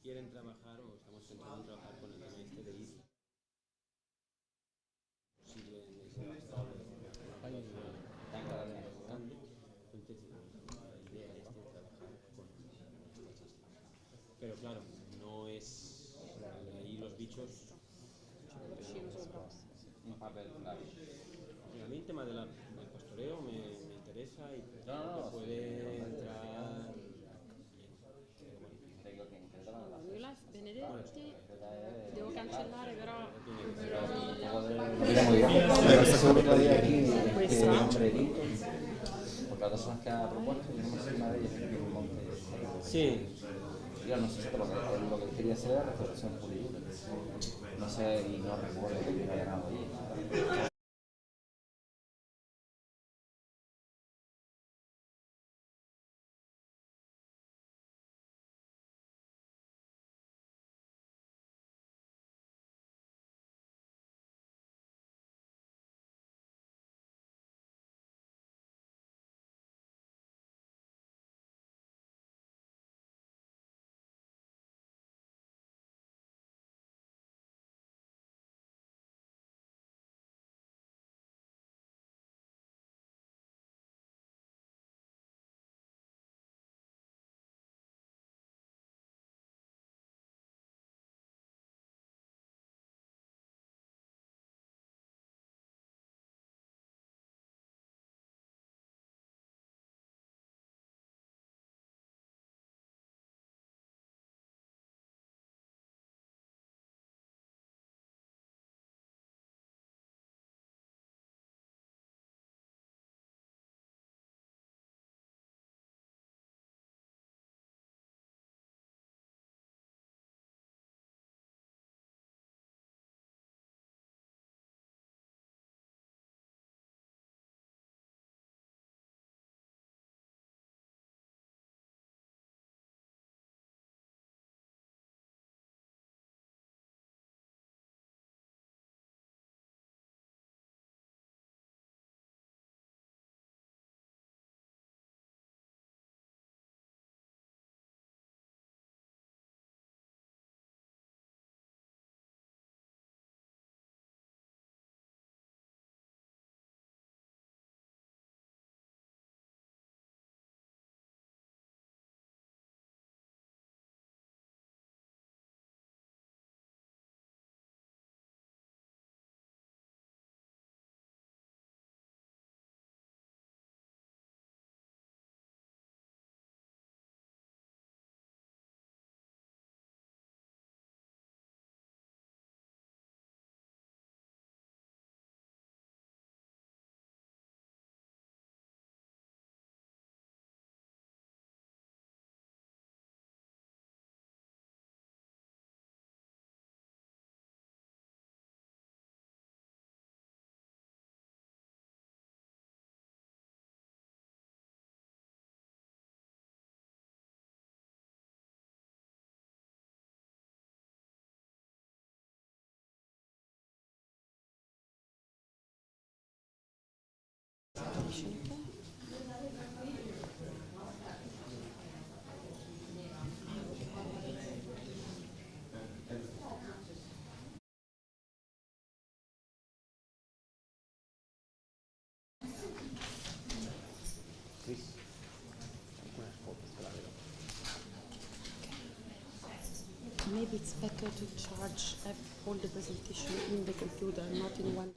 quieren trabajar o estamos pensando en trabajar con el tema este de ir posible en ese estado de tan grande. Entonces, la idea es de trabajar con las islas. Pero claro, no es ahí los bichos. Un papel, claro. A mí el tema del pastoreo me interesa y No, creo que no, sí, puede hombre, entrar bien. Pero bueno, te digo que in Creta non la Newlife, bueno, Benedetti, Creta è devo cancellare però tiene que pero ser. un poco de... No vediamo di pero esta segunda día aquí que hombrerito, porque las dos son las que ha propuesto, yo no me sé una de ellas que vive en Monte. Sí, Yo no sé si lo que quería hacer era restauración pura y dura. No sé, y no recuerdo que hubiera ganado allí. maybe it's better to charge all the presentation in the computer, not in one.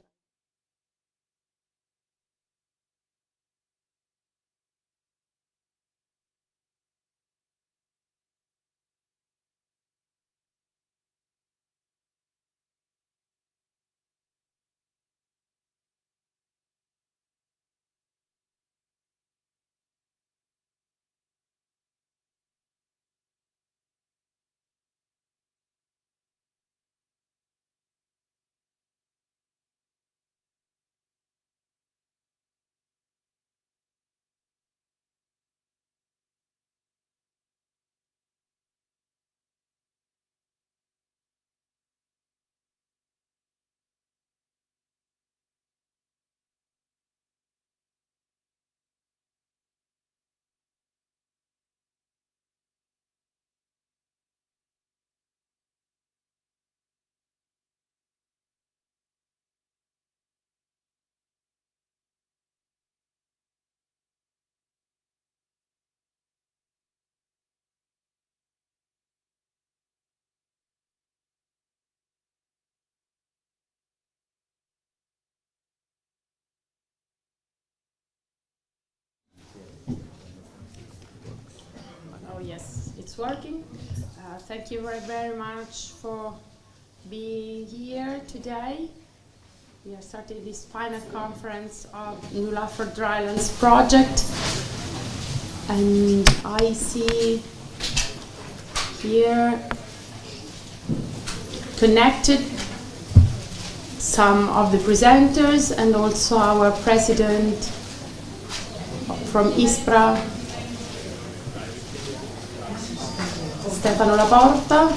It's working. Thank you very, very much for being here today. We are starting this final conference of Newlife4drylands project. And I see here connected some of the presenters and also our president from ISPRA, Stefano Laporta.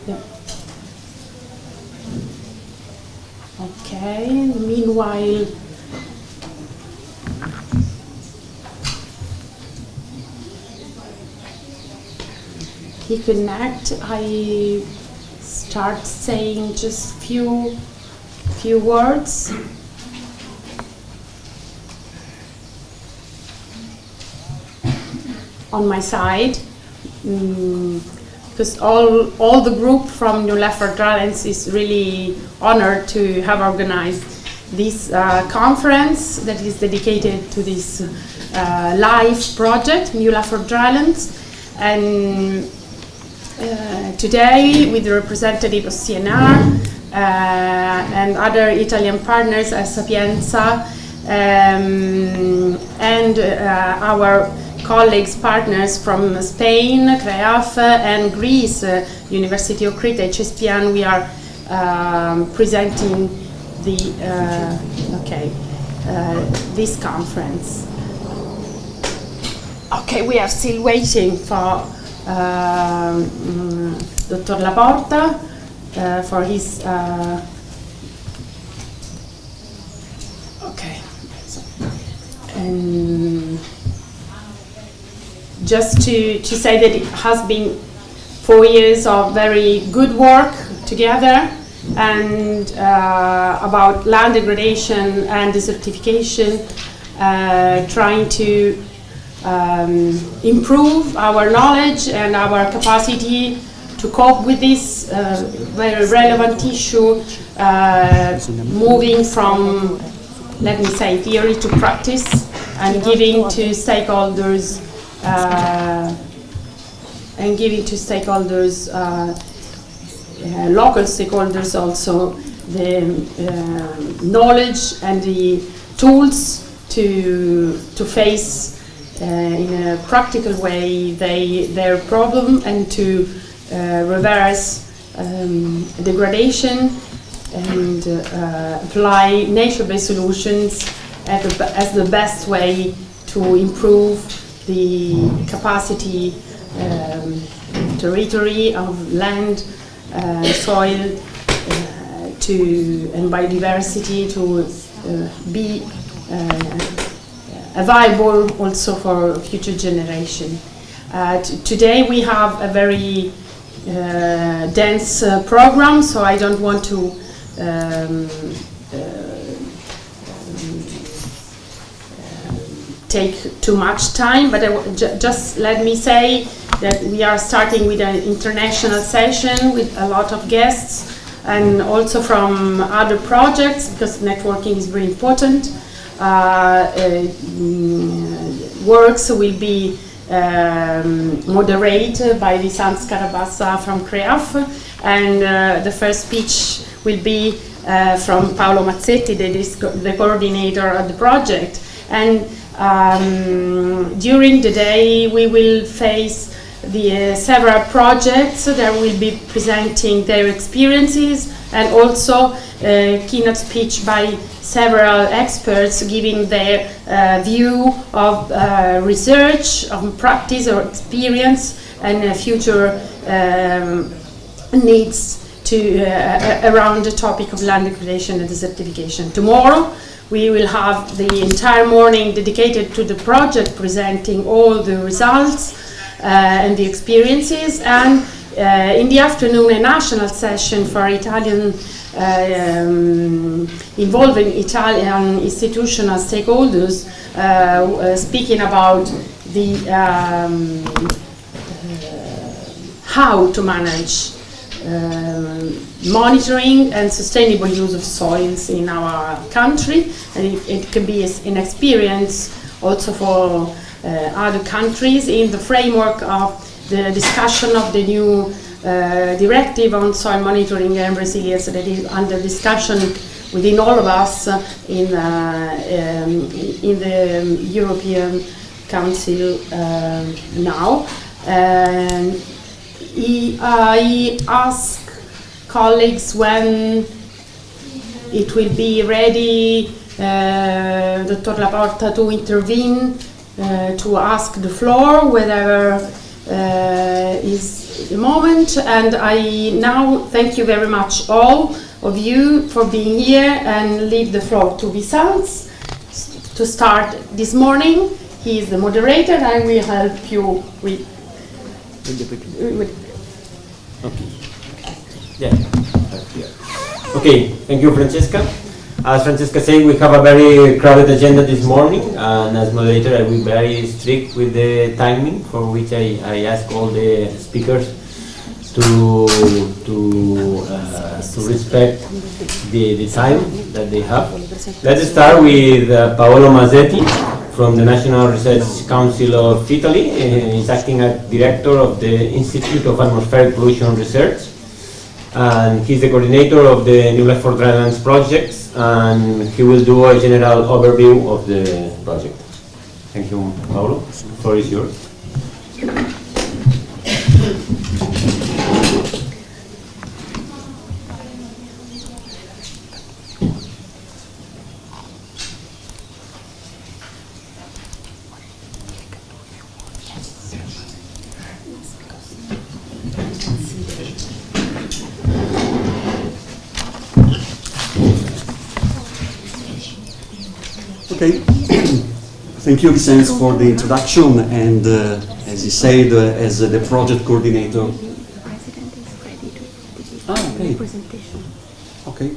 Yeah. Okay, meanwhile, he connect, I start saying just few words. On my side, because all the group from Newlife4drylands is really honored to have organized this conference that is dedicated to this live project, Newlife4drylands. And today, with the representative of CNR and other Italian partners as Sapienza and our colleagues, partners from Spain, CREAF, and Greece, University of Crete, HSPN, we are presenting the this conference. Okay, we are still waiting for Dr. Laporta for his okay. And just to say that it has been 4 years of very good work together, and about land degradation and desertification, trying to improve our knowledge and our capacity to cope with this very relevant issue, moving from, let me say, theory to practice, and giving to stakeholders local stakeholders also, the knowledge and the tools to face in a practical way their problem, and to reverse degradation and apply nature-based solutions as the best way to improve the capacity, territory of land, soil, and biodiversity to be viable also for future generation. Today we have a very dense program, so I don't want to take too much time, but just let me say that we are starting with an international session with a lot of guests, and also from other projects, because networking is very important. Works will be moderated by Lisanz Carabassa from CREAF, and the first speech will be from Paolo Mazzetti, the coordinator of the project. And during the day we will face the several projects that will be presenting their experiences, and also keynote speech by several experts giving their view of research, of practice or experience, and future needs to around the topic of land degradation and desertification. Tomorrow we will have the entire morning dedicated to the project, presenting all the results and the experiences, and in the afternoon a national session for Italian involving Italian institutional stakeholders, speaking about the how to manage monitoring and sustainable use of soils in our country, and it can be an experience also for other countries in the framework of the discussion of the new directive on soil monitoring and resilience that is under discussion within all of us in the European Council now. I ask colleagues when it will be ready, Dr. Laporta, to intervene, to ask the floor, whether is the moment. And I now thank you very much, all of you, for being here, and leave the floor to Vicence to start this morning. He is the moderator, and I will help you with. Okay. Yeah. Okay. Thank you, Francesca. As Francesca said, we have a very crowded agenda this morning, and as moderator, I will be very strict with the timing, for which I ask all the speakers to respect the time that they have. Let's start with Paolo Mazzetti from the National Research Council of Italy. He's acting as director of the Institute of Atmospheric Pollution Research, and he's the coordinator of the Newlife4drylands projects, and he will do a general overview of the project. Thank you, Paolo. The floor is yours. Okay, thank you, Vicence, for the introduction, and as you said, as the project coordinator. The president is ready to give Okay. the presentation. Okay.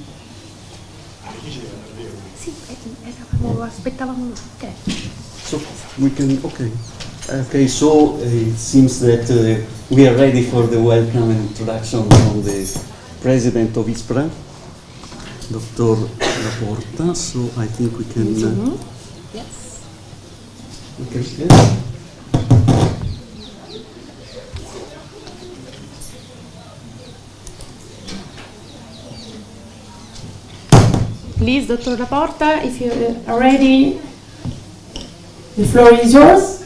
Sì, aspettavamo lui. Okay. So we can. Okay. Okay. So it seems that we are ready for the welcome and introduction from the president of ISPRA, Dr. Laporta. So I think we can. Yes. Okay. Yeah. Please, Dr. Laporta, if you are ready, the floor is yours.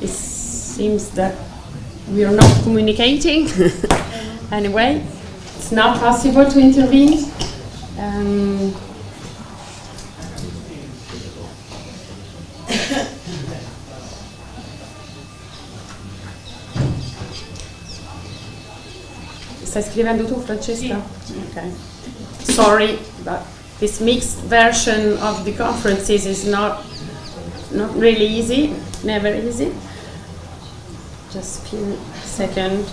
It seems that we are not communicating. Anyway, it's not possible to intervene. Stai scrivendo tu, Francesca? Okay. Sorry, but this mixed version of the conferences is not really easy, never easy. Just a few seconds.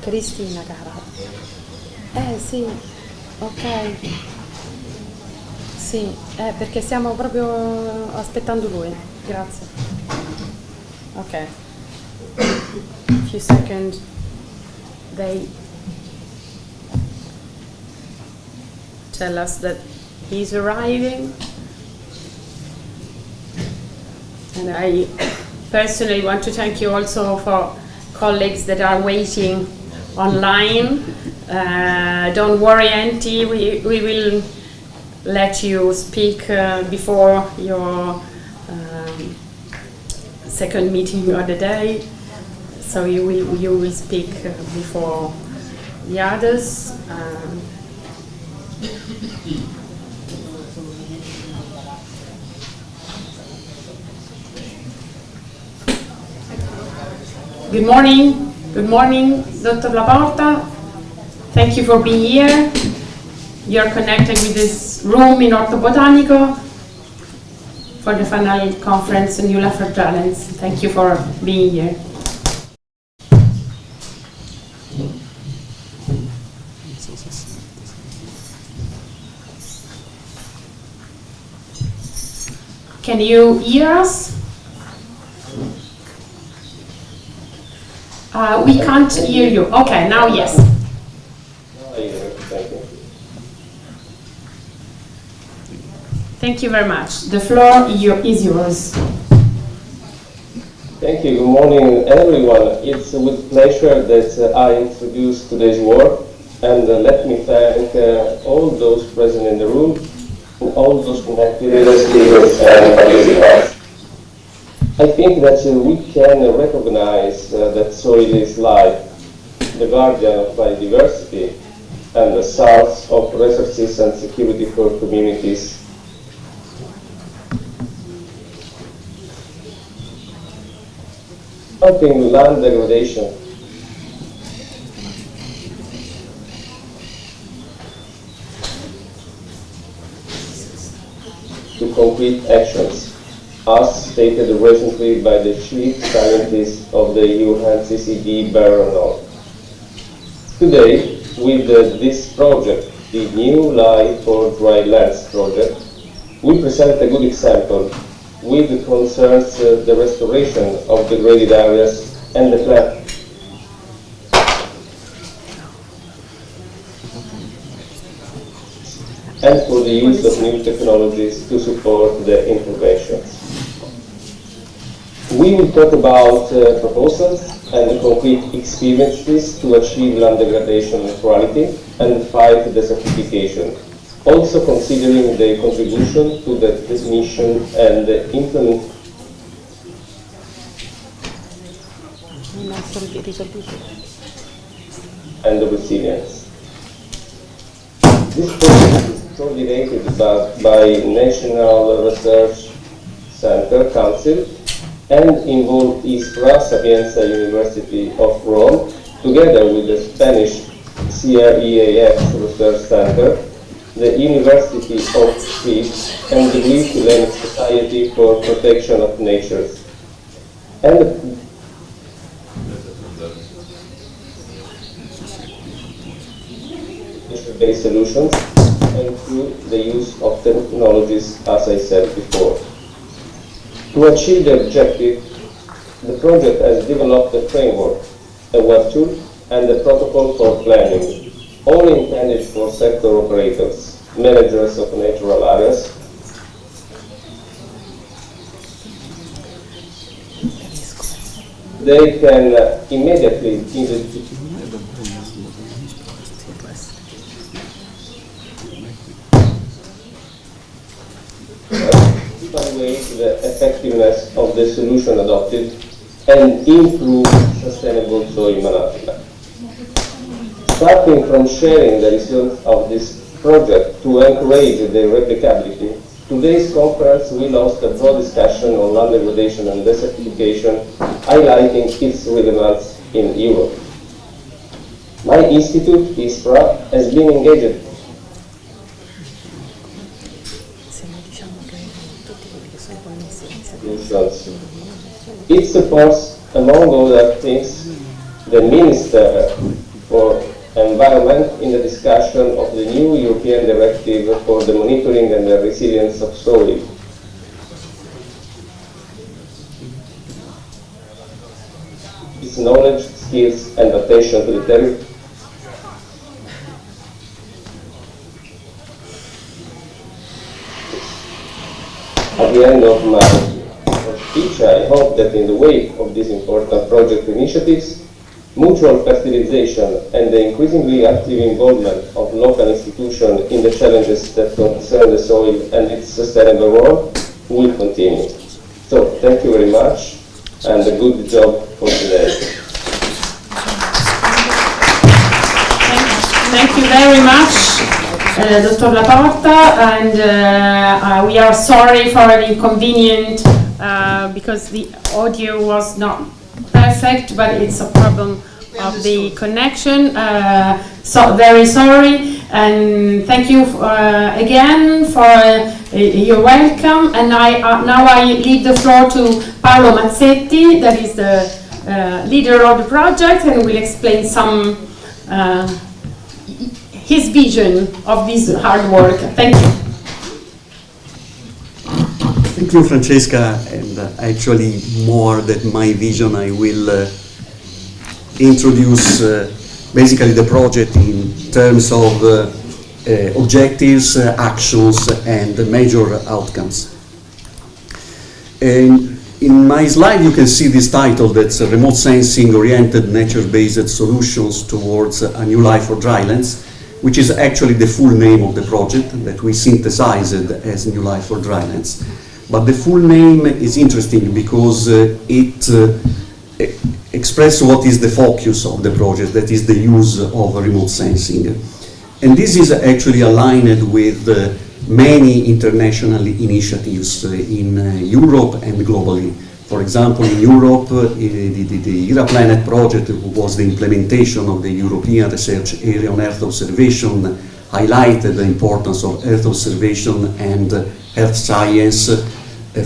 Cristina, cara. Sì, ok. Sì, perché stiamo proprio aspettando lui. Grazie. Ok. A few seconds. They tell us that he's arriving. And I personally want to thank you also for colleagues that are waiting online. Don't worry, Auntie, we will let you speak before your second meeting of the day. So you will speak before the others. Good morning, Dr. Laporta. Thank you for being here. You're connected with this room in Orto Botanico for the final conference in Newlife4drylands. Thank you for being here. Can you hear us? We can't hear you. Okay, now yes. Thank you very much. The floor is yours. Thank you. Good morning, everyone. It's with pleasure that I introduce today's work, and let me thank all those present in the room and all those connected with the speakers and participants. I think that we can recognize that soil is life, the guardian of biodiversity, and the source of resources and security for communities. Stopping land degradation. To concrete actions, as stated recently by the chief scientist of the UNCCD, Baron. Today, with this project, the Newlife4drylands project, we present a good example with concerns the restoration of degraded areas and the plant. And for the use of new technologies to support the interventions. We will talk about proposals and concrete experiences to achieve land degradation neutrality and fight desertification, also considering the contribution to the definition and the implementation and the resilience. This project is coordinated by National Research Center Council and involved ISPRA, Sapienza University of Rome, together with the Spanish CREAF Research Center, the University of Crete, and the Greek Hellenic Society for Protection of Nature. And nature-based solutions and through the use of technologies, as I said before. To achieve the objective, the project has developed a framework, a web tool, and a protocol for planning, all intended for sector operators, managers of natural areas, they can immediately evaluate the effectiveness of the solution adopted and improve sustainable soil management. Starting from sharing the results of this project to encourage the replicability, today's conference will host a broad discussion on land degradation and desertification, highlighting its relevance in Europe. My institute, ISPRA, has been engaged It supports, among other things, the Minister for Environment in the discussion discussion of the new European Directive for the monitoring and the resilience of soil. Its knowledge, skills, and attention to the territory. At the end of my speech, I hope that in the wake of these important project initiatives, mutual fertilization and the increasingly active involvement of local institutions in the challenges that concern the soil and its sustainable role will continue. So, thank you very much, and a good job for today. Thank you very much, Dr. Laporta, and we are sorry for the inconvenience because the audio was not perfect, but it's a problem of the connection. So very sorry, and thank you again for your welcome. And now I leave the floor to Paolo Mazzetti, that is the leader of the project, and will explain some his vision of this hard work. Thank you. Thank you, Francesca, and actually more than my vision, I will introduce basically the project in terms of objectives, actions, and major outcomes. And in my slide you can see this title, that's Remote Sensing Oriented Nature-Based Solutions Towards a New Life for Drylands, which is actually the full name of the project that we synthesized as New Life for Drylands. But the full name is interesting because it expresses what is the focus of the project, that is the use of remote sensing. And this is actually aligned with many international initiatives in Europe and globally. For example, in Europe, the ERA Planet project was the implementation of the European Research Area on Earth Observation, highlighted the importance of Earth observation and Earth science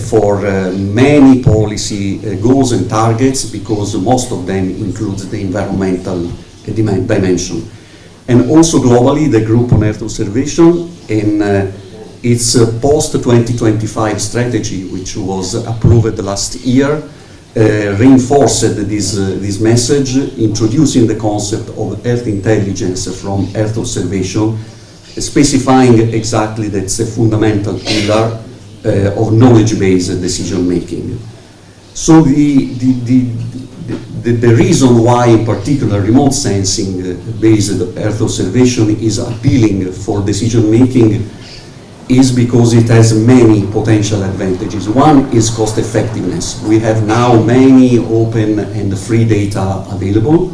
for many policy goals and targets, because most of them include the environmental dimension. And also globally, the Group on Earth Observation in its post-2025 strategy, which was approved last year, reinforced this message, introducing the concept of Earth intelligence from Earth observation, specifying exactly that's a fundamental pillar of knowledge-based decision-making. So the reason why, in particular, remote sensing-based Earth observation is appealing for decision-making is because it has many potential advantages. One is cost effectiveness. We have now many open and free data available.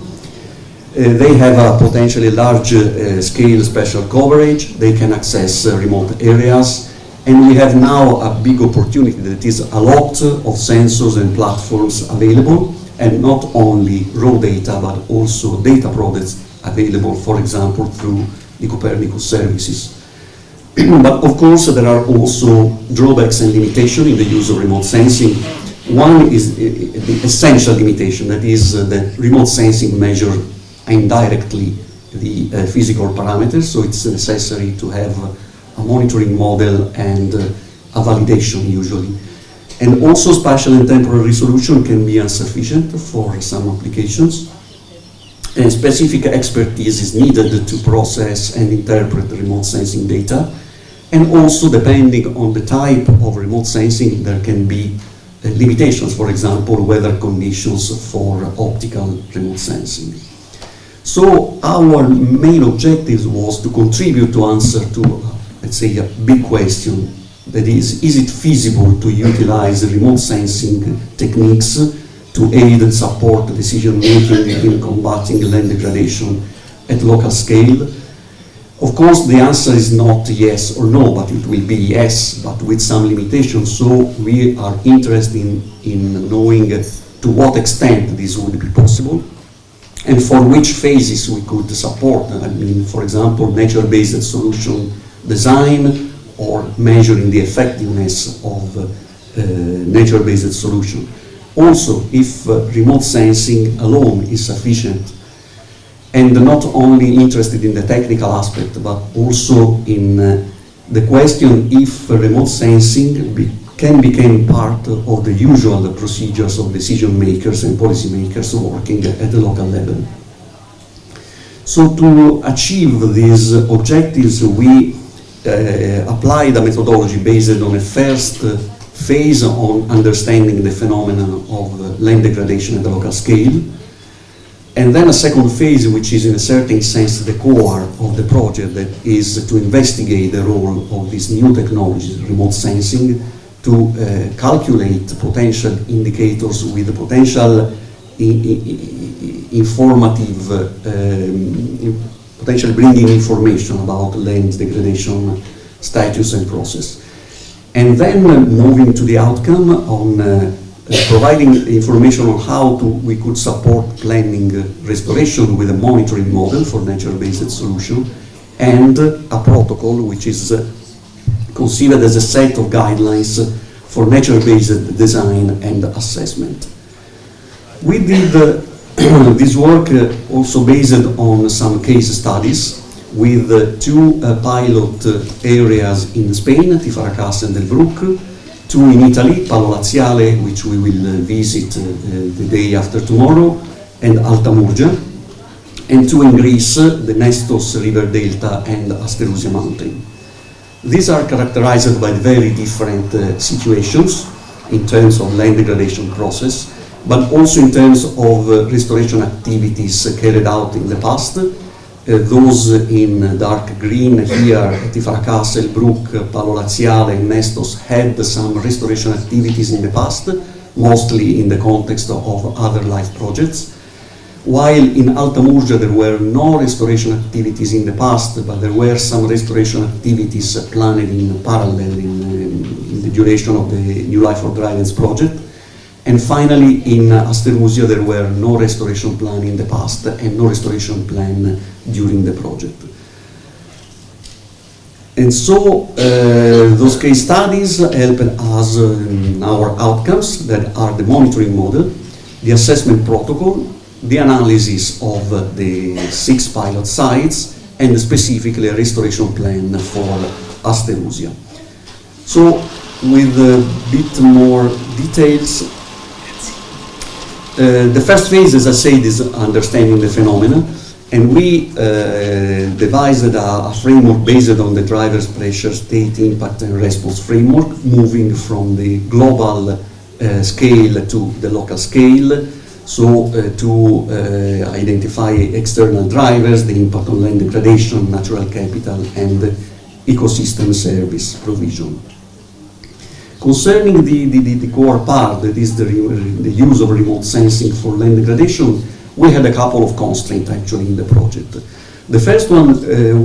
They have a potentially large scale spatial coverage. They can access remote areas. And we have now a big opportunity that is a lot of sensors and platforms available, and not only raw data, but also data products available, for example, through the Copernicus services. But of course, there are also drawbacks and limitations in the use of remote sensing. One is the essential limitation, that is that remote sensing measures indirectly the physical parameters, so it's necessary to have a monitoring model and a validation usually. And also spatial and temporal resolution can be insufficient for some applications. And specific expertise is needed to process and interpret remote sensing data. And also, depending on the type of remote sensing, there can be limitations, for example, weather conditions for optical remote sensing. So our main objective was to contribute to answer to, let's say, a big question. That is it feasible to utilize remote sensing techniques to aid and support decision-making in combating land degradation at local scale? Of course, the answer is not yes or no, but it will be yes, but with some limitations. So we are interested in knowing to what extent this would be possible and for which phases we could support. I mean, for example, nature-based solution design or measuring the effectiveness of nature-based solution. Also, if remote sensing alone is sufficient, and not only interested in the technical aspect, but also in the question if remote sensing can become part of the usual procedures of decision makers and policy makers working at the local level. So to achieve these objectives, we applied a methodology based on a first phase on understanding the phenomenon of land degradation at the local scale, and then a second phase, which is in a certain sense the core of the project, that is to investigate the role of these new technologies, remote sensing, to calculate potential indicators with the potential informative, potentially bringing information about land degradation status and process. And then moving to the outcome on providing information on how we could support planning restoration with a monitoring model for nature-based solution, and a protocol which is considered as a set of guidelines for nature-based design and assessment. We did this work also based on some case studies with two pilot areas in Spain, Tifaracas and El Bruc, two in Italy, Palo Laziale, which we will visit the day after tomorrow, and Alta Murgia, and two in Greece, the Nestos River Delta and Asterusia Mountain. These are characterized by very different situations in terms of land degradation process, but also in terms of restoration activities carried out in the past. Those in dark green here, Tifaracas, El Bruc, Palo Laziale and Nestos had some restoration activities in the past, mostly in the context of other life projects. While in Alta Murgia there were no restoration activities in the past, but there were some restoration activities planned in parallel in the duration of the Newlife4drylands project. And finally, in Asterusia, there were no restoration plan in the past and no restoration plan during the project. And so those case studies helped us in our outcomes, that are the monitoring model, the assessment protocol, the analysis of the 6 pilot sites, and specifically a restoration plan for Asterusia. So with a bit more details, the first phase, as I said, is understanding the phenomena, and we devised a framework based on the driver's pressure, state, impact and response framework, moving from the global scale to the local scale, so to identify external drivers, the impact on land degradation, natural capital and ecosystem service provision. Concerning the core part, that is the use of remote sensing for land degradation, we had a couple of constraints actually in the project. The first one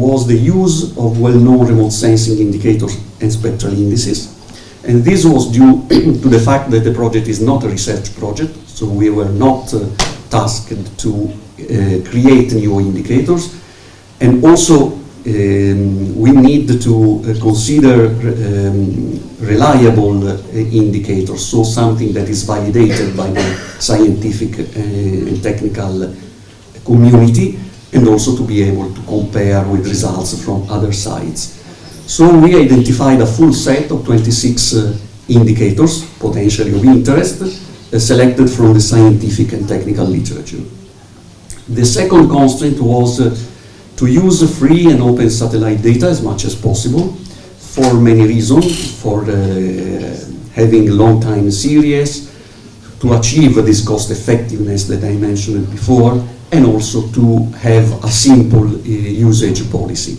was the use of well-known remote sensing indicators and spectral indices. And this was due to the fact that the project is not a research project, so we were not tasked to create new indicators. And also we need to consider reliable indicators, so something that is validated by the scientific and technical community, and also to be able to compare with results from other sites. So we identified a full set of 26 indicators, potentially of interest, selected from the scientific and technical literature. The second constraint was to use free and open satellite data as much as possible, for many reasons, for having long time series, to achieve this cost effectiveness that I mentioned before, and also to have a simple usage policy.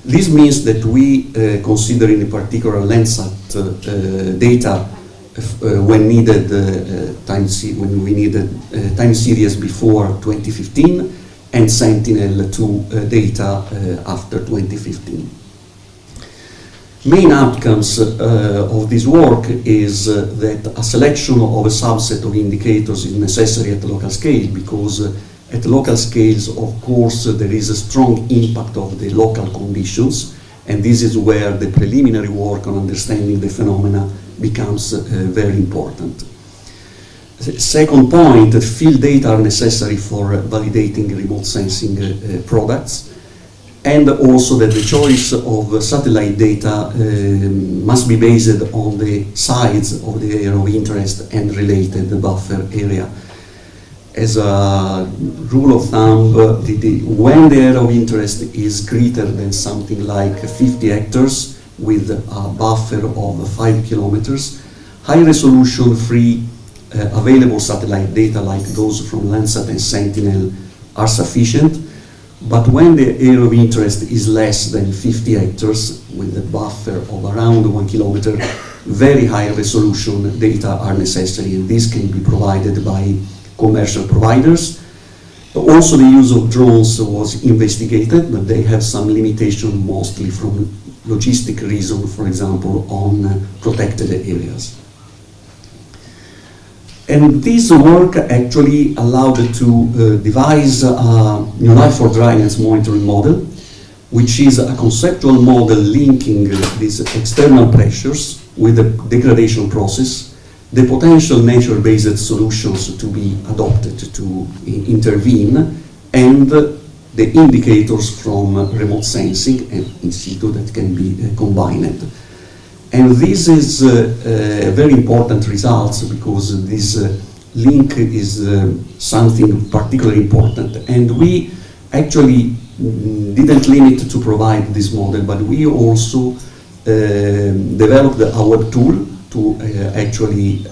This means that we consider in particular Landsat data when needed when we needed time series before 2015, and Sentinel-2 data after 2015. Main outcomes of this work is that a selection of a subset of indicators is necessary at the local scale, because at local scales, of course, there is a strong impact of the local conditions, and this is where the preliminary work on understanding the phenomena becomes very important. Second point, field data are necessary for validating remote sensing products, and also that the choice of satellite data must be based on the size of the area of interest and related buffer area. As a rule of thumb, when the area of interest is greater than something like 50 hectares with a buffer of 5 kilometers, high resolution free available satellite data like those from Landsat and Sentinel are sufficient. But when the area of interest is less than 50 hectares with a buffer of around 1 kilometer, very high resolution data are necessary, and this can be provided by commercial providers. Also the use of drones was investigated, but they have some limitation, mostly from logistic reasons, for example, on protected areas. And this work actually allowed to devise a Newlife4drylands monitoring model, which is a conceptual model linking these external pressures with the degradation process, the potential nature-based solutions to be adopted to intervene, and the indicators from remote sensing and in situ that can be combined. And this is very important results, because this link is something particularly important. And we actually didn't limit to provide this model, but we also developed our tool to actually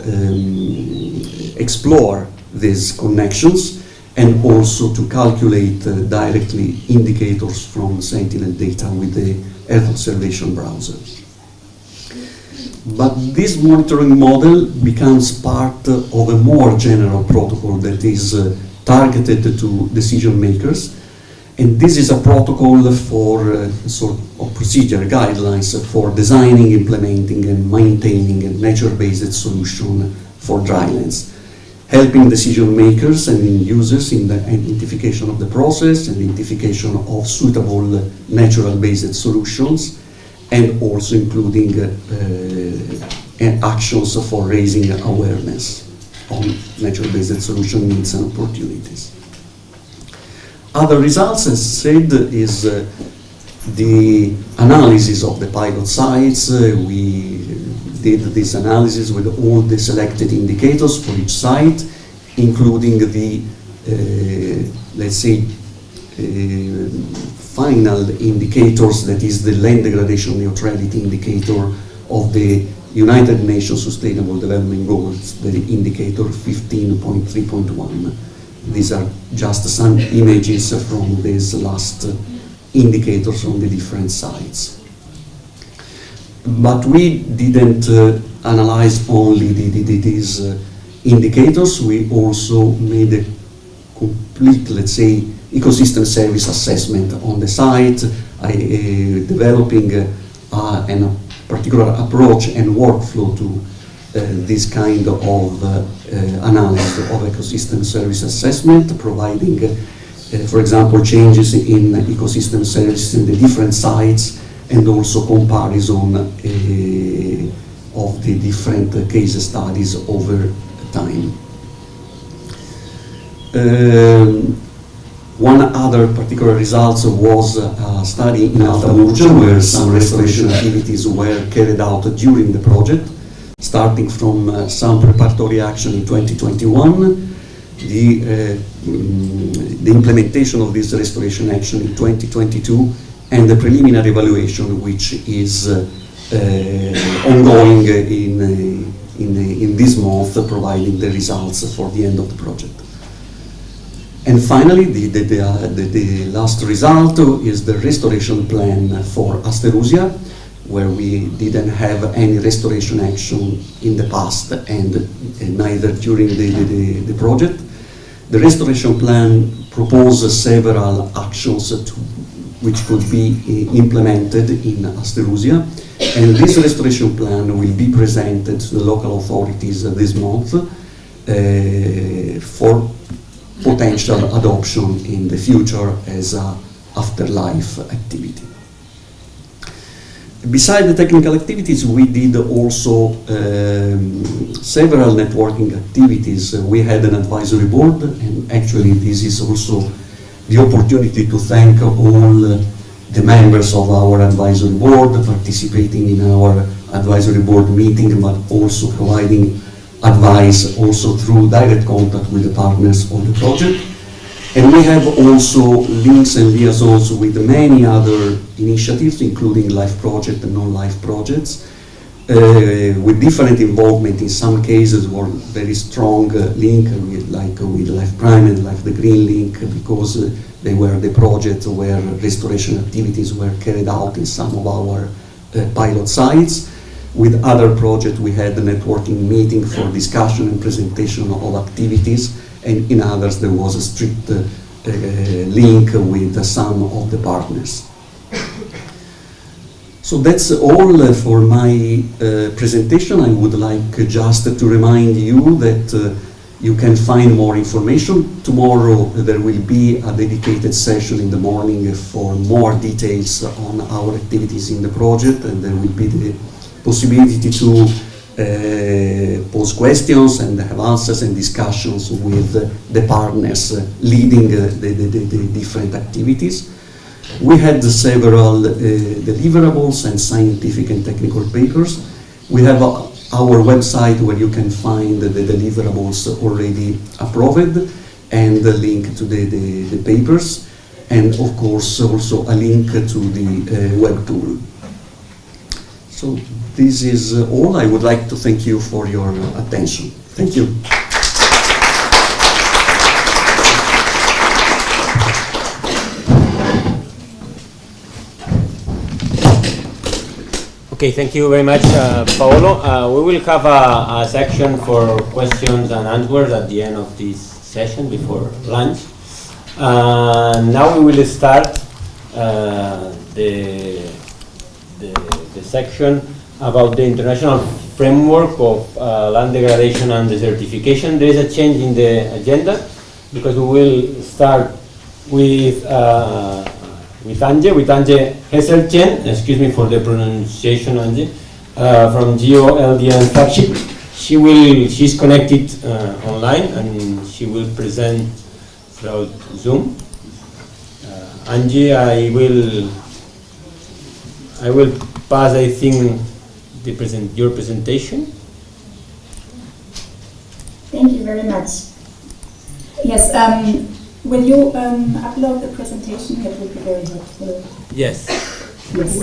explore these connections, and also to calculate directly indicators from Sentinel data with the Earth observation browser. But this monitoring model becomes part of a more general protocol that is targeted to decision makers. And this is a protocol for sort of procedure guidelines for designing, implementing, and maintaining a nature-based solution for drylands, helping decision makers and users in the identification of the process, identification of suitable natural-based solutions, and also including actions for raising awareness on nature-based solution needs and opportunities. Other results, as said, is the analysis of the pilot sites. We did this analysis with all the selected indicators for each site, including the, let's say, final indicators, that is the land degradation neutrality indicator of the United Nations Sustainable Development Goals, the indicator 15.3.1. These are just some images from these last indicators on the different sites. But we didn't analyze only these indicators. We also made a complete, let's say, ecosystem service assessment on the site, developing a particular approach and workflow to this kind of analysis of ecosystem service assessment, providing, for example, changes in ecosystem services in the different sites, and also comparison of the different case studies over time. One other particular result was a study in Alta Murgia, where some restoration activities were carried out during the project, starting from some preparatory action in 2021, the implementation of this restoration action in 2022, and the preliminary evaluation, which is ongoing in this month, providing the results for the end of the project. And finally, the last result is the restoration plan for Asterusia, where we didn't have any restoration action in the past, and neither during the project. The restoration plan proposes several actions which could be implemented in Asterusia, and this restoration plan will be presented to the local authorities this month for potential adoption in the future as an afterlife activity. Beside the technical activities, we did also several networking activities. We had an advisory board, and actually this is also the opportunity to thank all the members of our advisory board participating in our advisory board meeting, but also providing advice also through direct contact with the partners of the project. And we have also links and liaisons with many other initiatives, including life project and non-life projects, with different involvement. In some cases, were very strong link with, with Life Prime and Life the Green Link, because they were the projects where restoration activities were carried out in some of our pilot sites. With other projects, we had a networking meeting for discussion and presentation of activities, and in others there was a strict link with some of the partners. So that's all for my presentation. I would like just to remind you that you can find more information. Tomorrow there will be a dedicated session in the morning for more details on our activities in the project, and there will be the possibility to pose questions and have answers and discussions with the partners leading the different activities. We had several deliverables and scientific and technical papers. We have our website where you can find the deliverables already approved and the link to the papers, and of course also a link to the web tool. So this is all. I would like to thank you for your attention. Thank you. Okay, thank you very much, Paolo. We will have a section for questions and answers at the end of this session before lunch. Now we will start the section about the international framework of land degradation and desertification. There is a change in the agenda because we will start with Anje Hesselchen, excuse me for the pronunciation, Anje, from GeoLDN flagship. She's connected online and she will present throughout Zoom. Anje, I will pass, I think, your presentation. Thank you very much. Yes, will you upload the presentation? That would be very helpful. Yes. Yes.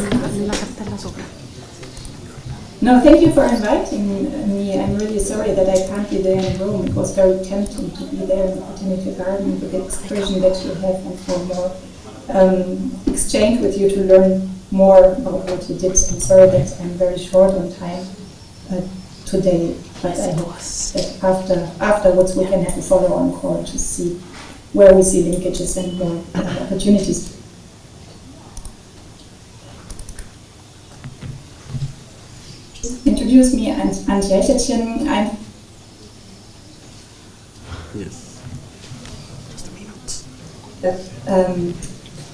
No, thank you for inviting me. I'm really sorry that I can't be there in Rome. It was very tempting to be there in the Botanical Garden with the excursion that you have, and for more exchange with you to learn more about what you did. I'm sorry that I'm very short on time today, but I hope that afterwards we can have a follow-on call to see where we see linkages and more opportunities. Introduce me, Anje Hesselchen. I'm Yes. Just a minute.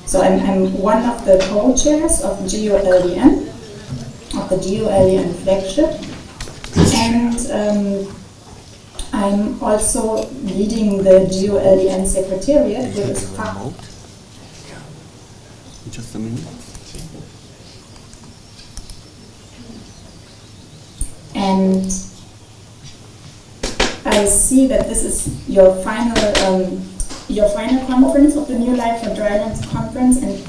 So I'm one of the co-chairs of GeoLDN, of the GeoLDN flagship, and I'm also leading the GeoLDN secretariat, which is Just a minute. And I see that this is your final conference of the Newlife4drylands conference, and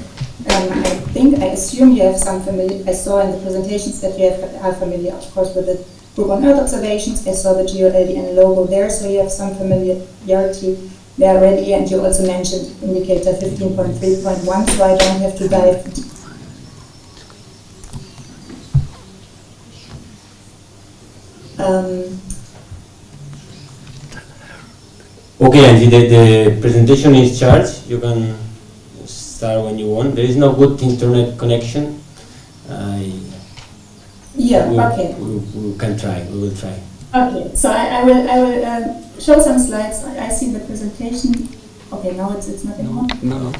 I assume you have some familiar. I saw in the presentations that you are familiar, of course, with the group on Earth observations. I saw the GeoLDN logo there, so you have some familiarity there already, and you also mentioned indicator 15.3.1, so I don't have to dive. Okay, Angie, the presentation is charged. You can start when you want. There is no good internet connection. Okay. We can try. We will try. Okay, so I will show some slides. I see the presentation. Okay, now it's not anymore. No.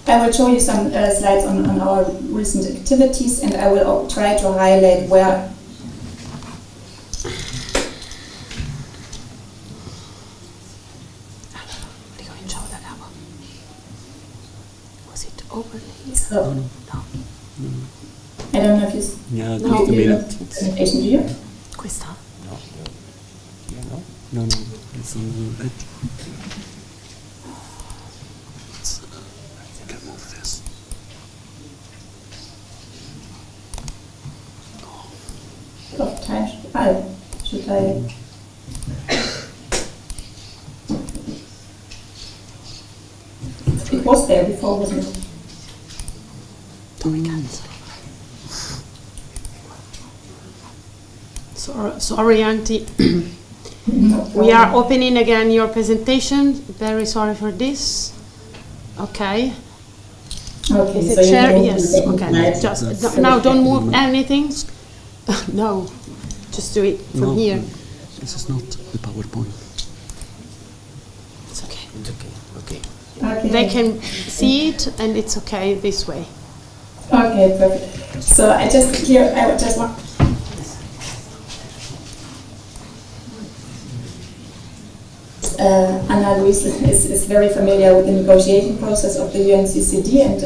I I will show you some slides on our recent activities, and I will try to highlight where. Ricominciamo da capo. Was it over here? So, No. I don't know if you Yeah, no, just a you minute. the presentation, do you? Questa? No, it's on the edge. I can move this. Of time should I? It was there before, wasn't it? Sorry, Auntie. No We are problem. opening again your presentation. Very sorry for this. Okay. Okay, Is so it you share? can Yes. open the Okay. slide. Just now, don't move anything. No, just do it from No, here. This is not the PowerPoint. It's okay. It's okay. Okay. Okay. They can see it, and it's okay this way. Okay, perfect. So I would just want. Anna Luis is very familiar with the negotiation process of the UNCCD and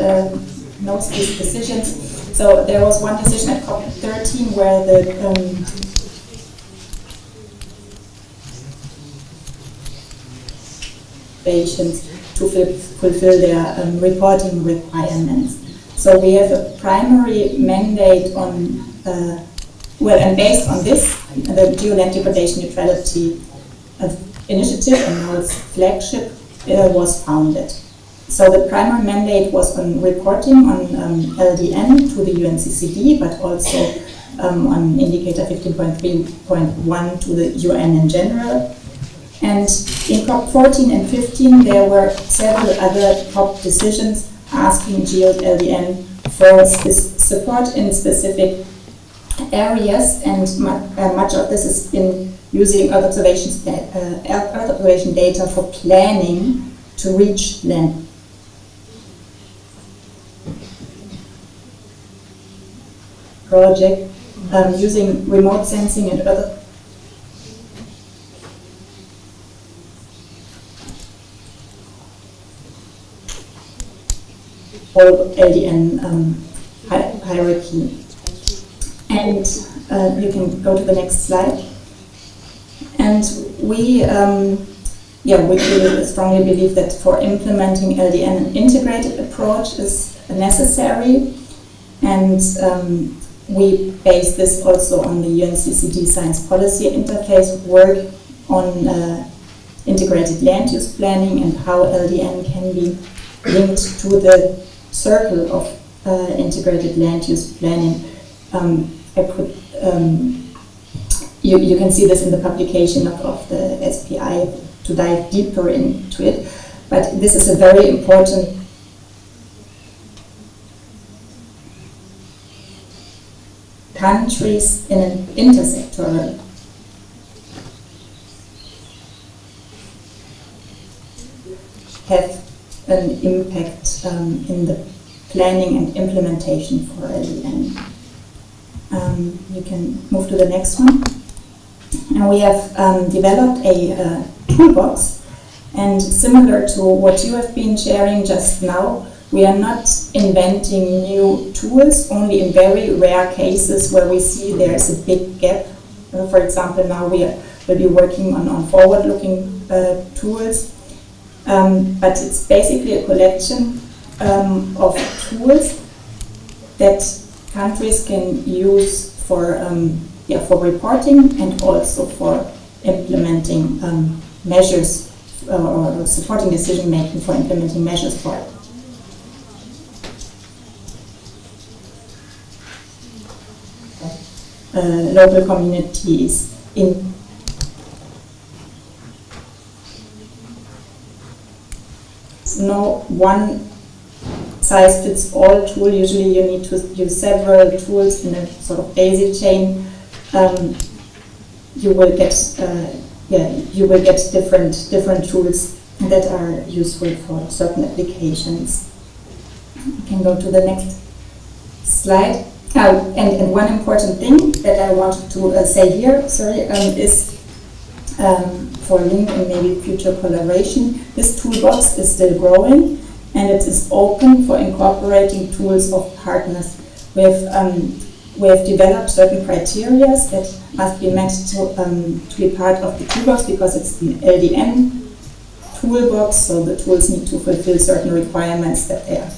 knows these decisions. So there was one decision at COP13 where the patients to fulfill their reporting requirements. So we have a primary mandate on, and based on this, the Geoland Degradation Neutrality Initiative, and now its flagship, was founded. So the primary mandate was on reporting on LDN to the UNCCD, but also on indicator 15.3.1 to the UN in general. And in COP14 and 15, there were several other COP decisions asking GeoLDN for support in specific areas, and much of this is in using Earth observation data for planning to reach land. Project using remote sensing and other LDN hierarchy. And you can go to the next slide. And we strongly believe that for implementing LDN, an integrated approach is necessary. And we base this also on the UNCCD Science Policy Interface work on integrated land use planning and how LDN can be linked to the circle of integrated land use planning. You can see this in the publication of the SPI to dive deeper into it, but this is a very important countries in an intersectoral have an impact in the planning and implementation for LDN. You can move to the next one. And we have developed a toolbox, and similar to what you have been sharing just now, we are not inventing new tools, only in very rare cases where we see there's a big gap. For example, now we'll be working on forward-looking tools, but it's basically a collection of tools that countries can use for reporting and also for implementing measures or supporting decision making for implementing measures for local communities in no one size fits all tool. Usually you need to use several tools in a sort of daisy chain. You will get different tools that are useful for certain applications. You can go to the next slide. And one important thing that I wanted to say here, is for link and maybe future collaboration. This toolbox is still growing, and it is open for incorporating tools of partners. We have developed certain criteria that must be met to be part of the toolbox, because it's an LDN toolbox, so the tools need to fulfill certain requirements that they are.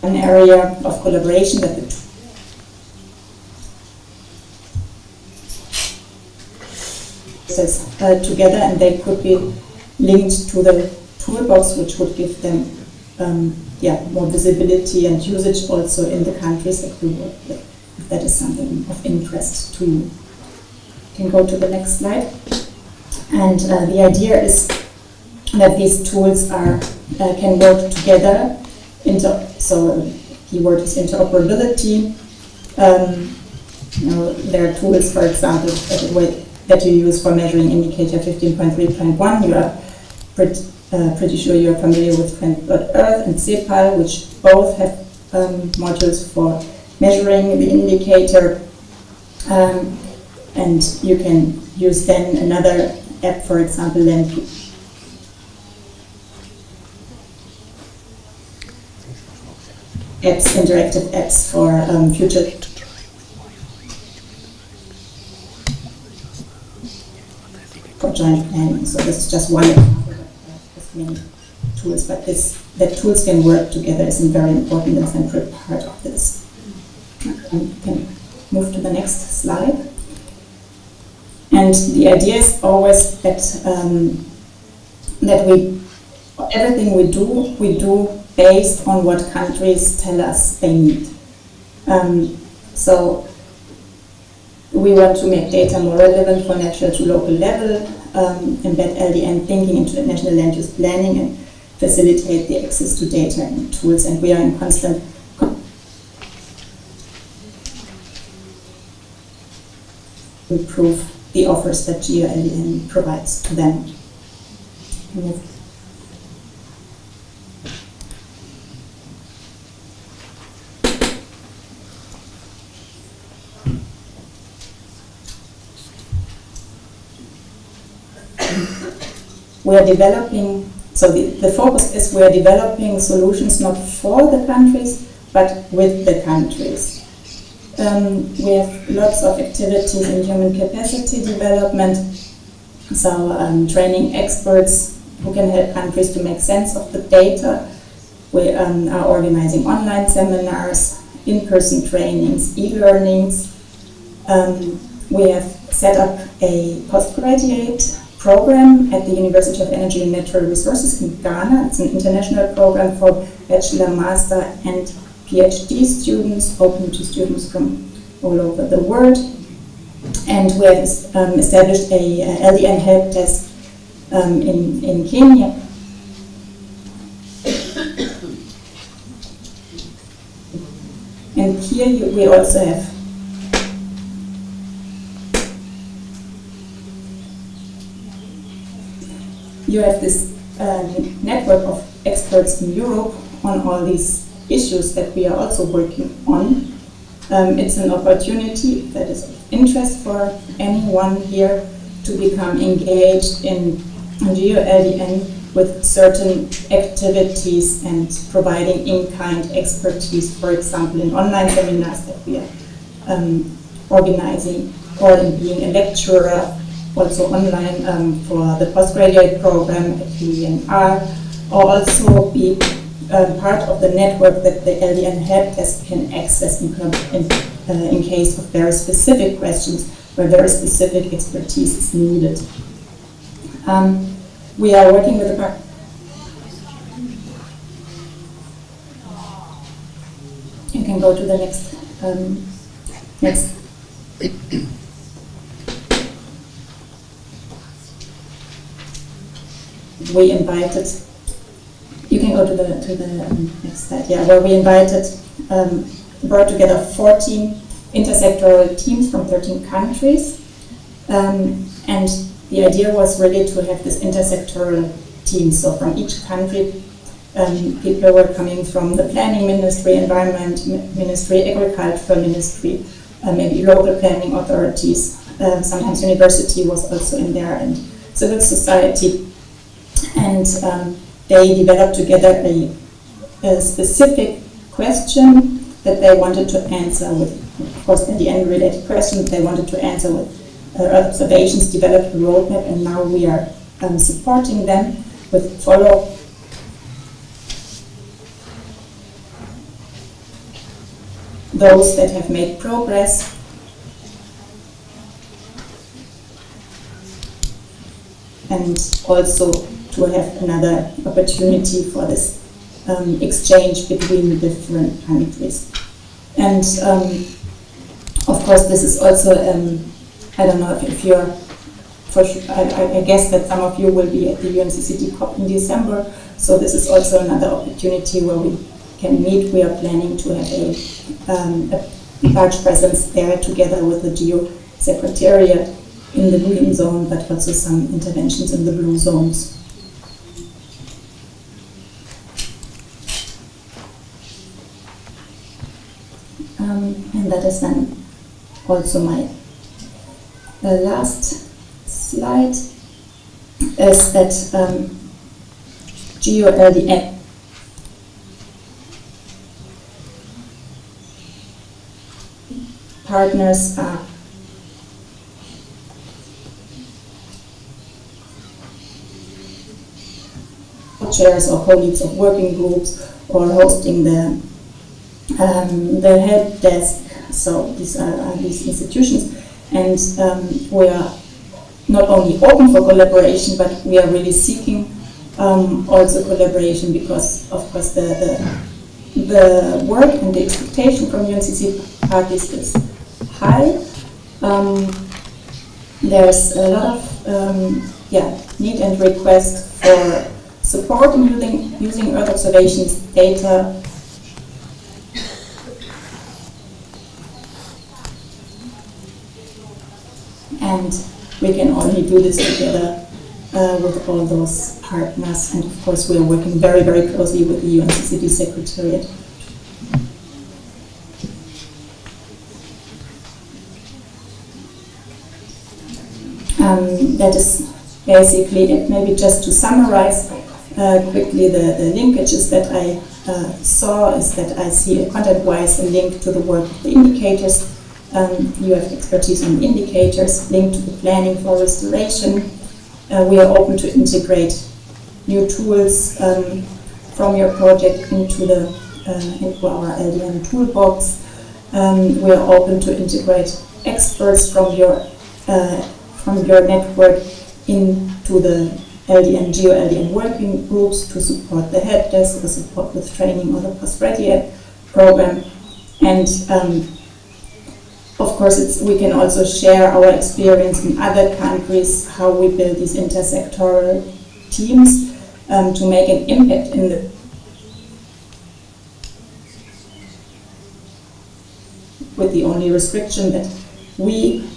An area of collaboration that the together, and they could be linked to the toolbox, which would give them more visibility and usage also in the countries that we work with, if that is something of interest to you. You can go to the next slide. And the idea is that these tools can work together. So the keyword is interoperability. There are tools, for example, that you use for measuring indicator 15.3.1. You are pretty sure you are familiar with Earth and CEPAL, which both have modules for measuring the indicator. And you can use then another app, for example, interactive apps for future for joint planning. So this is just one example of many tools, but that tools can work together is a very important and central part of this. You can move to the next slide. And the idea is always that everything we do based on what countries tell us they need. So we want to make data more relevant for national to local level, embed LDN thinking into national land use planning, and facilitate the access to data and tools. And we are in constant improve the offers that GeoLDN provides to them. We are developing, so the focus is we are developing solutions not for the countries, but with the countries. We have lots of activities in human capacity development, so training experts who can help countries to make sense of the data. We are organizing online seminars, in-person trainings, e-learnings. We have set up a postgraduate program at the University of Energy and Natural Resources in Ghana. It's an international program for bachelor, master, and PhD students, open to students from all over the world. And we have established a LDN help desk in Kenya. And here we also have this network of experts in Europe on all these issues that we are also working on. It's an opportunity that is of interest for anyone here to become engaged in GeoLDN with certain activities and providing in-kind expertise, for example, in online seminars that we are organizing, or in being a lecturer also online for the postgraduate program at UNR, or also be part of the network that the LDN help desk can access in case of very specific questions where very specific expertise is needed. We are working with the You can go to the next. We invited. You can go to the next slide. Yeah, where we invited, brought together 14 intersectoral teams from 13 countries, and the idea was really to have this intersectoral team. So from each country, people were coming from the planning ministry, environment ministry, agricultural ministry, maybe local planning authorities. Sometimes university was also in there, and civil society. And they developed together a specific question that they wanted to answer with, of course, at the end related question they wanted to answer with Earth observations, developed a roadmap, and now we are supporting them with follow those that have made progress. And also to have another opportunity for this exchange between different countries. And of course this is also, I don't know if you're, for sure, I guess that some of you will be at the UNCCD COP in December, so this is also another opportunity where we can meet. We are planning to have a large presence there together with the GEO Secretariat in the green zone, but also some interventions in the blue zones. And that is then also my last slide, is that GeoLDN partners are chairs or co-leads of working groups, or hosting the help desk. So these are these institutions, and we are not only open for collaboration, but we are really seeking also collaboration, because of course the work and the expectation from UNCC parties is high. There's a lot of need and request for support in using Earth observations data. And we can only do this together with all those partners. And of course, we are working very, very closely with the UNCCD Secretariat. That is basically it. Maybe just to summarize quickly the linkages that I saw is that I see content-wise a link to the work of the indicators. You have expertise on indicators, linked to the planning for restoration. We are open to integrate new tools from your project into our LDN toolbox. We are open to integrate experts from your network into the LDN, GeoLDN working groups to support the help desk, the support with training or the postgraduate program. And of course, we can also share our experience in other countries, how we build these intersectoral teams to make an impact in the with the only restriction that we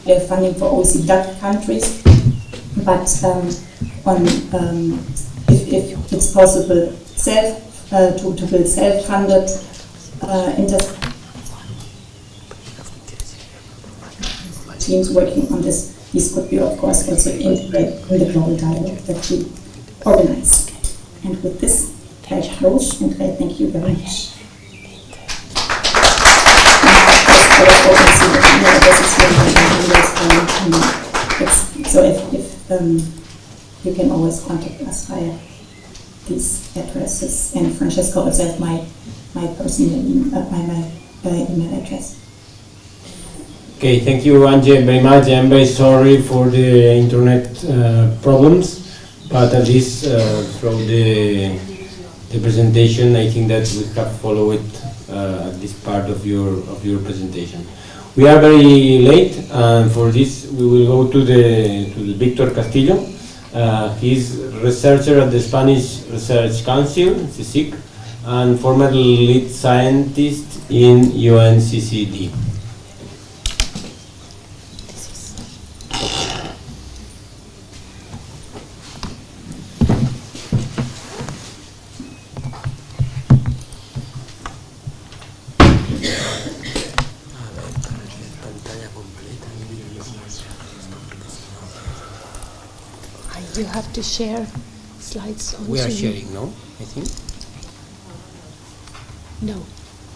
have funding for OECD countries, but if it's possible, to build self-funded teams working on this. These could be, of course, also integrated in the global dialogue that we organize. And with this, I close, and I thank you very much. So if you can always contact us via these addresses, and Francesca also has my personal email address. Okay, thank you, Angie, very much. I'm very sorry for the internet problems, but at least through the presentation, I think that we have followed at this part of your presentation. We are very late, and for this we will go to the Victor Castillo. He's researcher at the Spanish Research Council, CSIC, and former lead scientist in UNCCD. You have to share slides. We are sharing, no? I think. No.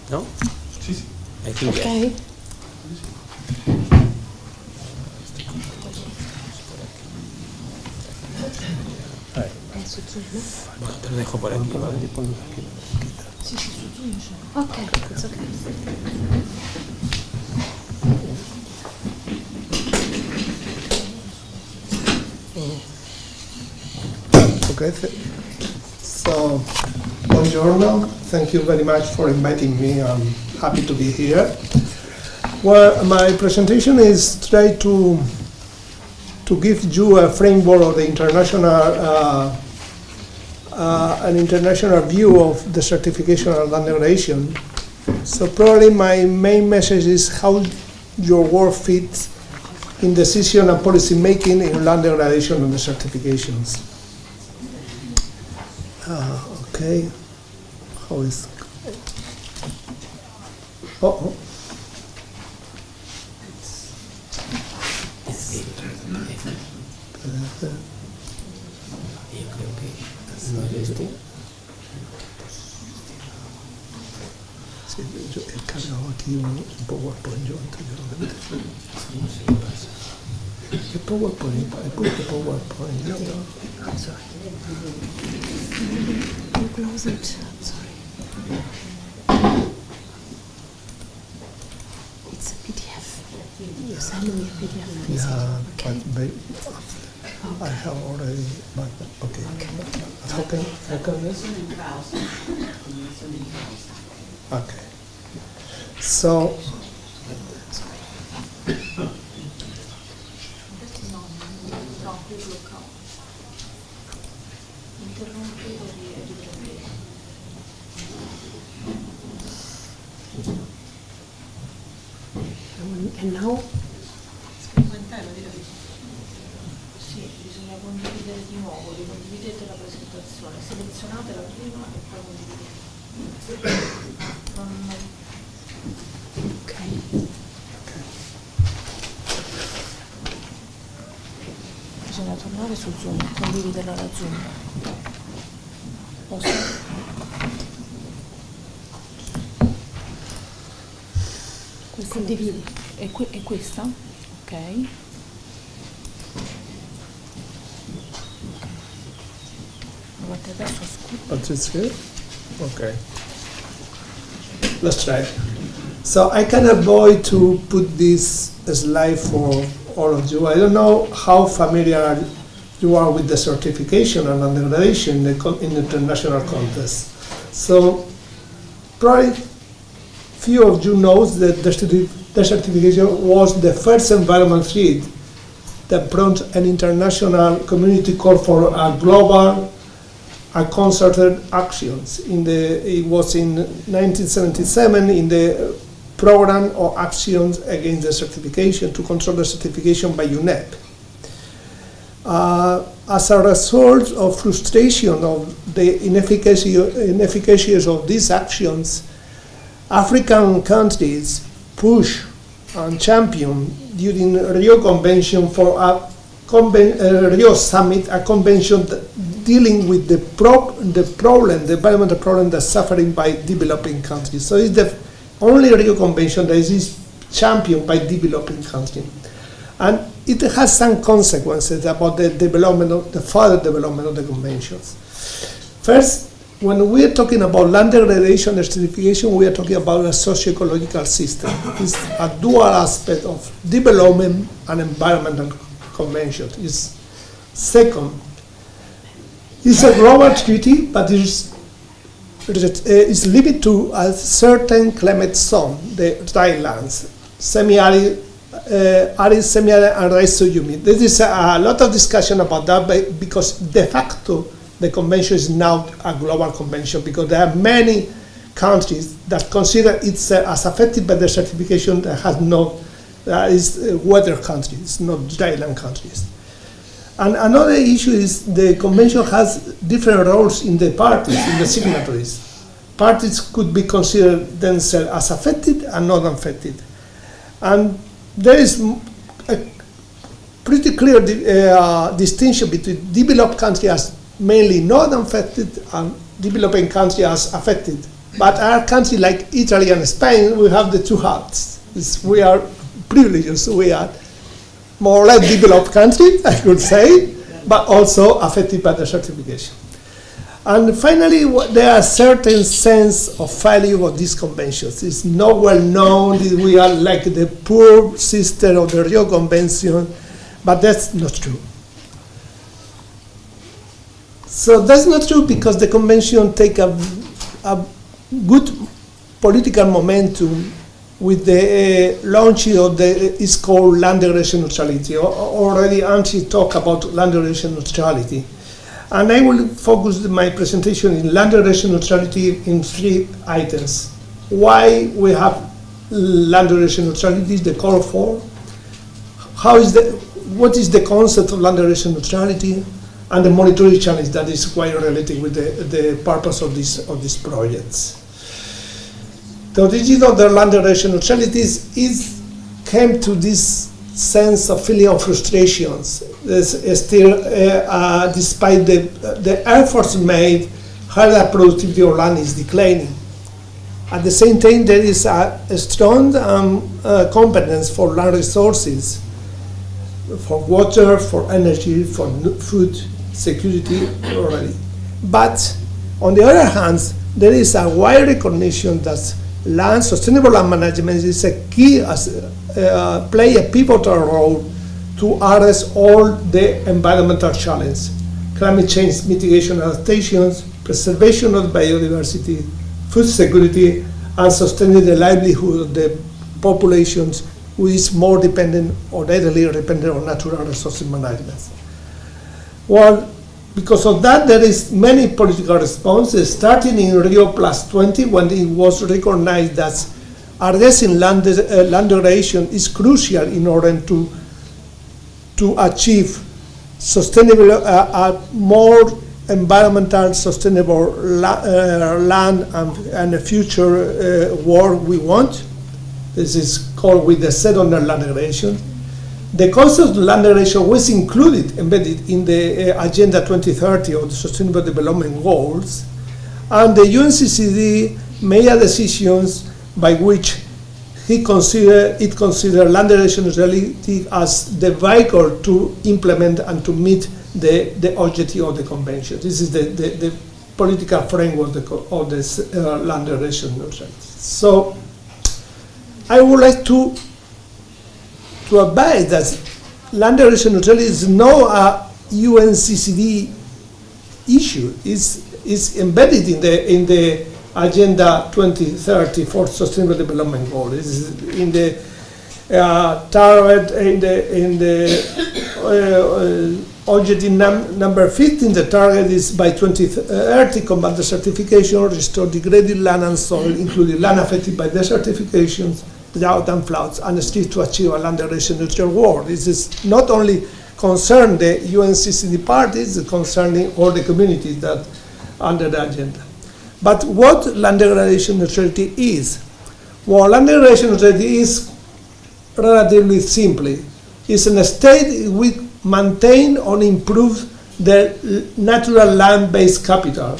No? I think Okay. yes. Bueno, te lo dejo por aquí. Okay, it's okay. Okay, so buongiorno. Thank you very much for inviting me. I'm happy to be here. Well, my presentation is try to give you a framework of the an international view of the certification and land degradation. So probably my main message is how your work fits in decision and policy making in land degradation and the certifications. Okay, how is? Oh. Sí, yo he cargado aquí un PowerPoint, yo anteriormente. ¿Qué PowerPoint? I put the PowerPoint. No. I'm sorry. You close it. I'm sorry. It's a PDF. You send me a PDF. Yeah, Okay. but I have already. But okay. How can this? Okay. So. And now? Sì, bisogna condividere di nuovo, ricondividete la presentazione, selezionatela prima e poi condividete. Ok. Bisogna tornare su Zoom, condividerla da Zoom. Posso? Condividi. È questa? Ok. Guardate adesso But it's good? Okay. Let's try. So I can avoid to put this slide for all of you. I don't know how familiar you are with the certification and degradation in the international context. So probably few of you knows that the certification was the first environment treaty that prompted an international community call for a global and concerted actions. It was in 1977 in the program of actions against the certification to control the certification by UNEP. As a result of frustration of the inefficacy of these actions, African countries push and champion during Rio Convention for a Rio Summit, a convention dealing with the environmental problem that's suffering by developing countries. So it's the only Rio Convention that is championed by developing countries. And it has some consequences about the further development of the conventions. First, when we are talking about land degradation and certification, we are talking about a socio-ecological system. It's a dual aspect of development and environmental convention. Second, it's a global treaty, but it's limited to a certain climate zone, the drylands, semi-arid, arid, semi-arid, and raised to humid. There is a lot of discussion about that because de facto the convention is now a global convention, because there are many countries that consider itself as affected by the certification that has no, is weather countries, not dryland countries. And another issue is the convention has different roles in the parties, in the signatories. Parties could be considered themselves as affected and not affected. And there is a pretty clear distinction between developed countries as mainly not affected and developing countries as affected. But our countries like Italy and Spain, we have the two halves. We are privileged, we are more or less developed country, I could say, but also affected by the certification. And finally, there are certain sense of value of these conventions. It's not well known that we are like the poor sister of the Rio Convention, but that's not true. So that's not true because the convention take a good political momentum with the launching of is called land degradation neutrality. Already Antti talked about land degradation neutrality. And I will focus my presentation in land degradation neutrality in 3 items. Why we have land degradation neutrality is the call for. What is the concept of land degradation neutrality, and the monitoring challenge that is quite related with the purpose of these projects. The origin of the land degradation neutrality came to this sense of feeling of frustrations. Still, despite the efforts made, higher productivity of land is declining. At the same time, there is a strong competence for land resources, for water, for energy, for food security already. But on the other hand, there is a wide recognition that sustainable land management is a key, play a pivotal role to address all the environmental challenges: climate change mitigation adaptations, preservation of biodiversity, food security, and sustaining the livelihood of the populations who is more dependent or readily dependent on natural resources management. Well, because of that, there is many political responses, starting in Rio +20, when it was recognized that addressing land degradation is crucial in order to achieve sustainable, more environmental sustainable land and a future world we want. This is called with the set on the land degradation. The concept of land degradation was embedded in the Agenda 2030 of the Sustainable Development Goals, and the UNCCD made decisions by which it considered land degradation neutrality as the vehicle to implement and to meet the objective of the convention. This is the political framework of this land degradation neutrality. So I would like to advise that land degradation neutrality is not a UNCCD issue. It's embedded in the Agenda 2030 for Sustainable Development Goals. It's in the target in the objective number 15. The target is by 2030 combat desertification, restore degraded land and soil, including land affected by desertifications, drought and floods, and strive to achieve a land degradation neutral world. This is not only concern the UNCCD parties, it's concerning all the communities that under the agenda. But what land degradation neutrality is? Well, land degradation neutrality is relatively simply, it's a state we maintain or improve the natural land-based capital.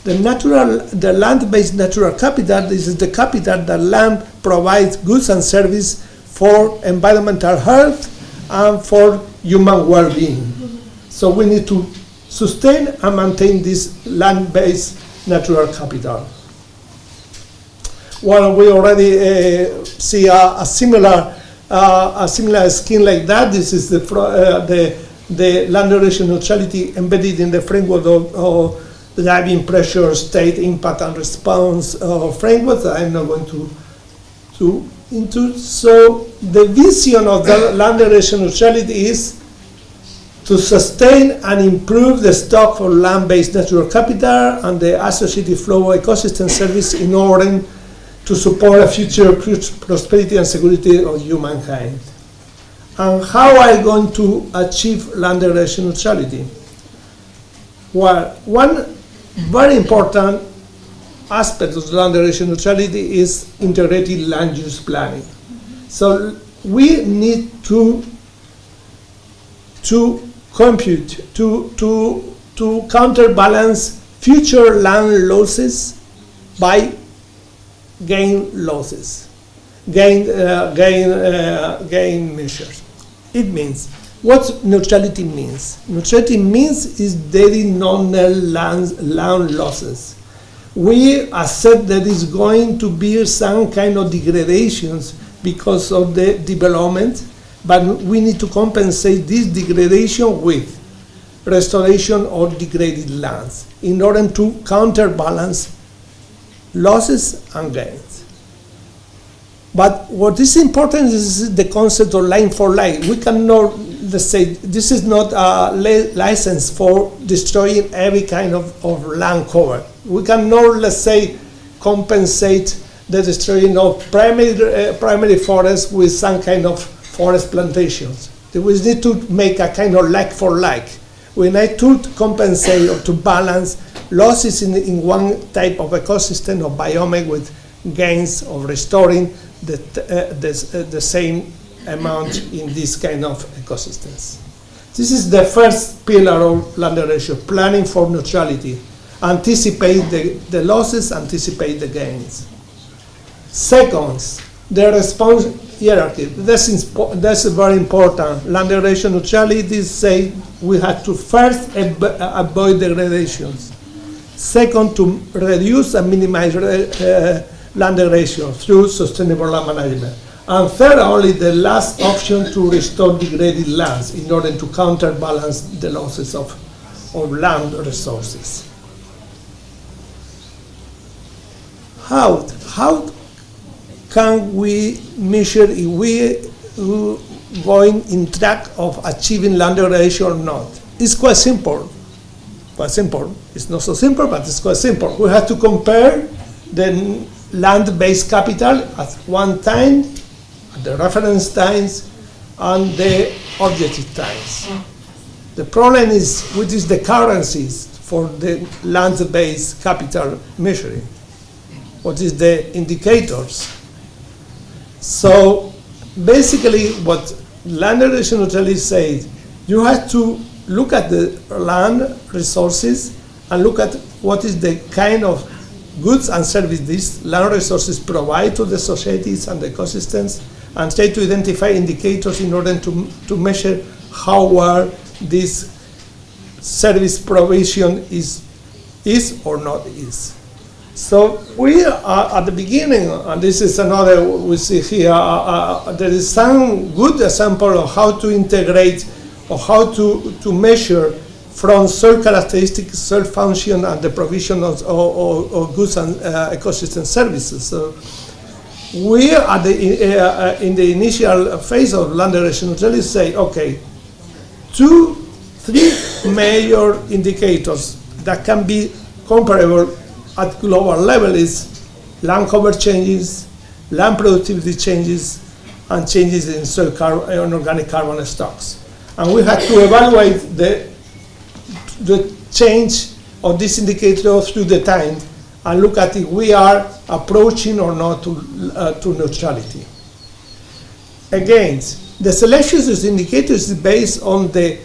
The land-based natural capital, this is the capital that land provides goods and service for environmental health and for human well-being. So we need to sustain and maintain this land-based natural capital. Well, we already see a similar scheme like that. This is the land degradation neutrality embedded in the framework of driving pressure, state impact and response framework that I'm not going into. So the vision of the land degradation neutrality is to sustain and improve the stock for land-based natural capital and the associated flow ecosystem service in order to support a future prosperity and security of humankind. And how are we going to achieve land degradation neutrality? Well, one very important aspect of land degradation neutrality is integrated land use planning. So we need to compute, to counterbalance future land losses by gain losses, gain measures. It means, what neutrality means? Neutrality means is there is no land losses. We accept that is going to be some kind of degradations because of the development, but we need to compensate this degradation with restoration of degraded lands in order to counterbalance losses and gains. But what is important is the concept of line for line. We cannot, let's say, this is not a license for destroying every kind of land cover. We cannot, let's say, compensate the destroying of primary forests with some kind of forest plantations. We need to make a kind of like for like. We need to compensate or to balance losses in one type of ecosystem or biome with gains of restoring the same amount in this kind of ecosystems. This is the first pillar of land degradation, planning for neutrality. Anticipate the losses, anticipate the gains. Second, the response hierarchy. That's very important. Land degradation neutrality say we have to first avoid degradations. Second, to reduce and minimize land degradation through sustainable land management. And third, only the last option, to restore degraded lands in order to counterbalance the losses of land resources. How can we measure if we going in track of achieving land degradation or not? It's quite simple. Quite simple. It's not so simple, but it's quite simple. We have to compare the land-based capital at one time, at the reference times, and the objective times. The problem is, which is the currencies for the land-based capital measuring? What is the indicators? So basically what land degradation neutrality says, you have to look at the land resources and look at what is the kind of goods and services these land resources provide to the societies and the ecosystems, and try to identify indicators in order to measure how well this service provision is or not is. So we are at the beginning, and this is another we see here, there is some good example of how to integrate or how to measure from soil characteristics, soil function, and the provision of goods and ecosystem services. So we are in the initial phase of land degradation neutrality say, okay, 3 major indicators that can be comparable at global level is land cover changes, land productivity changes, and changes in soil and organic carbon stocks. And we have to evaluate the change of this indicator through the time and look at if we are approaching or not to neutrality. Again, the selection of these indicators is based on the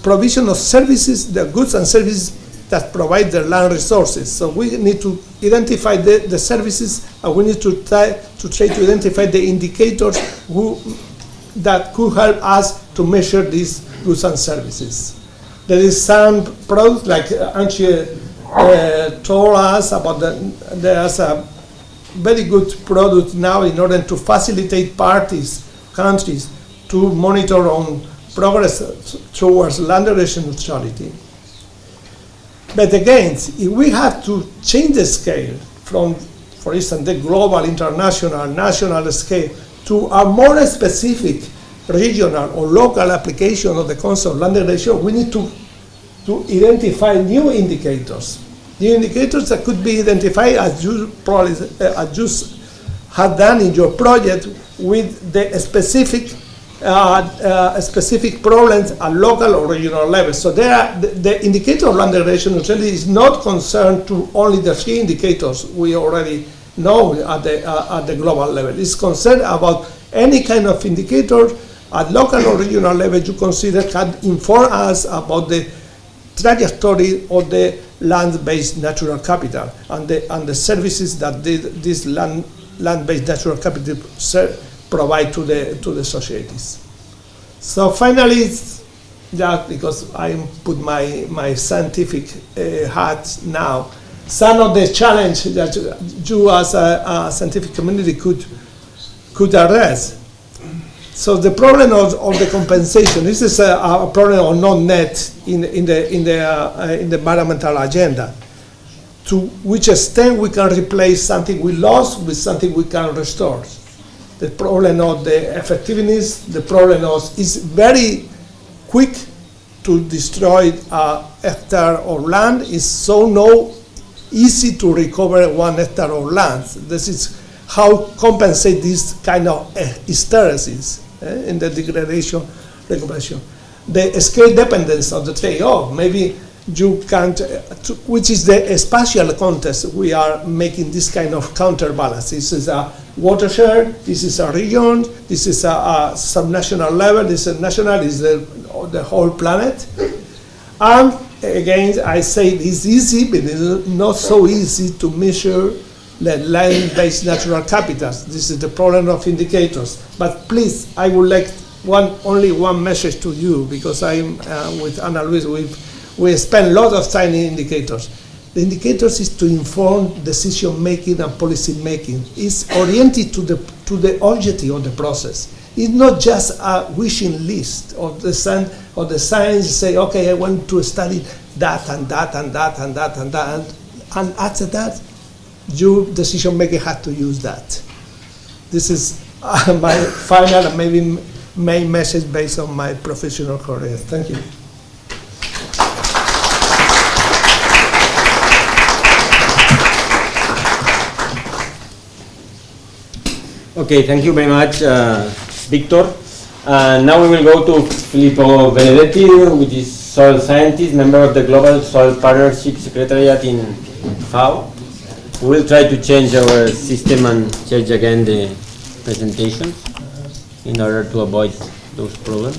provision of services, the goods and services that provide the land resources. So we need to identify the services, and we need to try to identify the indicators that could help us to measure these goods and services. There is some products, like Anchi told us about, there's a very good product now in order to facilitate countries to monitor on progress towards land degradation neutrality. But again, if we have to change the scale from, for instance, the global, international, national scale to a more specific regional or local application of the concept of land degradation, we need to identify new indicators. New indicators that could be identified as you probably have done in your project with the specific problems at local or regional level. So the indicator of land degradation really is not concerned to only the 3 indicators we already know at the global level. It's concerned about any kind of indicator at local or regional level you consider can inform us about the trajectory of the land-based natural capital and the services that this land-based natural capital provide to the societies. So finally, just because I put my scientific hat now, some of the challenge that you as a scientific community could address. So the problem of the compensation, this is a problem of non-net in the environmental agenda. To which extent we can replace something we lost with something we can restore. The problem of the effectiveness, the problem of is very quick to destroy a hectare of land. It's so easy to recover 1 hectare of land. This is how compensate this kind of hysteresis in the degradation recuperation. The scale dependence of the trade-off, maybe you can't, which is the spatial context we are making this kind of counterbalance. This is a watershed, this is a region, this is a subnational level, this is national, this is the whole planet. And again, I say it's easy, but it's not so easy to measure the land-based natural capitals. This is the problem of indicators. But please, I would like only one message to you, because I'm with Ana Luis, we spend a lot of time in indicators. The indicators is to inform decision making and policy making. It's oriented to the objective of the process. It's not just a wishing list of the science say, okay, I want to study that and that and that and that and that, and after that, your decision maker has to use that. This is my final and maybe main message based on my professional career. Thank you. Okay, thank you very much, Victor. Now we will go to Filippo Benedetti, which is soil scientist, member of the Global Soil Partnership Secretariat in FAO. We will try to change our system and change again the presentation in order to avoid those problems.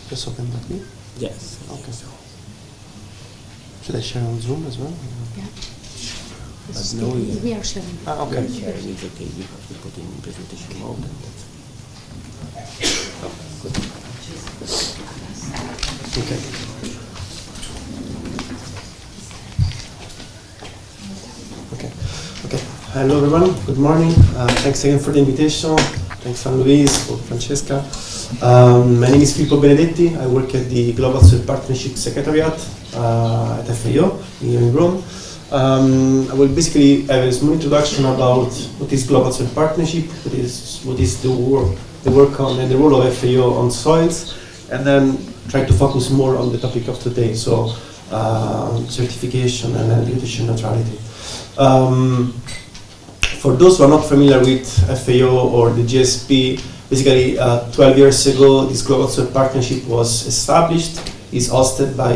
Just open that me? Yes. Okay. Should I share on Zoom as well? Yeah. But no, We are sharing. Okay. Sharing is okay. You have to put in presentation mode. And that's good. Okay. Okay. Hello everyone. Good morning. Thanks again for the invitation. Thanks San Luis, for Francesca. My name is Filippo Benedetti. I work at the Global Soil Partnership Secretariat at FAO here in Rome. I will basically have a small introduction about what is Global Soil Partnership, what is the work on and the role of FAO on soils, and then try to focus more on the topic of today, so certification and nutrition neutrality. For those who are not familiar with FAO or the GSP, basically 12 years ago this Global Soil Partnership was established. It's hosted by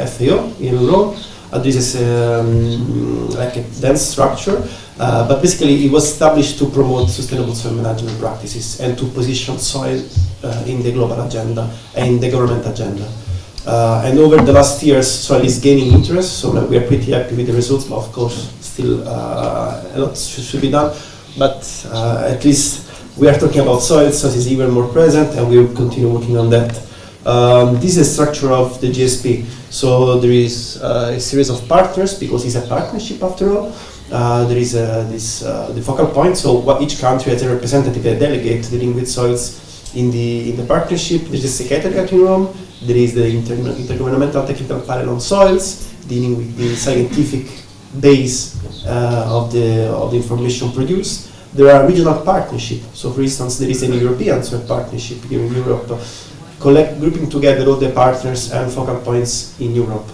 FAO in Rome. This is like a dense structure, but basically it was established to promote sustainable soil management practices and to position soil in the global agenda and in the government agenda. And over the last years, soil is gaining interest, so we are pretty happy with the results, but of course still a lot should be done. But at least we are talking about soil, so it's even more present, and we will continue working on that. This is the structure of the GSP. So there is a series of partners, because it's a partnership after all. There is the focal point, so each country has a representative, a delegate dealing with soils in the partnership. There is a secretariat in Rome There is the intergovernmental technical panel on soils, dealing with the scientific base of the information produced. There are regional partnerships. So, for instance, there is a European soil partnership here in Europe, grouping together all the partners and focal points in Europe.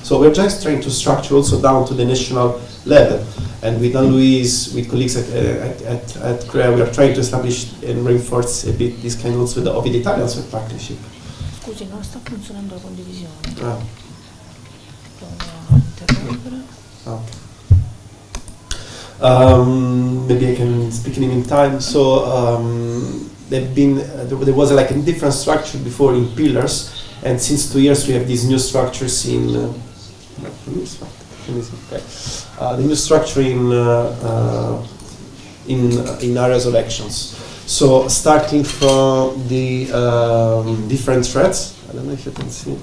So we're just trying to structure also down to the national level. And with Louise, with colleagues at CREA, we are trying to establish and reinforce a bit this kind also of the Italian soil partnership. Scusi, non sta funzionando la condivisione. Ah. Provo a interrompere. Okay. Maybe I can speak in the meantime. So they've been there was like a different structure before in pillars, and since 2 years we have these new structures in the new structure in areas of actions. So starting from the different threads. I don't know if you can see.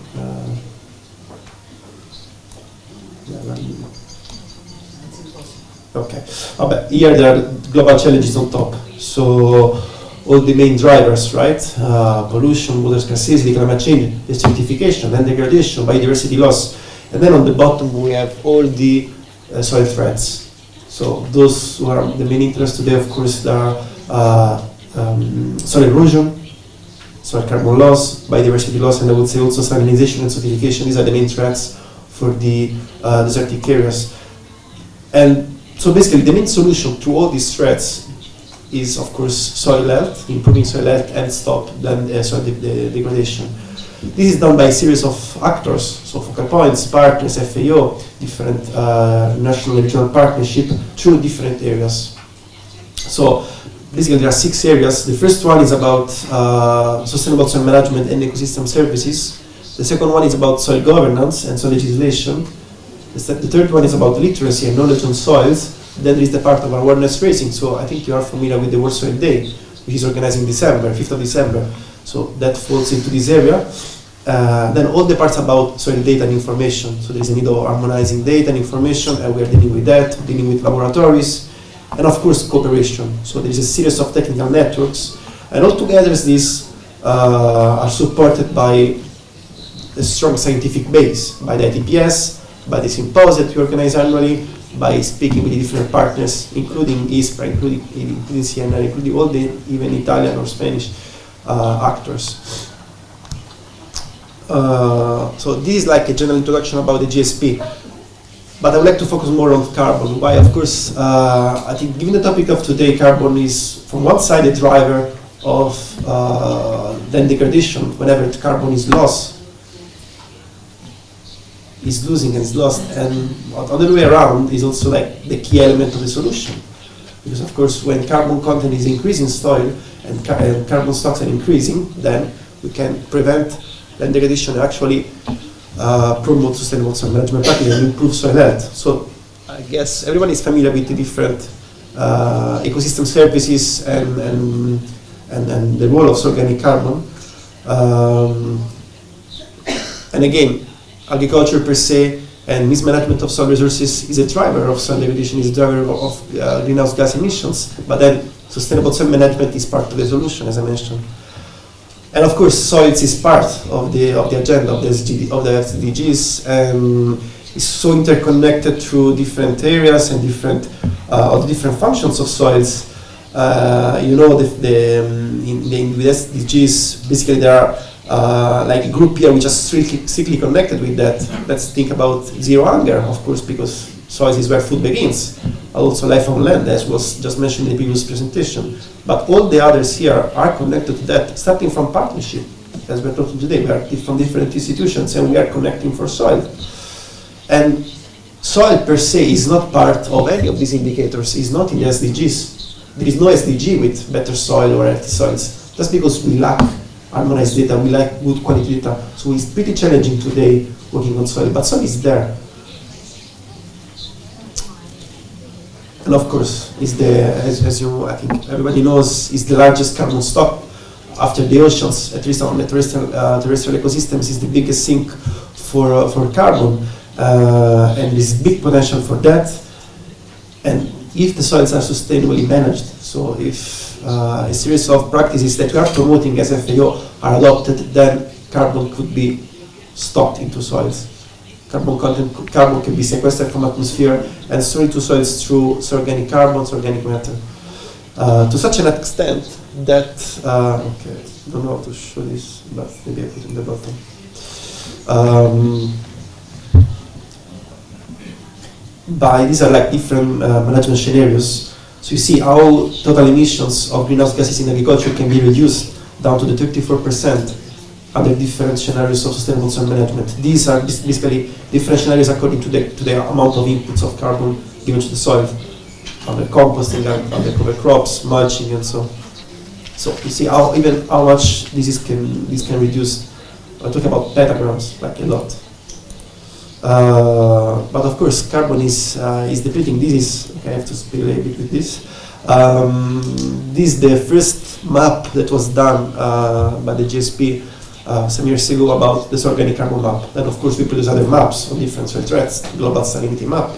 Okay. But here there are global challenges on top. So all the main drivers, right? Pollution, water scarcity, climate change, desertification, land degradation, biodiversity loss. And then on the bottom we have all the soil threats. So those who are the main interest today, of course, are soil erosion, soil carbon loss, biodiversity loss, and I would say also salinization and acidification. These are the main threats for the desertic areas. And so basically the main solution to all these threats is, of course, soil health, improving soil health and stop soil degradation. This is done by a series of actors, so focal points, partners, FAO, different national and regional partnership through different areas. So basically there are 6 areas. The first one is about sustainable soil management and ecosystem services. The second one is about soil governance and soil legislation. The third one is about literacy and knowledge on soils. Then there is the part of awareness raising. So I think you are familiar with the World Soil Day, which is organized in December, 5th of December. So that falls into this area. Then all the parts about soil data and information. So there is a need of harmonizing data and information, and we are dealing with that, dealing with laboratories, and of course cooperation. So there is a series of technical networks, and altogether these are supported by a strong scientific base, by the ITPS, by the symposia that we organize annually, by speaking with the different partners, including ISPRA, including CNR, including all the even Italian or Spanish actors. So this is like a general introduction about the GSP, but I would like to focus more on carbon. Why? Of course, I think given the topic of today, carbon is from one side a driver of land degradation. Whenever carbon is lost, is losing and is lost, and the other way around is also like the key element of the solution, because of course when carbon content is increasing in soil and carbon stocks are increasing, then we can prevent land degradation and actually promote sustainable soil management practices and improve soil health. So I guess everyone is familiar with the different ecosystem services and the role of organic carbon. And again, agriculture per se and mismanagement of soil resources is a driver of soil degradation, is a driver of greenhouse gas emissions, but then sustainable soil management is part of the solution, as I mentioned. And of course, soils is part of the agenda of the SDGs, and is so interconnected through different areas and different functions of soils. You know, in the SDGs, basically there are like a group here which is strictly connected with that. Let's think about zero hunger, of course, because soils is where food begins. Also life on land, as was just mentioned in the previous presentation. But all the others here are connected to that, starting from partnership, as we're talking today. We are from different institutions and we are connecting for soil. And soil per se is not part of any of these indicators, is not in the SDGs. There is no SDG with better soil or healthy soils, just because we lack harmonized data, we lack good quality data. So it's pretty challenging today working on soil, but soil is there. And of course, is as you, I think everybody knows, is the largest carbon stock after the oceans, at least on the terrestrial ecosystems, is the biggest sink for carbon, and there is big potential for that. And if the soils are sustainably managed, so if a series of practices that we are promoting as FAO are adopted, then carbon could be stocked into soils. Carbon can be sequestered from atmosphere and stored into soils through organic carbons, organic matter. To such an extent that, okay, I don't know how to show this, but maybe I put it in the bottom. These are like different management scenarios. So you see how total emissions of greenhouse gases in agriculture can be reduced down to the 34% under different scenarios of sustainable soil management. These are basically different scenarios according to the amount of inputs of carbon given to the soil, under composting, under cover crops, mulching, and so on. So you see how much this can reduce. I talk about petagrams, like a lot. But of course, carbon is depleting. This is, okay, I have to speak a little bit with this. This is the first map that was done by the GSP some years ago about this organic carbon map. Then of course we produce other maps on different soil threats, global salinity map,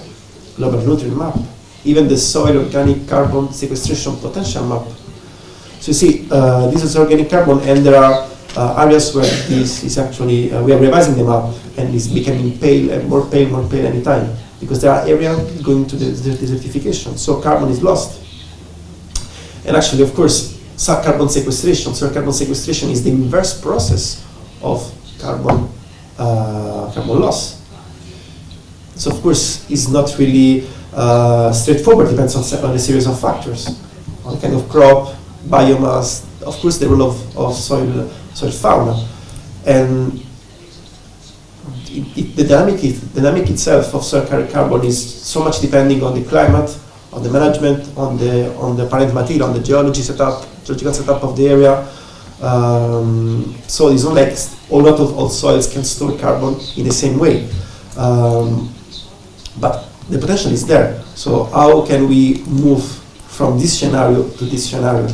global nutrient map, even the soil organic carbon sequestration potential map. So you see, this is organic carbon, and there are areas where this is actually, we are revising the map, and it's becoming pale and more pale any time, because there are areas going to the desertification, so carbon is lost. And actually, of course, carbon sequestration. So carbon sequestration is the inverse process of carbon loss. So of course, it's not really straightforward. Depends on a series of factors, on kind of crop, biomass, of course, the role of soil fauna, and the dynamic itself of soil carbon is so much depending on the climate, on the management, on the parent material, on the geological setup of the area. So it's not like not all soils can store carbon in the same way, but the potential is there. So how can we move from this scenario to this scenario?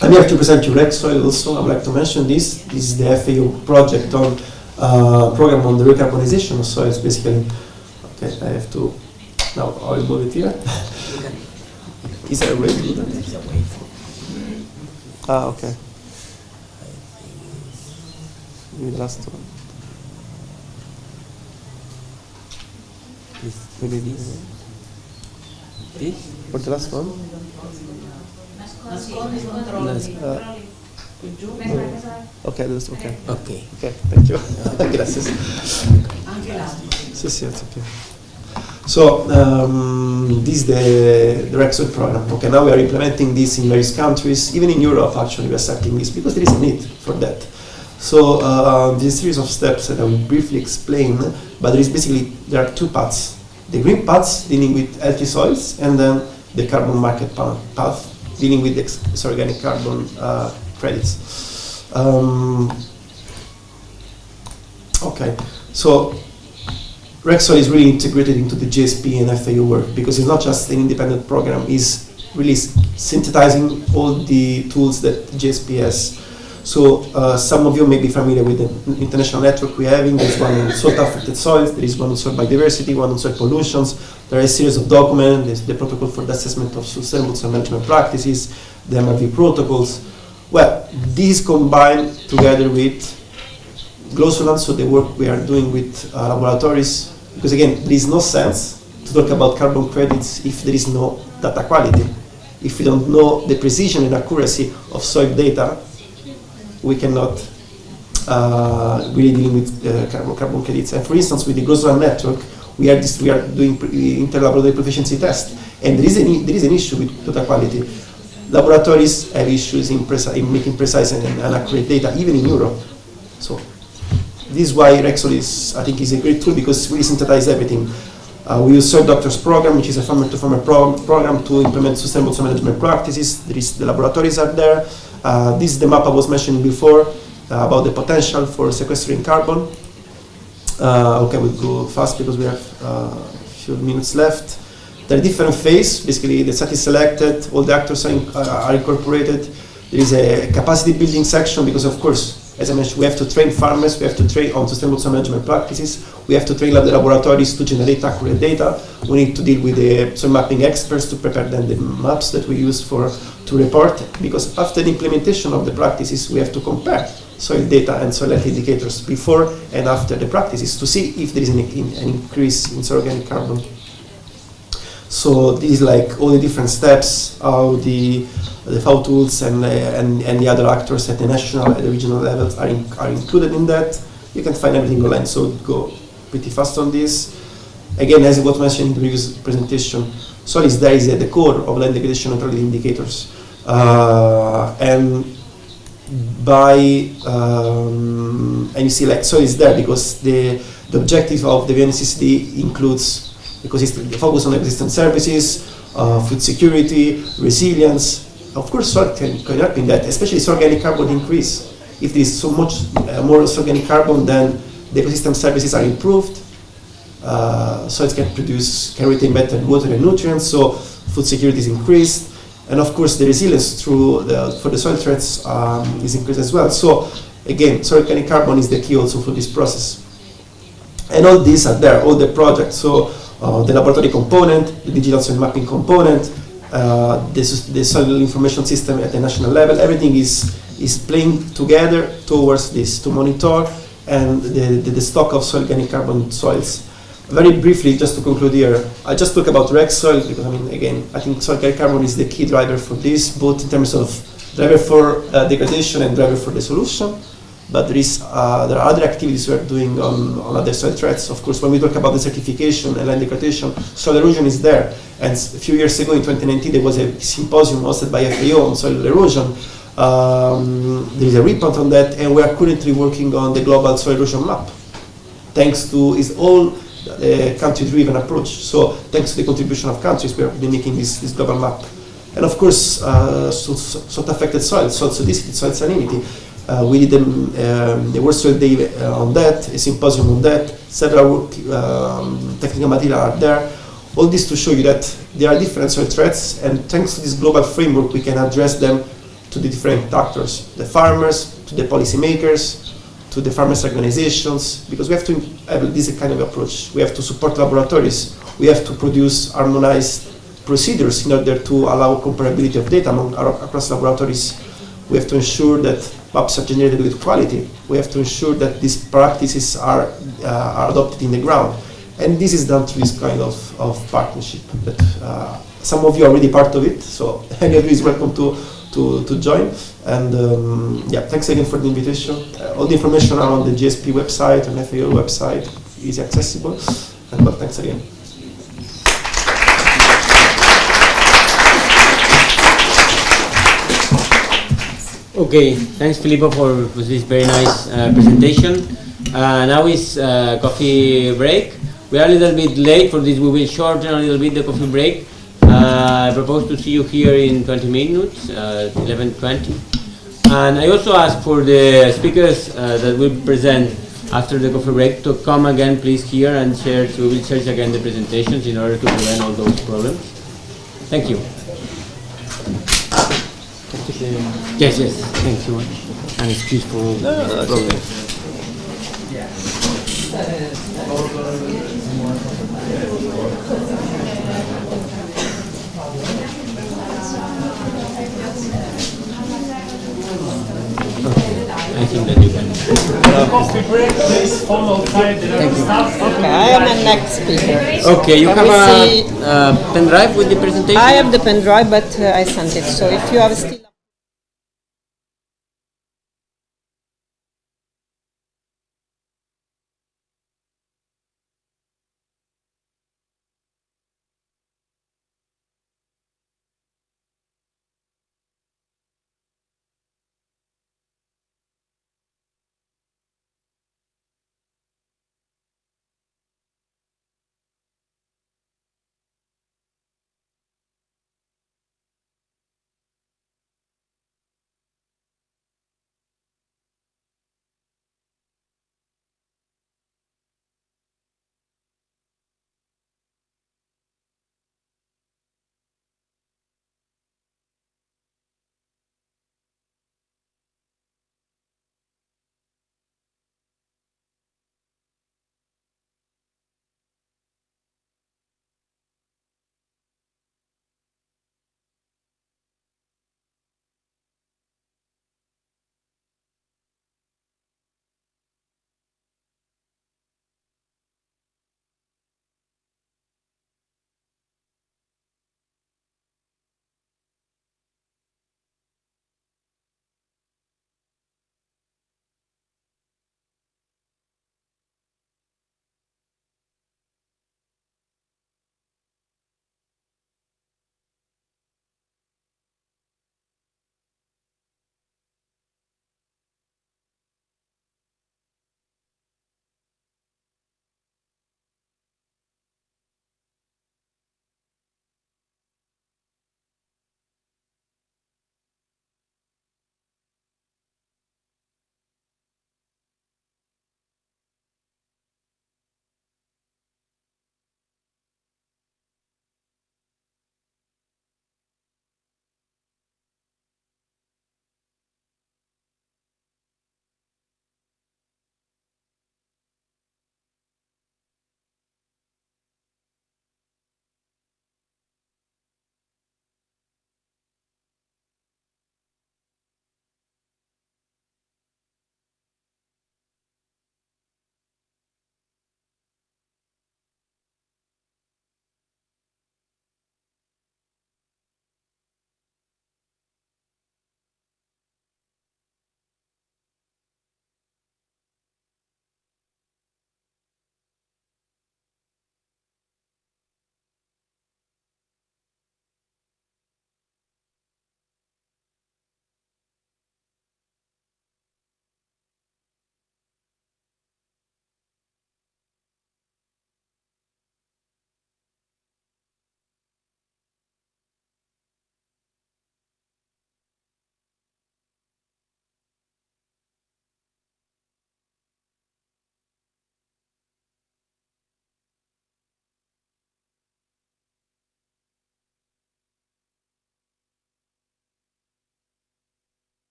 I'm here to present you Red Soil also. I would like to mention this. This is the FAO project on program on the recarbonization of soils, basically. Okay, I have to, now I'll move it here. Is there a way to do that? Okay. Maybe the last one. Maybe this. For the last one? Okay, that's okay. Okay. Okay, thank you. Gracias. Sì, it's okay. So, this is the Red Soil program. Okay, now we are implementing this in various countries, even in Europe actually we are starting this because there is a need for that. So, there's a series of steps that I will briefly explain, but there are two paths. The green paths dealing with healthy soils, and then the carbon market path dealing with the organic carbon credits. Okay, so Red Soil is really integrated into the GSP and FAO work because it's not just an independent program, it's really synthesizing all the tools that GSP has. So some of you may be familiar with the international network we're having. There's one on salt-affected soils, there is one on soil biodiversity, one on soil pollutions. There are a series of documents, there's the protocol for the assessment of sustainable soil management practices, the MRV protocols. Well, these combined together with Glossoland, so the work we are doing with laboratories, because again, there is no sense to talk about carbon credits if there is no data quality. If we don't know the precision and accuracy of soil data, we cannot really dealing with carbon credits. And for instance, with the Glossoland network, we are doing interlaboratory proficiency tests, and there is an issue with data quality. Laboratories have issues in making precise and accurate data, even in Europe. So this is why Red Soil is a great tool because we synthesize everything. We use Soil Doctors program, which is a farmer-to-farmer program to implement sustainable soil management practices. The laboratories are there. This is the map I was mentioning before about the potential for sequestering carbon. Okay, we'll go fast because we have a few minutes left. There are different phases. Basically, the site is selected, all the actors are incorporated. There is a capacity building section because, of course, As I mentioned, we have to train farmers, we have to train on sustainable soil management practices, we have to train the laboratories to generate accurate data, we need to deal with the soil mapping experts to prepare then the maps that we use to report, because after the implementation of the practices, we have to compare soil data and soil health indicators before and after the practices to see if there is an increase in soil organic carbon. So this is like all the different steps, how the FAO tools and the other actors at the national and the regional levels are included in that. You can find everything online, so go pretty fast on this. Again, as it was mentioned in the previous presentation, soil is there is at the core of land degradation neutrality indicators. And and you see like soil is there because the objective of the VNCCD includes ecosystem, the focus on ecosystem services, food security, resilience. Of course, soil can help in that, especially soil organic carbon increase. If there is so much more soil organic carbon, then the ecosystem services are improved. Soils can retain better water and nutrients, so food security is increased. And of course, the resilience for the soil threats is increased as well. So again, soil organic carbon is the key also for this process. And all these are there, all the projects. So the laboratory component, the digital soil mapping component, the soil information system at the national level, everything is playing together towards this to monitor and the stock of soil organic carbon soils. Very briefly, just to conclude here, I just talk about reg soil because I think soil organic carbon is the key driver for this, both in terms of driver for degradation and driver for the solution. But there are other activities we are doing on other soil threats. Of course, when we talk about the certification and land degradation, soil erosion is there. And a few years ago, in 2019, there was a symposium hosted by FAO on soil erosion. There is a report on that, and we are currently working on the global soil erosion map. Thanks to all country-driven approach. So thanks to the contribution of countries, we are making this global map. And of course, salt affected soil, soil acidity, soil salinity. We did the World Soil Day on that, a symposium on that, several technical material are there. All this to show you that there are different soil threats, and thanks to this global framework, we can address them to the different actors, the farmers, to the policymakers, to the farmers' organizations, because we have to have this kind of approach. We have to support laboratories. We have to produce harmonized procedures in order to allow comparability of data across laboratories. We have to ensure that maps are generated with quality. We have to ensure that these practices are adopted in the ground. And this is done through this kind of partnership that some of you are already part of it, so any of you is welcome to join. And thanks again for the invitation. All the information are on the GSP website and FAO website, easy accessible. And thanks again. Okay, thanks Filippo for this very nice presentation. Now is coffee break. We are a little bit late for this. We will shorten a little bit the coffee break. I propose to see you here in 20 minutes, 11:20. And I also ask for the speakers that will present after the coffee break to come again, please, here and share. We will share again the presentations in order to prevent all those problems. Thank you. Yes, thank you. And excuse for the problem. I think that you can. Coffee break, please follow outside. Thank you. Okay, I am the next speaker. Okay, you have a pen drive with the presentation? I have the pen drive, but I sent it. So if you have still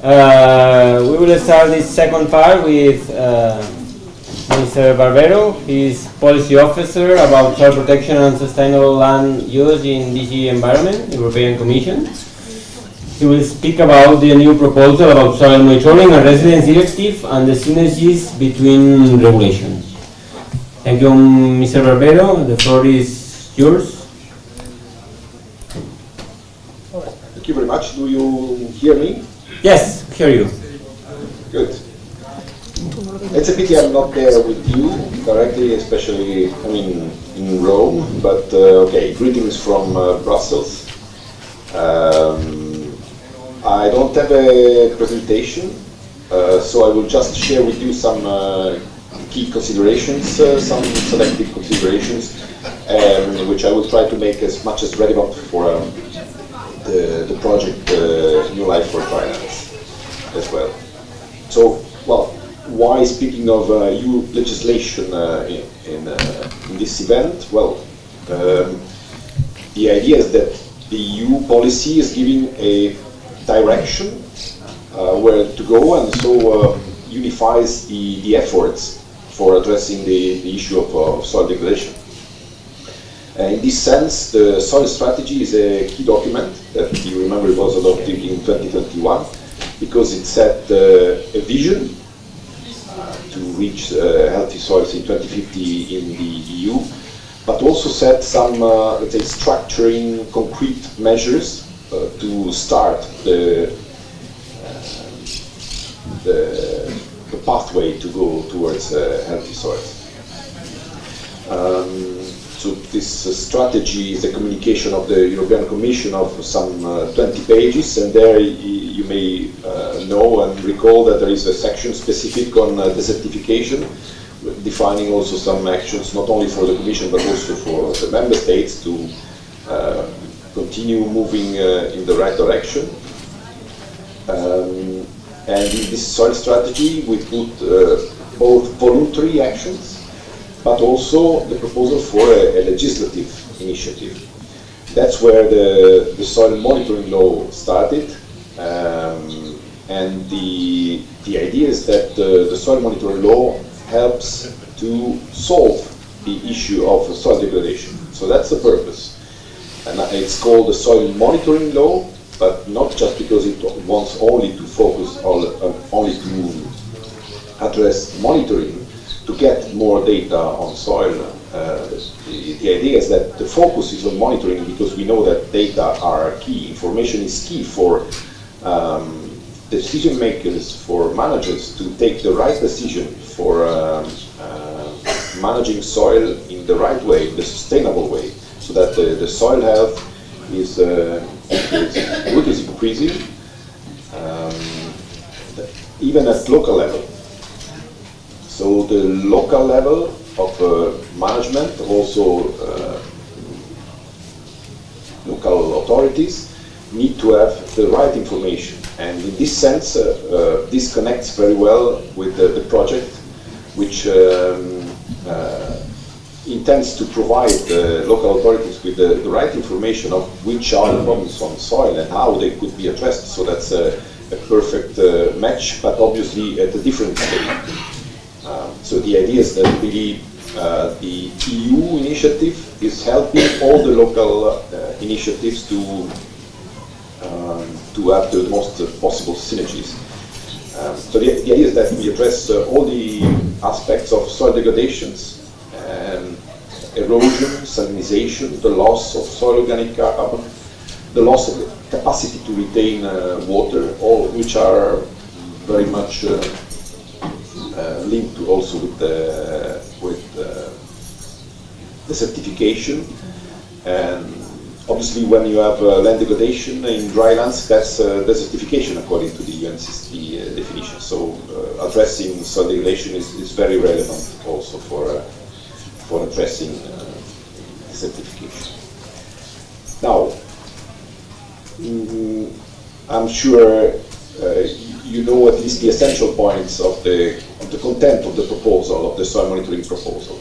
We will start this second part with Mr. Barbero. He's policy officer about soil protection and sustainable land use in DG Environment, European Commission. He will speak about the new proposal about soil monitoring and residence directive and the synergies between regulations. Thank you, Mr. Barbero. The floor is yours. Thank you very much. Do you hear me? Yes, hear you. Good. It's a pity I'm not there with you directly, especially in Rome, but okay, greetings from Brussels. I don't have a presentation, so I will just share with you some key considerations, some selected considerations, which I will try to make as much as relevant for the project Newlife4drylands as well. So, well, why speaking of EU legislation in this event? Well, the idea is that the EU policy is giving a direction where to go, and so unifies the efforts for addressing the issue of soil degradation. In this sense, the soil strategy is a key document that you remember it was adopted in 2021 because it set a vision to reach healthy soils in 2050 in the EU, but also set some, let's say, structuring concrete measures to start the pathway to go towards healthy soils. So this strategy is a communication of the European Commission of some 20 pages, and there you may know and recall that there is a section specific on desertification, defining also some actions not only for the Commission but also for the Member States to continue moving in the right direction. And in this soil strategy we put both voluntary actions but also the proposal for a legislative initiative. That's where the soil monitoring law started, and the idea is that the soil monitoring law helps to solve the issue of soil degradation. So that's the purpose. And it's called the soil monitoring law, but not just because it wants only to focus on only to address monitoring, to get more data on soil. The idea is that the focus is on monitoring because we know that data are key, information is key for decision makers, for managers to take the right decision for managing soil in the right way, the sustainable way, so that the soil health is good, is increasing, even at local level. So the local level of management, also local authorities, need to have the right information. And in this sense, this connects very well with the project, which intends to provide the local authorities with the right information of which are the problems on soil and how they could be addressed. So that's a perfect match, but obviously at a different stage. So the idea is that really the EU initiative is helping all the local initiatives to have the most possible synergies. So the idea is that we address all the aspects of soil degradations, erosion, salinization, the loss of soil organic carbon, the loss of the capacity to retain water, all which are very much linked to also with the certification. And obviously when you have land degradation in drylands, that's desertification according to the UNCCP definition. So addressing soil degradation is very relevant also for addressing desertification. Now, I'm sure you know at least the essential points of the content of the proposal, of the soil monitoring proposal.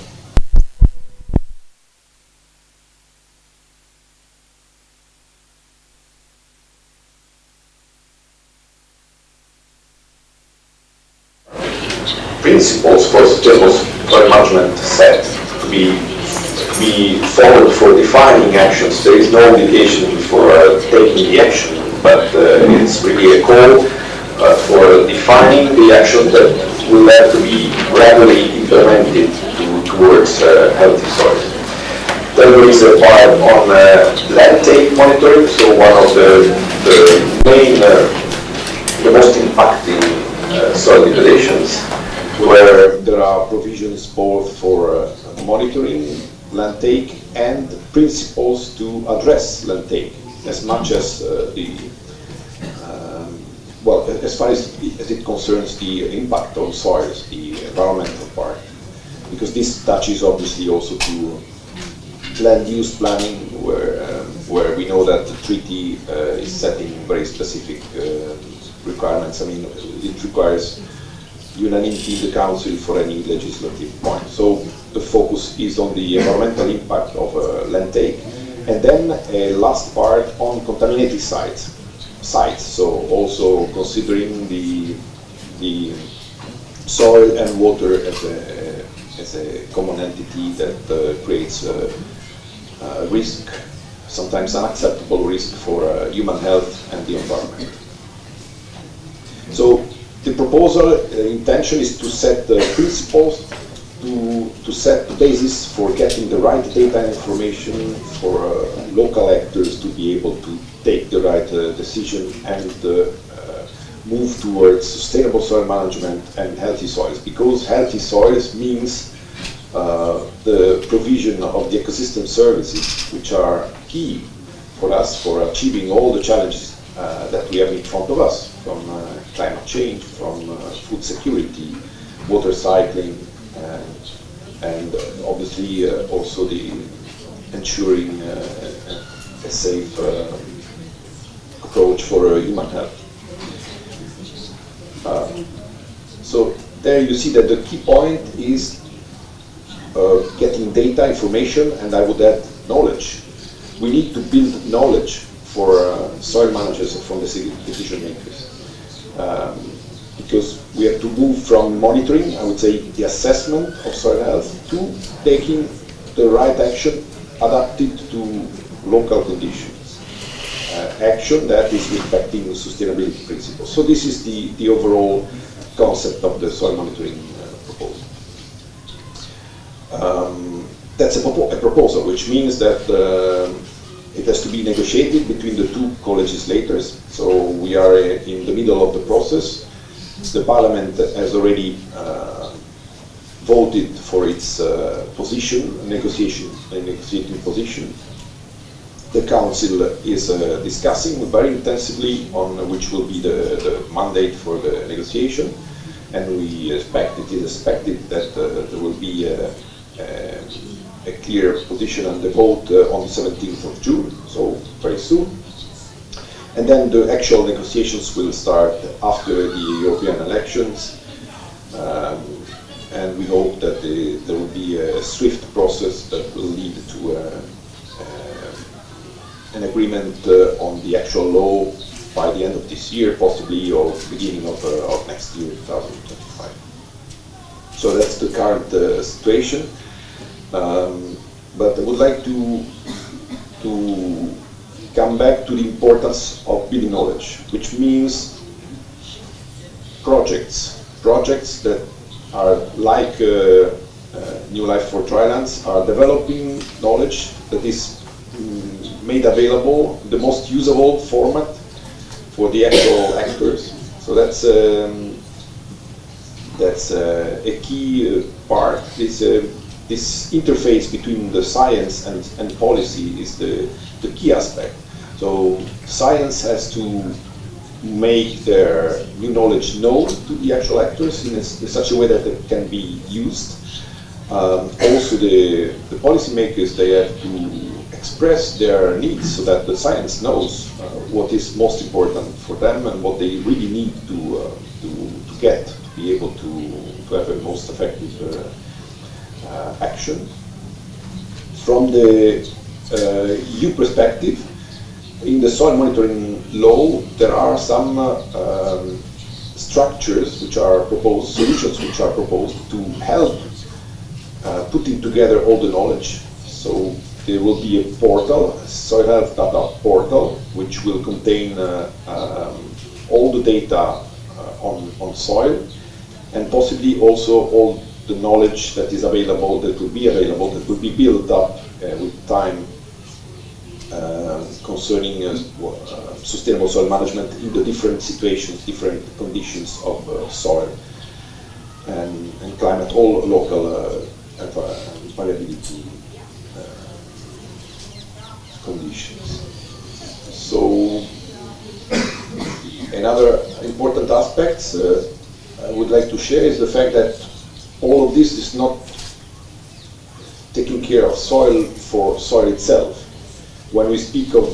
principles for sustainable soil management set to be followed for defining actions. There is no obligation for taking the action, but it's really a call for defining the action that will have to be gradually implemented towards healthy soils. Then there is a part on land take monitoring, so one of the main, the most impacting soil degradations, where there are provisions both for monitoring land take and principles to address land take, as much as well, as far as it concerns the impact on soils, the environmental part, because this touches obviously also to land use planning, where we know that the treaty is setting very specific requirements. I mean, it requires unanimity in the council for any legislative point. So the focus is on the environmental impact of land take, and then a last part on contaminated sites. So also considering the soil and water as a common entity that creates risk, sometimes unacceptable risk for human health and the environment. So the proposal intention is to set the principles, to set the basis for getting the right data and information for local actors to be able to take the right decision and move towards sustainable soil management and healthy soils, because healthy soils means the provision of the ecosystem services, which are key for us for achieving all the challenges that we have in front of us, from climate change, from food security, water cycling, and obviously also the ensuring a safe approach for human health. So there you see that the key point is getting data, information, and I would add knowledge. We need to build knowledge for soil managers and from the decision makers. Because we have to move from monitoring, I would say, the assessment of soil health, to taking the right action adapted to local conditions. Action that is respecting sustainability principles. So this is the overall concept of the soil monitoring proposal. That's a proposal, which means that it has to be negotiated between the two co-legislators. So we are in the middle of the process. The Parliament has already voted for its position, negotiating position. The Council is discussing very intensively on which will be the mandate for the negotiation, and it is expected that there will be a clear position and the vote on the 17th of June, so very soon. And then the actual negotiations will start after the European elections, and we hope that there will be a swift process that will lead to an agreement on the actual law by the end of this year, possibly, or beginning of next year, 2025. So that's the current situation. But I would like to come back to the importance of building knowledge, which means projects that are like Newlife4drylands are developing knowledge that is made available, the most usable format for the actual actors. So that's a key part. This interface between the science and policy is the key aspect. So science has to make their new knowledge known to the actual actors in such a way that it can be used. Also the policymakers, they have to express their needs so that the science knows what is most important for them and what they really need to get to be able to have a most effective action. From the EU perspective, in the soil monitoring law, there are some structures which are proposed, solutions which are proposed to help putting together all the knowledge. So there will be a portal, a soil health data portal, which will contain all the data on soil, and possibly also all the knowledge that is available, that will be available, that will be built up with time concerning sustainable soil management in the different situations, different conditions of soil and climate, all local variability conditions. So another important aspect I would like to share is the fact that all of this is not taking care of soil for soil itself. When we speak of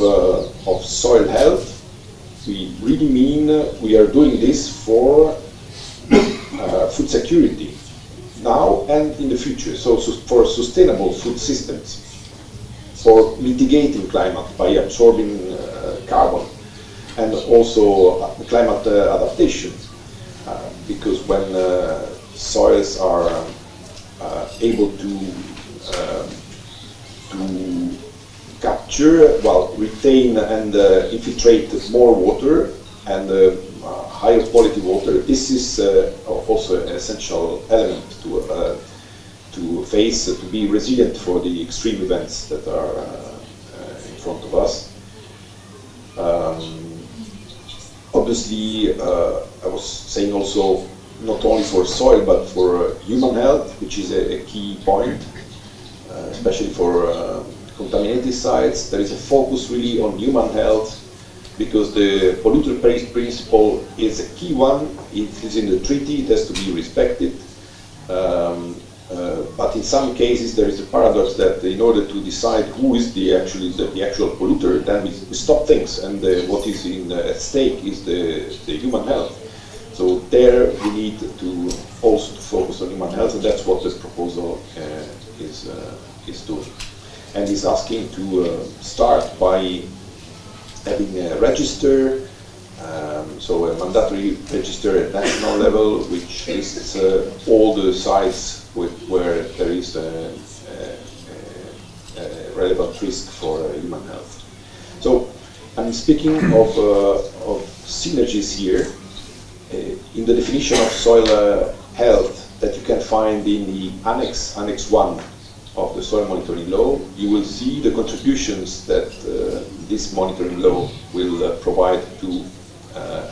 soil health, we really mean we are doing this for food security now and in the future. So for sustainable food systems, for mitigating climate by absorbing carbon, and also climate adaptation, because when soils are able to capture, well, retain and infiltrate more water and higher quality water, this is also an essential element to face, to be resilient for the extreme events that are in front of us. Obviously, I was saying also not only for soil but for human health, which is a key point, especially for contaminated sites. There is a focus really on human health because the polluter pays principle is a key one. It is in the treaty, it has to be respected. But in some cases there is a paradox that in order to decide who is the actual polluter, then we stop things, and what is at stake is the human health. So there we need to also focus on human health, and that's what this proposal is doing. And is asking to start by having a register, so a mandatory register at national level, which lists all the sites where there is a relevant risk for human health. So I'm speaking of synergies here in the definition of soil health that you can find in the Annex 1 of the soil monitoring law. You will see the contributions that this monitoring law will provide to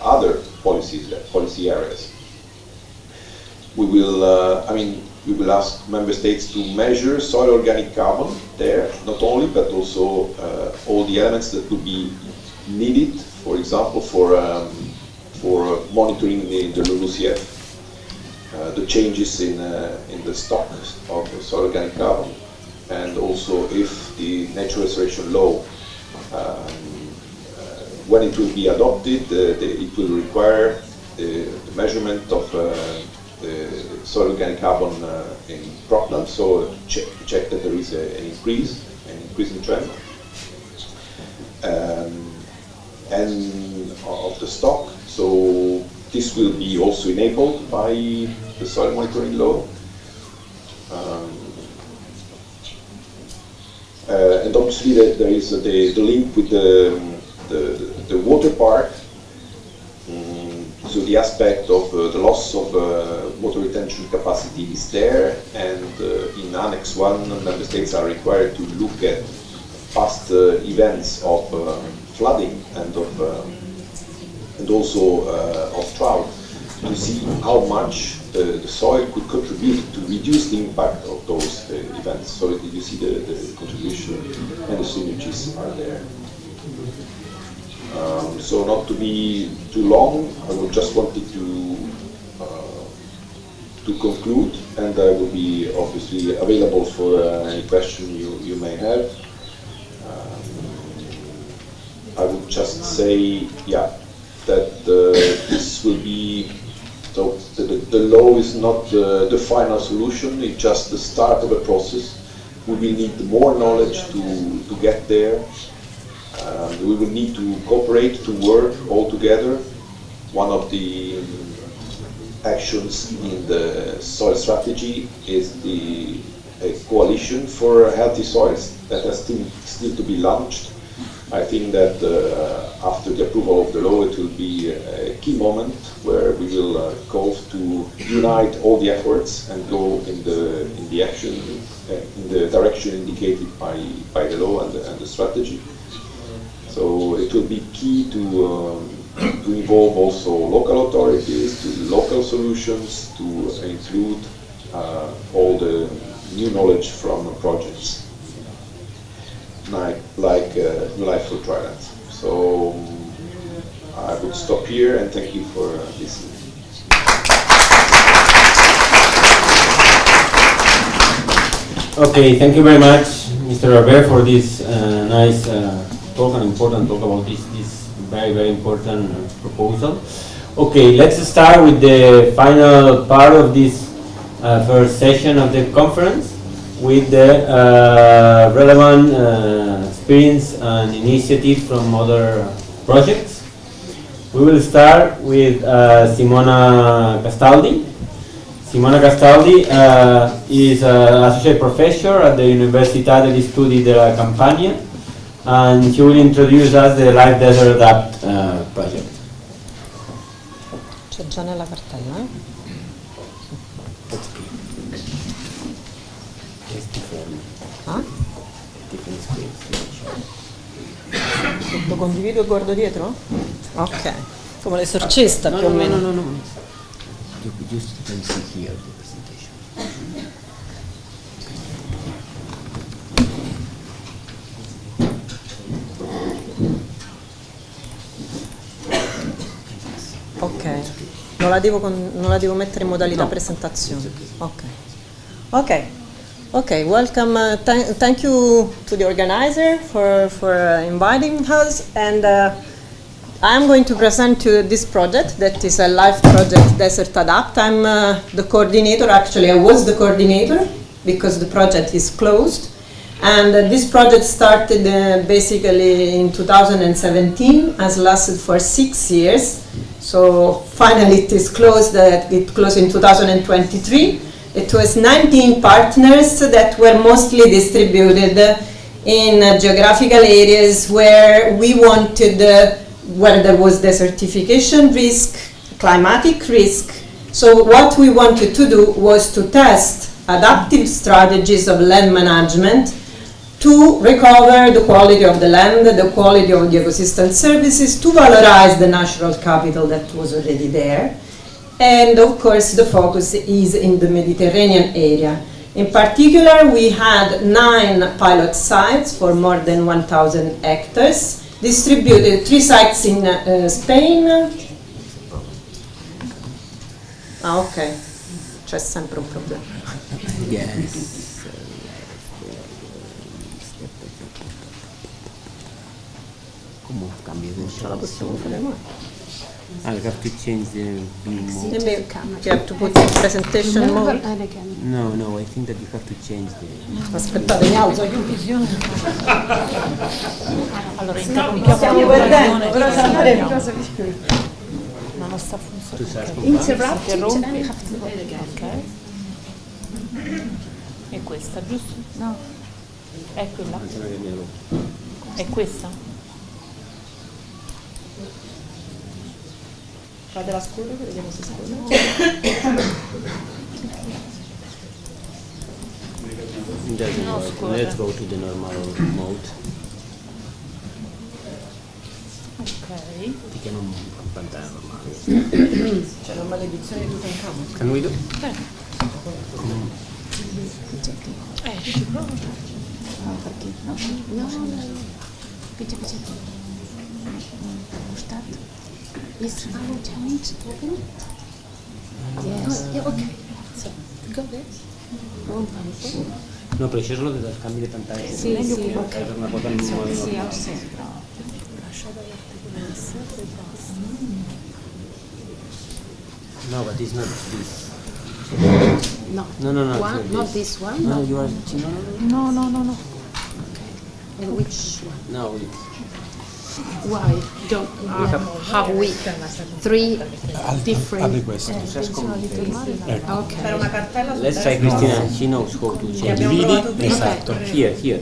other policy areas. We will ask member states to measure soil organic carbon there, not only, but also all the elements that would be needed, for example, for monitoring the LULUCF. The changes in the stock of soil organic carbon, and also if the natural restoration law, when it will be adopted, it will require the measurement of the soil organic carbon in cropland, so check that there is an increasing trend, and of the stock. So this will be also enabled by the soil monitoring law. And obviously there is the link with the water part. So the aspect of the loss of water retention capacity is there, and in Annex 1, member states are required to look at past events of flooding and also of drought, to see how much the soil could contribute to reduce the impact of those events. So you see the contribution and the synergies are there. So not to be too long, I would just wanted to conclude, and I will be obviously available for any question you may have. I would just say, that this will be, so the law is not the final solution, it's just the start of a process. We will need more knowledge to get there. We will need to cooperate, to work all together. One of the actions in the soil strategy is a coalition for healthy soils that has still to be launched. I think that after the approval of the law, it will be a key moment where we will call to unite all the efforts and go in the action, in the direction indicated by the law and the strategy. So it will be key to involve also local authorities, to local solutions, to include all the new knowledge from projects like Newlife4drylands. So I would stop here and thank you for listening. Okay, thank you very much, Mr. Robert, for this nice talk and important talk about this very, very important proposal. Okay, let's start with the final part of this first session of the conference with the relevant experience and initiative from other projects. We will start with Simona Castaldi. Simona Castaldi is an associate professor at the Università degli Studi della Campania, and she will introduce us the Life Desert Adapt project. C'è già nella cartella, eh? Ah? Lo condivido e guardo dietro? Ok, come l'esorcista più o meno. No. You just can see here the presentation. Ok, non la devo mettere in modalità presentazione. Ok, welcome. Thank you to the organizer for inviting us, and I'm going to present to this project that is a life project, Desert Adapt. I'm the coordinator. Actually, I was the coordinator because the project is closed, and this project started basically in 2017, has lasted for 6 years. So finally, it is closed. It closed in 2023. It was 19 partners that were mostly distributed in geographical areas where we wanted, where there was desertification risk, climatic risk. So what we wanted to do was to test adaptive strategies of land management to recover the quality of the land, the quality of the ecosystem services, to valorize the natural capital that was already there. And of course, the focus is in the Mediterranean area. In particular, we had 9 pilot sites for more than 1,000 hectares, distributed 3 sites in Spain. Ah, ok, c'è sempre un problema. Yes. Come cambia Ce la possiamo fare noi. I have to change the beam mode. Maybe you have to put the presentation mode. No, I think that you have to change the... Aspettate, mi alzo. Allora interrompiamo Stiamo perdendo, però saremo. Ma non sta funzionando. Interrupt. Ok. E questa, giusto? No. È quella. È questa? Fate la scuola che vediamo se scuola. Let's go to the normal mode. Ok. Ti chiamo un pantano normale. C'è una maledizione di Tutankhamon. Can we do? Ci provo. Perché? No. Picia. Start. Is our challenge open? Yes. Okay. So, go there. No, però això és el del canvi de pantalla. Sí, ok. És una cosa molt normal. Sí. No, but it's not this. No. No. One, not this one. No, you are... No. Okay. And which one? No, Why don't have we three different? Okay. Let's try Cristina. She knows how to change. Dividi, esatto. Here.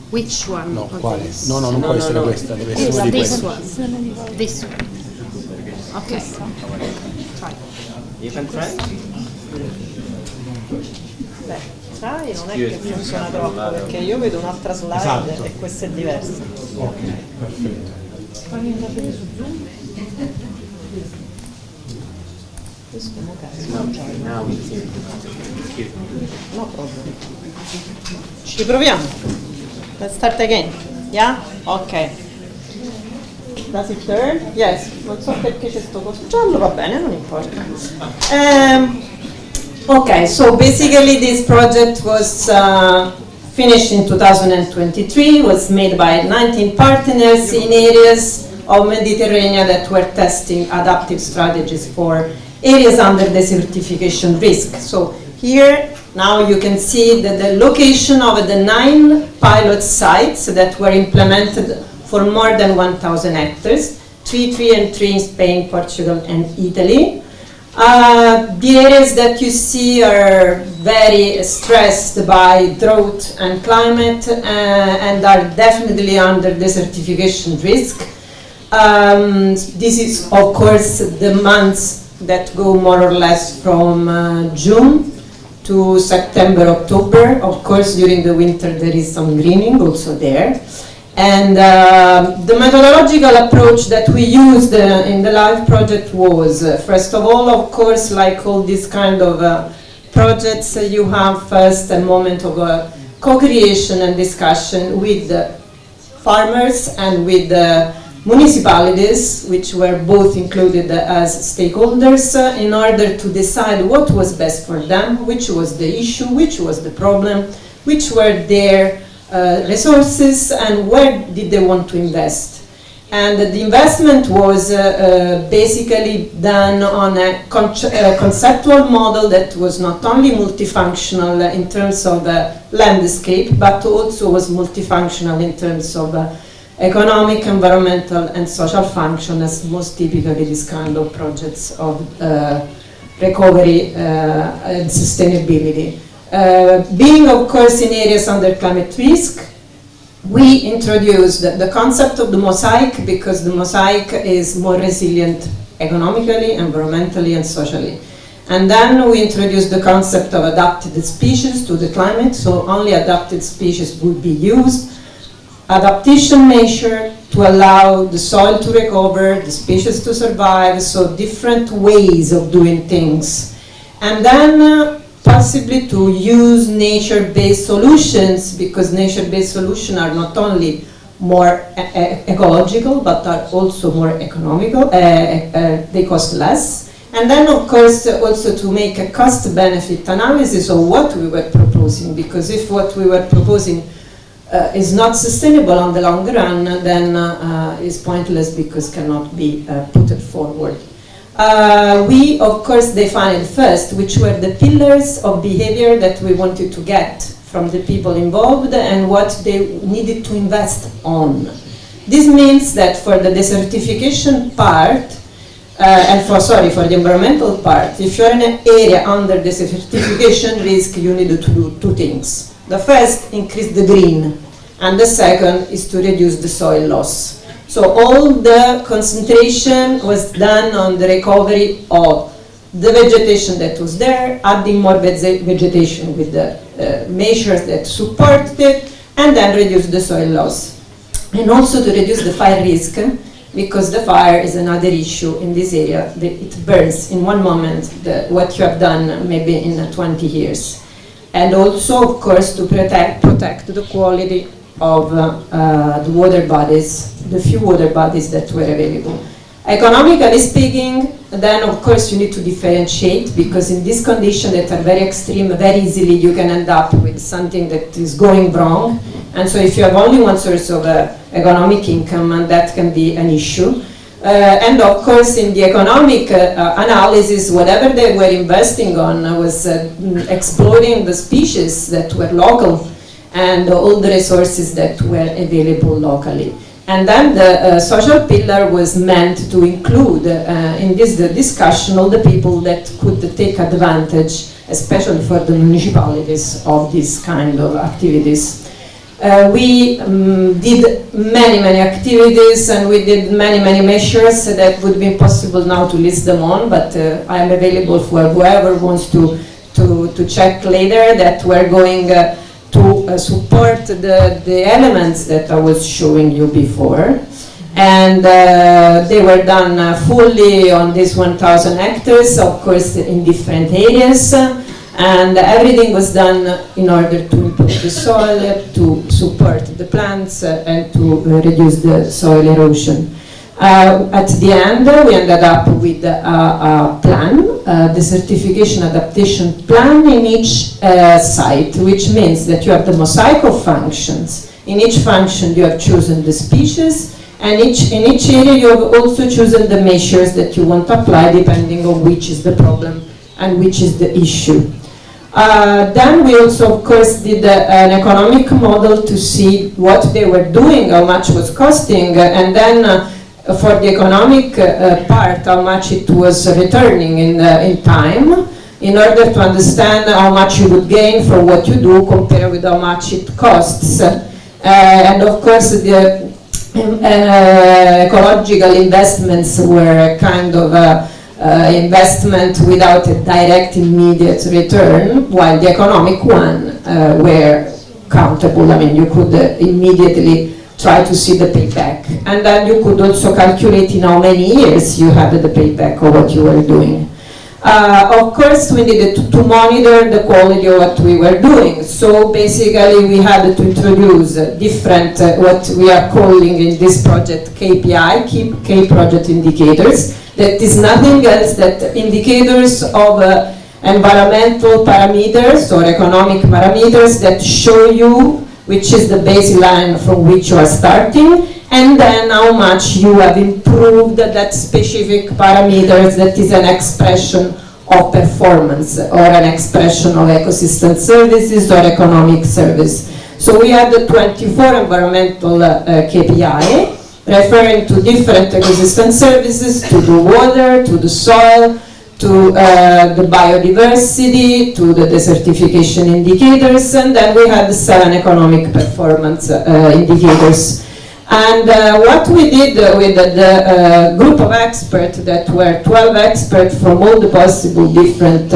Which one? No, quale? No, non può essere questa, deve essere una di This queste. one. This one. Okay. Try. You can try? Beh, try non è che funziona troppo, perché io vedo un'altra slide Esatto. e questa è diversa. Ok, perfetto. Fammi andare bene su Zoom. Questo non Now we see. Here. No problem. Ci proviamo. Let's start again. Yeah? Ok. Does it turn? Yes. Non so perché c'è sto coso giallo, va bene, non importa. Okay, so basically this project was finished in 2023, was made by 19 partners in areas of Mediterranean that were testing adaptive strategies for areas under desertification risk. So here now you can see the location of the 9 pilot sites that were implemented for more than 1,000 hectares, 3 in Spain, Portugal and Italy. The areas that you see are very stressed by drought and climate and are definitely under desertification risk. This is of course the months that go more or less from June to September, October. Of course during the winter there is some greening also there. And the methodological approach that we used in the LIFE project was, first of all, of course, like all these kind of projects, you have first a moment of co-creation and discussion with the farmers and with the municipalities, which were both included as stakeholders, in order to decide what was best for them, which was the issue, which was the problem, which were their resources and where did they want to invest. And the investment was basically done on a conceptual model that was not only multifunctional in terms of landscape, but also was multifunctional in terms of economic, environmental and social function, as most typically this kind of projects of recovery and sustainability. Being of course in areas under climate risk, we introduced the concept of the mosaic because the mosaic is more resilient economically, environmentally and socially. And then we introduced the concept of adapted species to the climate, so only adapted species would be used. Adaptation measure to allow the soil to recover, the species to survive, so different ways of doing things. And then possibly to use nature-based solutions, because nature-based solutions are not only more ecological, but are also more economical, they cost less. And then of course also to make a cost-benefit analysis of what we were proposing, because if what we were proposing is not sustainable on the long run, then is pointless because cannot be put forward. We of course defined first which were the pillars of behavior that we wanted to get from the people involved and what they needed to invest on. This means that for the desertification part and for the environmental part, if you're in an area under desertification risk, you need to do two things. The first, increase the green, and the second is to reduce the soil loss. So all the concentration was done on the recovery of the vegetation that was there, adding more vegetation with the measures that supported it, and then reduce the soil loss. And also to reduce the fire risk, because the fire is another issue in this area. It burns in one moment what you have done maybe in 20 years. And also, of course, to protect the quality of the water bodies, the few water bodies that were available. Economically speaking, then of course you need to differentiate, because in this condition that are very extreme, very easily you can end up with something that is going wrong. And so if you have only one source of economic income, that can be an issue. And of course in the economic analysis, whatever they were investing on was exploiting the species that were local and all the resources that were available locally. And then the social pillar was meant to include in this discussion all the people that could take advantage, especially for the municipalities, of this kind of activities. We did many activities, and we did many measures that would be impossible now to list them on, but I am available for whoever wants to check later, that we're going to support the elements that I was showing you before. And they were done fully on these 1,000 hectares, of course in different areas, and everything was done in order to improve the soil, to support the plants, and to reduce the soil erosion. At the end, we ended up with a plan, the certification adaptation plan in each site, which means that you have the mosaic of functions. In each function you have chosen the species, and in each area you have also chosen the measures that you want to apply depending on which is the problem and which is the issue. Then we also, of course, did an economic model to see what they were doing, how much was costing, and then for the economic part, how much it was returning in time, in order to understand how much you would gain from what you do compared with how much it costs. And of course, the ecological investments were kind of investment without a direct immediate return, while the economic one were countable. I mean, you could immediately try to see the payback, and then you could also calculate in how many years you had the payback of what you were doing. Of course, we needed to monitor the quality of what we were doing, so basically we had to introduce different, what we are calling in this project KPI, key project indicators. That is nothing else than indicators of environmental parameters or economic parameters that show you which is the baseline from which you are starting, and then how much you have improved that specific parameters that is an expression of performance or an expression of ecosystem services or economic service. So we had the 24 environmental KPI referring to different ecosystem services, to the water, to the soil, to the biodiversity, to the desertification indicators, and then we had the 7 economic performance indicators. And what we did with the group of experts, that were 12 experts from all the possible different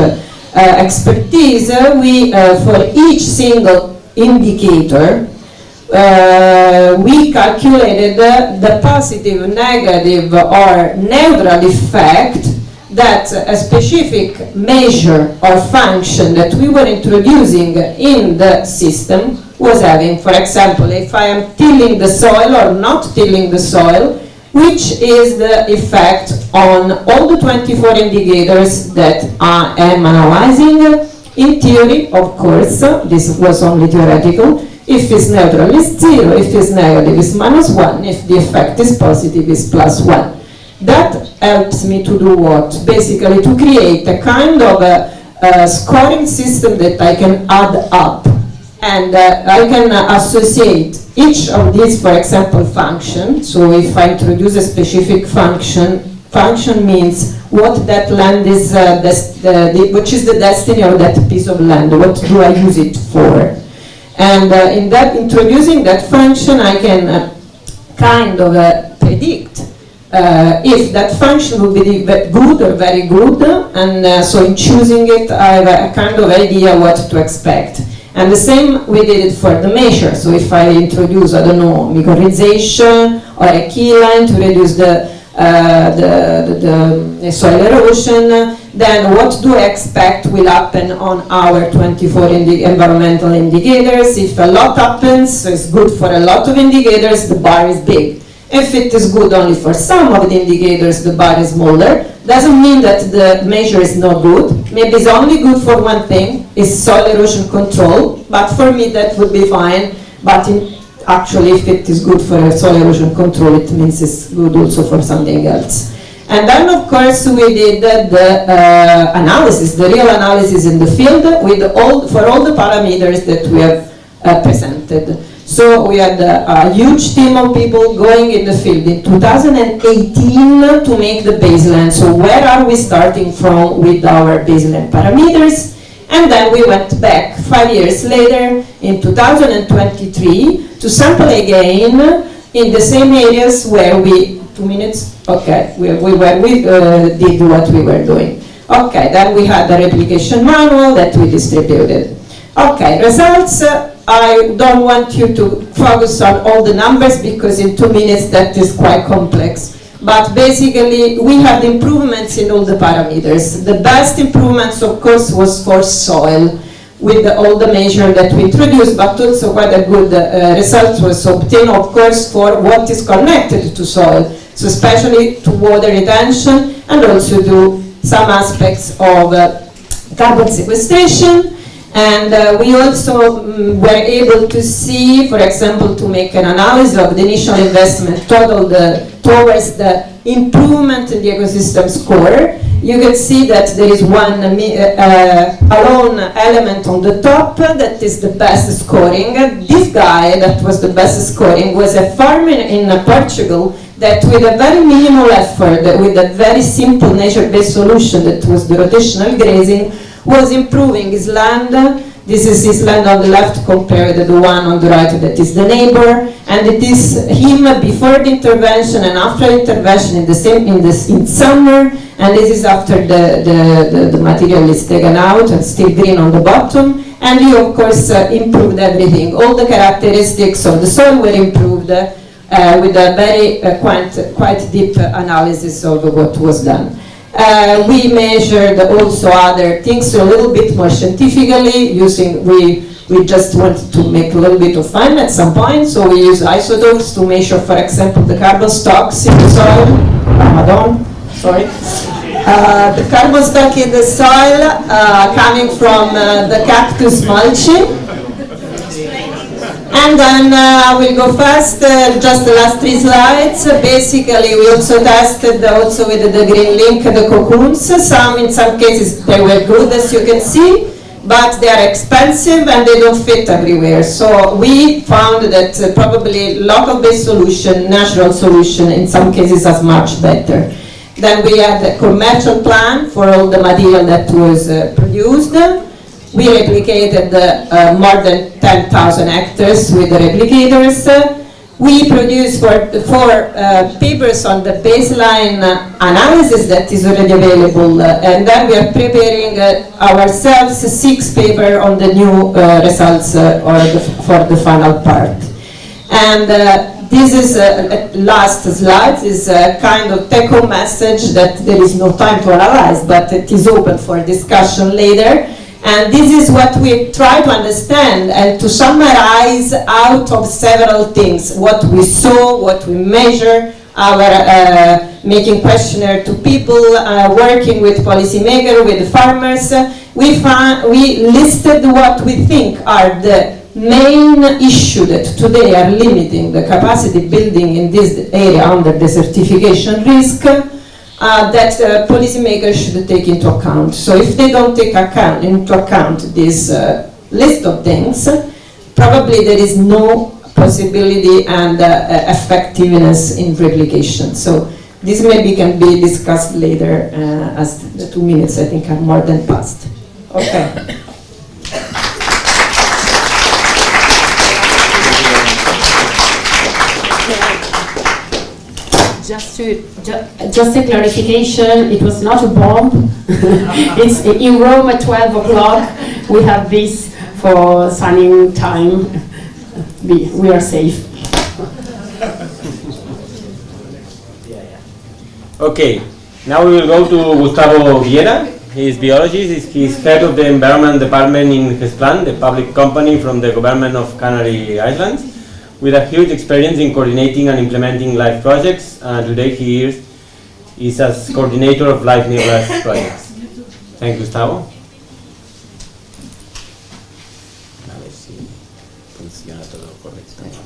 expertise, we, for each single indicator, we calculated the positive, negative, or neutral effect that a specific measure or function that we were introducing in the system was having. For example, if I am tilling the soil or not tilling the soil, which is the effect on all the 24 indicators that I am analyzing. In theory, of course, this was only theoretical. If it's neutral, it's 0. If it's negative, it's -1. If the effect is positive, it's +1. That helps me to do what? Basically to create a kind of a scoring system that I can add up, and I can associate each of these, for example, function. So if I introduce a specific function means what that land is, which is the destiny of that piece of land, what do I use it for? And in that, introducing that function, I can kind of predict if that function will be good or very good, and so in choosing it, I have a kind of idea what to expect. And the same we did it for the measure. So if I introduce, I don't know, mycorrhization or a key line to reduce the soil erosion, then what do I expect will happen on our 24 environmental indicators? If a lot happens, so it's good for a lot of indicators, the bar is big. If it is good only for some of the indicators, the bar is smaller. Doesn't mean that the measure is not good. Maybe it's only good for one thing, is soil erosion control, but for me that would be fine. But actually, if it is good for soil erosion control, it means it's good also for something else. And then, of course, we did the analysis, the real analysis in the field, with for all the parameters that we have presented. So we had a huge team of people going in the field in 2018 to make the baseline. So where are we starting from with our baseline parameters? And then we went back 5 years later in 2023 to sample again in the same areas where we, 2 minutes, okay, we did what we were doing. Okay, then we had the replication manual that we distributed. Okay, results, I don't want you to focus on all the numbers because in 2 minutes that is quite complex. But basically, we had improvements in all the parameters. The best improvements, of course, was for soil, with all the measures that we introduced, but also quite a good result was obtained, of course, for what is connected to soil, so especially to water retention and also to some aspects of carbon sequestration. And we also were able to see, for example, to make an analysis of the initial investment total towards the improvement in the ecosystem score. You can see that there is one alone element on the top that is the best scoring. This guy that was the best scoring was a farmer in Portugal that with a very minimal effort, with a very simple nature-based solution that was the rotational grazing, was improving his land. This is his land on the left compared to the one on the right that is the neighbor, and it is him before the intervention and after intervention in summer, and this is after the material is taken out and still green on the bottom, and he of course improved everything. All the characteristics of the soil were improved with a very quite deep analysis of what was done. We measured also other things a little bit more scientifically using, we just wanted to make a little bit of fun at some point, so we use isotopes to measure, for example, the carbon stocks in the soil. The carbon stock in the soil coming from the cactus mulching. And then I will go fast, just the last 3 slides. Basically, we also tested also with the green link the cocoons. In some cases they were good, as you can see, but they are expensive and they don't fit everywhere. So we found that probably local-based solution, natural solution, in some cases is much better. Then we had a commercial plan for all the material that was produced. We replicated more than 10,000 hectares with the replicators. We produced 4 papers on the baseline analysis that is already available, and then we are preparing ourselves 6 papers on the new results for the final part. And this is last slide, is a kind of take-home message that there is no time to analyze, but it is open for discussion later. And this is what we try to understand and to summarize out of several things, what we saw, what we measure, our making questionnaire to people, working with policymakers, with farmers. We listed what we think are the main issues that today are limiting the capacity building in this area under desertification risk. That policymakers should take into account. So if they don't take into account this list of things, probably there is no possibility and effectiveness in replication. So this maybe can be discussed later as the 2 minutes I think are more than passed. Okay. Just a clarification, it was not a bomb. It's in Rome at 12 o'clock. We have this for sunning time. We are safe. Okay, now we will go to Gustavo Viera. He is biologist. He is head of the environment department in Gesplan, the public company from the government of Canary Islands, with a huge experience in coordinating and implementing life projects. Today he is as coordinator of life nearby projects. Thank you, Gustavo. A ver si funciona todo correctamente.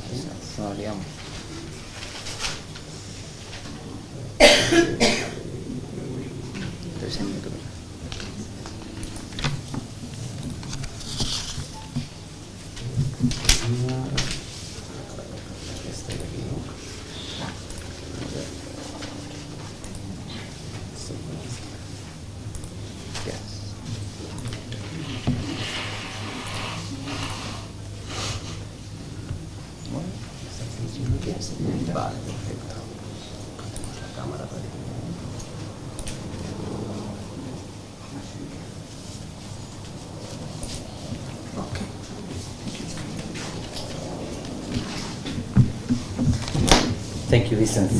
you, Vincent.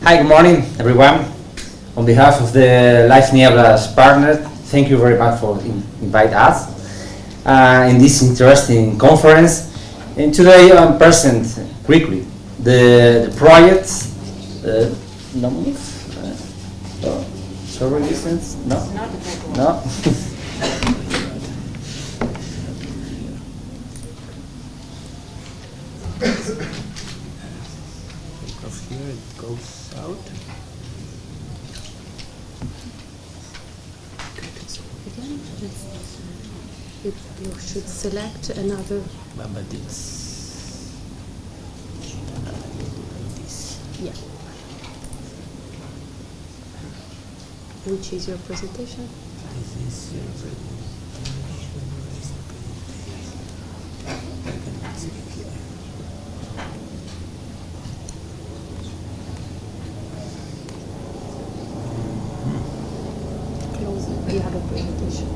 Hi, good morning, everyone. On behalf of the Life Nieblas partner, thank you very much for inviting us in this interesting conference. And today I'm present quickly the project. Sorry, Vincent. No. No. Because here it goes out. You should select another. But this. Yeah. Which is your presentation? This is your presentation. I cannot see it here. Close the other presentation.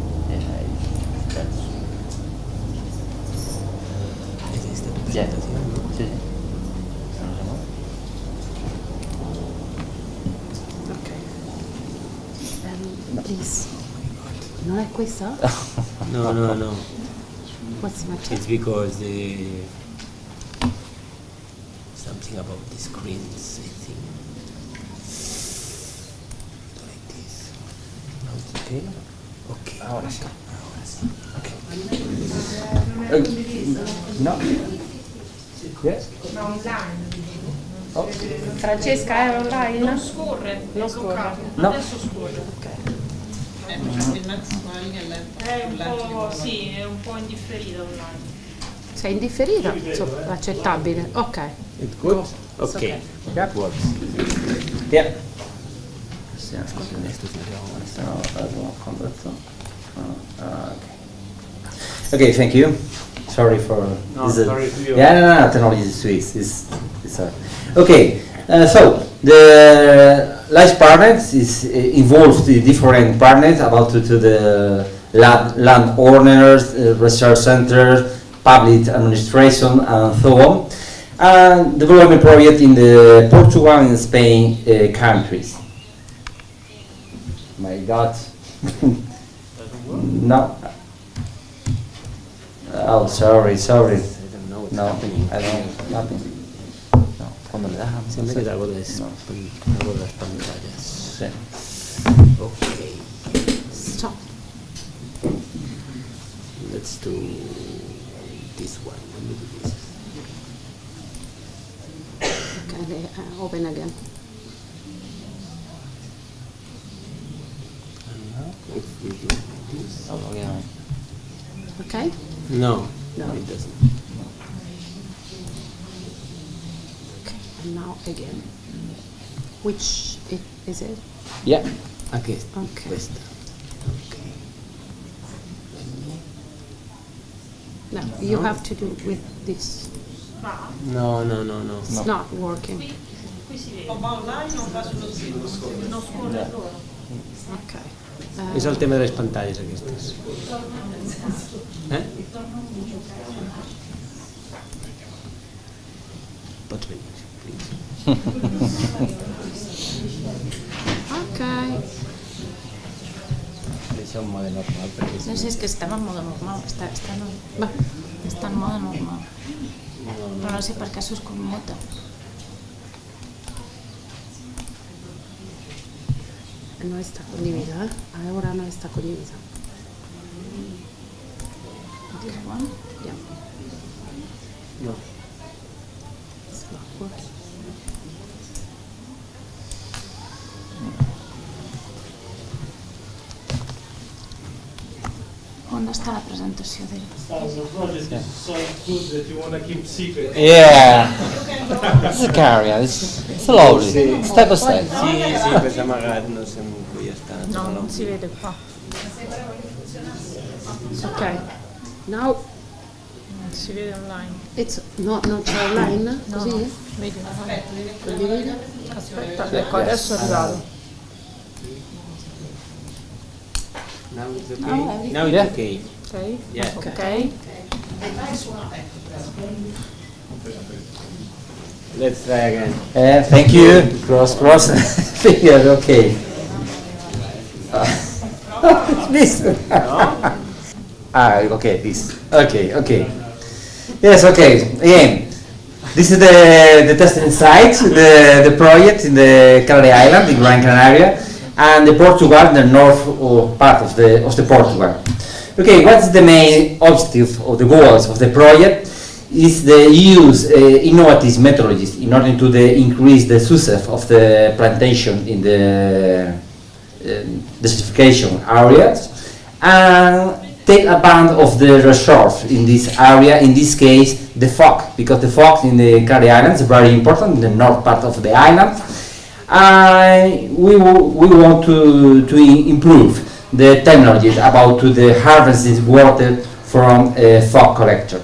Yeah. Sí. Okay. Please. Non è questa? No, no, no. What's the matter? It's because the something about the screens, I think. Like this. Now it's okay? Okay. Ahora sí. Okay. No. Yes. Ma online? Oh. Francesca è online? Non scorre, Non scorre. No. Adesso scorre. È un po', sì, è un po' indifferita online. Sei indifferita? Insomma, accettabile. Ok. It's good? It's Okay. That works. Yeah. Okay, thank you. Sorry for No, this. sorry to you. Yeah, no, technology is Swiss. It's okay. So the Life Partners is involved in different partners about to the land owners, research centers, public administration, and so on, and development project in the Portugal and Spain countries. My God. No. Oh, sorry. I don't know what's No, happening. I don't. Nothing. No. Cuando le das a Sembra che algo delle pantallas. Sí. Okay. Stop. Let's do this one. Let me do this. Okay, open again. And now, if we do this. Oh, yeah. Okay? No, No. it doesn't. Okay, and now again. Which is it? Yeah. Okay. Okay. Questa. Okay. No, you have to do with this. No. It's not working. Qui si vede. Ma online non va sullo sito, non scorre ancora. Ok. És el tema de les pantalles aquestes. Pots venir, please. Ok. Deixa un mode normal perquè No sé, és que estem en mode normal, està en mode normal. Però no sé per què s'us commota. No está condivisa, ¿eh? Ahora no está condivisa. Okay. Yeah. No. It's not working. On està la presentació d'ell? Yeah. It's a carrier. It's lovely. Step by step. Sì, perché amagat no sé qui està. No, non si vede qua. Ok. Now Non si vede online. it's non c'è online? No, Così? vedi Condividi? Aspetta, ecco, adesso è arrivato. Now it's okay. No, Now it's okay. Ok? Yeah. Ok. Let's try again. Thank you. Cross fingers. Okay. This. Okay. This. Okay. Yes. Okay. Again, this is the testing site, the project in the Canary Island, in Gran Canaria, and the Portugal, the north part of the Portugal. Okay, what's the main objective or the goals of the project? Is the use innovative methodologies in order to increase the success of the plantation in the desertification areas, and take advantage of the resource in this area, in this case the fog, because the fog in the Canary Islands is very important in the north part of the island. We want to improve the technologies about the harvested water from fog collector.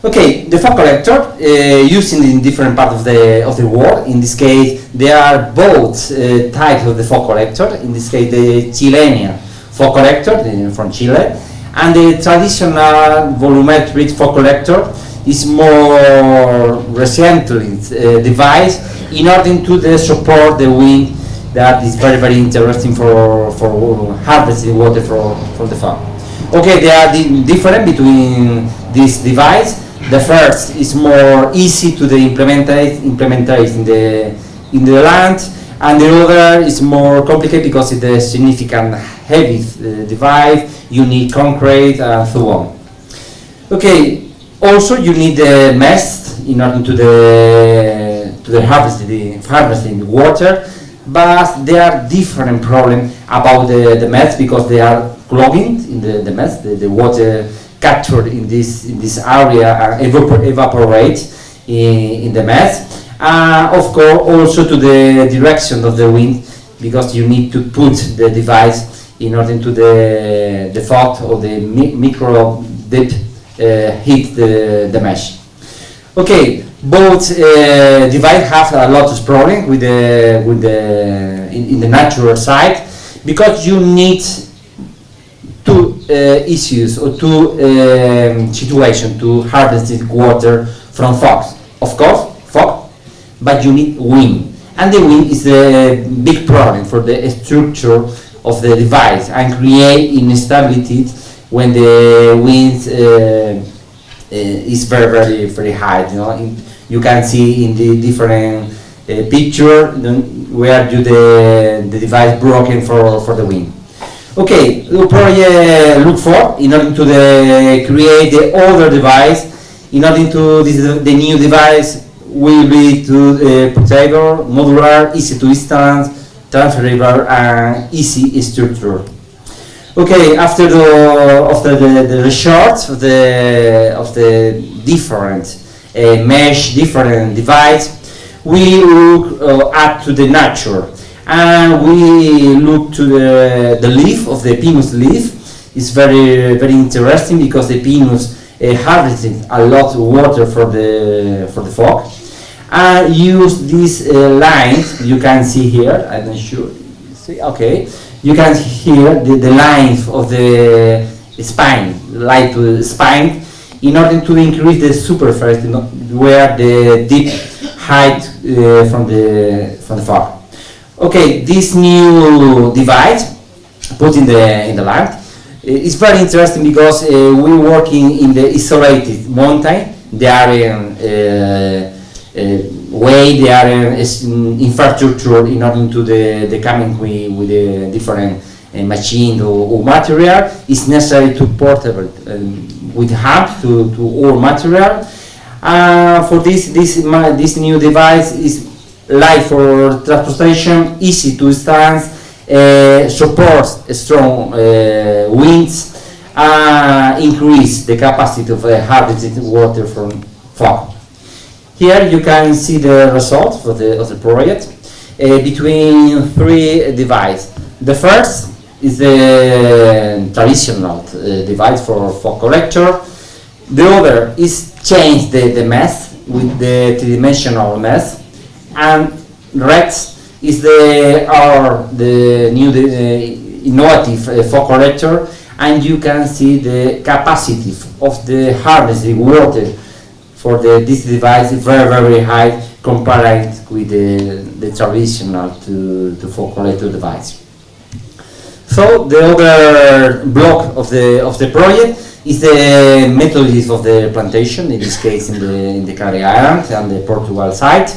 Okay, the fog collector using in different parts of the world. In this case, there are both types of the fog collector. In this case, the Chilean fog collector from Chile, and the traditional volumetric fog collector is more recently devised in order to support the wind. That is very interesting for harvesting water from the fog. Okay, they are different between this device. The first is more easy to implement in the land, and the other is more complicated because it's a significant heavy device. You need concrete and so on. Okay, also you need the mast in order to harvesting the water. But there are different problems about the mess because they are clogging in the mess. The water captured in this area evaporate in the mess. Of course, also to the direction of the wind, because you need to put the device in order to the fog or the micro dip hit the mesh. Okay. Both devices have a lot of problems in the natural side, because you need two issues or two situations to harvest water from fog. Of course, fog, but you need wind, and the wind is a big problem for the structure of the device and create instability when the wind is very high. You can see in the different picture where the device broken for the wind. Okay, the project look for in order to create the other device. In order to the new device will be portable, modular, easy to install, transferable, and easy structure. Okay, after the research of the different mesh, different device, we look at to the nature, and we look to the leaf of the pinus leaf. It's very interesting because the pinus harvesting a lot of water for the fog, and use these lines. You can see here. I'm not sure. See, okay. You can hear the lines of the spine, light spine, in order to increase the superficie where the deep height from the fog. Okay, this new device put in the land is very interesting because we're working in the isolated mountain. They are they are infrastructure in order to the coming with the different machine or material. It's necessary to portable with hand to all material. For this new device is light for transportation, easy to stand, supports strong winds, increase the capacity of harvesting water from fog. Here you can see the results of the project between three devices. The first is the traditional device for fog collector. The other is change the mesh with the three-dimensional mesh, and next is the new innovative fog collector, and you can see the capacity of the harvesting water for this device is very high compared with the traditional to fog collector device. So the other block of the project is the methods of the plantation, in this case in the Canary Islands and the Portugal side.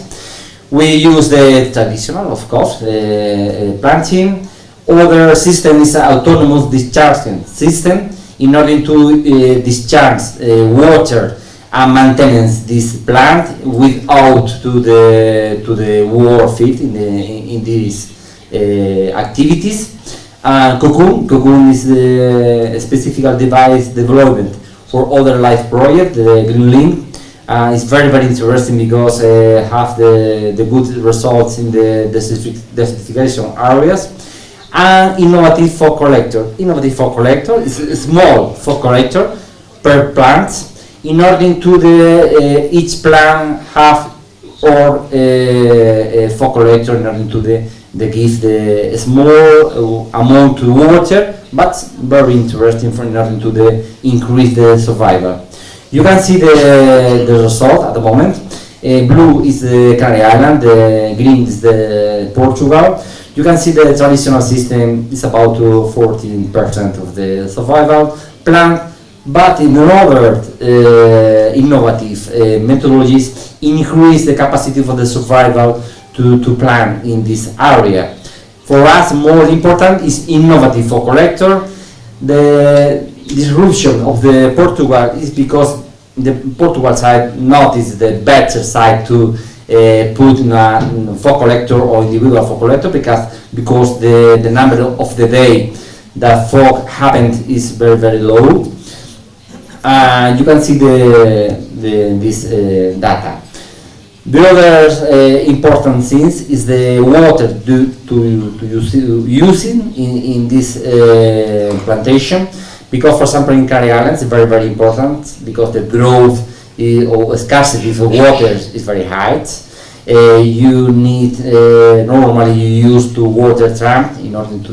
We use the traditional, of course, planting. Other system is an autonomous discharging system in order to discharge water and maintenance this plant without to the war fit in these activities. Cocoon is the specific device development for other life project, the Green Link. It's very interesting because have the good results in the desertification areas. And innovative fog collector. Innovative fog collector is a small fog collector per plant. In order to each plant have or a fog collector in order to give the small amount of water, but very interesting for in order to increase the survival. You can see the result at the moment. Blue is the Canary Island, the green is the Portugal. You can see the traditional system is about 14% of the survival plant, but in other innovative methodologies increase the capacity for the survival to plant in this area. For us, more important is innovative fog collector. The disruption of the Portugal is because the Portugal side not is the better side to put in a fog collector or individual fog collector because the number of the day that fog happened is very low. You can see this data. The other important thing is the water using in this plantation, because for example in Canary Islands it's very important because the growth or scarcity of water is very high. You need normally you use to water tram in order to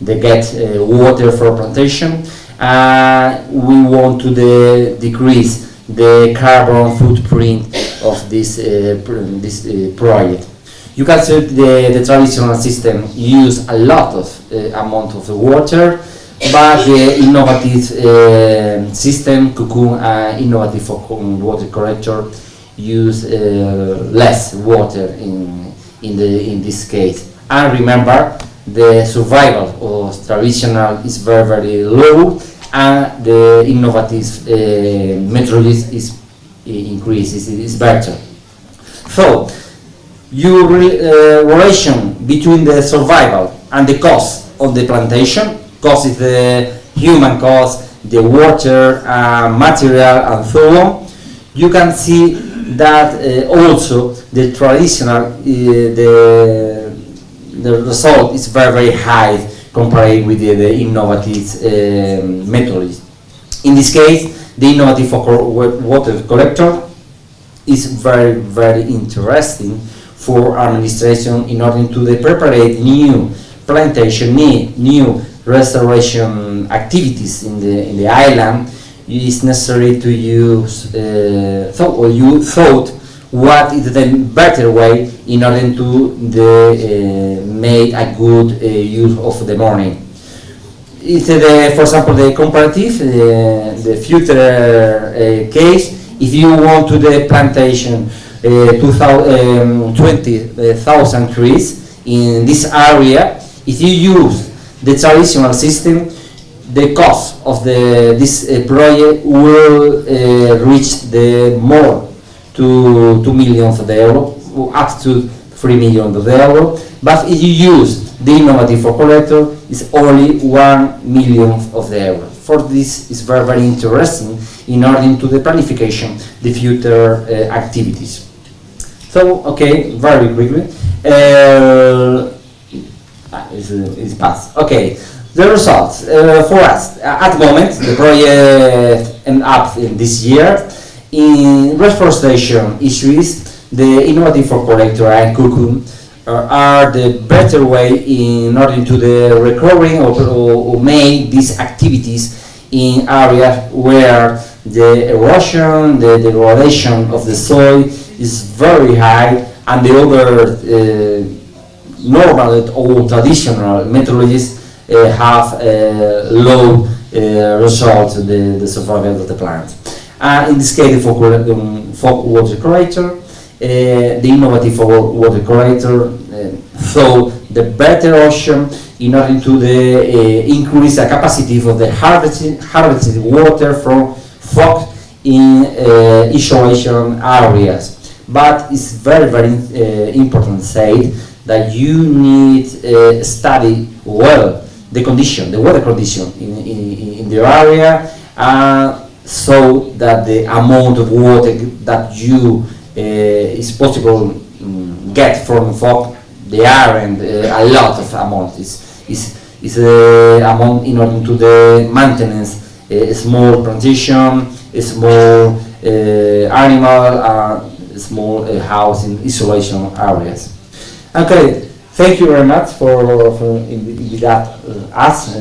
get water for plantation. We want to decrease the carbon footprint of this project. You can see the traditional system use a lot of amount of water, but the innovative system, Cocoon, innovative water collector, use less water in this case. And remember, the survival of traditional is very low, and the innovative methodology is increases, is better. So, your relation between the survival and the cost of the plantation, cost is the human cost, the water, material, and so on. You can see that also the traditional, the result is very high compared with the innovative methods. In this case, the innovative water collector is very interesting for administration in order to prepare new plantation, new restoration activities in the island. It is necessary to use, you thought what is the better way in order to make a good use of the money. It's for example the comparative, the future case. If you want to the plantation 20,000 trees in this area, if you use the traditional system, the cost of this project will reach the more to 2 million euros, up to 3 million euros. But if you use the innovative fog collector, it's only 1 million euros. For this is very interesting in order to the planification, the future activities. So, okay, very quickly. It's passed. Okay. The results for us at the moment, the project ended up in this year. In reforestation issues, the innovative fog collector and Cocoon are the better way in order to the recovering or make these activities in areas where the erosion, the degradation of the soil is very high, and the other normal or traditional methodologies have low results in the survival of the plant. In this case, for water curator, the innovative water curator saw the better ocean in order to increase the capacity of the harvested water from fog in isolation areas. But it's very, very important to say that you need study well the condition, the water condition in the area, so that the amount of water that you is possible get from fog, they aren't a lot of amount. Is amount in order to the maintenance, a small plantation, a small animal, a small house in isolation areas. Okay, thank you very much for inviting us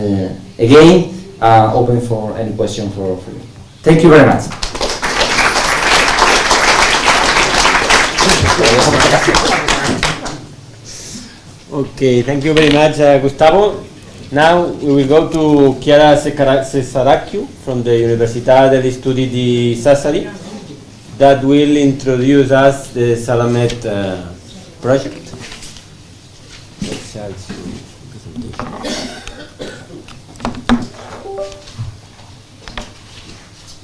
again. Open for any question for you. Thank you very much. Okay, thank you very much, Gustavo. Now we will go to Chiara Cesaracchiu from the Università degli Studi di Sassari that will introduce us the Salamet project.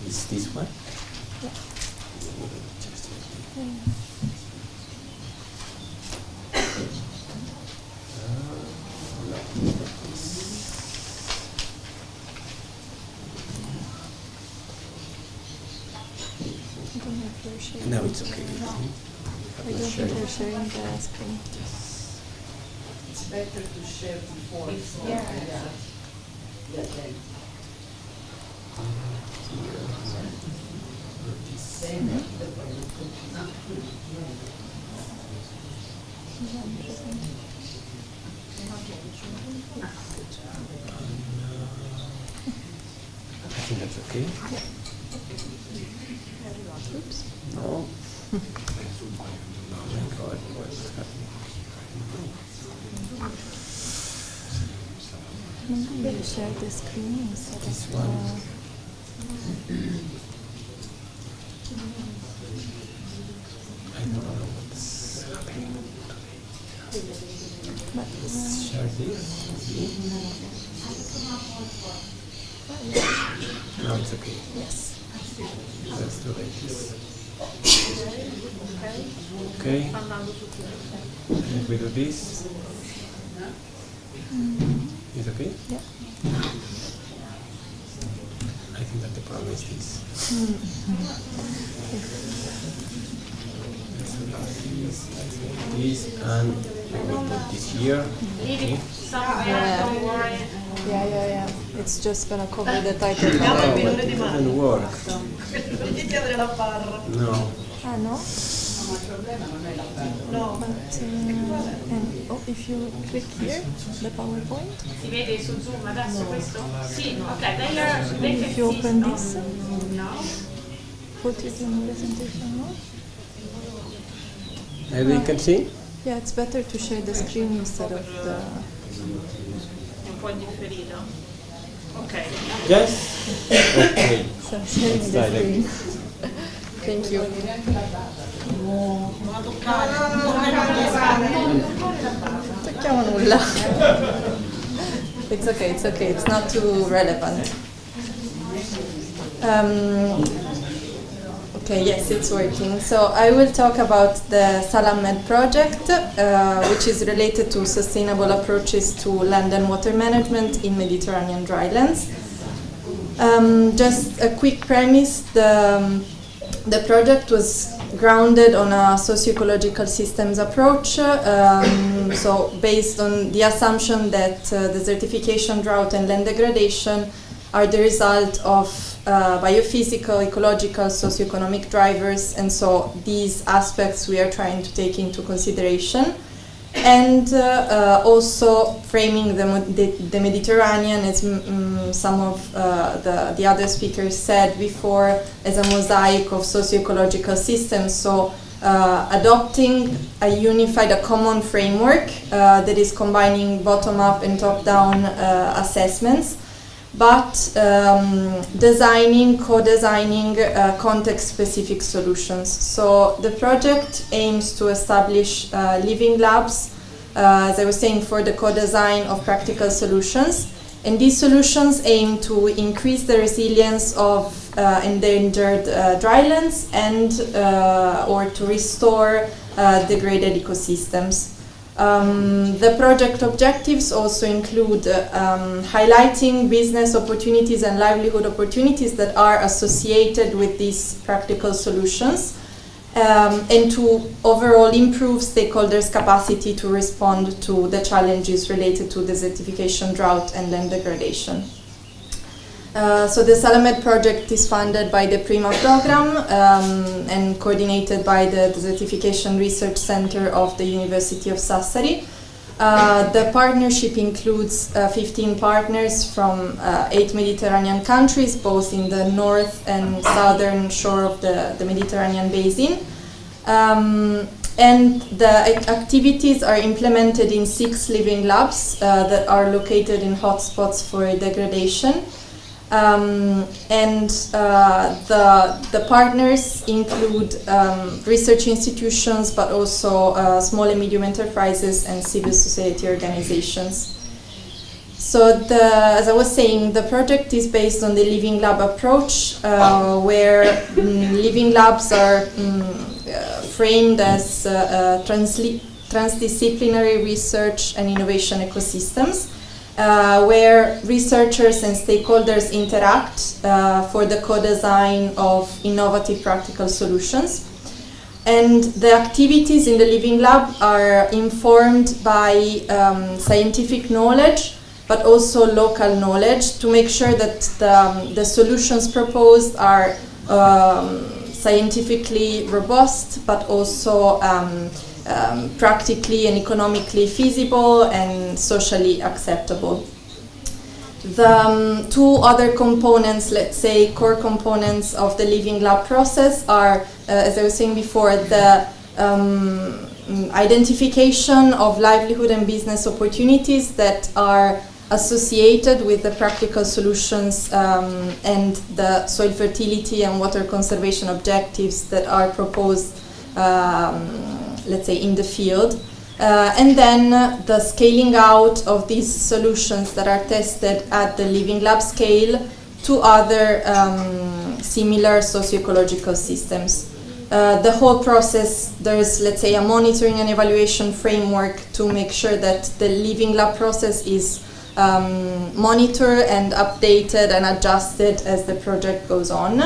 Is this one? No, it's okay. I don't think they're sharing the screen. It's better to share before. I think that's okay. Oops. No. Oh my God, what's happening? Maybe you share the screen instead This of one. I don't know what's happening today. Let's share this. No, it's okay. Yes. Let's do like this. Okay. And if we do this, it's okay? Yeah. I think that the problem is this. Let's do like this, and we will put this here. Okay. Yeah. It's just gonna cover the title. No, but it doesn't work. No. Ah, no? No. But, and if you click here, the PowerPoint. Si vede su Zoom adesso questo? Sì, ok, If you open this, no. put it in presentation mode. Maybe you can see? Yeah, it's better to share the screen instead of the... È un po' indifferito. Ok. Yes? Okay. So sharing the Slide screen. Thank you. Tocchiamo nulla. It's okay, it's not too relevant. Okay, yes, it's working. So I will talk about the Salamet project, which is related to sustainable approaches to land and water management in Mediterranean drylands. Just a quick premise, the project was grounded on a socio-ecological systems approach, so based on the assumption that desertification, drought and land degradation are the result of biophysical, ecological, socioeconomic drivers, and so these aspects we are trying to take into consideration. and also framing the Mediterranean, as some of the other speakers said before, as a mosaic of socio-ecological systems. So adopting a common framework that is combining bottom-up and top-down assessments, but co-designing context-specific solutions. So the project aims to establish living labs, as I was saying, for the co-design of practical solutions. And these solutions aim to increase the resilience of endangered drylands and or to restore degraded ecosystems. The project objectives also include highlighting business opportunities and livelihood opportunities that are associated with these practical solutions, and to overall improve stakeholders' capacity to respond to the challenges related to desertification, drought, and land degradation. So the Salamed project is funded by the PRIMA program and coordinated by the Desertification Research Center of the University of Sassari. The partnership includes 15 partners from 8 Mediterranean countries, both in the north and southern shore of the Mediterranean basin. And the activities are implemented in 6 living labs that are located in hotspots for degradation. The partners include research institutions, but also small and medium enterprises and civil society organizations. So as I was saying, the project is based on the living lab approach, where living labs are framed as transdisciplinary research and innovation ecosystems, where researchers and stakeholders interact for the co-design of innovative practical solutions. And the activities in the living lab are informed by scientific knowledge, but also local knowledge, to make sure that the solutions proposed are scientifically robust, but also practically and economically feasible and socially acceptable. The 2 other components, let's say core components of the living lab process are, as I was saying before, the identification of livelihood and business opportunities that are associated with the practical solutions and the soil fertility and water conservation objectives that are proposed, let's say, in the field. And then the scaling out of these solutions that are tested at the living lab scale to other similar socio-ecological systems. The whole process, there's, let's say, a monitoring and evaluation framework to make sure that the living lab process is monitored and updated and adjusted as the project goes on.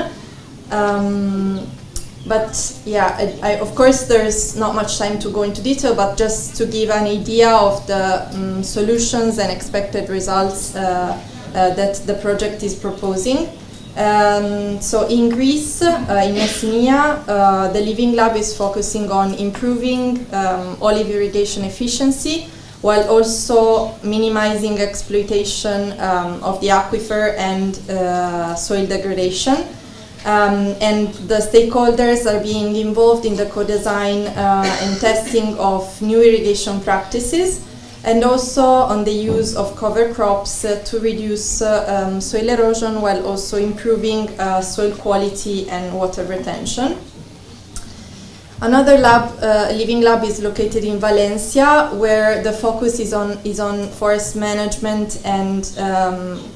But yeah, of course there's not much time to go into detail, but just to give an idea of the solutions and expected results that the project is proposing. So in Greece, in Messina, the Living Lab is focusing on improving olive irrigation efficiency, while also minimizing exploitation of the aquifer and soil degradation. And the stakeholders are being involved in the co-design and testing of new irrigation practices, and also on the use of cover crops to reduce soil erosion, while also improving soil quality and water retention. Another lab, living lab, is located in Valencia, where the focus is on forest management and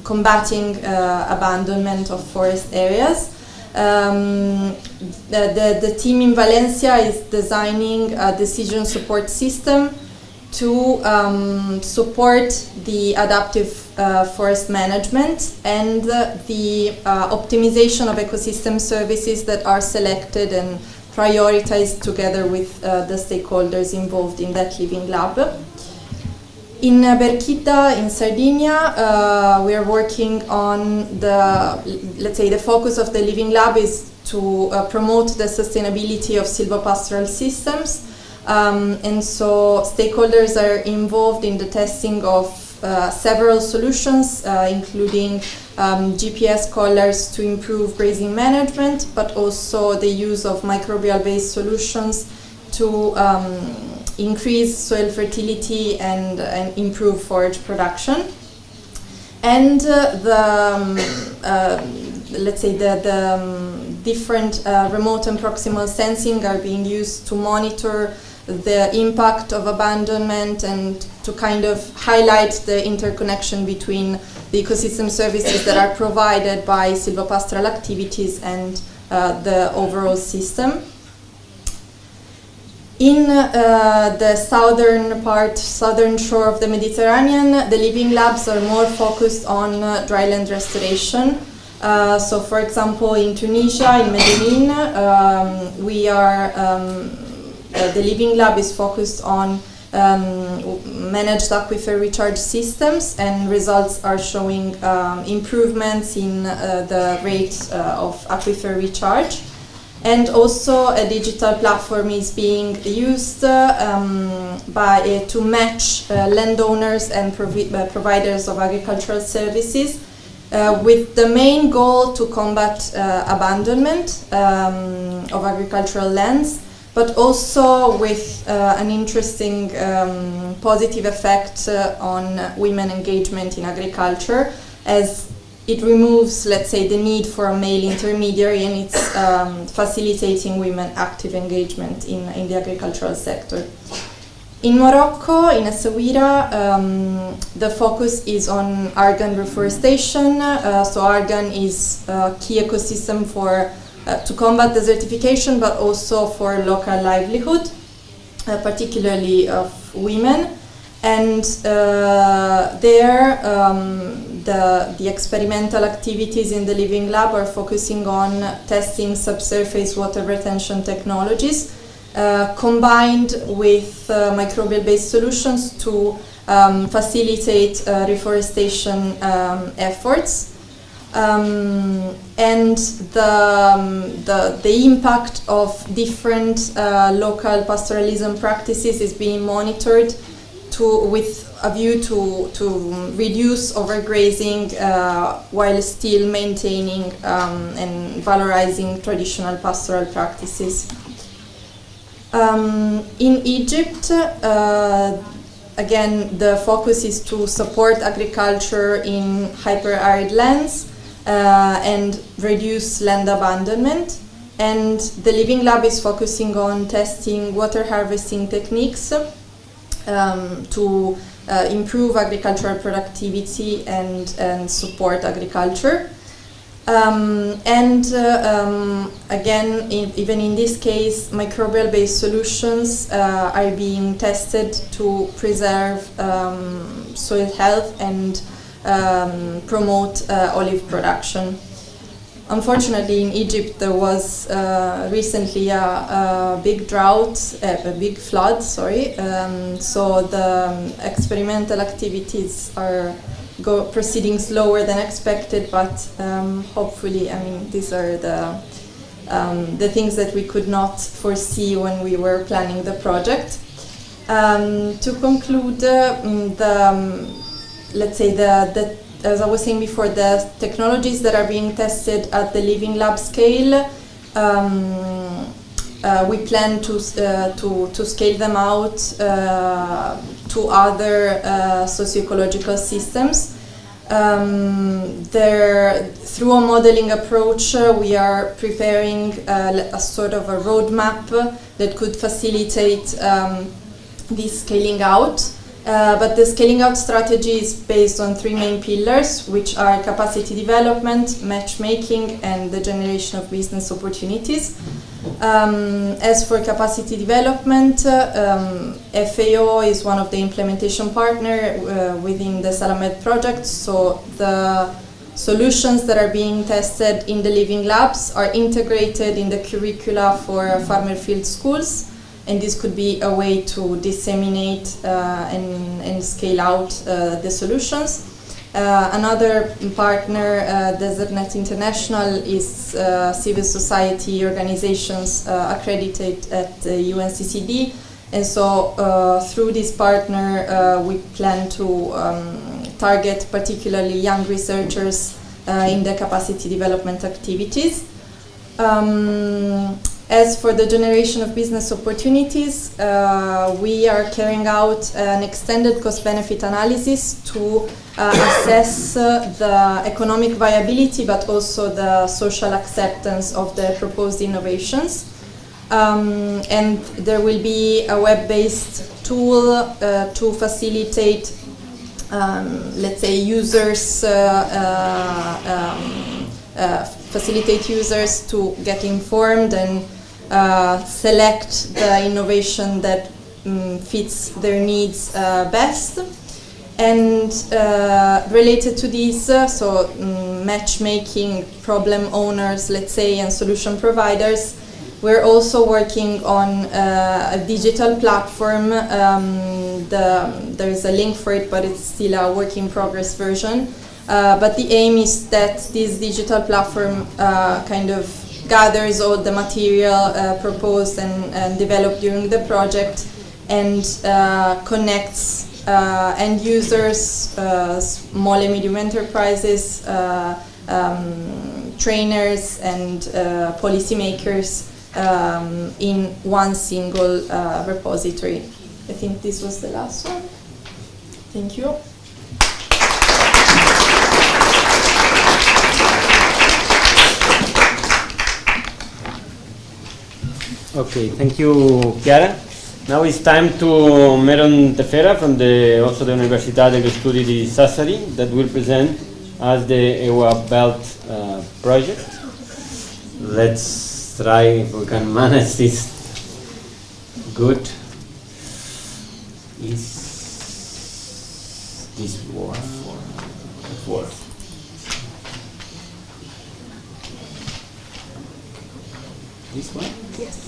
combating abandonment of forest areas. The team in Valencia is designing a decision support system to support the adaptive forest management and the optimization of ecosystem services that are selected and prioritized together with the stakeholders involved in that living lab. In Berchida, in Sardinia, we are working on let's say, the focus of the living lab is to promote the sustainability of silvopastoral systems, And so stakeholders are involved in the testing of several solutions, including GPS collars to improve grazing management, but also the use of microbial-based solutions to increase soil fertility and improve forage production. And let's say the different remote and proximal sensing are being used to monitor the impact of abandonment and to kind of highlight the interconnection between the ecosystem services that are provided by silvopastoral activities and the overall system. In the southern shore of the Mediterranean, the living labs are more focused on dryland restoration. So for example, in Tunisia, in Medellin, the living lab is focused on managed aquifer recharge systems, and results are showing improvements in the rate of aquifer recharge. And also a digital platform is being used to match landowners and providers of agricultural services with the main goal to combat abandonment of agricultural lands, but also with an interesting positive effect on women engagement in agriculture, as it removes, let's say, the need for a male intermediary, and it's facilitating women active engagement in the agricultural sector. In Morocco, in Essaouira, the focus is on argan reforestation. So argan is a key ecosystem to combat desertification, but also for local livelihood, particularly of women. And the experimental activities in the living lab are focusing on testing subsurface water retention technologies combined with microbial-based solutions to facilitate reforestation efforts. And the impact of different local pastoralism practices is being monitored with a view to reduce overgrazing while still maintaining and valorizing traditional pastoral practices. In Egypt, again, the focus is to support agriculture in hyper-arid lands and reduce land abandonment. And the Living Lab is focusing on testing water harvesting techniques to improve agricultural productivity and support agriculture. Again, even in this case, microbial-based solutions are being tested to preserve soil health and promote olive production. Unfortunately, in Egypt, there was recently a big drought, a big flood, sorry. So the experimental activities are proceeding slower than expected, but hopefully, I mean, these are the things that we could not foresee when we were planning the project. To conclude, let's say as I was saying before, the technologies that are being tested at the Living Lab scale, we plan to scale them out to other socio-ecological systems. Through a modeling approach, we are preparing a sort of a roadmap that could facilitate this scaling out. But the scaling out strategy is based on three main pillars, which are capacity development, matchmaking, and the generation of business opportunities. As for capacity development, FAO is one of the implementation partners within the Salamed project, so the solutions that are being tested in the Living Labs are integrated in the curricula for farmer field schools. And this could be a way to disseminate and scale out the solutions. Another partner, DesertNet International, is civil society organizations accredited at the UNCCD, And so through this partner, we plan to target particularly young researchers in the capacity development activities. As for the generation of business opportunities, we are carrying out an extended cost-benefit analysis to assess the economic viability but also the social acceptance of the proposed innovations. And there will be a web-based tool to facilitate, let's say, users facilitate users to get informed and select the innovation that fits their needs best. And related to these, matchmaking problem owners, let's say, and solution providers, we're also working on a digital platform. There is a link for it, but it's still a work in progress version. But the aim is that this digital platform kind of gathers all the material proposed and developed during the project and connects end users, small and medium enterprises, trainers and policymakers in one single repository. I think this was the last one. Thank you. Okay, thank you, Chiara. Now it's time to Meron Tefera from the Università degli Studi di Sassari that will present as the EWA Belt project. Let's try if we can manage this good. Is this one? This one? Yes.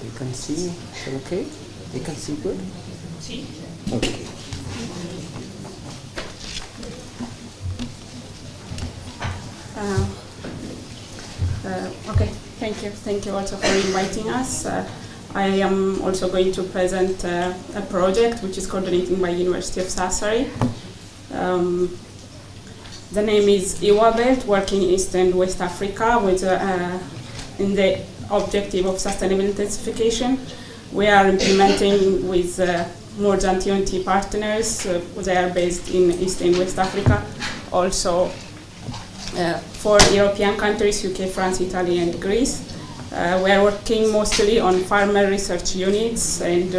You can see, is it okay? You can see good? Sí. Okay. Okay, thank you. Thank you also for inviting us. I am also going to present a project which is coordinated by University of Sassari. The name is EWA Belt, working in East and West Africa with in the objective of sustainable intensification. We are implementing with more than 20 partners. They are based in East and West Africa. Also 4 European countries, UK, France, Italy and Greece. We are working mostly on farmer research units, and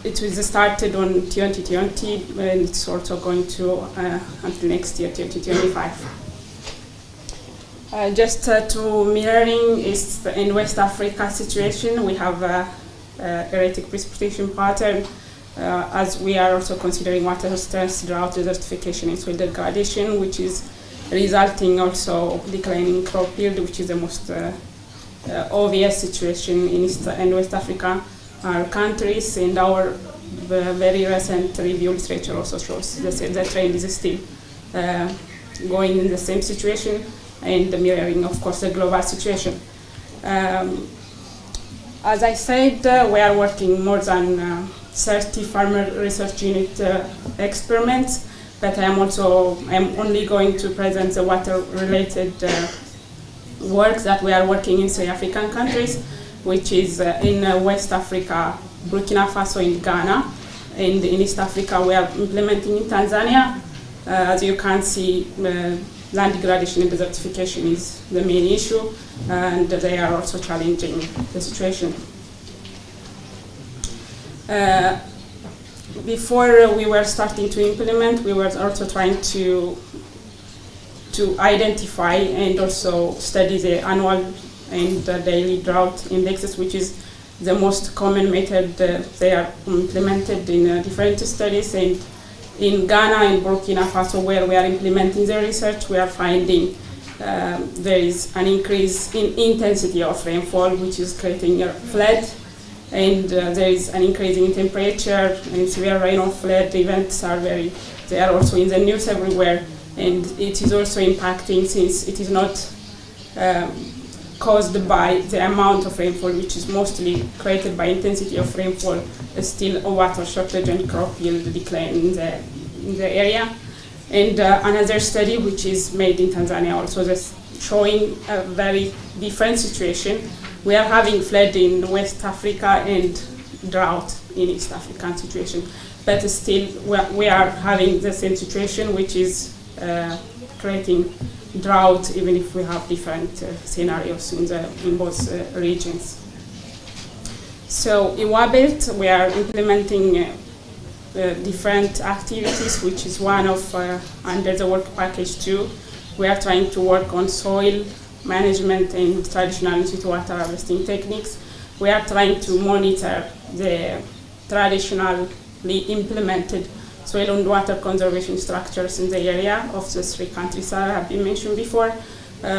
it was started on 2020 and it's also going to until next year, 2025. Just to mirroring East and West Africa situation, we have erratic precipitation pattern, as we are also considering water stress, drought, desertification and soil degradation, which is resulting also declining crop yield, which is the most obvious situation in East and West Africa countries, and our very recent review literature also shows the trend is still going in the same situation and mirroring, of course, the global situation. As I said, we are working more than 30 farmer research unit experiments, but I'm only going to present the water-related work that we are working in 3 African countries, which is in West Africa, Burkina Faso and Ghana, and in East Africa we are implementing in Tanzania. As you can see, land degradation and desertification is the main issue, and they are also challenging the situation. Before we were starting to implement, we were also trying to identify and also study the annual and daily drought indexes, which is the most common method. They are implemented in different studies, and in Ghana and Burkina Faso, where we are implementing the research, we are finding there is an increase in intensity of rainfall, which is creating a flood, and there is an increase in temperature, and severe rain or flood events are very They are also in the news everywhere, and it is also impacting since it is not caused by the amount of rainfall, which is mostly created by intensity of rainfall, still a water shortage and crop yield decline in the area. And another study which is made in Tanzania also that's showing a very different situation. We are having flood in West Africa and drought in East African situation, but still we are having the same situation, which is creating drought, even if we have different scenarios in both regions. So in WABELT, we are implementing different activities, which is one of under the work package 2. We are trying to work on soil management and traditional in-situ water harvesting techniques. We are trying to monitor the traditionally implemented soil and water conservation structures in the area of the 3 countries that have been mentioned before.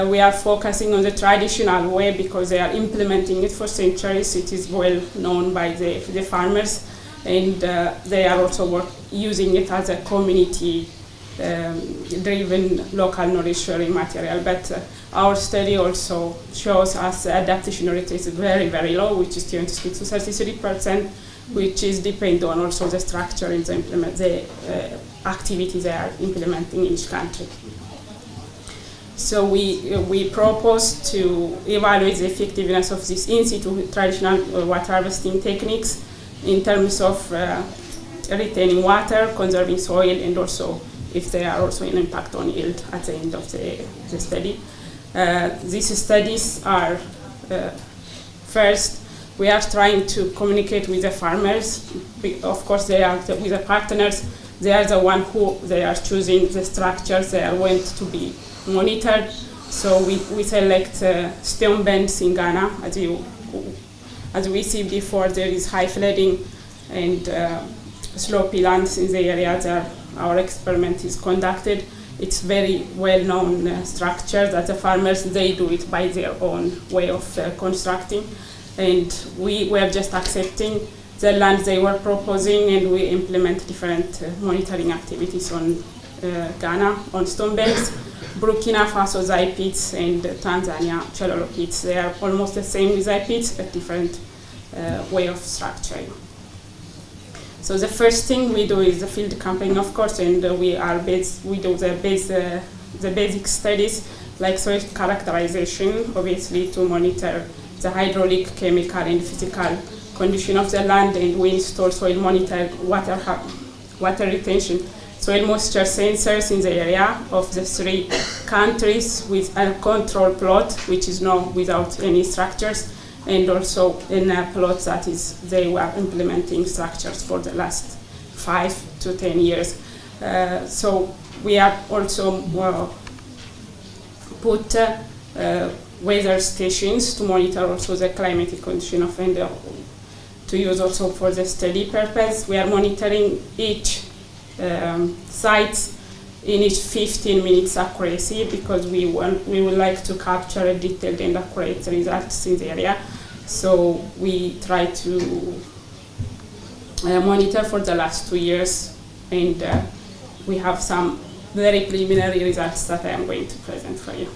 We are focusing on the traditional way because they are implementing it for centuries. It is well known by the farmers, and they are also using it as a community driven local nurturing material. But our study also shows us the adaptation rate is very, very low, which is 26 to 33%, which is dependent on also the structure and the activities they are implementing in each country. So we propose to evaluate the effectiveness of this in-situ traditional water harvesting techniques in terms of retaining water, conserving soil, and also if there are also an impact on yield at the end of the study. These studies are, first, we are trying to communicate with the farmers. Of course, they are with the partners. They are the one who they are choosing the structures they are going to be monitored. So we select stone bends in Ghana. As we see before, there is high flooding and slopy lands in the area that our experiment is conducted. It's very well-known structure that the farmers, they do it by their own way of constructing. And we were just accepting the land they were proposing, and we implement different monitoring activities on Ghana, on stone beds, Burkina Faso zai pits, and Tanzania chelolo pits. They are almost the same zai pits, but different way of structuring. So the first thing we do is the field campaign, of course, and we do the basic studies like soil characterization, obviously to monitor the hydraulic, chemical, and physical condition of the land, and we install soil monitor water retention, soil moisture sensors in the area of the 3 countries with a control plot, which is now without any structures, and also in a plot that is they were implementing structures for the last 5 to 10 years. So we are also put weather stations to monitor also the climatic condition of and to use also for the study purpose. We are monitoring each site in each 15 minutes accuracy because we would like to capture a detailed and accurate results in the area. So we try to monitor for the last 2 years, and we have some very preliminary results that I am going to present for you.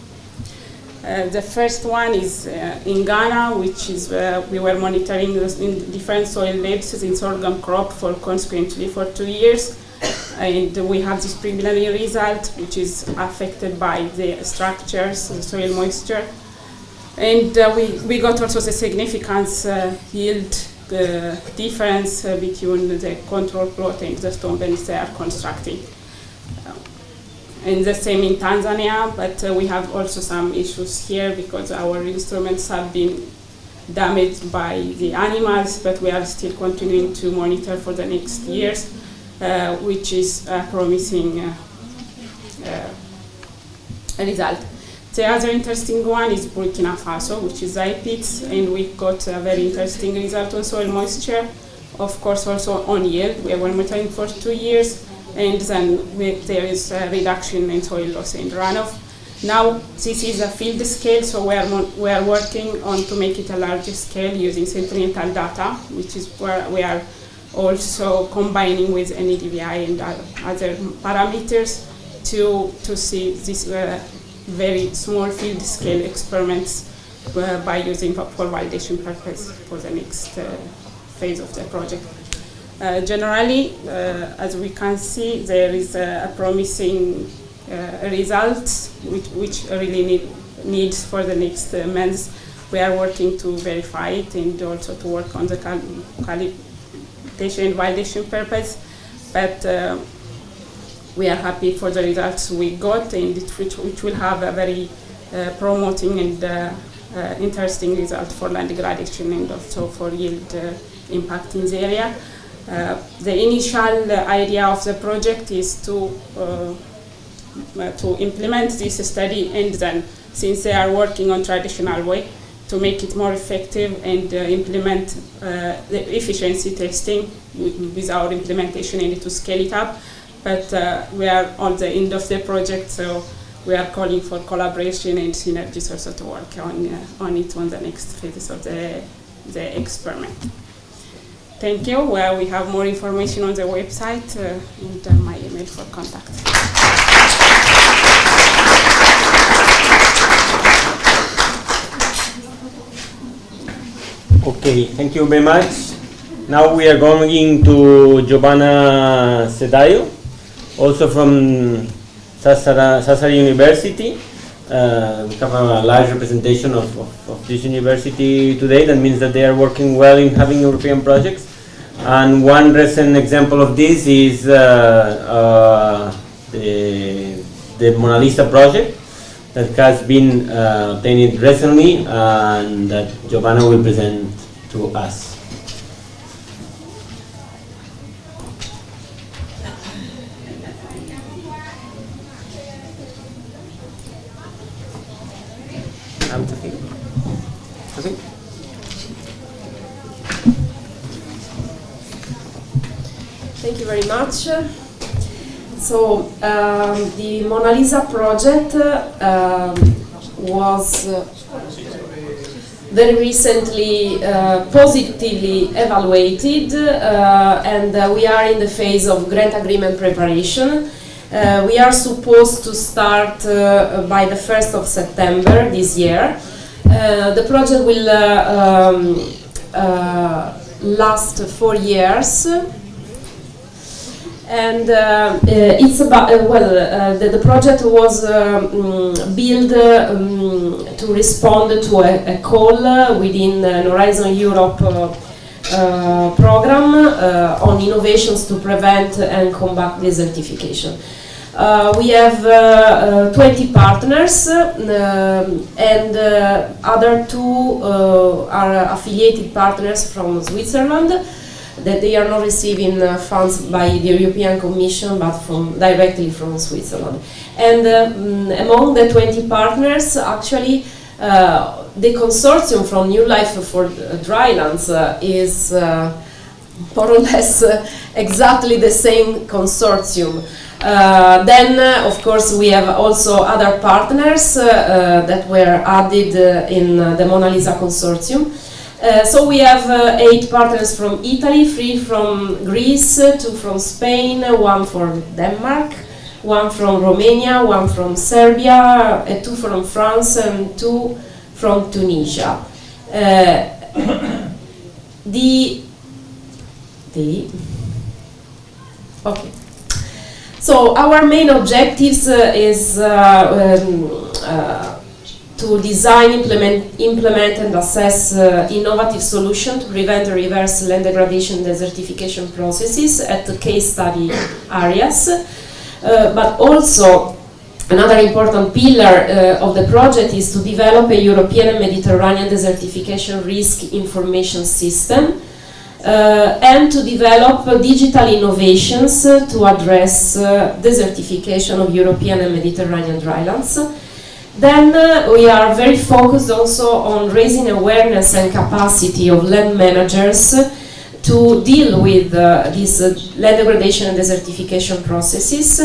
The first one is in Ghana, which is we were monitoring in different soil depths in sorghum crop for consequently for 2 years. And we have this preliminary result, which is affected by the structures, the soil moisture. And we got also the significance yield difference between the control plot and the stone bends they are constructing. And the same in Tanzania, but we have also some issues here because our instruments have been damaged by the animals, but we are still continuing to monitor for the next years, which is a promising result. The other interesting one is Burkina Faso, which is zai pits, and we got a very interesting result on soil moisture. Of course, also on yield. We were monitoring for 2 years, and then there is a reduction in soil loss and runoff. Now, this is a field scale, so we are working on to make it a larger scale using continental data, which is where we are also combining with NEDVI and other parameters to see these very small field scale experiments by using for validation purpose for the next phase of the project. Generally, as we can see, there is a promising results which really needs for the next months. We are working to verify it and also to work on the calibration and validation purpose, but we are happy for the results we got, and which will have a very promoting and interesting result for land degradation and also for yield impact in the area. The initial idea of the project is to implement this study, and then, since they are working on traditional way, to make it more effective and implement the efficiency testing with our implementation and to scale it up. But we are on the end of the project, so we are calling for collaboration and synergies also to work on it on the next phase of the experiment. Thank you. Well, we have more information on the website and my email for contact. Okay, thank you very much. Now we are going to Giovanna Sedaio, also from Sassari University. We have a large representation of this university today. That means that they are working well in having European projects. And one recent example of this is the Mona Lisa project that has been obtained recently and that Giovanna will present to us. Thank you very much. So the Mona Lisa project was very recently positively evaluated, and we are in the phase of grant agreement preparation. We are supposed to start by the 1st of September this year. The project will last 4 years. And it's about the project was built to respond to a call within an Horizon Europe program on innovations to prevent and combat desertification. We have 20 partners, and other 2 are affiliated partners from Switzerland, that they are not receiving funds by the European Commission, but directly from Switzerland. And among the 20 partners, actually, the consortium from Newlife4drylands is more or less exactly the same consortium. Then, of course, we have also other partners that were added in the Mona Lisa consortium. So we have 8 partners from Italy, 3 from Greece, 2 from Spain, 1 from Denmark, 1 from Romania, 1 from Serbia, 2 from France, and 2 from Tunisia. Okay. So our main objectives is to design, implement and assess innovative solutions to prevent or reverse land degradation and desertification processes at the case study areas. But also, another important pillar of the project is to develop a European and Mediterranean desertification risk information system and to develop digital innovations to address desertification of European and Mediterranean drylands. Then we are very focused also on raising awareness and capacity of land managers to deal with these land degradation and desertification processes.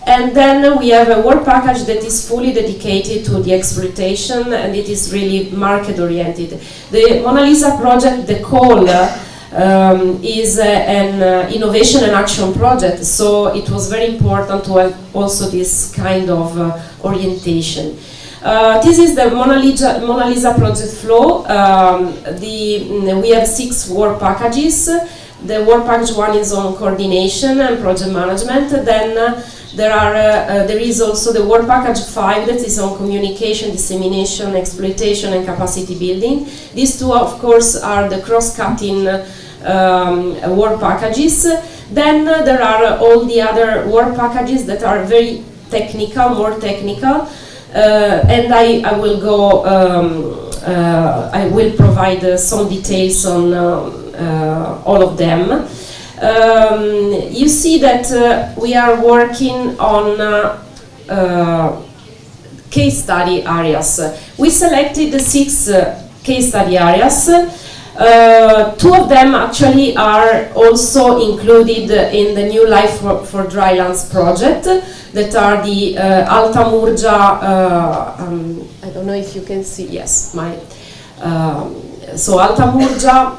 And then we have a work package that is fully dedicated to the exploitation, and it is really market oriented. The Mona Lisa project, the call is an innovation and action project, so it was very important to have also this kind of orientation. This is the Mona Lisa project flow. We have 6 work packages. The work package 1 is on coordination and project management. Then there is also the work package 5 that is on communication, dissemination, exploitation and capacity building. These 2 of course are the cross-cutting work packages. Then there are all the other work packages that are very technical, more technical, and I will go. I will provide some details on all of them. You see that we are working on case study areas. We selected the 6 case study areas. 2 of them actually are also included in the New Life for Drylands project, that are the Alta Murgia, I don't know if you can see, yes, so Alta Murgia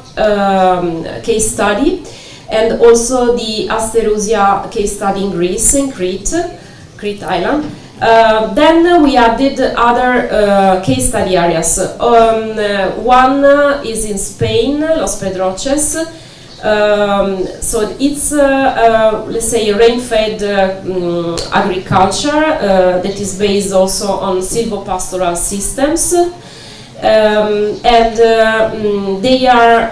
case study, and also the Asterousia case study in Greece, in Crete Island. Then we added other case study areas. One is in Spain, Los Pedroches. So it's, let's say, rain-fed agriculture that is based also on silvopastoral systems. And they are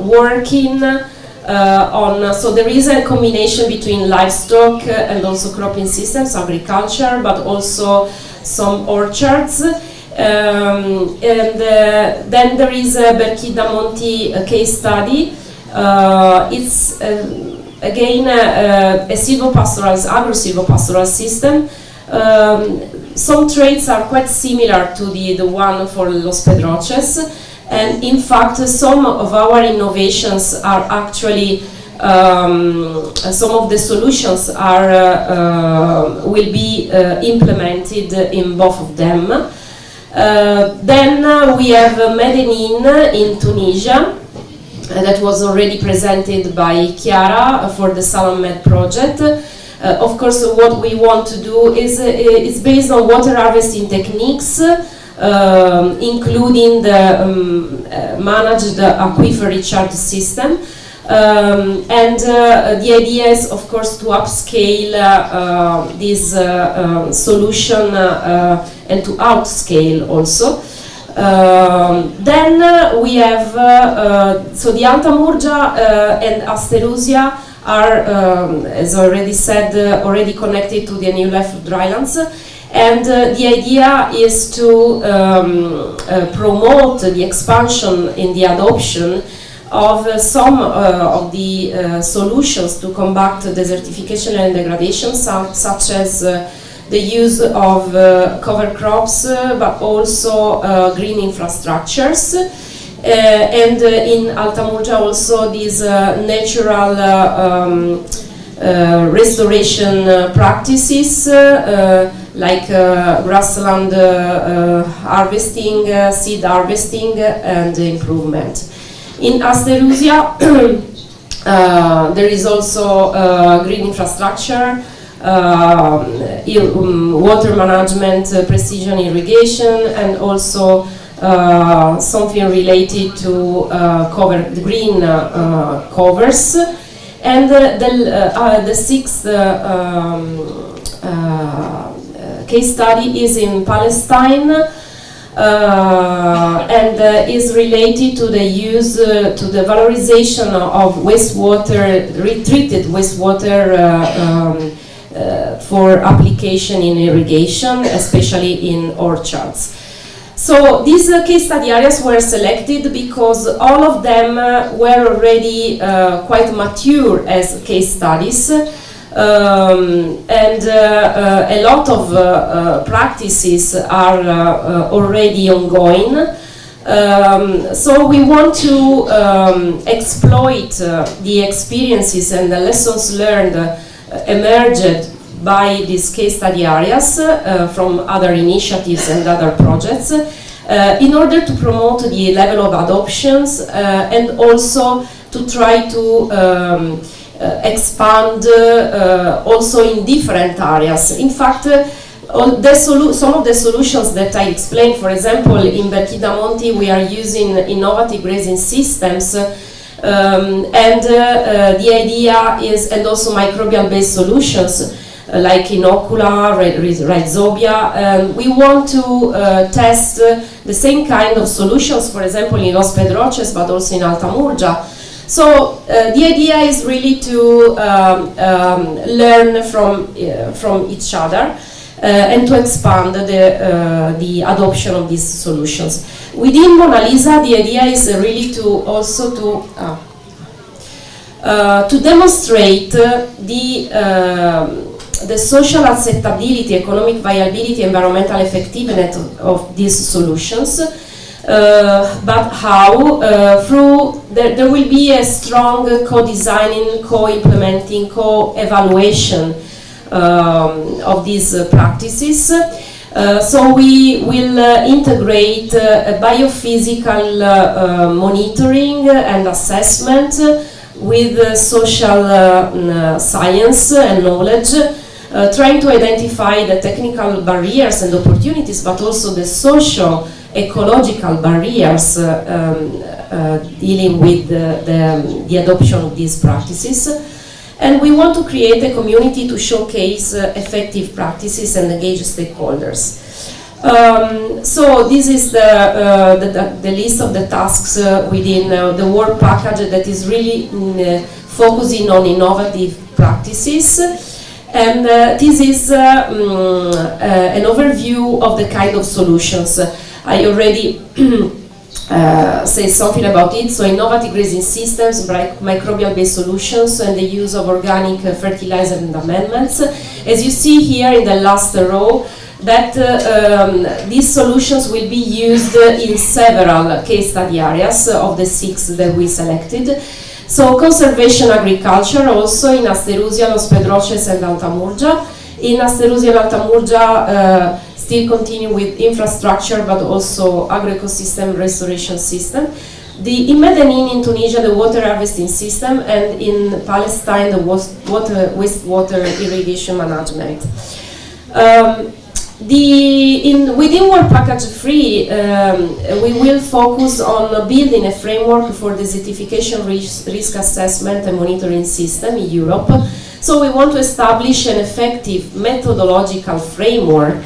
working on, so there is a combination between livestock and also cropping systems, agriculture, but also some orchards. And then there is a Berchidamonti case study. It's again a silvopastoral, agro-silvopastoral system. Some traits are quite similar to the one for Los Pedroches, and in fact some of our innovations are actually some of the solutions are will be implemented in both of them. Then we have Medellin in Tunisia, that was already presented by Chiara for the Salon Med project. Of course, what we want to do is it's based on water harvesting techniques, including the managed aquifer recharge system. And the idea is, of course, to upscale this solution and to outscale also. Then we have, so the Alta Murgia and Asterousia are, as already said, already connected to the New Life for Drylands. And the idea is to promote the expansion in the adoption of some of the solutions to combat desertification and degradation, such as the use of cover crops, but also green infrastructures. And in Alta Murgia also these natural restoration practices, like grassland harvesting, seed harvesting, and improvement. In Asterousia, there is also green infrastructure, water management, precision irrigation, and also something related to the green covers. And the 6th case study is in Palestine, and is related to the use, to the valorization of wastewater, retreated wastewater for application in irrigation, especially in orchards. So these case study areas were selected because all of them were already quite mature as case studies. And a lot of practices are already ongoing. So we want to exploit the experiences and the lessons learned emerged by these case study areas from other initiatives and other projects, in order to promote the level of adoptions and also to try to expand also in different areas. In fact, some of the solutions that I explained, for example, in Berchidamonti we are using innovative grazing systems, and the idea is, and also microbial-based solutions like inocula, rhizobia. We want to test the same kind of solutions, for example, in Los Pedroches, but also in Alta Murgia. So the idea is really to learn from each other and to expand the adoption of these solutions. Within Mona Lisa, the idea is really to also to demonstrate the social acceptability, economic viability, environmental effectiveness of these solutions. But how? Through there will be a strong co-designing, co-implementing, co-evaluation of these practices. So we will integrate biophysical monitoring and assessment with social science and knowledge, trying to identify the technical barriers and opportunities, but also the social ecological barriers dealing with the adoption of these practices. And we want to create a community to showcase effective practices and engage stakeholders. So this is the list of the tasks within the work package that is really focusing on innovative practices. And this is an overview of the kind of solutions. I already say something about it. So innovative grazing systems, microbial-based solutions, and the use of organic fertilizer and amendments. As you see here in the last row, that these solutions will be used in several case study areas of the 6 that we selected. So conservation agriculture also in Asterusia, Los Pedroches and Alta Murgia. In Asterusia and Alta Murgia, still continue with infrastructure but also agroecosystem restoration system. In Medellin in Tunisia, the water harvesting system, and in Palestine, the wastewater irrigation management. Within Work Package 3, we will focus on building a framework for desertification risk assessment and monitoring system in Europe. So we want to establish an effective methodological framework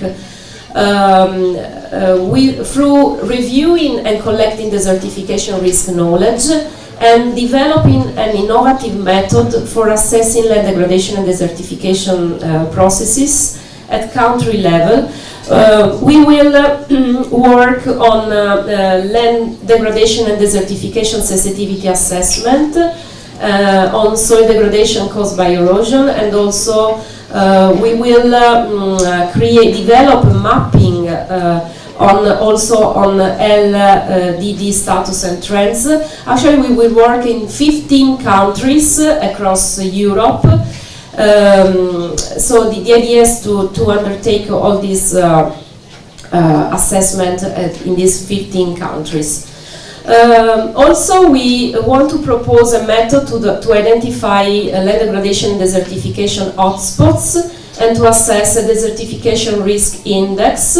through reviewing and collecting desertification risk knowledge and developing an innovative method for assessing land degradation and desertification processes at country level. We will work on land degradation and desertification sensitivity assessment, on soil degradation caused by erosion, and also we will develop mapping on LDD status and trends. Actually, we will work in 15 countries across Europe. So the idea is to undertake all this assessment in these 15 countries. Also, we want to propose a method to identify land degradation and desertification hotspots and to assess a desertification risk index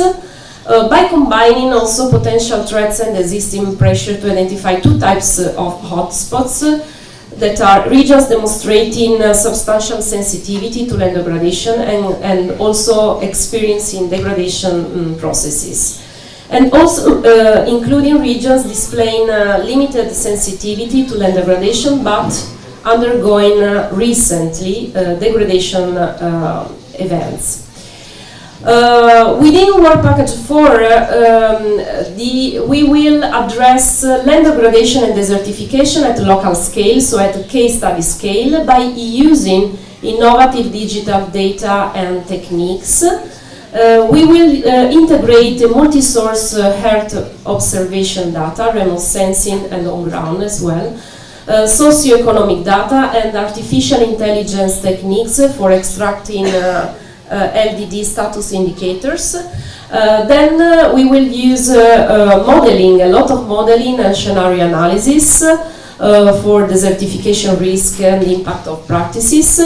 by combining also potential threats and existing pressure to identify 2 types of hotspots that are regions demonstrating substantial sensitivity to land degradation and also experiencing degradation processes. And also including regions displaying limited sensitivity to land degradation but undergoing recently degradation events. Within Work Package 4, we will address land degradation and desertification at local scale, so at a case study scale, by using innovative digital data and techniques. We will integrate multi-source Earth observation data, remote sensing and on-ground as well, socioeconomic data and artificial intelligence techniques for extracting LDD status indicators, Then we will use modeling, a lot of modeling and scenario analysis for desertification risk and impact of practices.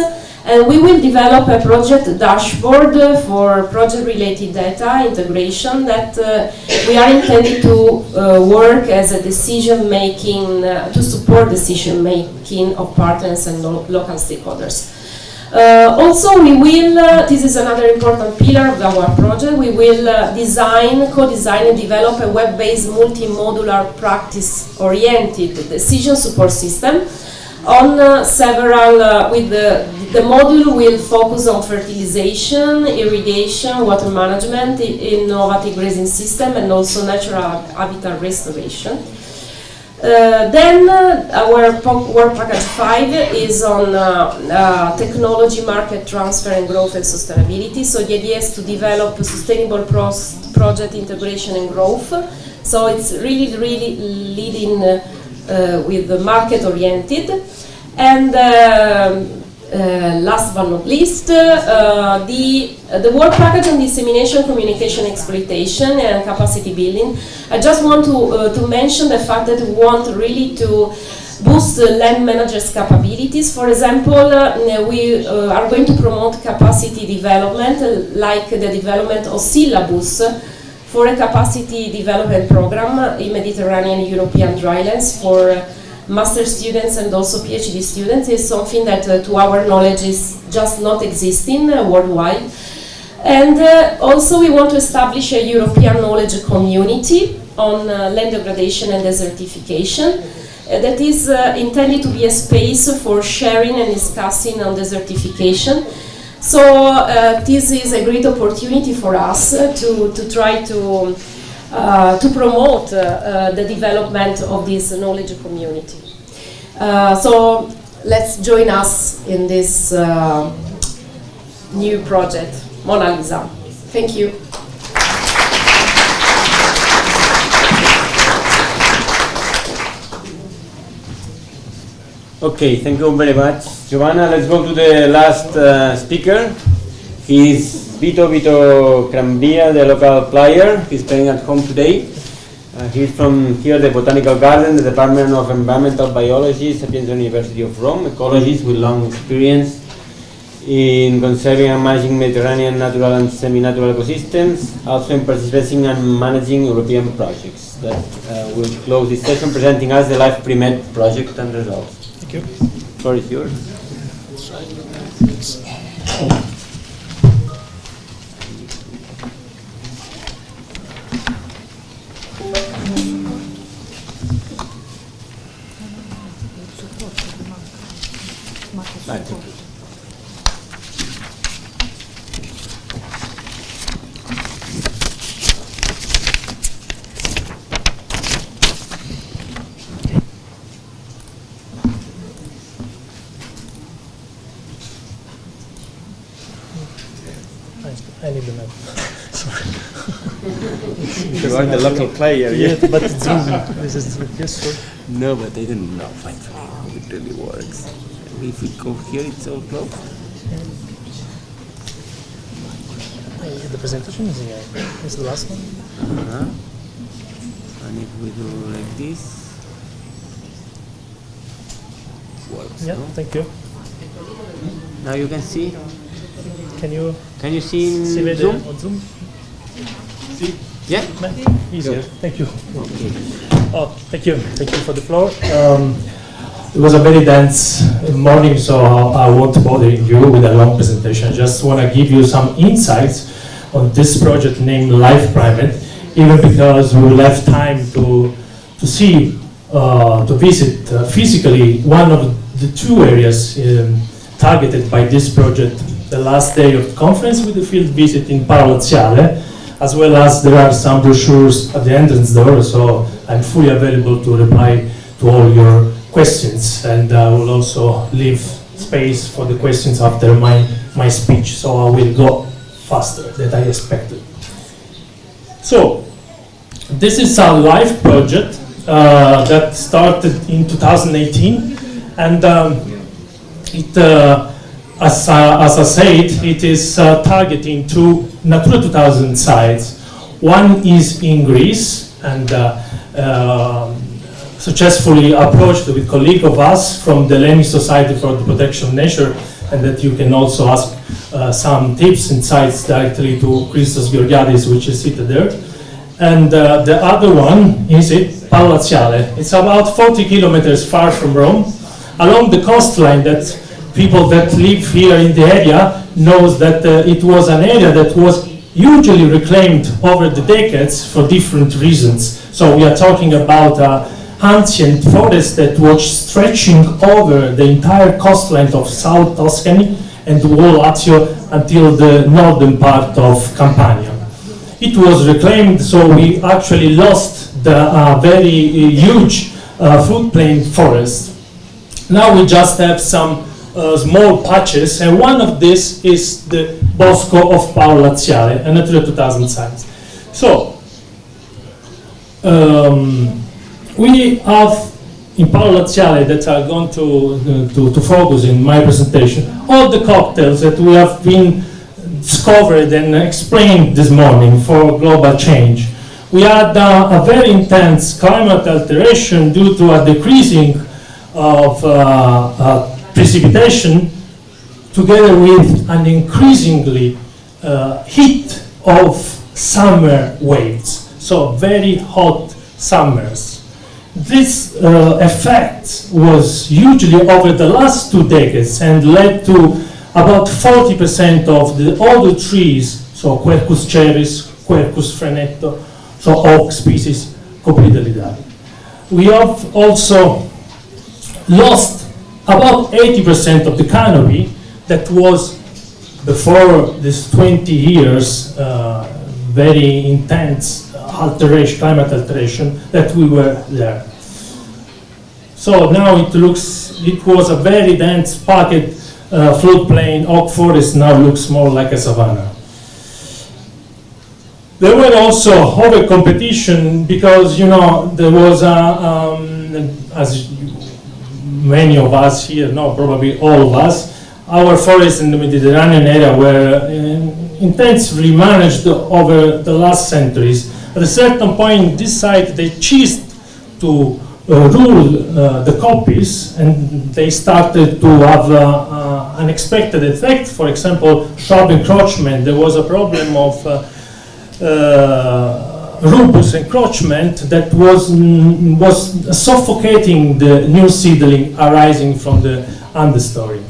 And we will develop a project dashboard for project-related data integration that we are intended to work as a decision-making, to support decision-making of partners and local stakeholders. Also, we will, this is another important pillar of our project, we will design, co-design and develop a web-based multi-modular practice-oriented decision support system on several, with the module will focus on fertilization, irrigation, water management, innovative grazing system, and also natural habitat restoration. Then our work package 5 is on technology, market transfer, and growth and sustainability. So the idea is to develop a sustainable project integration and growth. So it's really leading with the market oriented. And last but not least, the work package on dissemination, communication, exploitation, and capacity building. I just want to mention the fact that we want really to boost the land managers' capabilities. For example, we are going to promote capacity development, like the development of syllabus for a capacity development program in Mediterranean European drylands for master students and also PhD students. Is something that to our knowledge is just not existing worldwide. And also we want to establish a European knowledge community on land degradation and desertification that is intended to be a space for sharing and discussing on desertification. So this is a great opportunity for us to try to promote the development of this knowledge community. So let's join us in this new project, Mona Lisa. Thank you. Okay, thank you very much, Giovanna. Let's go to the last speaker. He's Vito Crambia, the local player. He's playing at home today. He's from here, the Botanical Garden, the Department of Environmental Biology, Sapienza University of Rome, ecologist with long experience in conserving and managing Mediterranean natural and semi-natural ecosystems, also in participating and managing European projects. That will close this session presenting us the Life Pre-Med project and results. Thank you. The floor is yours. I need the map. Sorry. You are the local player. Yeah, but it's this is useful. No, but I didn't know how it really works. If we go here, it's all closed. The presentation is here. It's the last one. And if we do like this, works. Yeah, no? thank you. Now you can see. Can you see in Zoom? Zoom? On Zoom? See? Yeah? Easier. Good. Thank you. Okay. Oh, thank you. Thank you for the floor. It was a very dense morning, so I won't bother you with a long presentation. I just want to give you some insights on this project named Life Primate, even because we will have time to see, to visit physically one of the two areas targeted by this project. The last day of the conference with the field visit in Paralaziale, as well as there are some brochures at the entrance door, so I'm fully available to reply to all your questions, and I will also leave space for the questions after my speech, so I will go faster than I expected. So, this is a live project that started in 2018, and as I said, it is targeting two Natura 2000 sites One is in Greece, and successfully approached with a colleague of us from the Hellenic Society for the Protection of Nature, and that you can also ask some tips, insights directly to Christos Georgiadis, which is seated there. And the other one is Paolo Laziale. It's about 40 kilometers far from Rome, along the coastline that people that live here in the area knows that it was an area that was hugely reclaimed over the decades for different reasons. So we are talking about ancient forest that was stretching over the entire coastline of South Tuscany and the whole Lazio until the northern part of Campania. It was reclaimed, so we actually lost the very huge floodplain forest. Now we just have some small patches, and one of these is the Bosco of Paolo Laziale, a Natura 2000 site. So, we have in Paolo Laziale that are going to focus in my presentation, all the cocktails that we have been discovered and explained this morning for global change. We had a very intense climate alteration due to a decreasing of precipitation, together with an increasingly heat of summer waves, so very hot summers. This effect was hugely over the last 2 decades and led to about 40% of all the trees, so Quercus cerris, Quercus frenetto, so oak species, completely died. We have also lost about 80% of the canopy that was, before this 20 years, very intense alteration, climate alteration, that we were there. So now it was a very dense packed floodplain. Oak forest now looks more like a savanna. There were also over competition because, you know, there was as many of us here know, probably all of us, our forests in the Mediterranean area were intensively managed over the last centuries. At a certain point, this site, they ceased to rule the copies, and they started to have unexpected effect. For example, shrub encroachment. There was a problem of rubus encroachment that was suffocating the new seedling arising from the understory.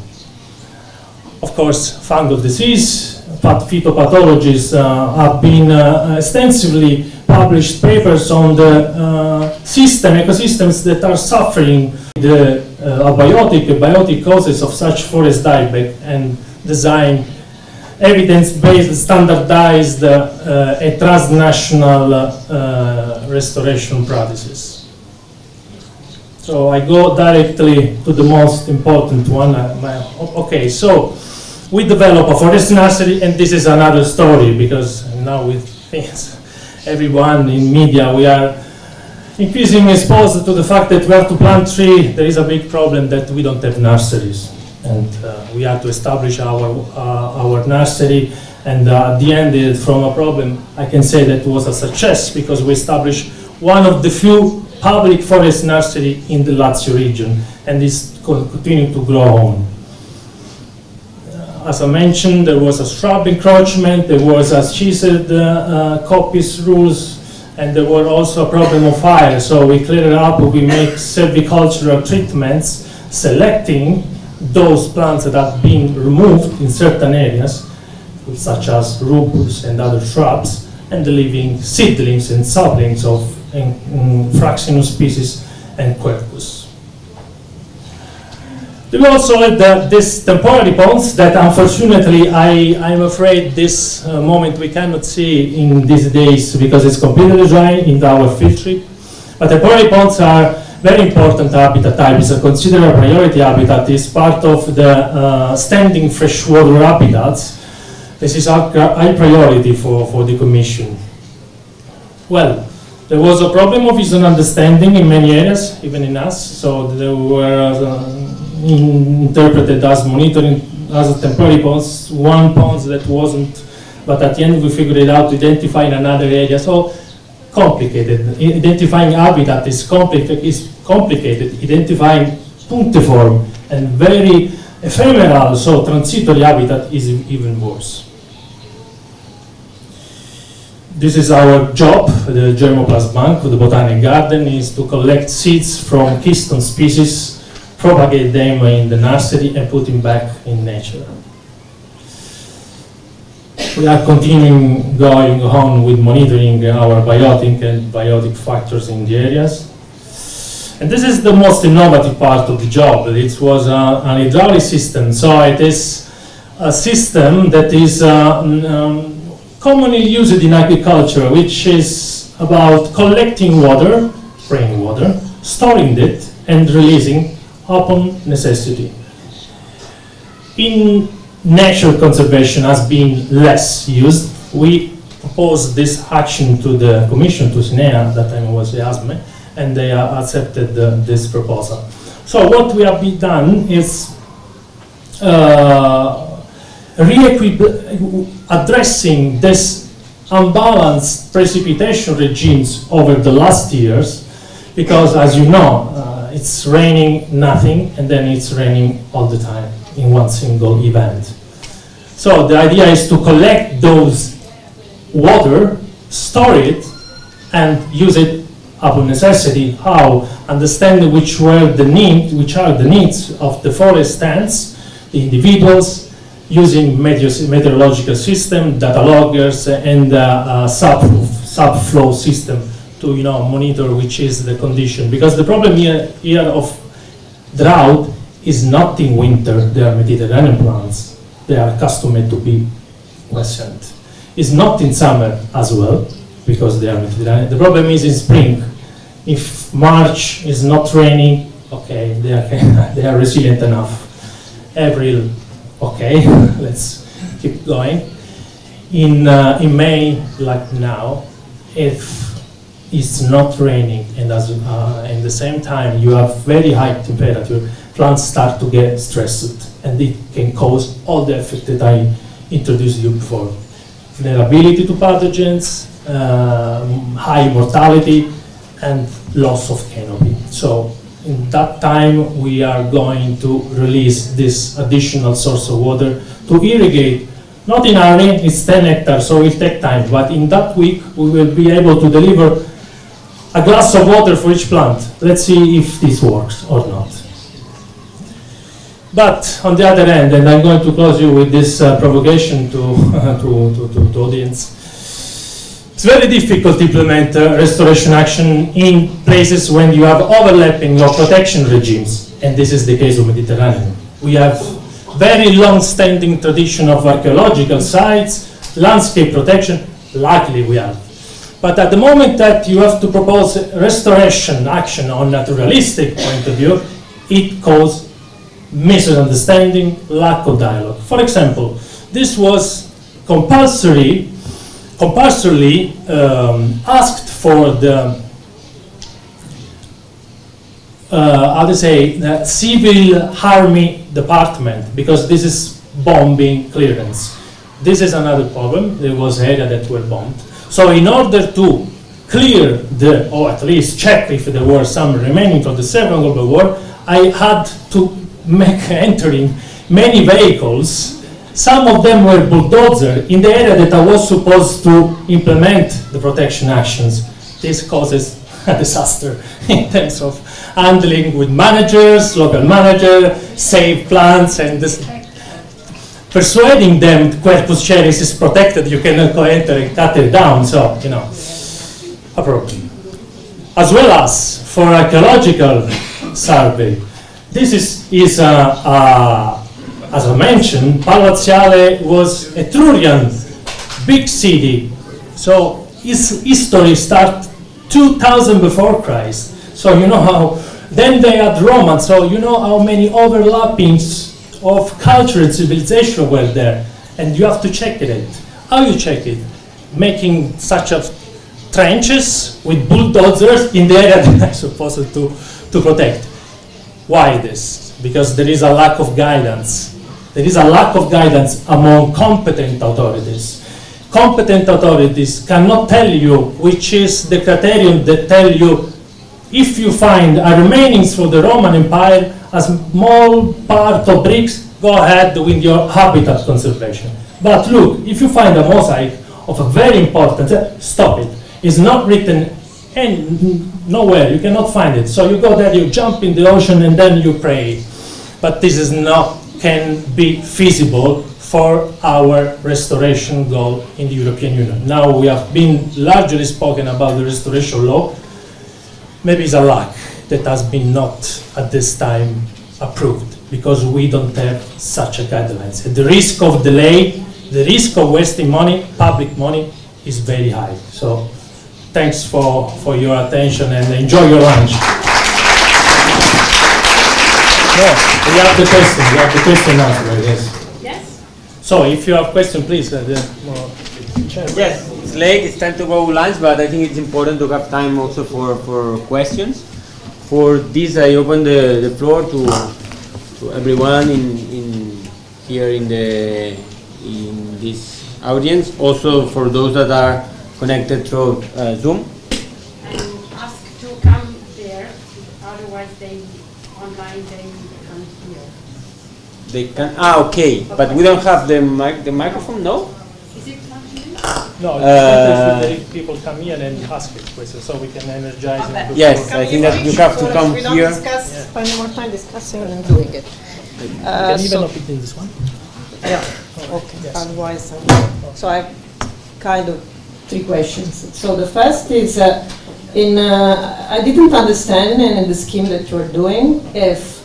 Of course, fungal disease, phytopathologies have been extensively published papers on the ecosystems that are suffering the biotic causes of such forest dieback, and design evidence-based, standardized, transnational restoration practices. So I go directly to the most important one. Okay, so we develop a forest nursery, and this is another story, because now with everyone in media, we are increasingly exposed to the fact that we have to plant trees. There is a big problem that we don't have nurseries, and we have to establish our nursery. And at the end, from a problem, I can say that it was a success, because we established one of the few public forest nursery in the Lazio region, and is continuing to grow on. As I mentioned, there was a shrub encroachment, there was a chiseled copies rules, and there were also a problem of fire. So we cleared it up, we make silvicultural treatments, selecting those plants that have been removed in certain areas, such as rubus and other shrubs, and leaving seedlings and saplings of Fraxinus species and Quercus. We also had these temporary ponds that, unfortunately, I'm afraid this moment we cannot see in these days because it's completely dry in our field trip. But temporary ponds are very important habitat type. It's a considered priority habitat. It's part of the standing freshwater habitats. This is our high priority for the Commission. Well, there was a problem of misunderstanding in many areas, even in us. So there were interpreted as monitoring as a temporary ponds, one pond that wasn't but at the end we figured it out to identify in another area. So complicated. Identifying habitat is complicated. Identifying puntiform and very ephemeral, so transitory habitat is even worse. This is our job, the Germoplast Bank of the Botanic Garden, is to collect seeds from keystone species, propagate them in the nursery and put them back in nature. We are continuing going on with monitoring our biotic and biotic factors in the areas. And this is the most innovative part of the job. It was an hydraulic system, so it is a system that is commonly used in agriculture, which is about collecting water, rainwater, storing it, and releasing upon necessity. In nature conservation has been less used. We proposed this action to the Commission, to SNEA, that time was EASME, and they accepted this proposal. So what we have done is addressing this unbalanced precipitation regimes over the last years, because as you know, it's raining nothing and then it's raining all the time in one single event. So the idea is to collect those water, store it, and use it upon necessity. How? Understand which are the needs of the forest stands, the individuals, using meteorological system, data loggers, and subflow system to monitor which is the condition. Because the problem here of drought is not in winter. They are Mediterranean plants. They are accustomed to be western. It's not in summer as well, because they are Mediterranean. The problem is in spring. If March is not raining, okay, they are resilient enough. April, okay, let's keep going. In May, like now, if it's not raining and in the same time you have very high temperature, plants start to get stressed, and it can cause all the effects that I introduced you before. Vulnerability to pathogens, high mortality, and loss of canopy. So in that time we are going to release this additional source of water to irrigate. Not in our rain, it's 10 hectares, so it will take time, but in that week we will be able to deliver a glass of water for each plant. Let's see if this works or not. But on the other hand, and I'm going to close you with this provocation to audience, it's very difficult to implement restoration action in places when you have overlapping law protection regimes, and this is the case of Mediterranean. We have very long-standing tradition of archaeological sites, landscape protection, luckily we have. But at the moment that you have to propose restoration action on naturalistic point of view, it causes misunderstanding, lack of dialogue. For example, this was compulsorily asked for the the civil army department, because this is bombing clearance. This is another problem. There was area that were bombed. So in order to clear or at least check if there were some remaining from the Second Global War, I had to make entering many vehicles. Some of them were bulldozers in the area that I was supposed to implement the protection actions. This causes a disaster in terms of handling with managers, local manager, save plants, and persuading them Quercus charis is protected, you cannot go enter and cut it down, so, a problem. As well as for archaeological survey, this is as I mentioned, Palazziale was a Etrurian big city, so its history starts 2000 before Christ. So you know how, then they had Roma, so you know how many overlappings of culture and civilization were there, and you have to check it. How you check it? Making such a trenches with bulldozers in the area that I'm supposed to protect. Why this? Because there is a lack of guidance. There is a lack of guidance among competent authorities. competent authorities cannot tell you which is the criterion that tell you if you find a remainings from the Roman Empire, a small part of bricks, go ahead with your habitat conservation. But look, if you find a mosaic of a very important, stop it. It's not written nowhere, you cannot find it. So you go there, you jump in the ocean, and then you pray. But this is not, can be feasible for our restoration goal in the European Union. Now we have been largely spoken about the restoration law. Maybe it's a lack that has been not at this time approved, because we don't have such a guidelines. And the risk of delay, the risk of wasting money, public money, is very high. So thanks for your attention and enjoy your lunch. Yeah, we have the question. We have the question answer, yes. Yes. So if you have question, please. Yes, it's late. It's time to go lunch, but I think it's important to have time also for questions. For this, I open the floor to everyone in here in this audience. Also for those that are connected through Zoom. And ask to come there. Otherwise, they online they can't hear. They can. Okay, but we don't have the microphone. No. Is it not here? No, it's people come here and ask it questions, so we can energize. And yes, I think that you have to come we here. don't discuss, spend more time discussing and doing it. You can even open in this one. Yeah, okay, yes. Otherwise, so I have kind of 3 questions. So the first is, I didn't understand in the scheme that you're doing, if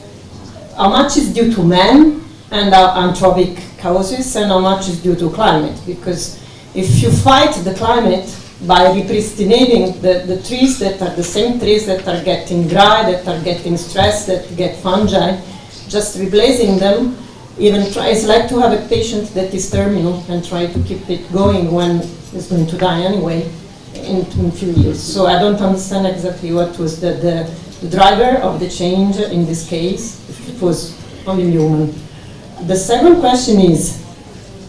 how much is due to man and anthropic causes and how much is due to climate, because if you fight the climate by repristinating the trees that are the same trees that are getting dry, that are getting stressed, that get fungi, just replacing them, it's like to have a patient that is terminal and try to keep it going when it's going to die anyway in a few years. So I don't understand exactly what was the driver of the change in this case, if it was only human. The second question is,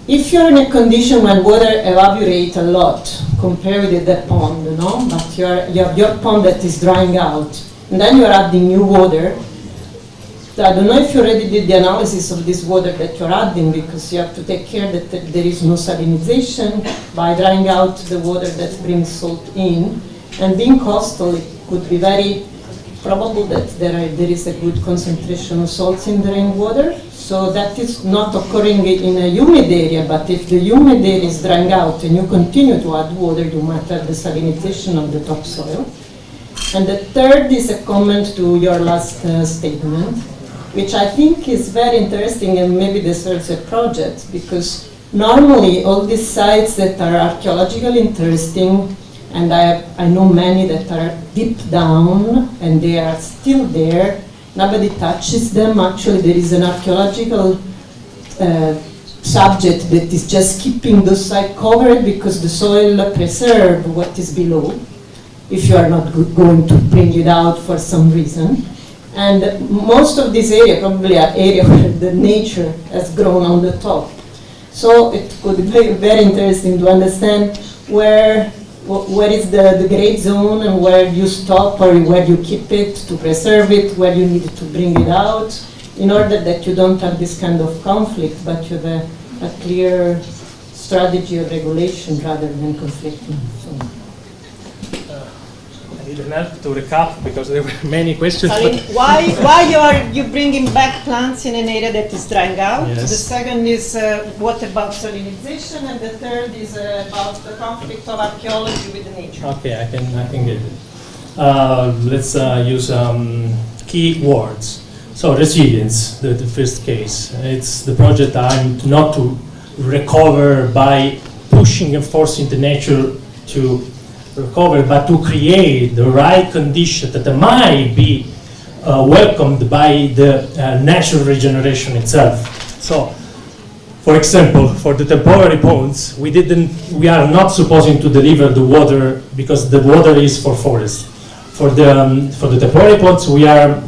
if you're in a condition when water evaporates a lot compared with the pond, no? But you have your pond that is drying out, and then you're adding new water. I don't know if you already did the analysis of this water that you're adding, because you have to take care that there is no salinization by drying out the water that brings salt in. And being coastal, it could be very probable that there is a good concentration of salts in the rainwater. So that is not occurring in a humid area, but if the humid area is drying out and you continue to add water, you might have the salinization of the topsoil. And the third is a comment to your last statement, which I think is very interesting, and maybe deserves a project, because normally all these sites that are archaeologically interesting, and I know many that are deep down and they are still there, nobody touches them. Actually, there is an archaeological subject that is just keeping the site covered because the soil preserves what is below, if you are not going to bring it out for some reason. And most of this area probably are area where the nature has grown on the top. So it could be very interesting to understand where is the grade zone and where you stop or where you keep it to preserve it, where you need to bring it out, in order that you don't have this kind of conflict, but you have a clear strategy of regulation rather than conflicting. So. I need an help to recap because there were many questions. Why you bringing back plants in an area that is drying out? Yes. The second is what about salinization, and the third is about the conflict of archaeology with the nature. Okay, I can get it. Let's use key words. So resilience, the first case. It's the project I'm not to recover by pushing and forcing the nature to recover, but to create the right condition that might be welcomed by the natural regeneration itself. So, for example, for the temporary ponds, we are not supposing to deliver the water because the water is for forest. For the temporary ponds, we are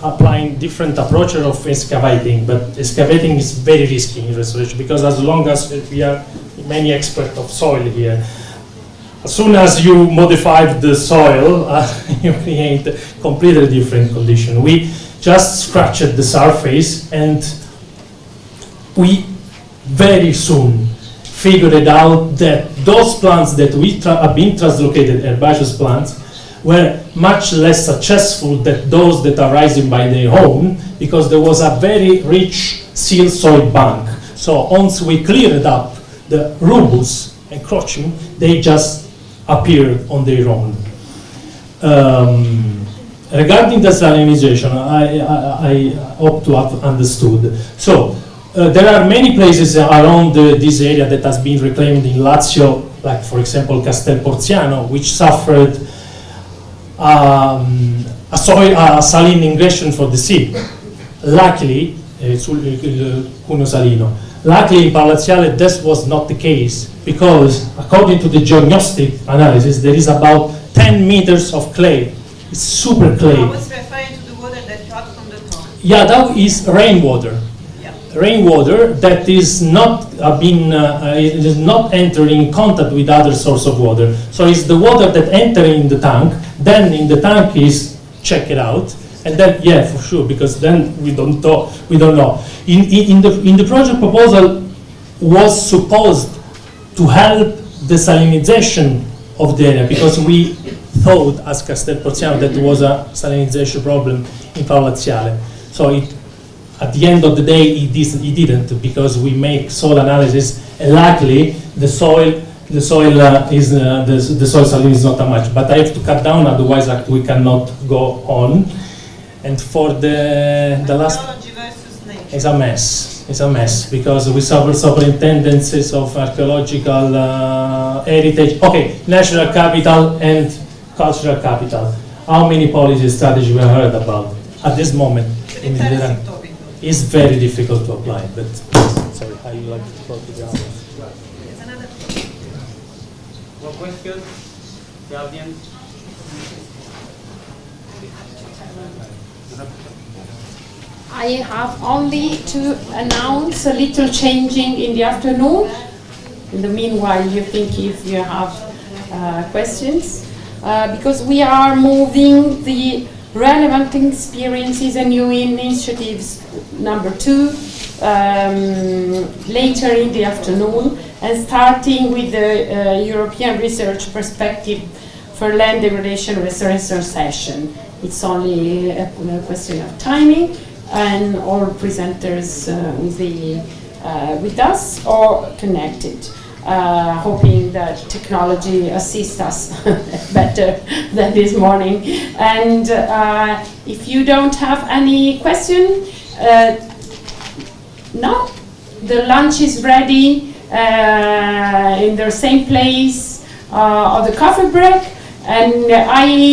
applying different approaches of excavating, but excavating is very risky in restoration because as long as we are many experts of soil here. As soon as you modified the soil, you create a completely different condition. We just scratched the surface, and we very soon figured out that those plants that have been translocated, herbaceous plants, were much less successful than those that are rising by their own, because there was a very rich seal soil bank. So once we cleared up the rubus encroaching, they just appeared on their own. Regarding the salinization, I hope to have understood. So there are many places around this area that has been reclaimed in Lazio, like for example Castel Porziano, which suffered a saline ingression for the sea. Luckily, sul Cuneo Salino. Luckily in Parlaziale this was not the case, because according to the geognostic analysis there is about 10 meters of clay. It's super clay. I was referring to the water that got from the top. Yeah, that is rainwater. Yeah. Rainwater that is not it is not entering in contact with other source of water. So it's the water that enter in the tank, then in the tank is check it out, and then yeah, for sure, because then we don't know. In the project proposal was supposed to help the salinization of the area, because we thought as Castel Porziano that there was a salinization problem in Parlaziale. So at the end of the day, it didn't, because we make soil analysis, and luckily the soil saline is not that much. But I have to cut down, otherwise we cannot go on. And for the last, it's a mess. It's a mess, because we suffer superintendencies of archaeological heritage. Okay, national capital and cultural capital. How many policy strategies we have heard about at this moment? It's very difficult to apply, but sorry, I would like to go to the others. More questions? The audience? I have only to announce a little changing in the afternoon. In the meanwhile, you think if you have questions, because we are moving the relevant experiences and new initiatives #2 later in the afternoon, and starting with the European research perspective for land degradation restoration session. It's only a question of timing, and all presenters will be with us or connected, hoping that technology assists us better than this morning. And if you don't have any question, no, the lunch is ready in the same place of the coffee break, and I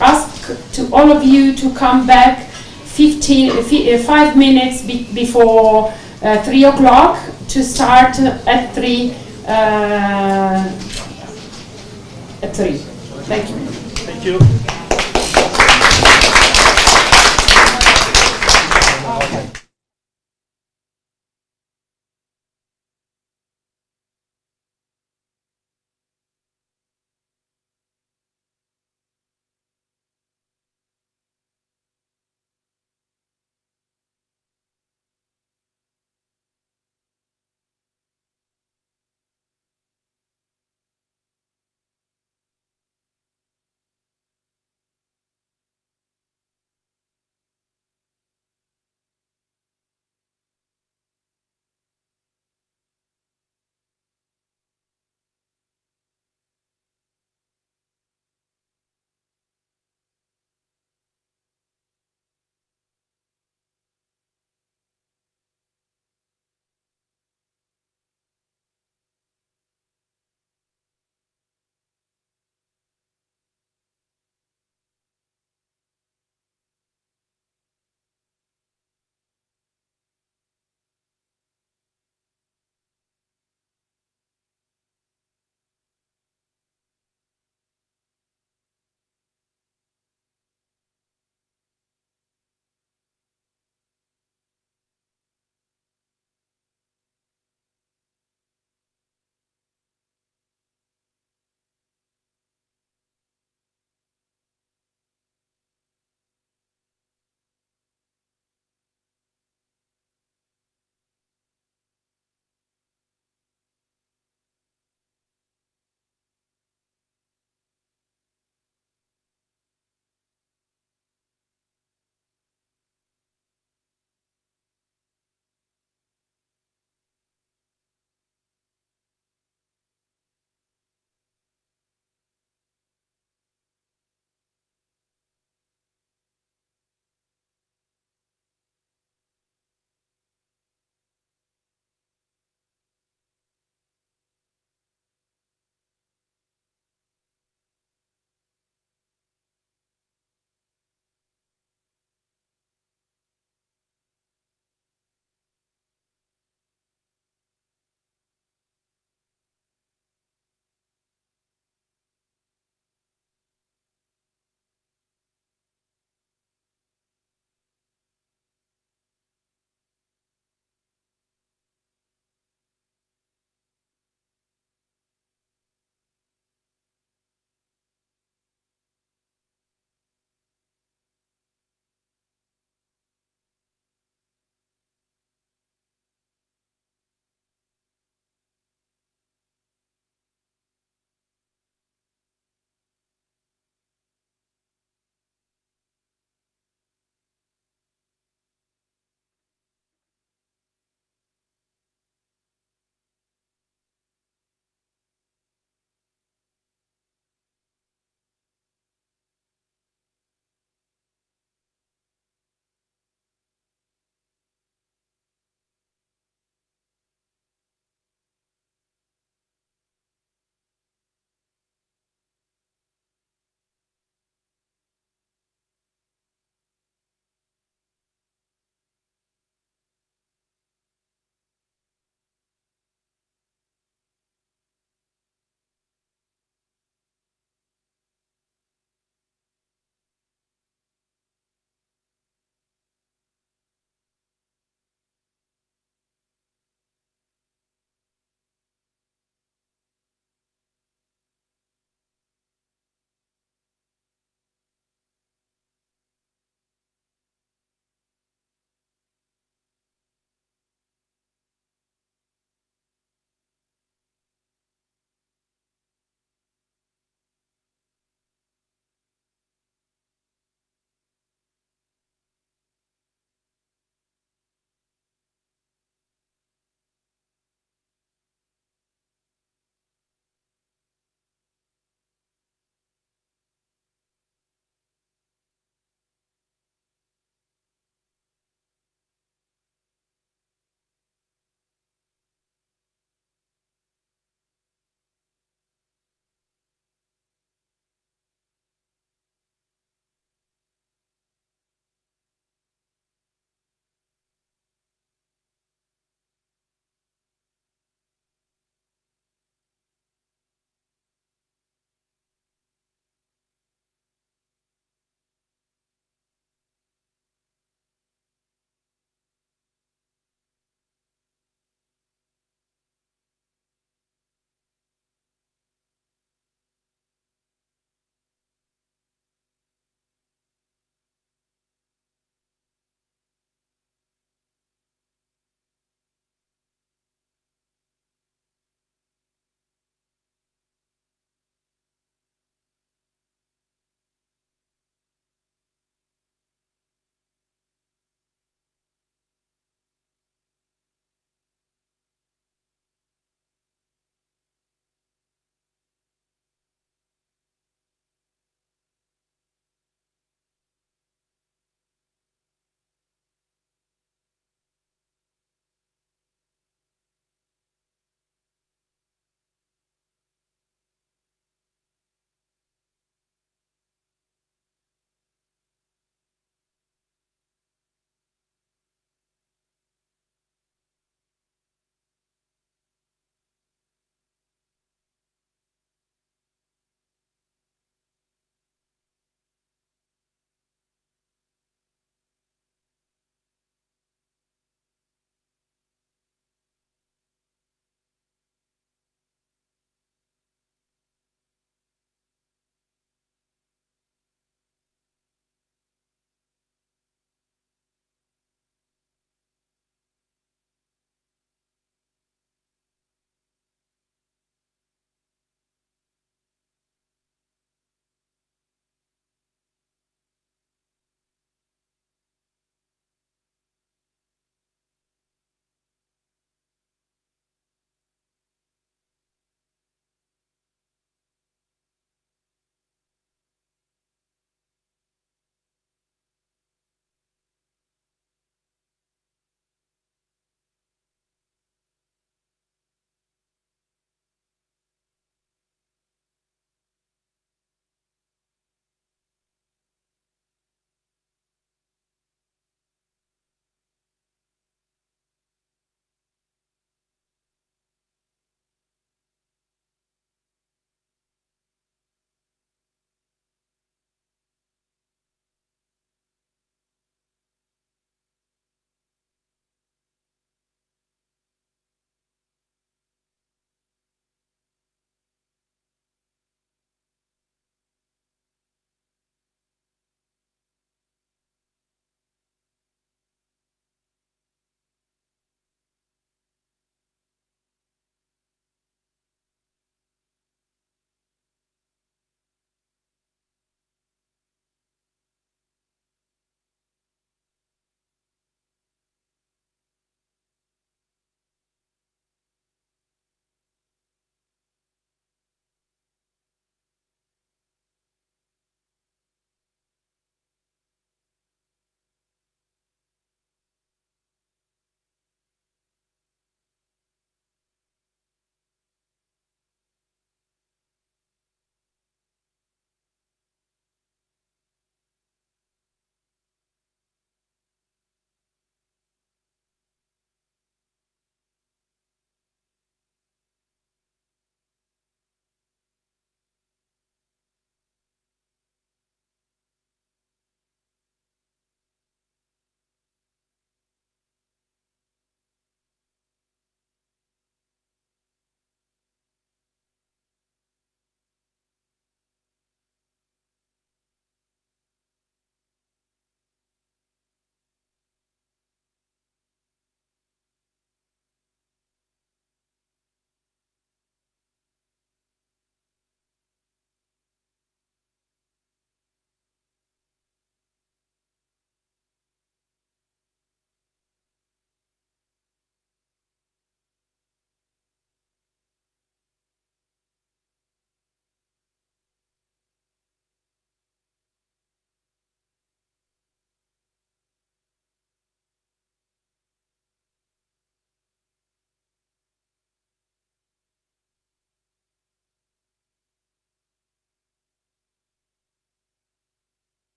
ask to all of you to come back 5 minutes before 3 o'clock to start at 3. Thank you. Thank you.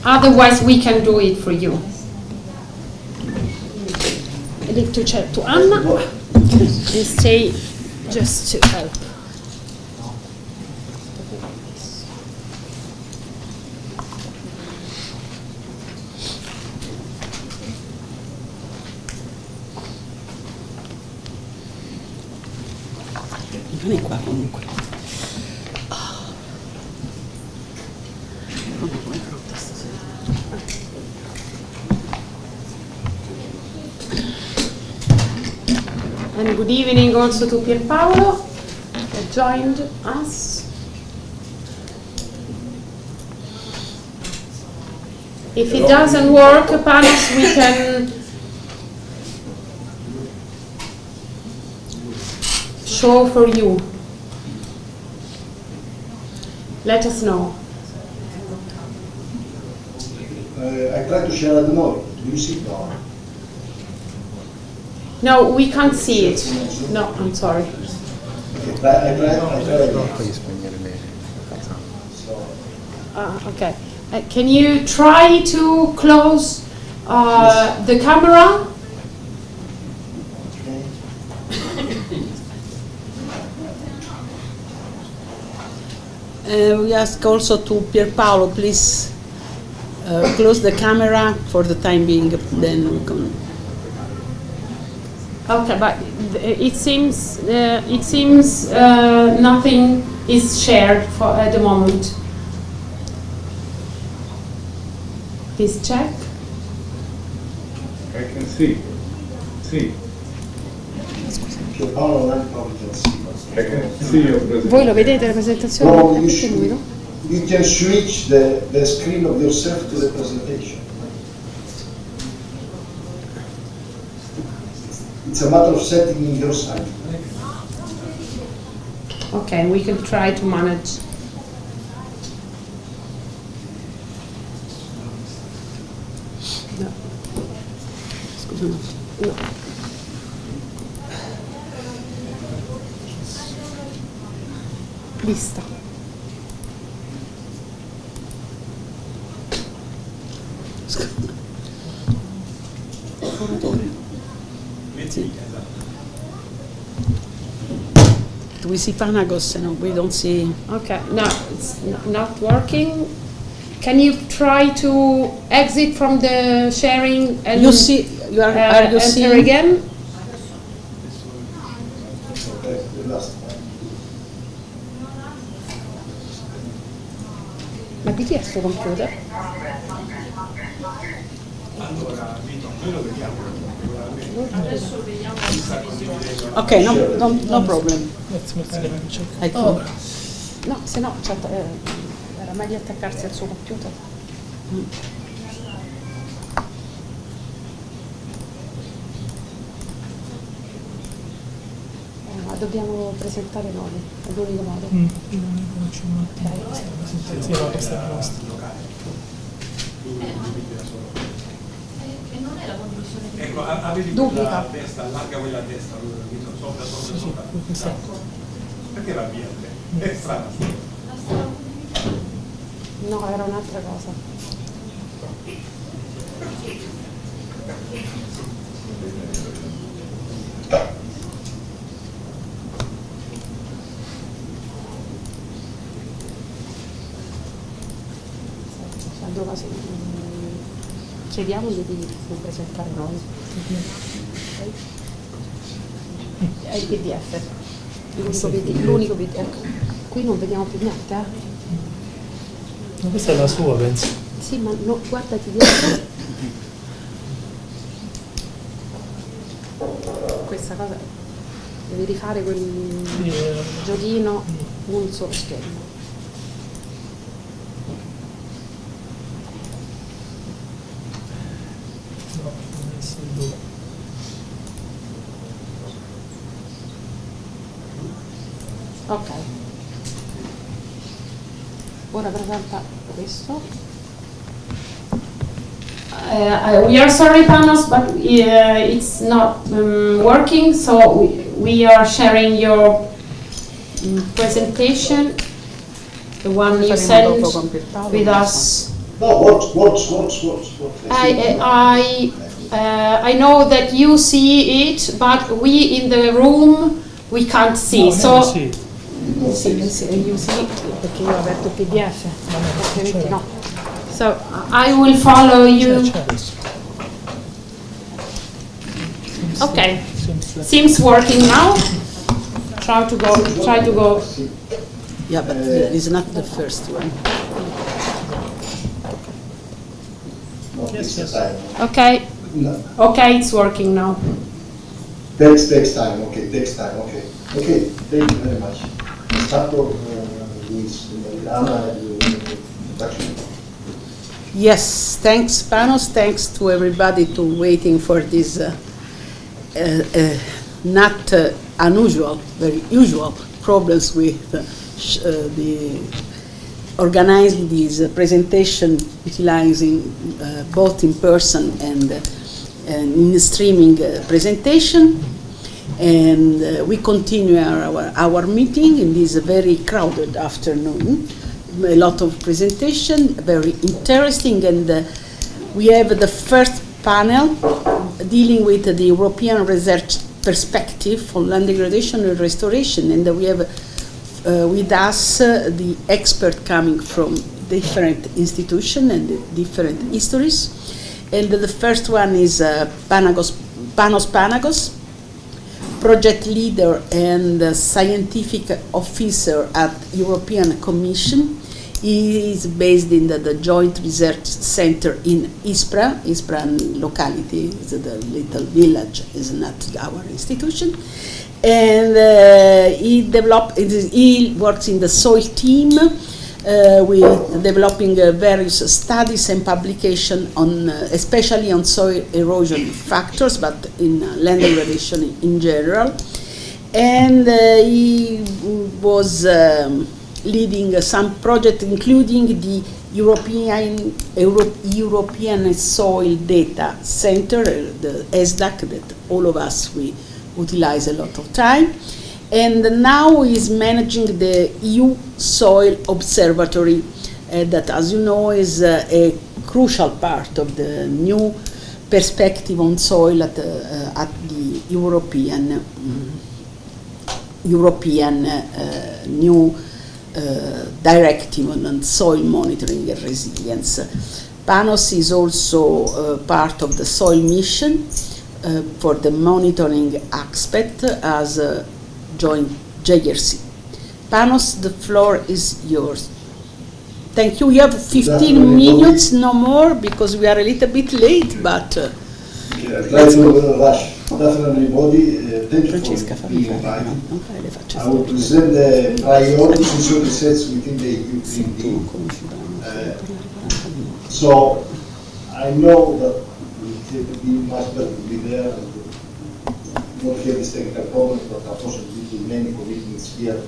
Otherwise, we can do it for you. I leave to chat to Anna and stay just to help. Vieni qua comunque. And good evening also to Pierpaolo that joined us. If it doesn't work, Panos, we can show for you. Let us know. I try to share at the moment. Do you see it now? No, we can't see it. No, I'm sorry. I try. Okay. Can you try to close the camera? We ask also to Pierpaolo, please close the camera for the time being, then we can. Okay, but it seems nothing is shared for at the moment. Please check. I can see. I can see your presentation. Voi lo vedete la presentazione? No, Perché lui no? you can switch the screen of yourself to the presentation. It's a matter of setting in your side. Okay, we can try to manage. No. Scusa un attimo. No. Lista. Sì. Do we see Panagos? No, we don't see. Okay, no, it's not working. Can you try to exit from the sharing and You see, you are you enter seeing? again? Okay, the last one. Ma di chi è sto computer? Adesso vediamo se Okay, no problem. Oh. No, se no era meglio attaccarsi al suo computer. Ma dobbiamo presentare noi, è l'unico modo. Sì, no, questa è la nostra. E non è la condivisione di Ecco, avete la testa, allarga quella testa, sopra. Perché va via? È strano. No, era un'altra cosa. Allora chiediamogli di presentare noi. È il PDF. L'unico PDF. Qui non vediamo più niente, Ma questa è la sua, penso. Sì, ma no, guardati dietro. Questa cosa, devi rifare quel giochino, un solo schermo. No, adesso è due. Ok. Ora presenta questo. We are sorry, Panos, but it's not working, so we are sharing your presentation, the one you sent with us. No, works. I know that you see it, but we in the room we can't see. So Sì, you see, perché io ho aperto il PDF, altrimenti no. So I will follow you. Okay, seems working now. Try to go. Yeah, but it's not the first one. Yes. Okay. Okay, it's working now. Takes time. Okay, takes time. Okay, thank you very much. Start with Luis, Anna, and introduction. Yes, thanks, Panos. Thanks to everybody to waiting for this not unusual, very usual problems with the organizing this presentation, utilizing both in person and in streaming presentation. And we continue our meeting in this very crowded afternoon. A lot of presentation, very interesting, and we have the first panel dealing with the European research perspective for land degradation and restoration, and we have with us the expert coming from different institutions and different histories. And the first one is Panos Panagos, project leader and scientific officer at European Commission. He is based in the Joint Research Center in Ispra. Ispra locality is the little village, is not our institution. And he works in the soil team with developing various studies and publication on, especially on soil erosion factors, but in land degradation in general. And he was leading some projects, including the European Soil Data Center, the ESDAC, that all of us we utilize a lot of time. And now is managing the EU Soil Observatory, that, as you know, is a crucial part of the new perspective on soil at the European new directive on soil monitoring and resilience. Panos is also part of the soil mission for the monitoring aspect as a joint JRC. Panos, the floor is yours. Thank you. You have 15 minutes, no more, because we are a little bit late, but Try to rush. Definitely, everybody, thank you for being invited. I will present the priorities in soil research within the EU 3D. So, I know that it would be much better to be there and not have this technical problem, but unfortunately, due to many commitments here,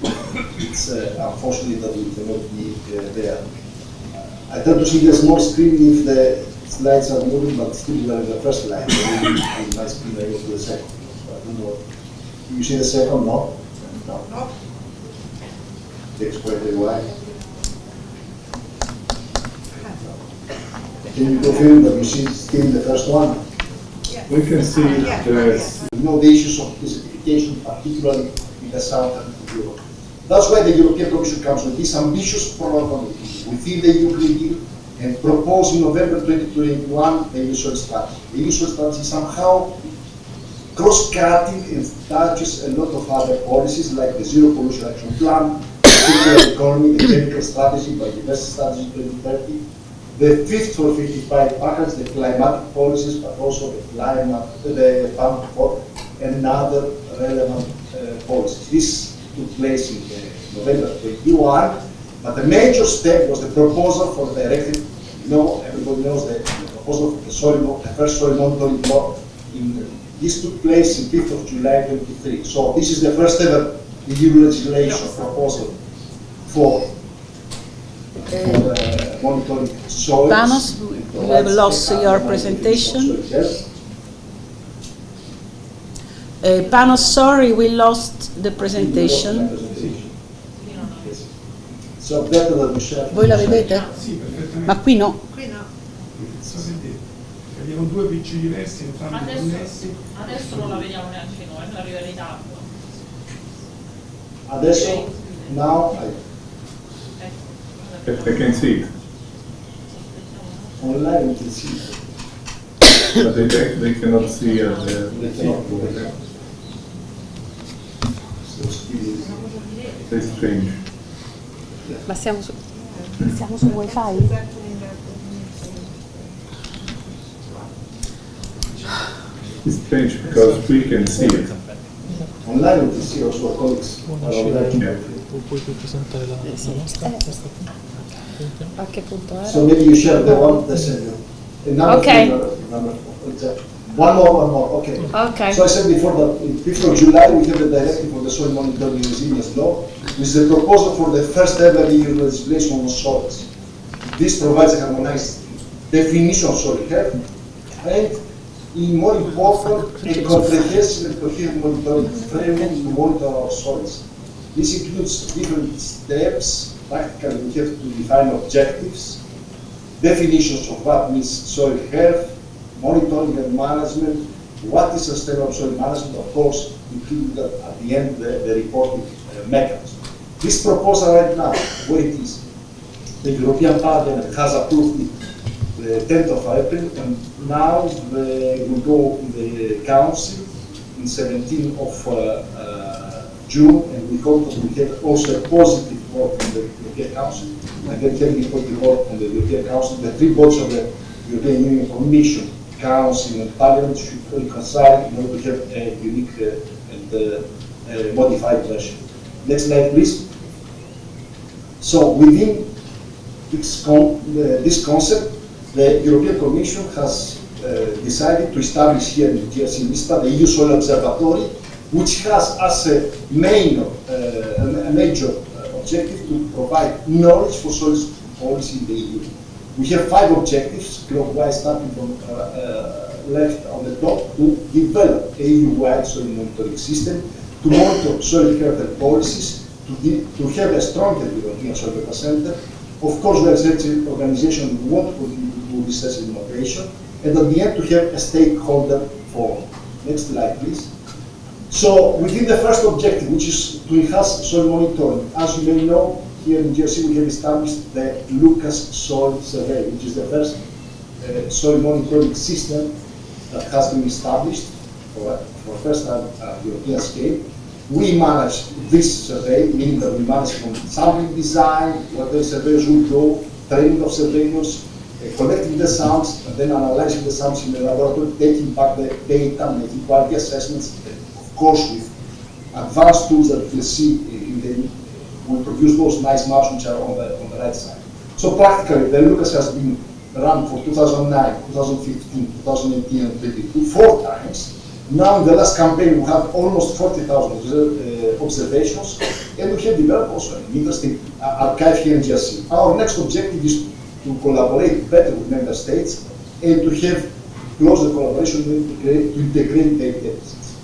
it's unfortunate that we cannot be there. I try to see the small screen if the slides are moving, but still we are in the first slide. In my screen, I go to the second. So I don't know. You see the second? No? No. Takes quite a while. Can you confirm that you see still the first one? Yes. We can see You know the issues of desertification, particularly in the southern Europe. That's why the European Commission comes with this ambitious program within the EU Green Deal and propose in November 2021 the EU soil strategy. The EU soil strategy is somehow cross-cutting and touches a lot of other policies like the Zero Pollution Action Plan, the circular economy, the chemical strategy, biodiversity strategy 2030, the Fit for 55 package, the climatic policies, but also the farm to fork and other relevant policies. This took place in November 2021. But the major step was the proposal for the directive. You know, everybody knows the proposal for the first soil monitoring law. This took place in 5th of July 2023. So this is the first ever EU legislation proposal for monitoring soils. Panos, we have lost your presentation. Yes. Panos, sorry, we lost the presentation. So better that we share. Voi la vedete? Sì, perfettamente. Ma qui no. Qui no. So vedete. Abbiamo due PC diversi, entrambi connessi. Adesso non la vediamo neanche noi, arriva in ritardo. Adesso, now, I can see it. online we can see it. But they cannot see the They cannot go keyboard. there. So still It's strange. Ma siamo su wifi? It's strange because we can see it. online we can see also our colleagues are online. Puoi presentare la nostra? A che punto era? So maybe you share the one that's number Okay. number four. Exactly. One more, okay. Okay. So I said before that in 5th of July we have the directive for the soil monitoring resilience law, which is a proposal for the first ever EU legislation on soils. This provides a harmonized definition of soil health and, in more important, a comprehensive and coherent monitoring framework to monitor our soils. This includes different steps. Practically, we have to define objectives, definitions of what means soil health, monitoring and management, what is sustainable soil management, of course, including at the end the reporting mechanism. This proposal right now, where it is, the European Parliament has approved it the 10th of April, and now we go in the Council in 17th of June, and we hope that we have also a positive vote from the European Council. I can tell you what the vote from the European Council, the three votes of the European Union Commission, Council and Parliament should reconcile in order to have a unique and modified version. Next slide, please. So within this concept, the European Commission has decided to establish here in GRC Lista the EU Soil Observatory, which has as a major objective to provide knowledge for soil policy in the EU. We have 5 objectives, clockwise starting from left on the top, to develop a EU-wide soil monitoring system, to monitor soil health and policies, to have a stronger European soil data center. Of course, we are a research organization who want to continue to do research and innovation, and at the end to have a stakeholder forum. Next slide, please. So, within the first objective, which is to enhance soil monitoring, as you may know, here in GRC we have established the Lucas Soil Survey, which is the first soil monitoring system that has been established for first time at European scale. We manage this survey, meaning that we manage from sampling design, where the surveyors will go, training of surveyors, collecting the samples, and then analyzing the samples in the laboratory, taking back the data, making quality assessments, of course with advanced tools that you'll see in the we produce those nice maps which are on the right side. So practically, the Lucas has been run for 2009, 2015, 2018, and 2022, 4 times. Now, in the last campaign, we have almost 40,000 observations, and we have developed also an interesting archive here in GRC. Our next objective is to collaborate better with member states and to have closer collaboration to integrate databases.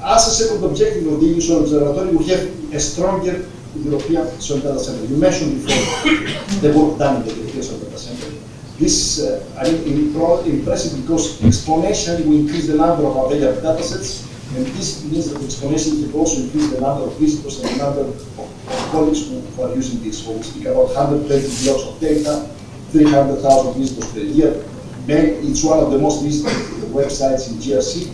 As a second objective of the EU Soil Observatory, we have a stronger European Soil Data Center. You mentioned before the work done in the European Soil Data Center. This is impressive because exponentially we increase the number of available data sets, and this means that exponentially we also increase the number of visitors and the number of colleagues who are using this. So we speak about 120 blocks of data, 300,000 visitors per year. It's one of the most visited websites in GRC.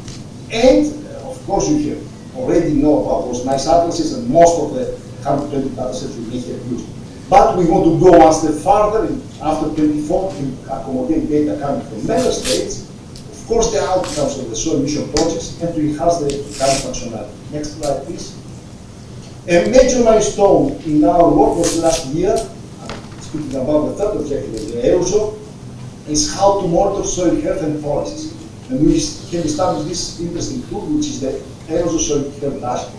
And of course you have already know about those nice atlases, and most of the 120 data sets we may have used. But we want to go one step further, and after 24 to accommodate data coming from member states, of course the outcomes of the soil mission projects, and to enhance the current functionality. Next slide, please. A major milestone in our work was last year, speaking about the third objective of the EUSO, is how to monitor soil health and policies. And we have established this interesting tool, which is the EUSO Soil Health Dashboard.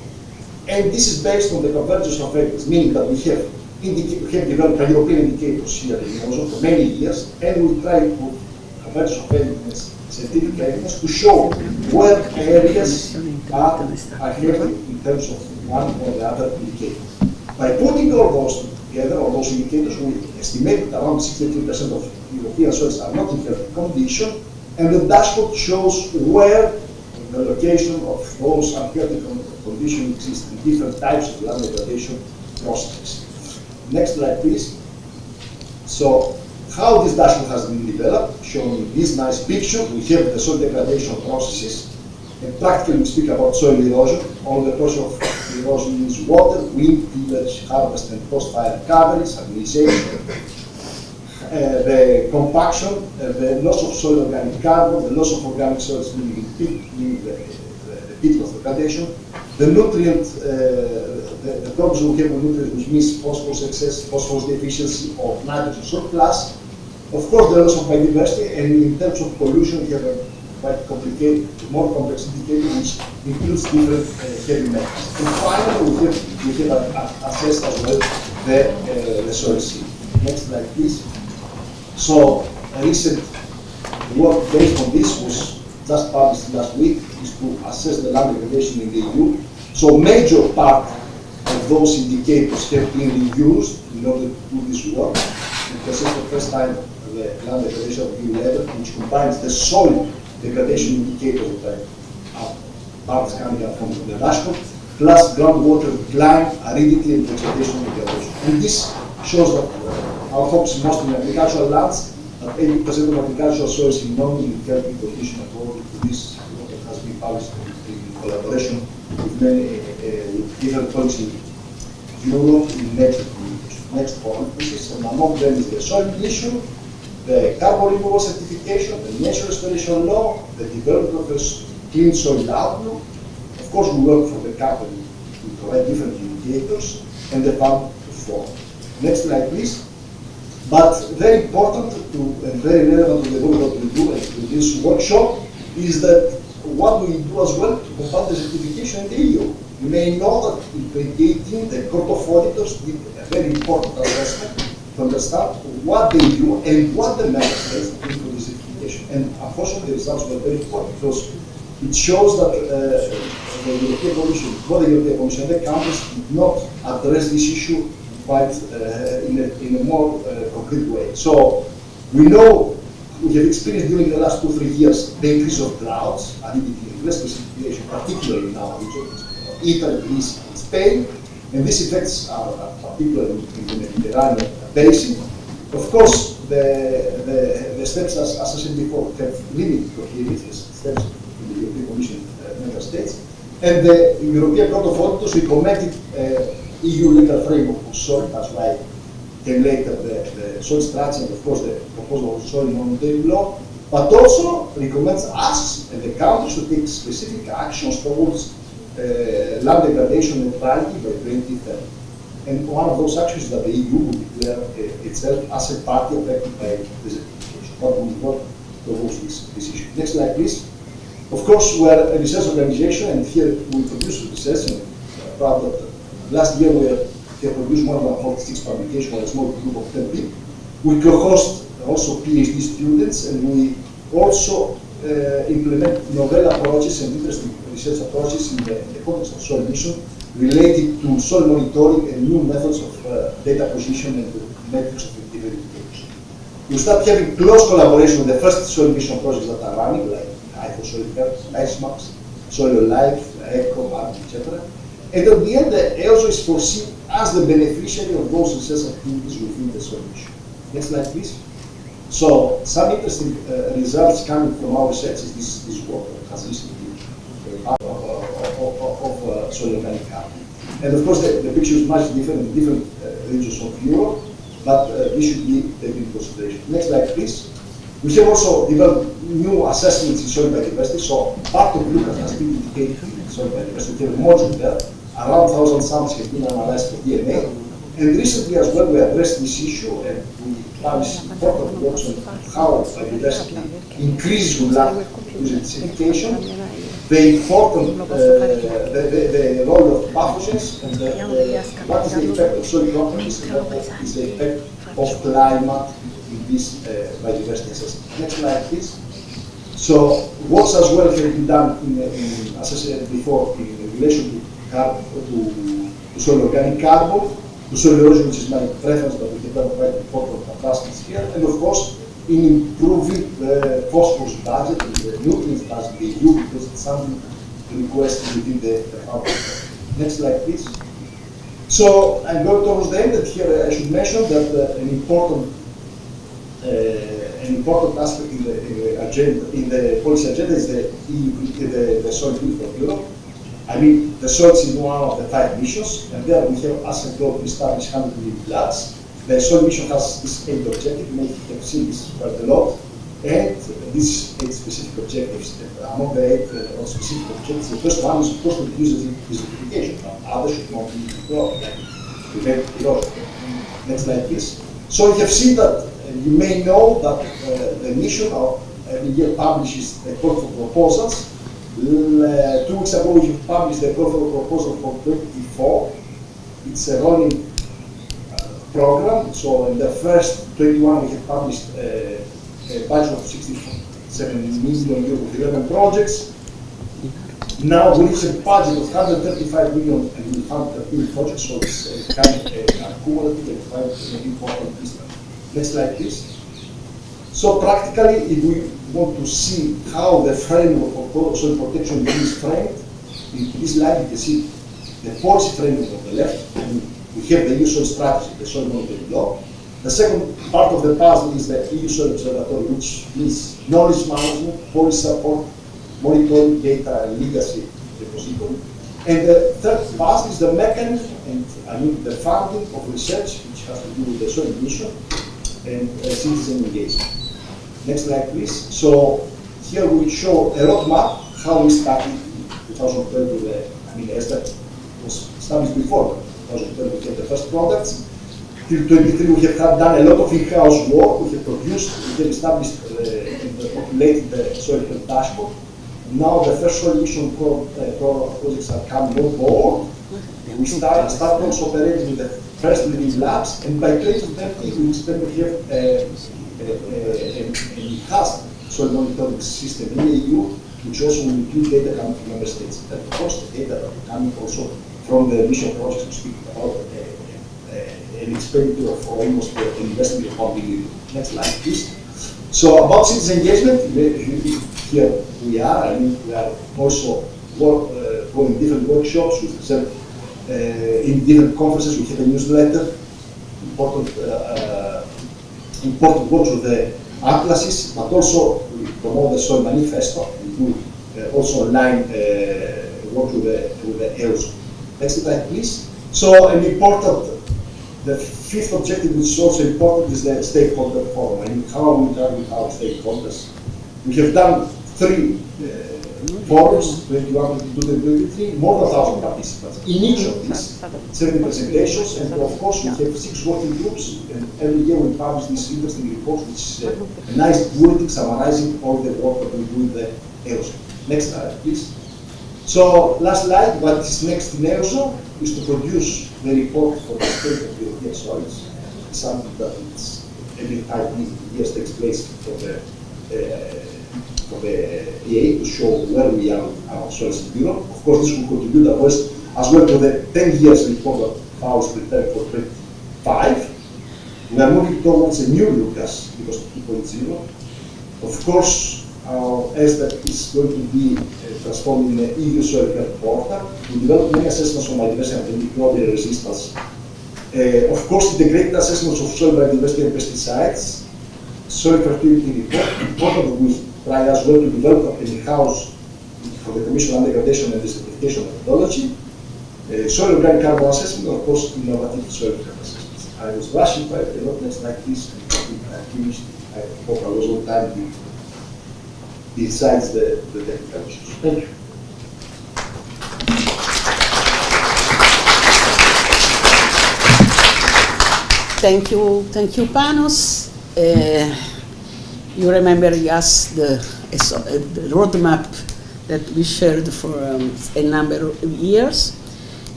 And this is based on the convergence of evidence, meaning that we have developed European indicators here in EUSO for many years, and we try to put convergence of evidence, scientific evidence, to show where areas are healthy in terms of one or the other indicator. By putting all those together, all those indicators, we estimate that around 63% of European soils are not in healthy condition, and the dashboard shows where the location of those unhealthy conditions exist in different types of land degradation processes. Next slide, please. So, how this dashboard has been developed, shown in this nice picture. We have the soil degradation processes, and practically we speak about soil erosion. All the process of erosion is water, wind, tillage, harvest, and post-fire recovery, stabilization, the compaction, the loss of soil organic carbon, the loss of organic soils leaving the pit of degradation, the nutrient, the problems we have with nutrients, which means phosphorus excess, phosphorus deficiency, or nitrogen surplus. Of course, the loss of biodiversity, and in terms of pollution, we have a quite complicated, more complex indicator, which includes different heavy metals. And finally, we have assessed as well the soil seal. Next slide, please. So, a recent work based on this was just published last week, is to assess the land degradation in the EU. So, major part of those indicators have been reused in order to do this work. Because it's the first time the land degradation of EU level, which combines the soil degradation indicators that are parts coming up from the dashboard, plus groundwater decline, aridity, and vegetation degradation. And this shows that our focus is mostly on agricultural lands, that 80% of agricultural soils in non-healthy condition according to this what has been published in collaboration with many different points in Europe in nature communities. Next point, and among them is the soil issue, the carbon removal certification, the nature restoration law, the development of a clean soil outlook. Of course, we work for the company to provide different indicators, and the fund to form. Next slide, please. But very important to, and very relevant to the work that we do and to this workshop is that what we do as well to combat the certification in the EU. You may know that in 2018 the Court of Auditors did a very important assessment to understand what they do and what the member states do for this certification. And unfortunately the results were very poor because it shows that the European Commission, both the European Commission and the countries did not address this issue quite in a more concrete way. So we know, we have experienced during the last 2-3 years the increase of droughts, aridity, and less precipitation, particularly in our region, Italy, Greece, and Spain, and these effects are particularly in the Mediterranean basin. Of course, the steps, as I said before, have limited steps in the European Commission member states, and the European Court of Auditors recommended EU legal framework for soil. That's why came later the soil structure and of course the proposal of soil monitoring law, but also recommends us and the countries to take specific actions towards land degradation neutrality by 2030. And one of those actions is that the EU will declare itself as a party affected by desertification. But we work towards this issue. Next slide, please. Of course, we are a research organization, and here we produce research, and proud that last year we have produced more than 46 publications with a small group of 10 people. We co-host also PhD students, and we also implement novel approaches and interesting research approaches in the context of soil mission related to soil monitoring and new methods of data acquisition and metrics of indicators. We start having close collaboration with the first soil mission projects that are running, like IFO Soil Health, ICEMAX, Soil Life, ECO, ARC, etc. And at the end, the EOSO is foreseen as the beneficiary of those research activities within the soil mission. Next slide, please. So, some interesting results coming from our research is this work that has recently been part of soil organic carbon. And of course, the picture is much different in different regions of Europe, but this should be taken into consideration. Next slide, please. We have also developed new assessments in soil biodiversity. So, part of Lucas has been indicated in soil biodiversity. We have a module there. Around 1,000 samples have been analyzed for DNA. And recently as well, we addressed this issue and we published important works on how biodiversity increases with land desertification, the important, the role of pathogens, and what is the effect of soil properties, and what is the effect of climate in this biodiversity assessment. Next slide, please. So, works as well have been done, as I said before, in relation to soil organic carbon, to soil erosion, which is my preference, but we have done quite important adjustments here, and of course, in improving the phosphorus budget and the nutrients budget of the EU, because it's something requested within the output. Next slide, please. So I'm going towards the end, and here I should mention that an important aspect in the agenda, in the policy agenda, is the the soil bill for Europe. I mean, the soil is one of the 5 missions, and there we have as a goal to establish 100 million plants. The soil mission has this 8 objectives. You may have seen this quite a lot, and these 8 specific objectives. Among the 8 specific objectives, the first one is of course to reduce desertification. Others should not be like prevent erosion. Next slide, please. So you have seen that. You may know that the mission of every year publishes a call for proposals. 2 weeks ago we published the call for proposal for 24. It's a rolling program. So in the first 21 we have published a budget of 67 million euros for 11 projects. Now we reach a budget of 135 million and we fund 13 projects, so it's kind of cumulative and quite an important business. Next slide, please. So practically, if we want to see how the framework of soil protection is framed, in this slide you can see the policy framework on the left, and we have the EU soil strategy, the soil monitoring law. The second part of the puzzle is the EU soil observatory, which means knowledge management, policy support, monitoring, data, and legacy repository. And the third puzzle is the mechanism, and I mean the funding of research, which has to do with the soil mission and citizen engagement. Next slide, please. So here we show a roadmap how we started in 2012 with the, I mean, as that was established before 2012 we had the first products. Till 23 we have done a lot of in-house work. We have produced, we have established and populated the soil health dashboard. Now the first soil mission projects are coming on board. We start also operating with the first living labs, and by 2030 we expect to have an enhanced soil monitoring system in the EU, which also will include data coming from member states. And of course, the data that are coming also from the mission projects, we speak about an expenditure of almost an investment of 1 billion. Next slide, please. So about citizen engagement, here we are. I mean, we are also going different workshops with some. In different conferences, we have a newsletter, important works with the atlases, but also we promote the soil manifesto. We do also online work with the EOS. Next slide, please. So an important, the 5th objective, which is also important, is the stakeholder forum. I mean, how we interact with our stakeholders. We have done 3 forums, 21, 22, 23, more than 1,000 participants. In each of these, 70 presentations, and of course we have 6 working groups, and every year we publish this interesting report, which is a nice bulletin summarizing all the work that we do in the EOSO. Next slide, please. So, last slide, what is next in EOSO is to produce the report for the state of European soils, something that it's every 5 years takes place for the EA to show where we are with our soils in Europe. Of course, this will contribute as well to the 10 years report that FAO is preparing for 25. We are moving towards a new Lucas, because 2.0. Of course, our ESDAC is going to be transformed in the EU soil health portal. We developed many assessments on biodiversity and microbial resistance. Of course, integrated assessments of soil biodiversity and pesticides. Soil fertility report, important that we try as well to develop an in-house for the Commission on Degradation and Desertification methodology. Soil organic carbon assessment, of course, innovative soil health assessments. I was rushing quite a lot. Next slide, please. I finished. I hope I was on time besides the technical issues. Thank you. Thank you, Panos. You remember us the roadmap that we shared for a number of years.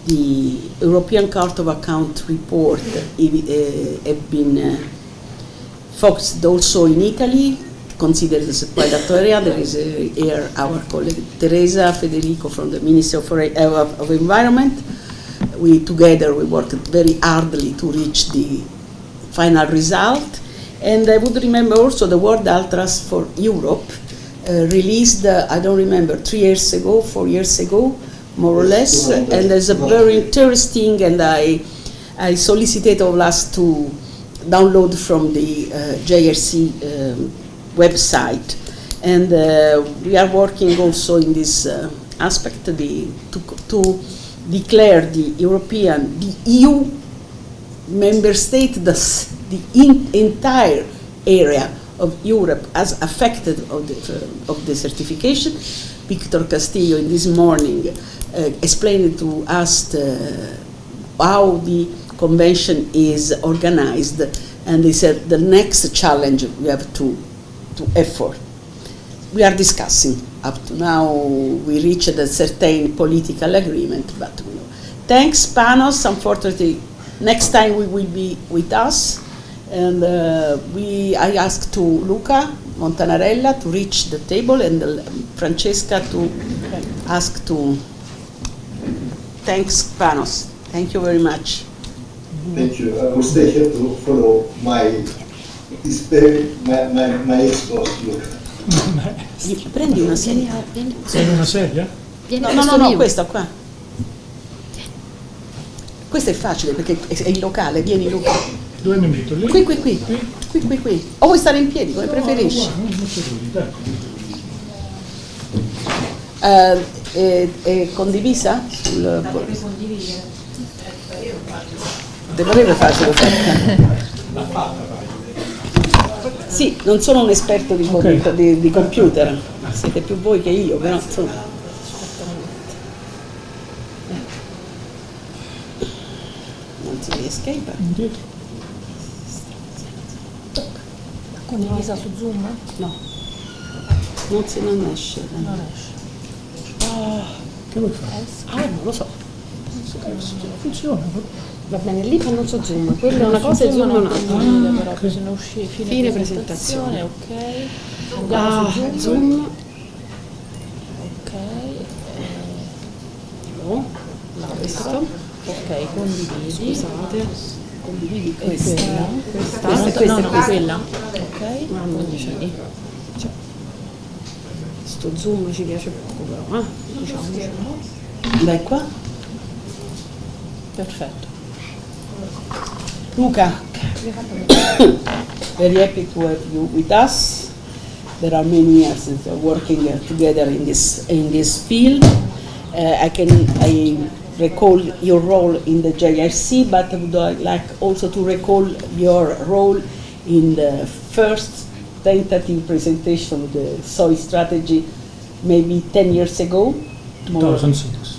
The European Court of Account report have been focused also in Italy, considered as a pilot area. There is here our colleague Teresa Federico from the Ministry of Environment we together we worked very hardly to reach the final result. And I would remember also the World Ultras for Europe released, I don't remember, 3 years ago, 4 years ago, more or less. And there's a very interesting, and I solicited all us to download from the JRC website. And we are working also in this aspect to declare the EU member state, the entire area of Europe as affected of the certification. Victor Castillo in this morning explained to us how the convention is organized, and he said the next challenge we have to effort. We are discussing. Up to now we reached a certain political agreement, but you know. Thanks, Panos. Unfortunately, next time we will be with us, and I asked to Luca Montanarella to reach the table, and Francesca to ask to. Thanks, Panos. Thank you very much. Thank you. I will stay here to follow my ex-boss, Luca. Prendi una sedia. Prendi una sedia? No, questa qua. Questo è facile perché è il locale, vieni Luca. Dove mi metto lì? Qui. O vuoi stare in piedi, come preferisci? È condivisa? Dovrebbe farcelo fare. Sì, non sono un esperto di computer, siete più voi che io, però insomma. Non si riesce. Condivisa su Zoom? No, non esce. Non esce. Che vuoi fare? Non lo so. Funziona. Va bene, lì fanno su Zoom, quella è una cosa e Zoom è un'altra. Però bisogna uscire, fine presentazione, ok. Andiamo su Zoom. Ok. Questo. Ok, condividi. Scusate. Condividi Questa. Quella. Ok. Condividi. Sto Zoom ci piace poco però, diciamo. Dai qua. Perfetto. Luca, very happy to have you with us. There are many years since we're working together in this field. I recall your role in the JRC, but I would like also to recall your role in the first tentative presentation of the soil strategy, maybe 10 years ago. 2006.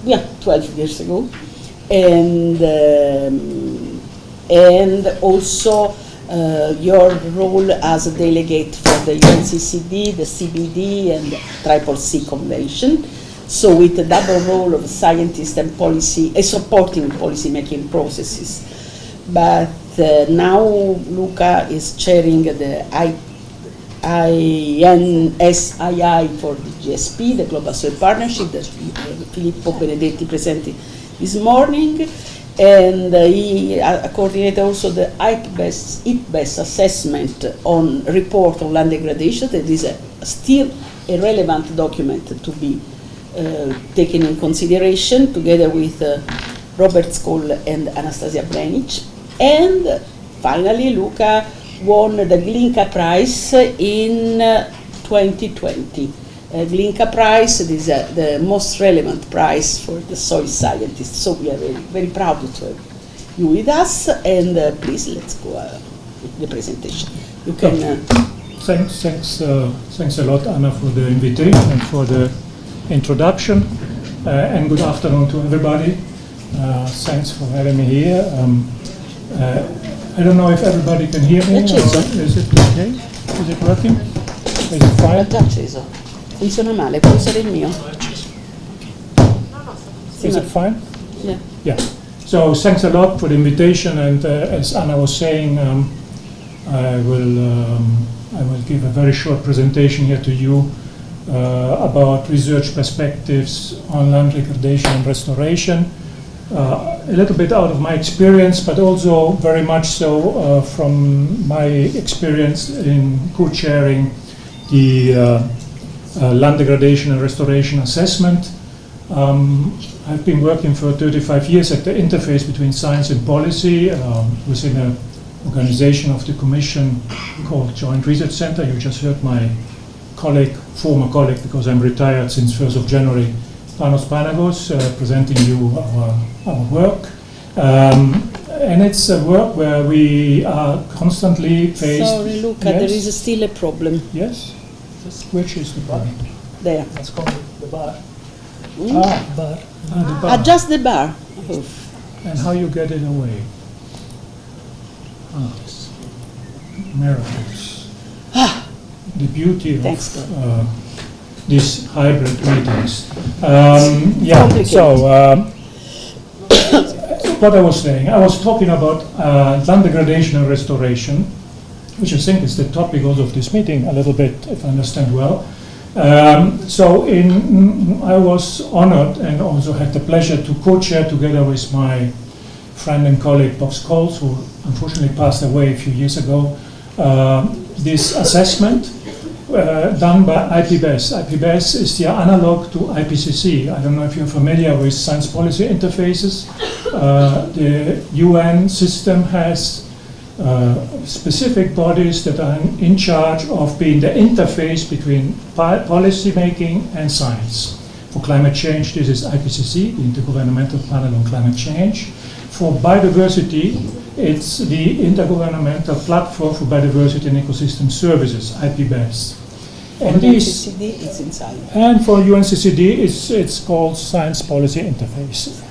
Yeah, 12 years ago. And also your role as a delegate for the UNCCD, the CBD, and the CCC Convention. So with the double role of scientist and policy, supporting policy-making processes. But now Luca is chairing the INSII for the GSP, the Global Soil Partnership, that Filippo Benedetti presented this morning. And he coordinated also the IPBES assessment on report on land degradation. That is still a relevant document to be taken in consideration, together with Robert Skoll and Anastasia Brenic. And finally, Luca won the Glinka Prize in 2020. Glinka Prize is the most relevant prize for the soil scientists. So we are very, very proud to have you with us. And please, let's go with the presentation. You can. Thanks a lot, Anna, for the invitation and for the introduction. And good afternoon to everybody. Thanks for having me here. I don't know if everybody can hear me. Or is it okay? Is it working? Is it fine? Già acceso. Funziona male, può usare il mio. Is it fine? Yeah. Yeah. So thanks a lot for the invitation, and as Anna was saying, I will give a very short presentation here to you about research perspectives on land recordation and restoration. a little bit out of my experience, but also very much so from my experience in co-chairing the land degradation and restoration assessment. I've been working for 35 years at the interface between science and policy within an organization of the Commission called Joint Research Center. You just heard my colleague, former colleague, because I'm retired since 1st of January, Panos Panagos, presenting you our work. And it's a work where we are constantly faced... Sorry, Luca, yes? there is still a problem. Yes? Which is the bar? There. Let's call it the bar. Bar. The bar. Just the bar. And how you get it away? Miracles. The beauty of these hybrid meetings. Yeah, so what I was saying, I was talking about land degradation and restoration, which I think is the topic also of this meeting a little bit, if I understand well. So I was honored and also had the pleasure to co-chair together with my friend and colleague Bob Scholes, who unfortunately passed away a few years ago, this assessment done by IPBES. IPBES is the analog to IPCC. I don't know if you're familiar with science policy interfaces. The UN system has specific bodies that are in charge of being the interface between policy making and science. For climate change, this is IPCC, the Intergovernmental Panel on Climate Change. For biodiversity, it's the Intergovernmental Platform for Biodiversity and Ecosystem Services, IPBES. And UNCCD is inside. And for UNCCD, it's called Science Policy Interface.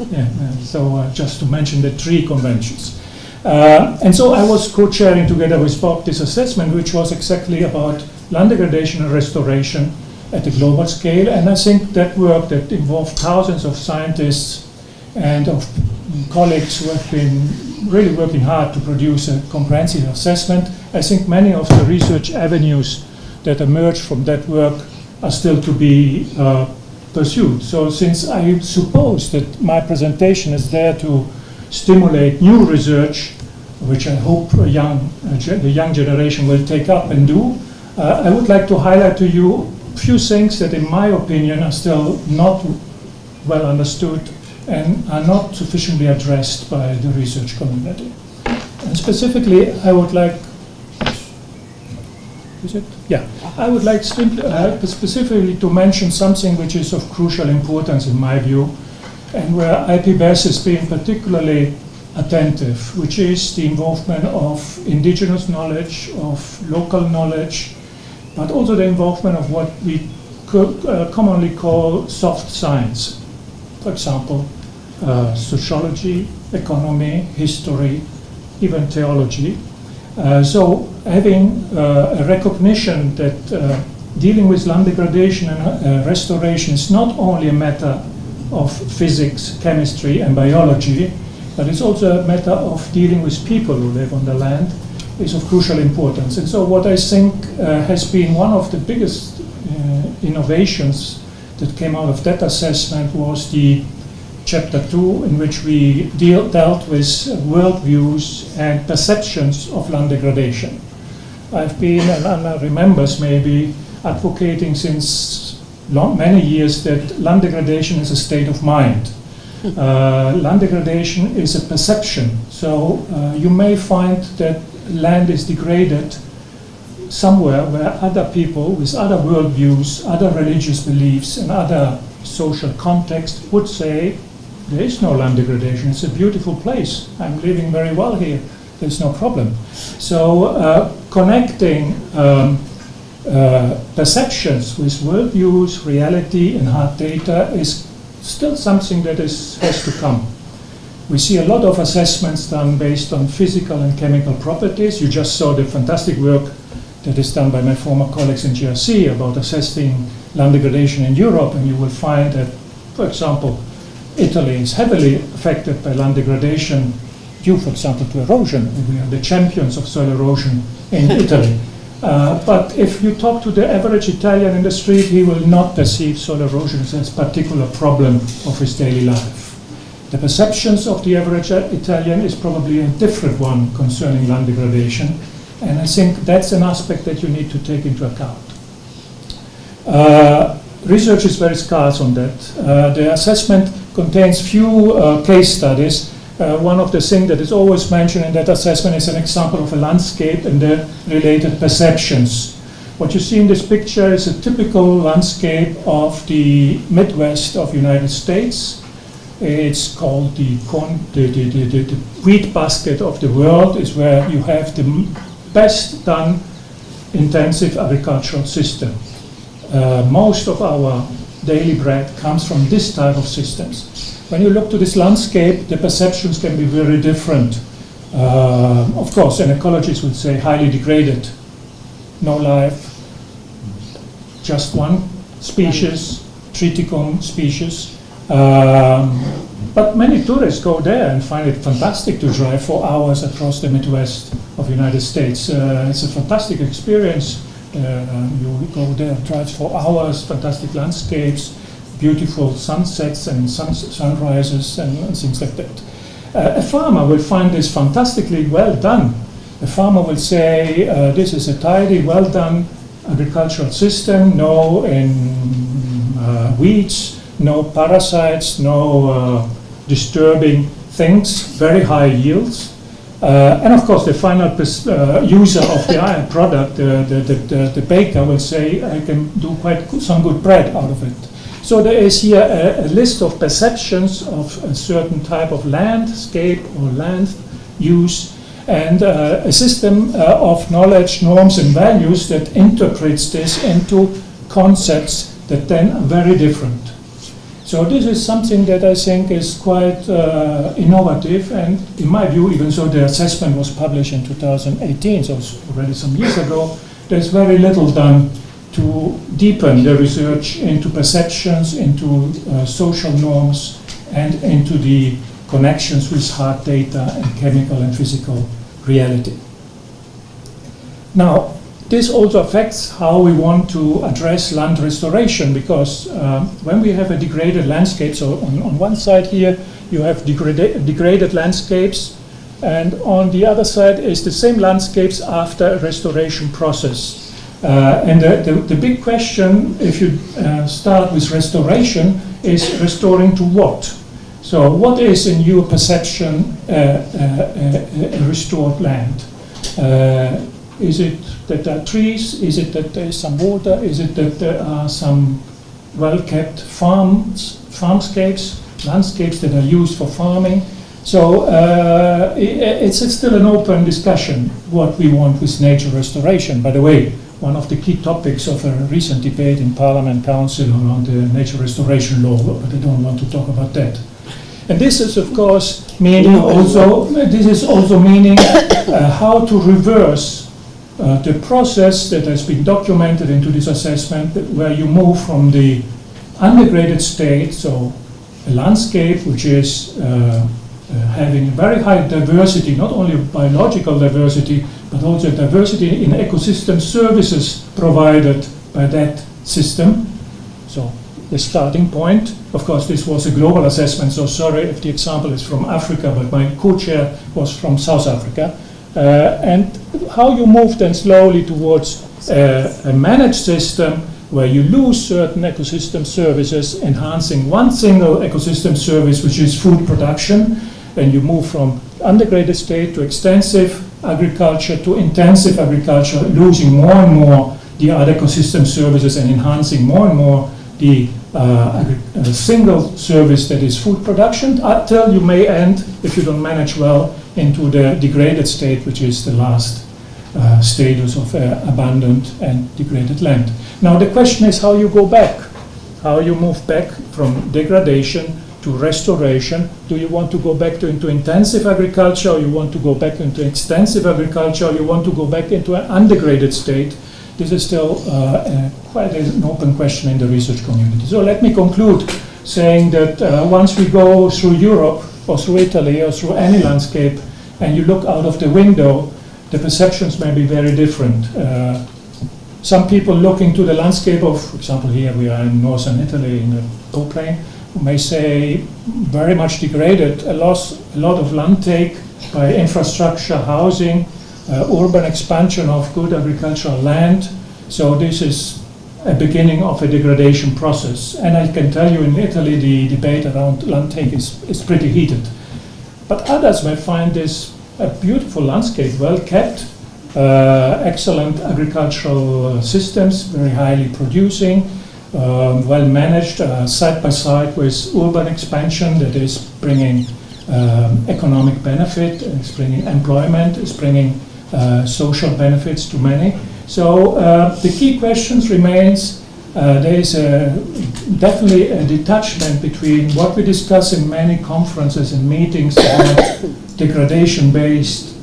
So just to mention the three conventions. And so I was co-chairing together with Bob this assessment, which was exactly about land degradation and restoration at a global scale. And I think that work that involved thousands of scientists and of colleagues who have been really working hard to produce a comprehensive assessment. I think many of the research avenues that emerge from that work are still to be pursued. So since I suppose that my presentation is there to stimulate new research, which I hope the young generation will take up and do, I would like to highlight to you a few things that in my opinion are still not well understood and are not sufficiently addressed by the research community. And specifically, I would like, I would like specifically to mention something which is of crucial importance in my view, and where IPBES has been particularly attentive, which is the involvement of indigenous knowledge, of local knowledge, but also the involvement of what we commonly call soft science. For example, sociology, economy, history, even theology. So having a recognition that dealing with land degradation and restoration is not only a matter of physics, chemistry and biology, but it's also a matter of dealing with people who live on the land is of crucial importance. And so what I think has been one of the biggest innovations that came out of that assessment was the Chapter 2, in which we dealt with worldviews and perceptions of land degradation. I've been, and Anna remembers maybe, advocating since many years that land degradation is a state of mind. Land degradation is a perception. So you may find that land is degraded somewhere where other people with other worldviews, other religious beliefs, and other social context would say, there is no land degradation, it's a beautiful place, I'm living very well here, there's no problem. So connecting perceptions with worldviews, reality and hard data is still something that has to come. We see a lot of assessments done based on physical and chemical properties. You just saw the fantastic work that is done by my former colleagues in GRC about assessing land degradation in Europe, and you will find that, for example, Italy is heavily affected by land degradation due, for example, to erosion. We are the champions of soil erosion in Italy. But if you talk to the average Italian in the street, he will not perceive soil erosion as a particular problem of his daily life. The perceptions of the average Italian is probably a different one concerning land degradation, and I think that's an aspect that you need to take into account. Research is very scarce on that. The assessment contains few case studies. One of the things that is always mentioned in that assessment is an example of a landscape and the related perceptions. What you see in this picture is a typical landscape of the Midwest of United States. It's called the wheat basket of the world, is where you have the best done intensive agricultural system. Most of our daily bread comes from this type of systems. When you look to this landscape, the perceptions can be very different. Of course, an ecologist would say highly degraded, no life, just one species, Triticum species. But many tourists go there and find it fantastic to drive for hours across the Midwest of the United States. It's a fantastic experience. You go there, drive for hours, fantastic landscapes, beautiful sunsets and sunrises and things like that. A farmer will find this fantastically well done. A farmer will say, this is a tidy, well done agricultural system, no weeds, no parasites, no disturbing things, very high yields. And of course, the final user of the product, the baker, will say, I can do quite some good bread out of it. So there is here a list of perceptions of a certain type of landscape or land use, and a system of knowledge, norms, and values that interprets this into concepts that then are very different. So this is something that I think is quite innovative, and in my view, even though the assessment was published in 2018, so it's already some years ago, there's very little done to deepen the research into perceptions, into social norms, and into the connections with hard data and chemical and physical reality. Now, this also affects how we want to address land restoration, because when we have a degraded landscape, so on one side here you have degraded landscapes, and on the other side is the same landscapes after a restoration process. And the big question, if you start with restoration, is restoring to what? So what is, in your perception, a restored land? Is it that there are trees? Is it that there is some water? Is it that there are some well-kept farmscapes, landscapes that are used for farming? So it's still an open discussion what we want with nature restoration. By the way, one of the key topics of a recent debate in Parliament Council around the nature restoration law, but I don't want to talk about that. And this is, of course, meaning also how to reverse the process that has been documented into this assessment, where you move from the undegraded state, so a landscape which is having very high diversity, not only biological diversity, but also diversity in ecosystem services provided by that system. So the starting point, of course, this was a global assessment, so sorry if the example is from Africa, but my co-chair was from South Africa. And how you move then slowly towards a managed system where you lose certain ecosystem services, enhancing one single ecosystem service, which is food production, and you move from undegraded state to extensive agriculture to intensive agriculture, losing more and more the other ecosystem services and enhancing more and more the single service that is food production, until you may end, if you don't manage well, into the degraded state, which is the last status of abandoned and degraded land. Now the question is how you go back, how you move back from degradation to restoration. Do you want to go back into intensive agriculture, or you want to go back into extensive agriculture, or you want to go back into an undegraded state? This is still quite an open question in the research community. So let me conclude saying that once we go through Europe, or through Italy, or through any landscape, and you look out of the window, the perceptions may be very different. Some people look into the landscape of, for example, here we are in northern Italy in the Po plain, may say, very much degraded, a lot of land take by infrastructure, housing, urban expansion of good agricultural land. So this is a beginning of a degradation process. And I can tell you in Italy the debate around land take is pretty heated. But others may find this a beautiful landscape, well kept, excellent agricultural systems, very highly producing, well managed, side by side with urban expansion that is bringing economic benefit, is bringing employment, is bringing social benefits to many. So the key questions remains, there is definitely a detachment between what we discuss in many conferences and meetings about degradation based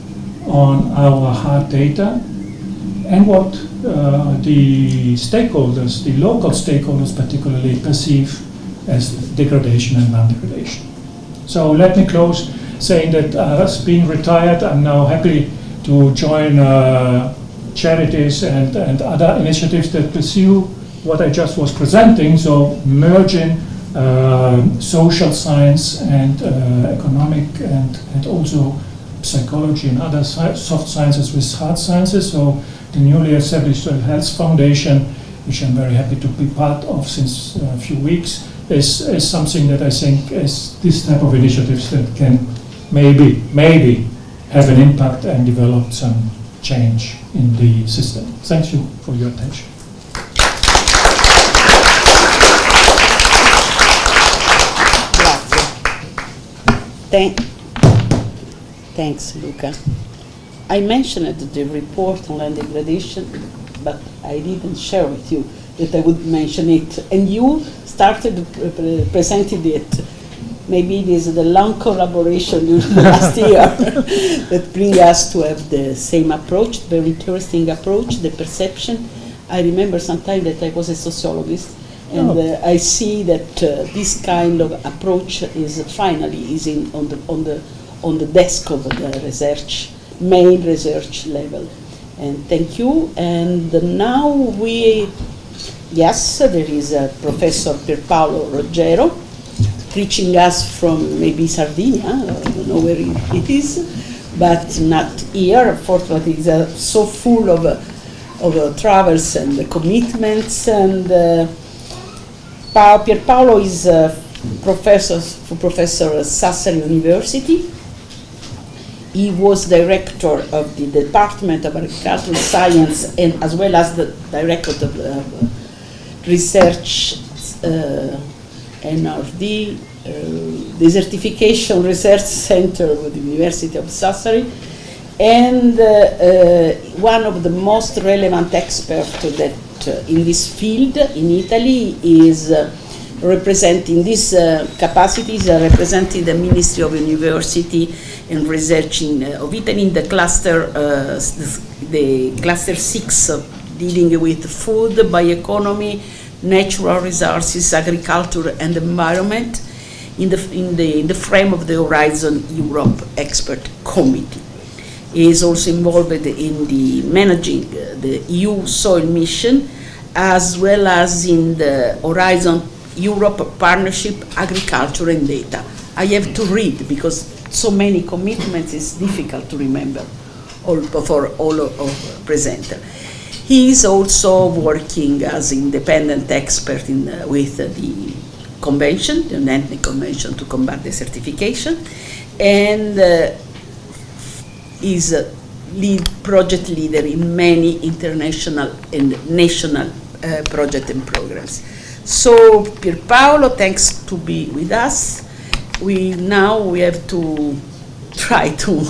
on our hard data and what the stakeholders, the local stakeholders particularly, perceive as degradation and non-degradation. So let me close saying that as being retired, I'm now happy to join charities and other initiatives that pursue what I just was presenting, so merging social science and economic and also psychology and other soft sciences with hard sciences. So the newly established Soil Health Foundation, which I'm very happy to be part of since a few weeks, is something that I think is this type of initiatives that can maybe have an impact and develop some change in the system. Thank you for your attention. Thanks, Luca. I mentioned the report on land degradation, but I didn't share with you that I would mention it. And you started presenting it. Maybe it is the long collaboration during the last year that brings us to have the same approach, very interesting approach, the perception. I remember sometime that I was a sociologist, and I see that this kind of approach is finally on the desk of the research, main research level. And thank you. And now yes, there is Professor Pierpaolo Ruggero, teaching us from maybe Sardinia, I don't know where it is, but not here. Fortunately, it's so full of travels and commitments. And Pierpaolo is Professor at Sassari University. He was director of the Department of Agricultural Science and as well as the director of research NRD, Desertification Research Center of the University of Sassari, and one of the most relevant experts that in this field in Italy is representing this capacities, representing the Ministry of University and Research of Italy in the cluster 6, dealing with food, bioeconomy, natural resources, agriculture and environment in the frame of the Horizon Europe Expert Committee. He is also involved in the managing the EU soil mission as well as in the Horizon Europe Partnership Agriculture and Data. I have to read because so many commitments is difficult to remember for all of presenter. He is also working as independent expert with the convention, the Ethnic Convention to combat desertification, and is a project leader in many international and national projects and programs. So Pierpaolo, thanks to be with us. We have to try to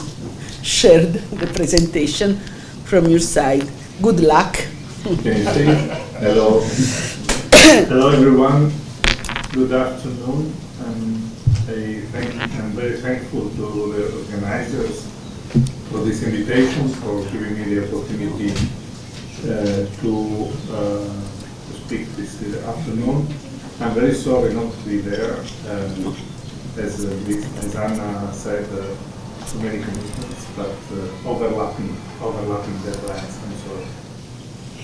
share the presentation from your side. Good luck. Okay, hello. Hello everyone. Good afternoon. I'm very thankful to the organizers for this invitation, for giving me the opportunity to speak this afternoon. I'm very sorry not to be there. As Anna said, too many commitments, but overlapping deadlines. I'm sorry.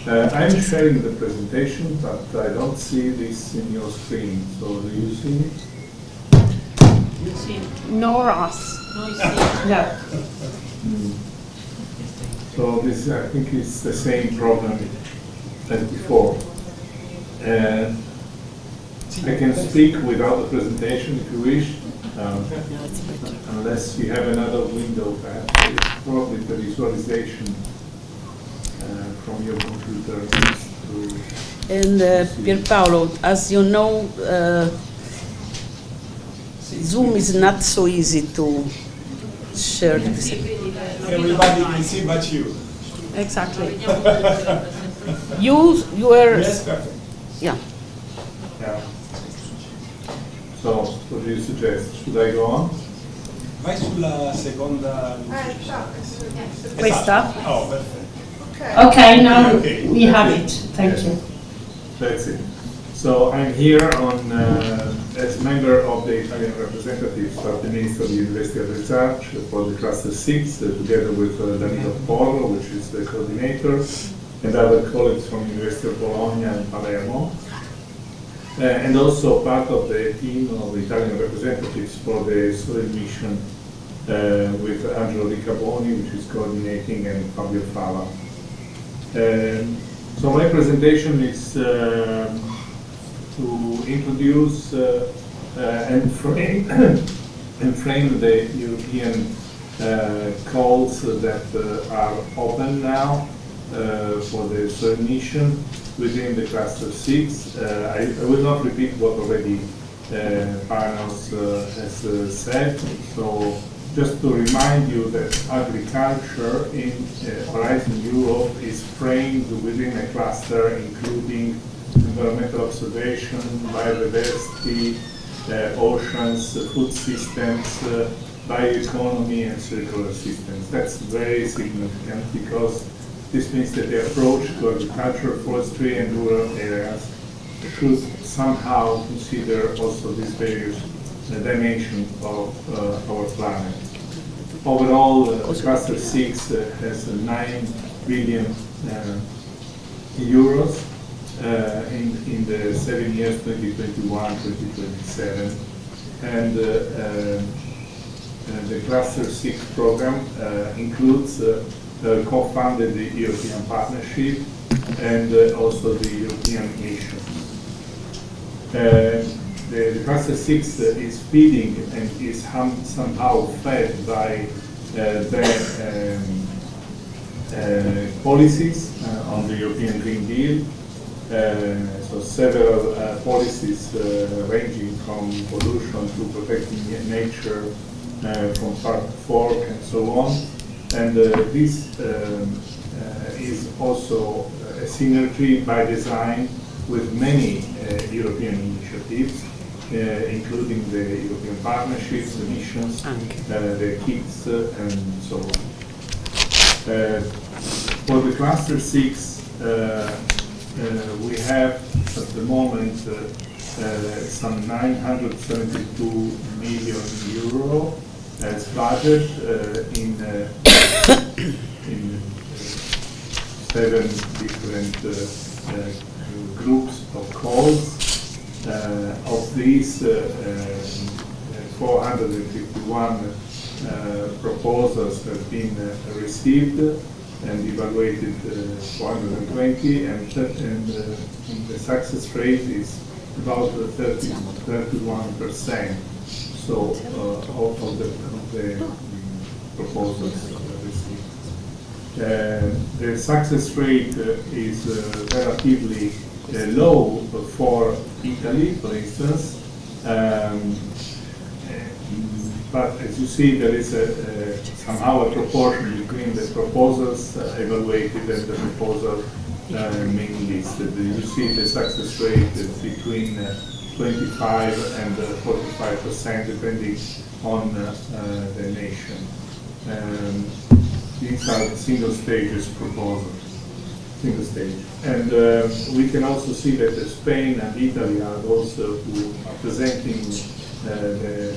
I'm sharing the presentation, but I don't see this in your screen. So do you see it? Nor us. No. So this, I think, is the same problem as before. I can speak without the presentation if you wish, unless you have another window, perhaps. It's probably the visualization from your computer. And Pierpaolo, as you know, Zoom is not so easy to share this. Everybody can see but you. Exactly. You were. Yes, perfect. Yeah. Yeah. So, what do you suggest? Should I go on? Vai sulla seconda. Questa? Oh, perfetto. Okay, now we have it. Thank you. That's it. So I'm here on as member of the Italian representatives of the Ministry of University of Research for the Cluster 6, together with Orto, which is the coordinator, and other colleagues from University of Bologna and Palermo, and also part of the team of Italian representatives for the soil mission with Angelo Ricaboni, which is coordinating, and Fabio Fava. So my presentation is to introduce and frame the European calls that are open now for the soil mission within the Cluster 6. I will not repeat what already Panos has said. So just to remind you that agriculture in Horizon Europe is framed within a cluster including environmental observation, biodiversity, oceans, food systems, bioeconomy, and circular systems. That's very significant because this means that the approach to agriculture, forestry, and rural areas should somehow consider also these various dimensions of our planet. Overall, Cluster 6 has 9 billion euros in the 7 years 2021-2027, and the Cluster 6 program includes co-funded the European Partnership and also the European Mission. The Cluster 6 is feeding and is somehow fed by the policies on the European Green Deal. So several policies ranging from pollution to protecting nature, from farm to fork and so on. And this is also a synergy by design with many European initiatives, including the European partnerships, the missions, the KICS, and so on. For the Cluster 6, we have at the moment some 972 million euro as budget in 7 different groups of calls. Of these, 451 proposals have been received and evaluated 420, and the success rate is about 31%. So of the proposals received. The success rate is relatively low for Italy, for instance. But as you see, there is somehow a proportion between the proposals evaluated and the proposal main listed. You see the success rate is between 25 and 45%, depending on the nation. These are single stages proposals. Single stage. And we can also see that Spain and Italy are those who are presenting the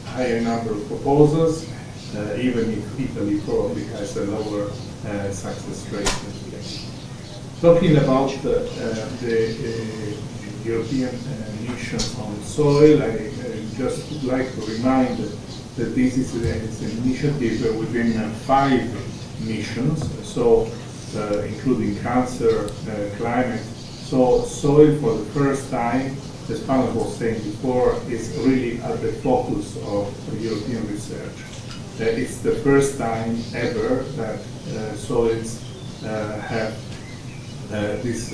higher number of proposals, even if Italy probably has a lower success rate. Talking about the European mission on soil, I just would like to remind that this is an initiative within 5 missions, so including cancer, climate. So soil for the first time, as Panos was saying before, is really at the focus of European research. It's the first time ever that soils have this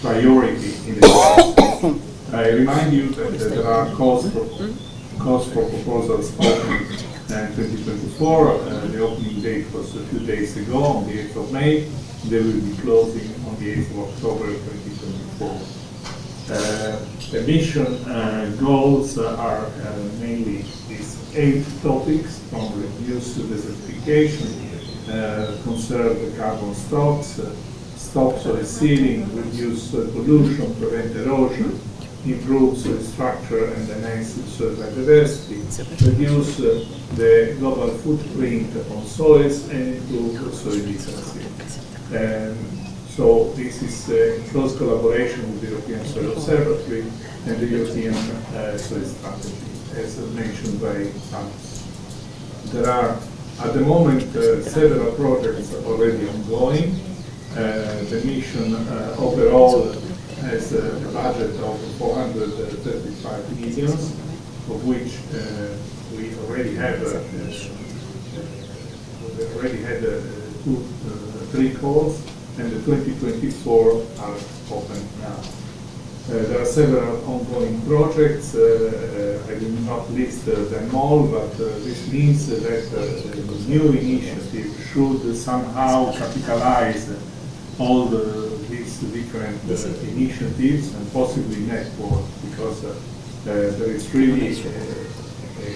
priority in the process. I remind you that there are calls for proposals open in 2024. The opening date was a few days ago, on the 8th of May. They will be closing on the 8th of October 2024. The mission goals are mainly these 8 topics, from reduce to desertification, conserve the carbon stocks, stop soil sealing, reduce soil pollution, prevent erosion, improve soil structure and enhance soil biodiversity, reduce the global footprint on soils, and improve soil literacy. So this is in close collaboration with the European Soil Observatory and the European Soil Strategy, as mentioned by Panos. There are, at the moment, several projects already ongoing. The mission overall has a budget of 435 million, of which we already have three calls, and the 2024 are open now. There are several ongoing projects. I will not list them all, but this means that the new initiative should somehow capitalize all these different initiatives and possibly network, because there is really a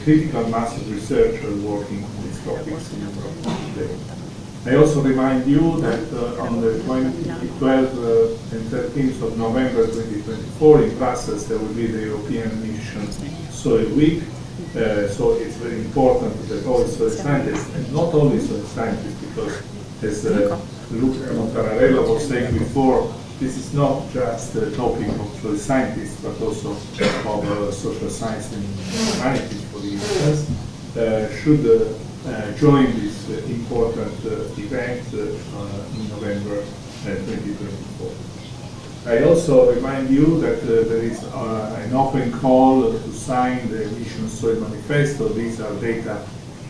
critical mass of researchers working on these topics in Europe today. I also remind you that on the 12th and 13th of November 2024 in Brussels there will be the European Mission Soil Week. So it's very important that all soil scientists, and not only soil scientists, because as Luca Montararella was saying before, this is not just a topic of soil scientists, but also of social science and humanities, for instance, should join this important event in November 2024. I also remind you that there is an open call to sign the Mission Soil Manifesto. These are data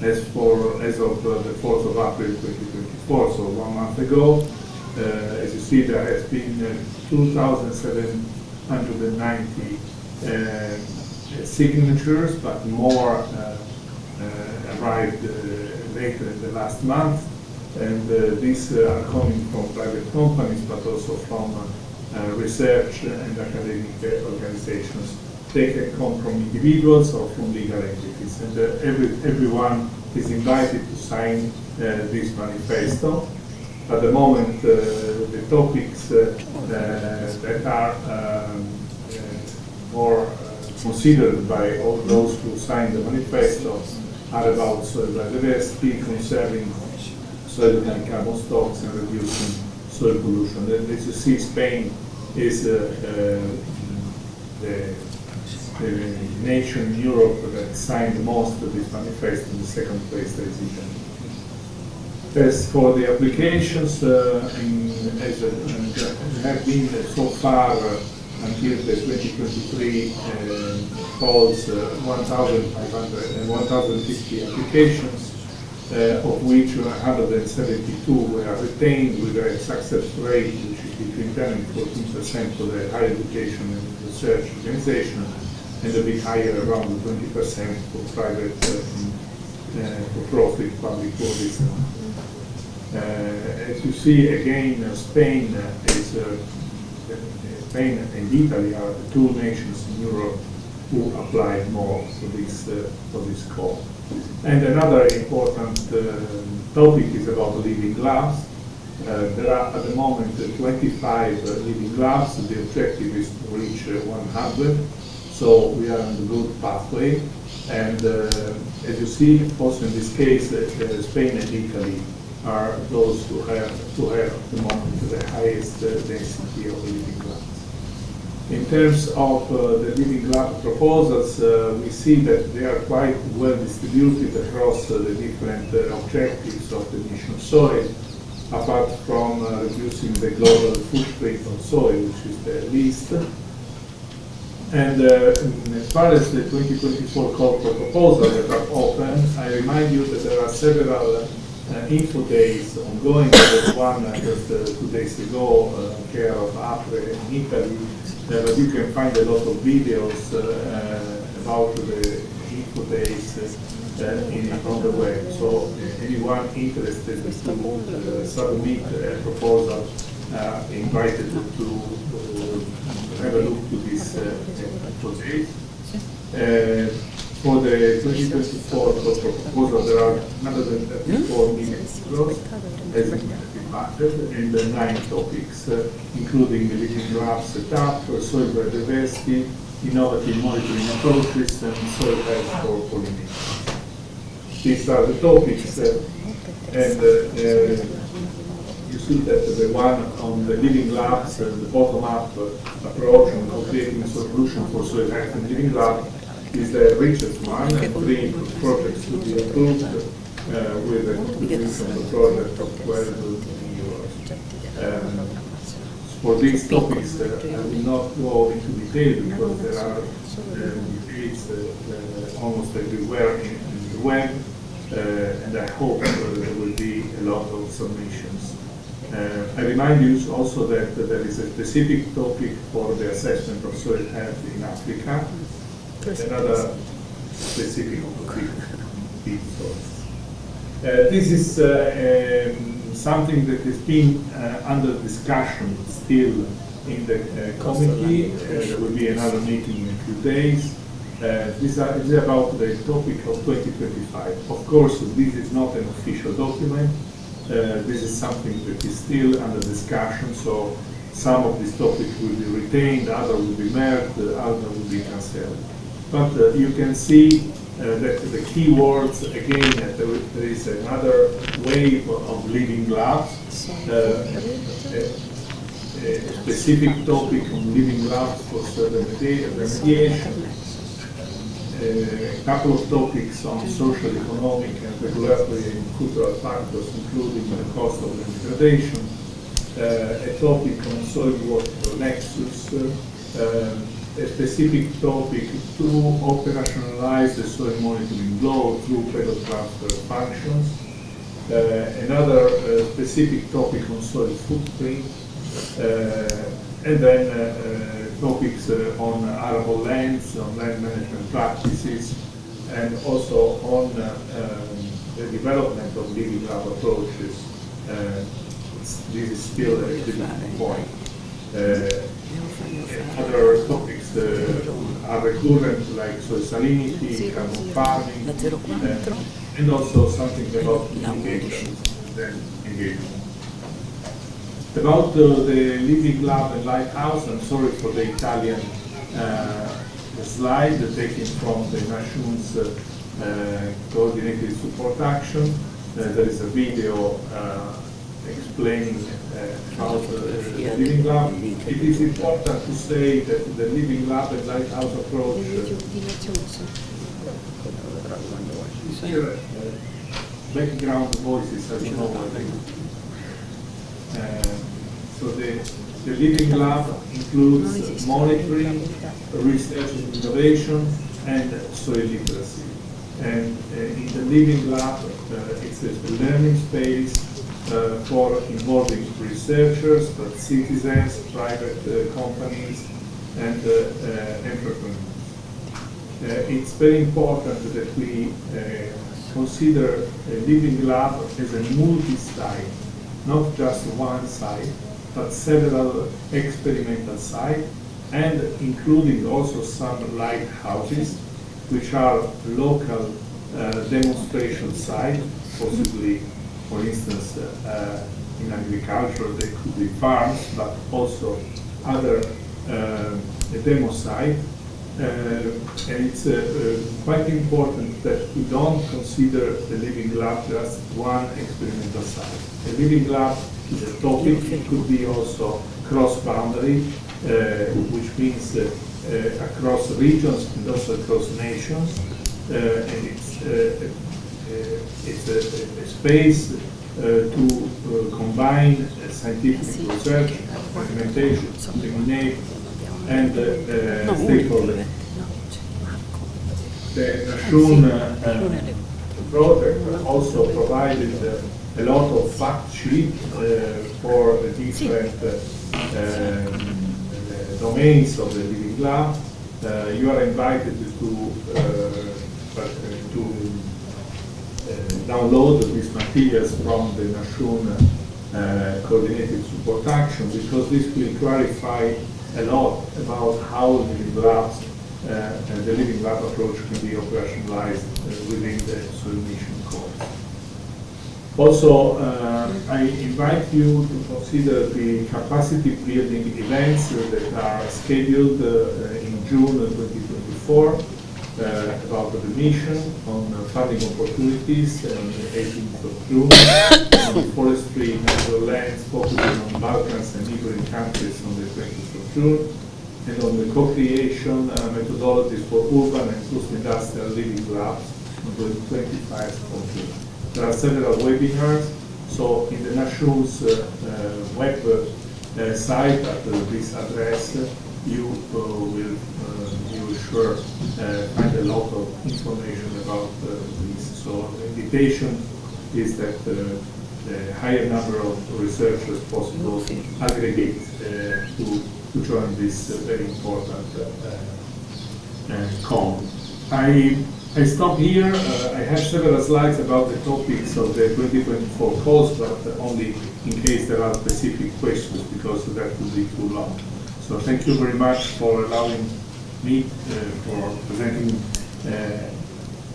as of the 4th of April 2024, so 1 month ago. As you see, there has been 2,790 signatures, but more arrived later in the last month, and these are coming from private companies, but also from research and academic organizations. They can come from individuals or from legal entities, and everyone is invited to sign this manifesto. At the moment, the topics that are more considered by all those who signed the manifesto are about soil biodiversity, conserving soil and carbon stocks, and reducing soil pollution. As you see, Spain is the nation in Europe that signed most of this manifesto. In the second place there is Italy. As for the applications, as have been so far until the 2023 calls 1,550 applications, of which 172 were retained with a success rate which is between 10 and 14% for the higher education and research organization, and a bit higher, around 20% for private for-profit public bodies. As you see, again, Spain and Italy are the two nations in Europe who applied more for this call. And another important topic is about living labs. There are at the moment 25 living labs. The objective is to reach 100. So we are on the good pathway. And as you see, also in this case, Spain and Italy are those who have at the moment the highest density of living labs. In terms of the living lab proposals, we see that they are quite well distributed across the different objectives of the mission soil, apart from reducing the global footprint of soil, which is the least. And as far as the 2024 call for proposals that are open, I remind you that there are several info days ongoing. There was one just 2 days ago, care of APRE in Italy, but you can find a lot of videos about the info days on the web. So anyone interested to submit a proposal invited to have a look to this project. For the 2024 proposal, there are 134 million euros as budget and 9 topics, including the living lab setup, soil biodiversity, innovative monitoring approaches, and soil health for pollination. These are the topics, and you see that the one on the living labs, the bottom-up approach on creating a solution for soil health and living lab is the richest one, and 3 projects to be approved with a contribution of the project of 12 million euros. For these topics, I will not go into detail because there are details almost everywhere in the web, and I hope there will be a lot of submissions. I remind you also that there is a specific topic for the assessment of soil health in Africa, another specific topic. This is something that is being under discussion still in the committee. There will be another meeting in a few days. This is about the topic of 2025. Of course, this is not an official document. This is something that is still under discussion, so some of these topics will be retained, others will be merged, others will be cancelled. But you can see that the key words, again, there is another wave of living labs, a specific topic on living labs for remediation, a couple of topics on social, economic, and regulatory and cultural factors, including the cost of degradation, a topic on soil water nexus, a specific topic to operationalize the soil monitoring law through pedal transfer functions, another specific topic on soil footprint, and then topics on arable lands, on land management practices, and also on the development of living lab approaches. This is still a difficult point. Other topics are recurrent, like soil salinity, carbon farming, and also something about mitigation and engagement. About the living lab and lighthouse, I'm sorry for the Italian slide taken from the Nation's coordinated support action. There is a video explaining about the living lab. It is important to say that the living lab and lighthouse approach here, background voices, I don't know what they so the living lab includes monitoring, research and innovation, and soil literacy. And in the living lab, it's a learning space for involving researchers, but citizens, private companies, and entrepreneurs. It's very important that we consider a living lab as a multi-site, not just one site, but several experimental sites, and including also some lighthouses, which are local demonstration sites, possibly, for instance, in agriculture, they could be farms, but also other demo sites. and it's quite important that we don't consider the living lab just one experimental site. A living lab is a topic. It could be also cross-boundary, which means across regions and also across nations, and it's a space to combine scientific research, implementation, eliminate, and stakeholders. The Nashun project also provided a lot of fact sheet for the different domains of the living lab. You are invited to download these materials from the Nashun coordinated support action, because this will clarify a lot about how living labs and the living lab approach can be operationalized within the soil mission course. Also, I invite you to consider the capacity building events that are scheduled in June 2024 about the mission on funding opportunities on the 18th of June, on forestry, natural lands, focusing on Balkans and neighboring countries on the 20th of June, and on the co-creation methodologies for urban and post-industrial living labs on the 25th of June. There are several webinars, so in the Nashun's web site at this address, you will sure find a lot of information about this. So the invitation is that the higher number of researchers possible aggregate to join this very important con. I stop here. I have several slides about the topics of the 2024 calls, but only in case there are specific questions, because that would be too long. So thank you very much for allowing me for presenting,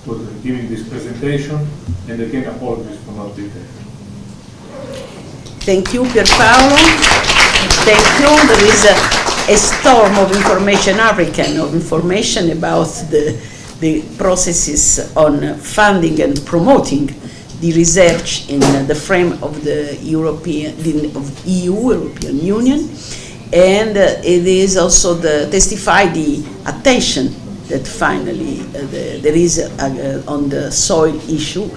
for giving this presentation, and again apologies for not being there. Thank you, Pierpaolo. Thank you. There is a storm of information, hurricane of information about the processes on funding and promoting the research in the frame of the European Union. And it is also testify the attention that finally there is on the soil issue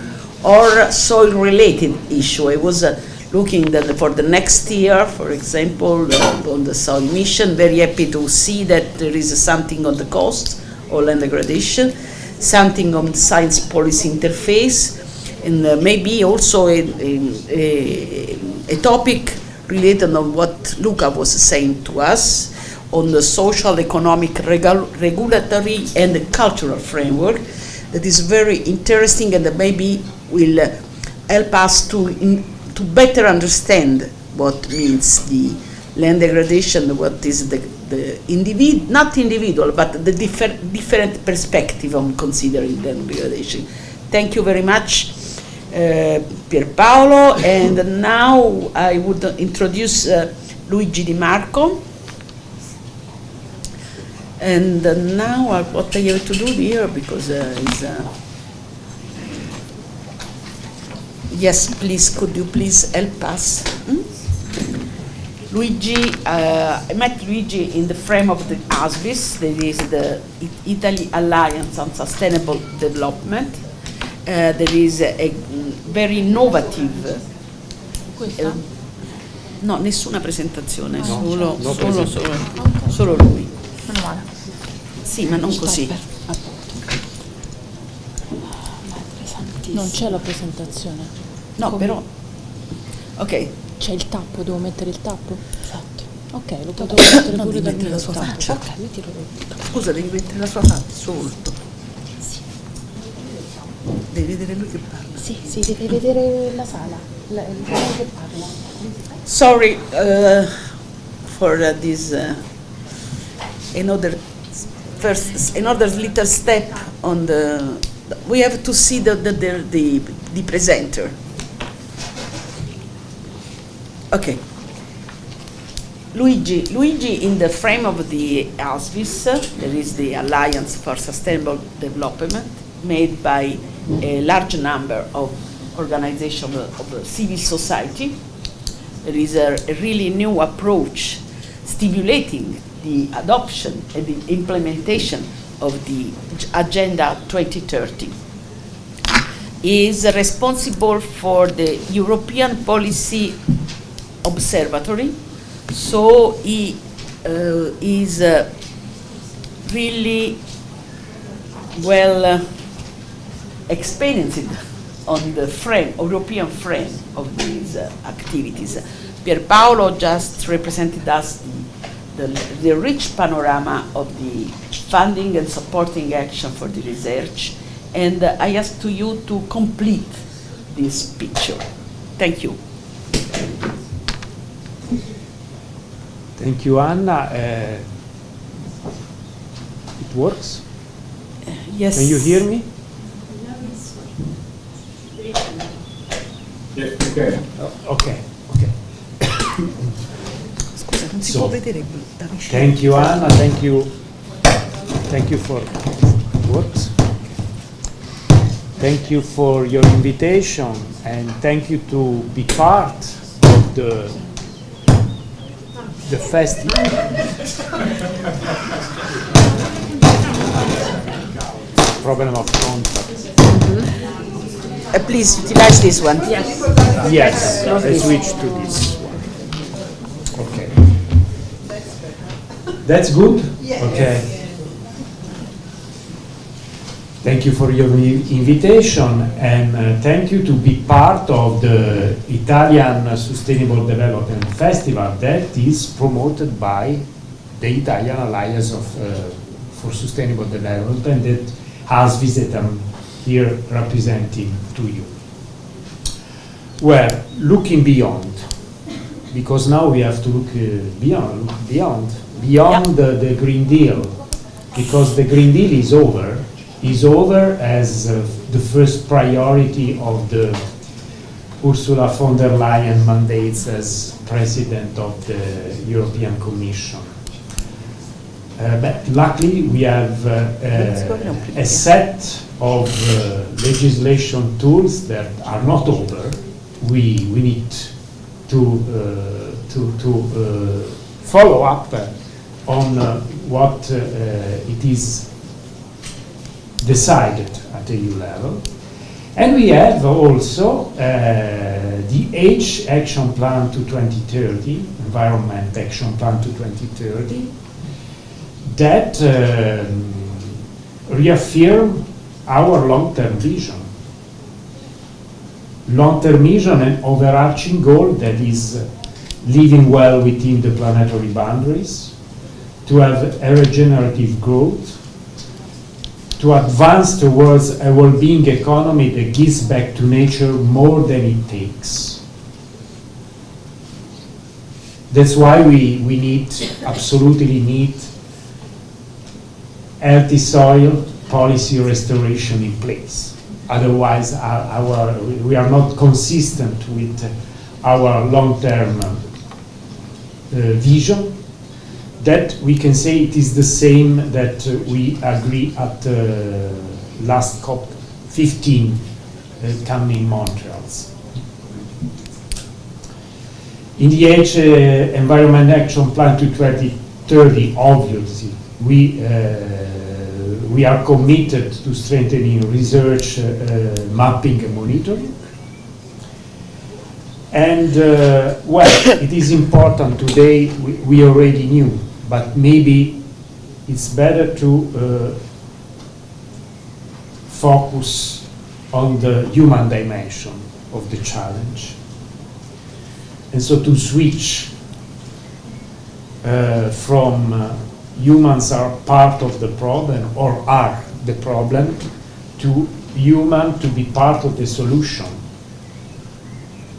or soil-related issue. I was looking for the next year, for example, on the soil mission. Very happy to see that there is something on the cost or land degradation, something on the science policy interface, and maybe also a topic related on what Luca was saying to us on the social, economic, regulatory, and cultural framework that is very interesting and that maybe will help us to better understand what means the land degradation, what is the not individual, but the different perspective on considering land degradation. Thank you very much, Pierpaolo, and now I would introduce Luigi Di Marco. And now what I have to do here, because yes, please, could you please help us? Luigi, I met Luigi in the frame of the ASBIS, that is the Italy Alliance on Sustainable Development. There is a very innovative. No, nessuna presentazione, solo lui. Meno male. Sì, ma non così. Non c'è la presentazione. No, però. Ok. C'è il tappo, devo mettere il tappo? Esatto. Ok, lo posso mettere pure dal mio la sua faccia. Ok, mettilo lui. Scusa, devi mettere la sua faccia, il suo volto. Sì. Devi vedere lui che parla. Sì, deve vedere la sala, il che parla. Sorry for this another little step on the. We have to see the presenter. Okay. Luigi, in the frame of the ASVIS, there is the Alliance for Sustainable Development, made by a large number of organizations of civil society. There is a really new approach stimulating the adoption and the implementation of the Agenda 2030. He is responsible for the European Policy Observatory, so he is really well experienced on the European frame of these activities. Pierpaolo just represented us the rich panorama of the funding and supporting action for the research, and I ask to you to complete this picture. Thank you. Thank you, Anna. It works? Yes. Can you hear me? Yes, okay. Okay. Scusa, non si può vedere da vicino. Thank you, Anna. Thank you for works. Thank you for your invitation, and thank you to be part of the festival. Problem of contact. Please utilize this one. Yes, I switch to this one. Okay. That's good? Okay. Thank you for your invitation, and thank you to be part of the Italian Sustainable Development Festival that is promoted by the Italian Alliance for Sustainable Development that has visited them here representing to you. Well, looking beyond, because now we have to look beyond the Green Deal, because the Green Deal is over as the first priority of the Ursula von der Leyen mandates as President of the European Commission. But luckily we have a set of legislation tools that are not over. We need to follow up on what it is decided at EU level. And we have also the H Action Plan to 2030, Environment Action Plan to 2030, that reaffirm our long-term vision. Long-term vision and overarching goal that is living well within the planetary boundaries, to have a regenerative growth, to advance towards a well-being economy that gives back to nature more than it takes. That's why we absolutely need healthy soil policy restoration in place. Otherwise, we are not consistent with our long-term vision. That we can say it is the same that we agree at last COP15 coming Montreal. In the H Environment Action Plan to 2030, obviously, we are committed to strengthening research, mapping and monitoring. And well, it is important today, we already knew, but maybe it's better to focus on the human dimension of the challenge. And so to switch from humans are part of the problem or are the problem to human to be part of the solution.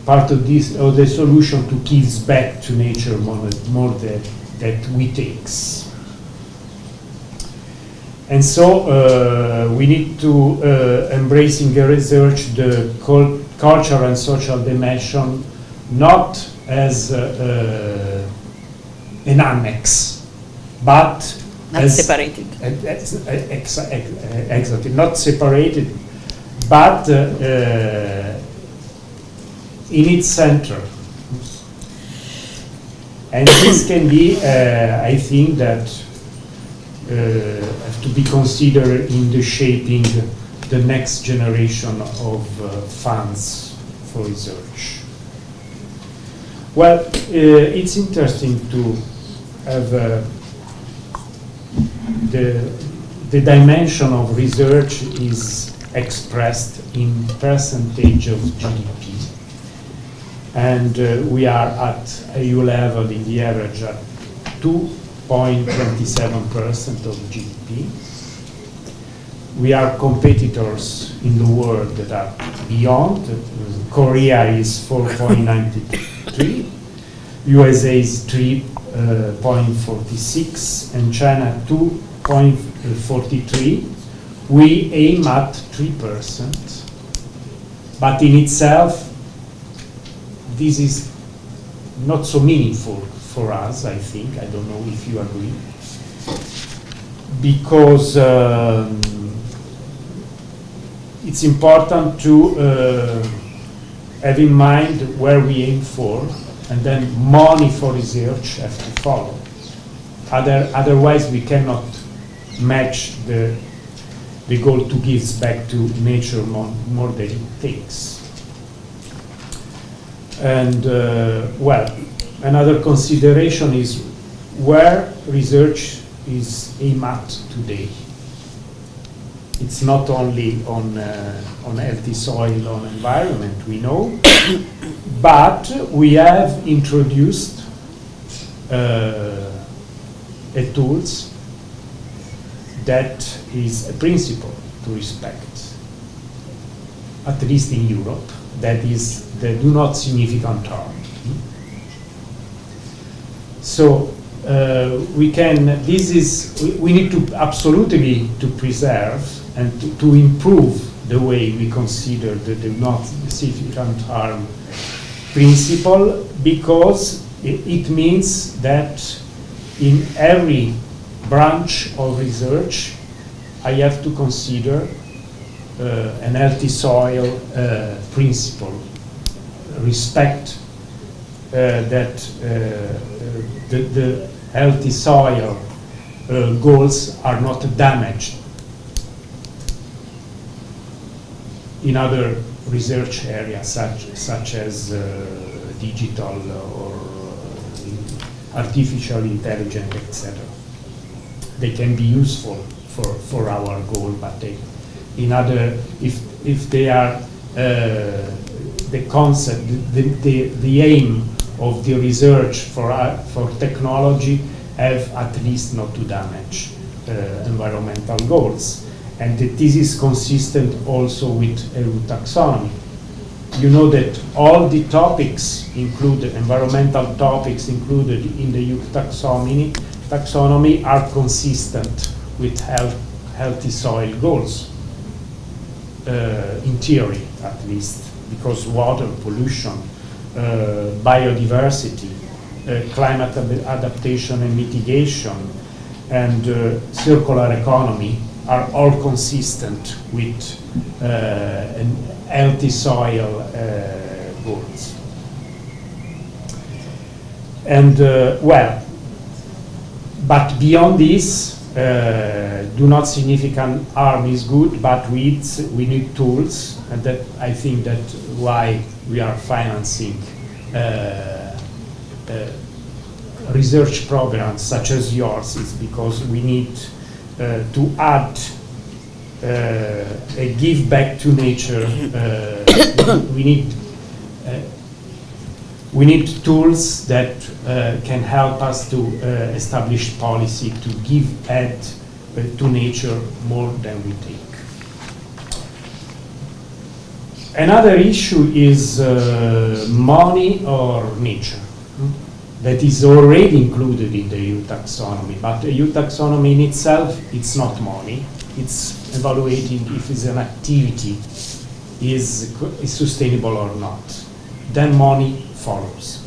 Part of the solution to give back to nature more that we takes. And so we need to embrace in the research the cultural and social dimension, not as an annex, but not separated. Exactly, not separated, but in its center. And this can be, I think, that have to be considered in the shaping the next generation of funds for research. Well, it's interesting to have the dimension of research is expressed in percentage of GDP. And we are at EU level in the average at 2.27% of GDP. We are competitors in the world that are beyond. Korea is 4.93, USA is 3.46, and China 2.43. We aim at 3%, but in itself, this is not so meaningful for us, I think. I don't know if you agree. Because it's important to have in mind where we aim for, and then money for research have to follow. Otherwise, we cannot match the goal to give back to nature more than it takes. And well, another consideration is where research is aimed at today. It's not only on healthy soil, on environment, we know, but we have introduced a tools that is a principle to respect, at least in Europe, that is the do not significant harm. So we need to absolutely to preserve and to improve the way we consider the do not significant harm principle, because it means that in every branch of research I have to consider an healthy soil principle, respect that the healthy soil goals are not damaged. In other research areas such as digital or artificial intelligence, etc. They can be useful for our goal, but in other, if they are the concept, the aim of the research for technology have at least not to damage environmental goals. And this is consistent also with EU taxonomy. You know that all the topics included, environmental topics included in the EU taxonomy are consistent with healthy soil goals, in theory at least, because water pollution, biodiversity, climate adaptation and mitigation, and circular economy are all consistent with an healthy soil goals. And well, but beyond this, do not significant harm is good, but we need tools, and that I think that why we are financing research programs such as yours is because we need to add a give back to nature. We need tools that can help us to establish policy to give add to nature more than we take. Another issue is money or nature. That is already included in the EU taxonomy, but the EU taxonomy in itself, it's not money. It's evaluating if it's an activity is sustainable or not. Then money follows.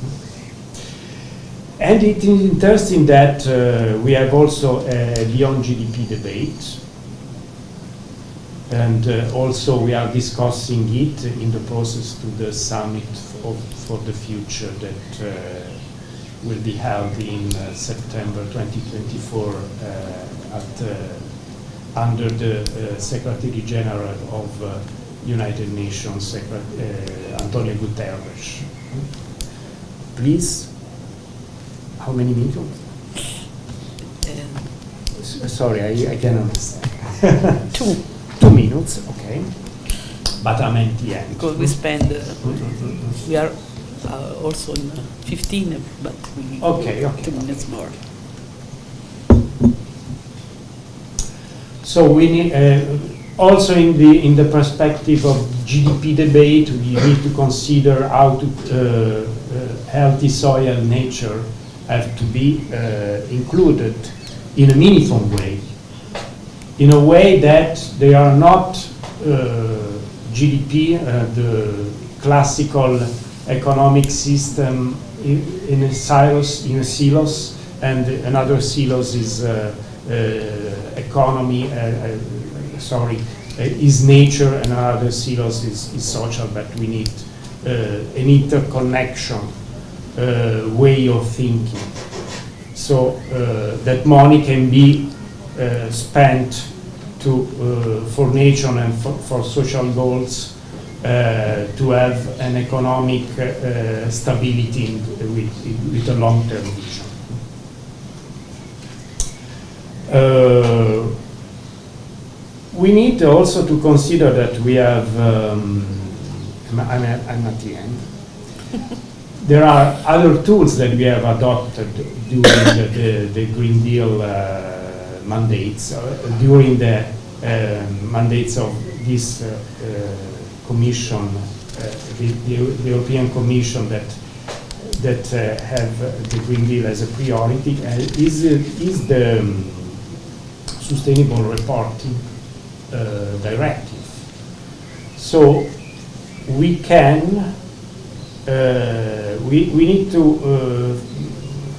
And it is interesting that we have also a beyond GDP debate. And also we are discussing it in the process to the summit for the future that will be held in September 2024 under the Secretary General of United Nations, Antonio Guterres. Please, how many minutes? Sorry, I can understand. 2 minutes, okay. But I'm at the end. Because we spend, we are also in 15, but we okay. 2 minutes more. So we need, also in the perspective of GDP debate, we need to consider how to healthy soil and nature have to be included in a meaningful way, in a way that they are not GDP, the classical economic system in a silos, and another silos is economy, is nature, and another silos is social, but we need an interconnection way of thinking, so that money can be spent for nature and for social goals, to have an economic stability with a long-term vision. We need also to consider that we have, I'm at the end, there are other tools that we have adopted during the Green Deal mandates, during the mandates of this Commission, the European Commission that have the Green Deal as a priority, is the Sustainable Reporting Directive. So we can, we need to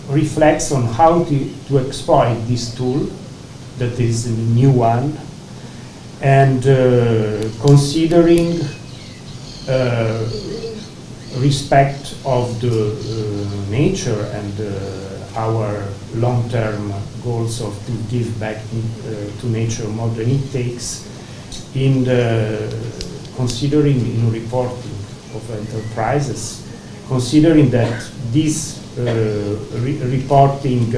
reflect on how to exploit this tool, that is a new one, and considering respect of the nature and our long-term goals of to give back to nature more than it takes, in considering in reporting of enterprises, considering that this reporting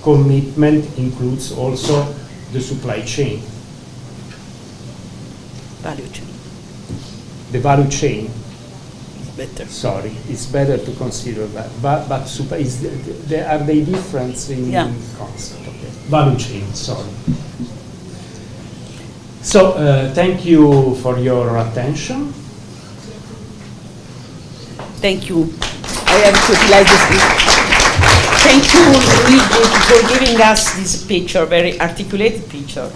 commitment includes also the supply chain. Value chain. The value chain. Better. Sorry, it's better to consider that. But are they different in concept? Okay. Value chain, sorry. So, thank you for your attention. Thank you. I have to utilize this. Thank you, Luigi, for giving us this picture, very articulated picture,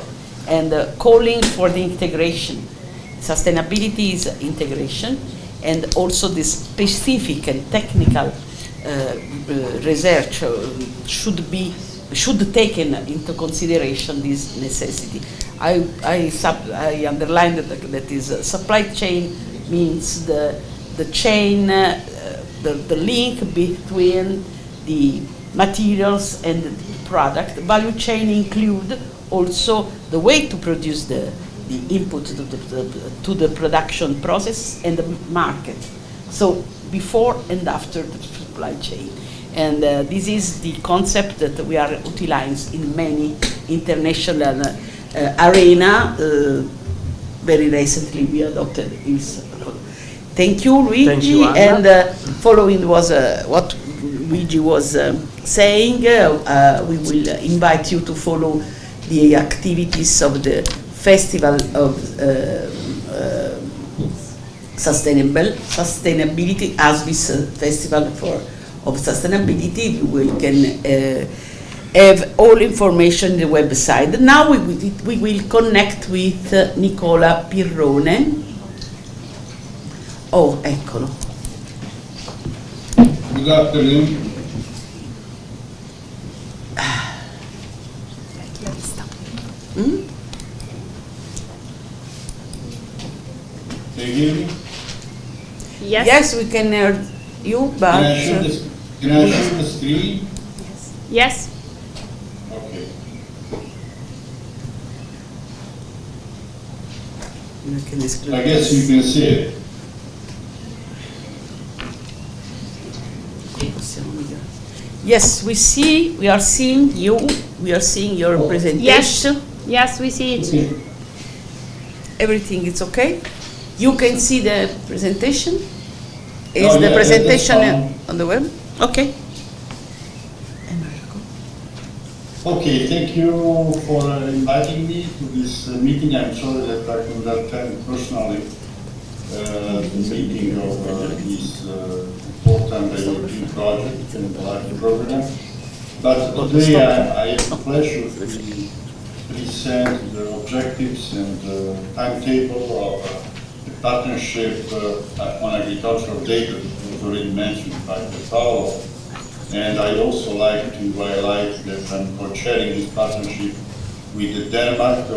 and calling for the integration. Sustainability is integration, and also the specific and technical research should take into consideration this necessity. I underlined that is supply chain means the chain, the link between the materials and the product. Value chain include also the way to produce the input to the production process and the market. So before and after the supply chain. And this is the concept that we are utilizing in many international arena. Very recently we adopted this. Thank you, Luigi. Thank you, and following was what Luigi was saying, we will invite you to follow the activities of the Festival of Sustainability, ASVIS Festival of Sustainability. You can have all information in the website. Now we will connect with Nicola Pirrone. Oh, eccolo. Good afternoon. Hmm? Can you hear me? Yes. Yes, we can hear you, but Can I show the screen? Yes. Okay. I guess you can see it. Yes, we are seeing you, we are seeing your presentation. Yes, we see it. Everything is okay? You can see the presentation? Is Oh, the yeah, presentation that's on the web? Okay. Okay, thank you for inviting me to this meeting. I'm sorry that I could not attend personally the meeting of this important European project and Largo program. But today I have the pleasure to present the objectives and timetable of the partnership on agricultural data that was already mentioned by Paolo. And I also like to highlight that I'm co-chairing this partnership with Denmark,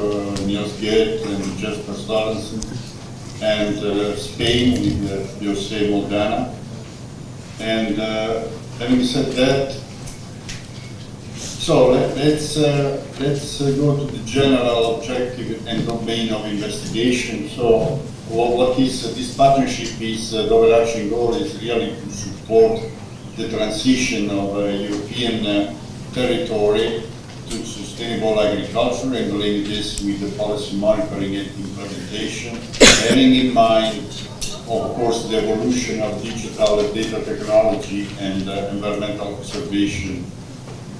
Niels Geert and Jesper Sorensen, and Spain with Jose Moldana. And having said that, so let's go to the general objective and domain of investigation. So what is this partnership is, the overarching goal is really to support the transition of European territory to sustainable agriculture and link this with the policy monitoring and implementation, having in mind, of course, the evolution of digital data technology and environmental observation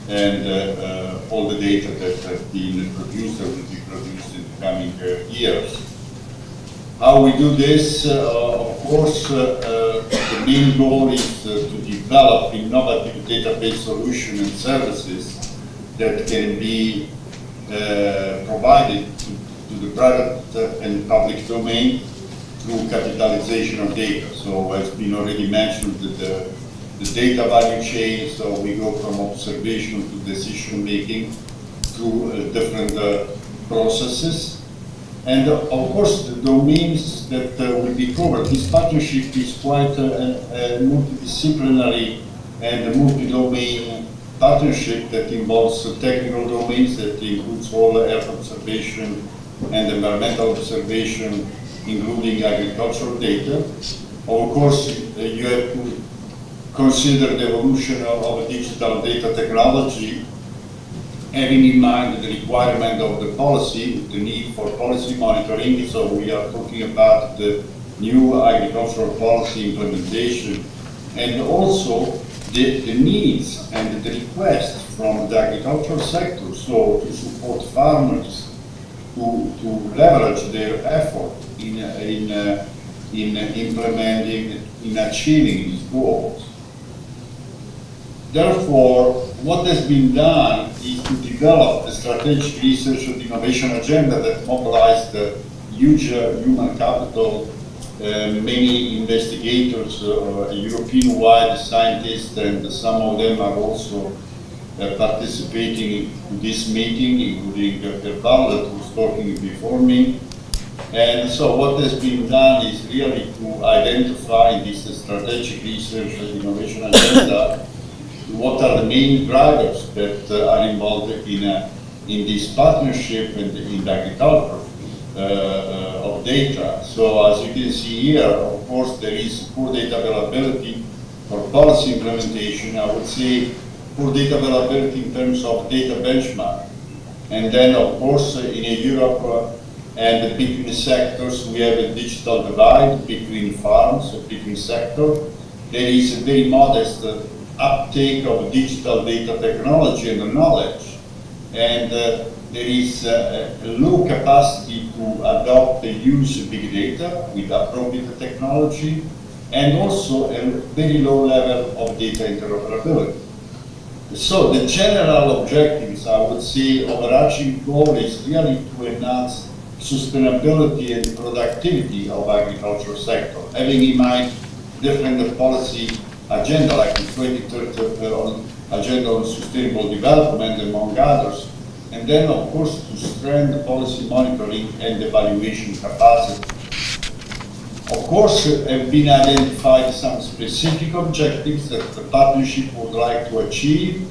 and all the data that have been produced or will be produced in the coming years. How we do this, of course, the main goal is to develop innovative database solutions and services that can be provided to the private and public domain through capitalization of data. So it's been already mentioned that the data value chain, so we go from observation to decision making through different processes. And of course, the domains that will be covered, this partnership is quite a multidisciplinary and a multi-domain partnership that involves technical domains, that includes all earth observation and environmental observation, including agricultural data. Of course, you have to consider the evolution of digital data technology, having in mind the requirement of the policy, the need for policy monitoring. So we are talking about the new agricultural policy implementation, and also the needs and the requests from the agricultural sector, so to support farmers to leverage their effort in implementing, in achieving these goals. Therefore, what has been done is to develop a strategic research and innovation agenda that mobilized huge human capital, many investigators, European-wide scientists, and some of them are also participating in this meeting, including Dr. Ball, that was talking before me. And so what has been done is really to identify in this strategic research and innovation agenda what are the main drivers that are involved in this partnership and in the agriculture of data. So as you can see here, of course, there is poor data availability for policy implementation. I would say poor data availability in terms of data benchmark. And then, of course, in Europe and between sectors, we have a digital divide between farms, between sectors. There is a very modest uptake of digital data technology and knowledge, and there is a low capacity to adopt and use big data with appropriate technology, and also a very low level of data interoperability. So the general objectives, I would say, overarching goal is really to enhance sustainability and productivity of agricultural sector, having in mind different policy agenda, like the 2030 agenda on sustainable development, among others, and then of course to strengthen policy monitoring and evaluation capacity. Of course, have been identified some specific objectives that the partnership would like to achieve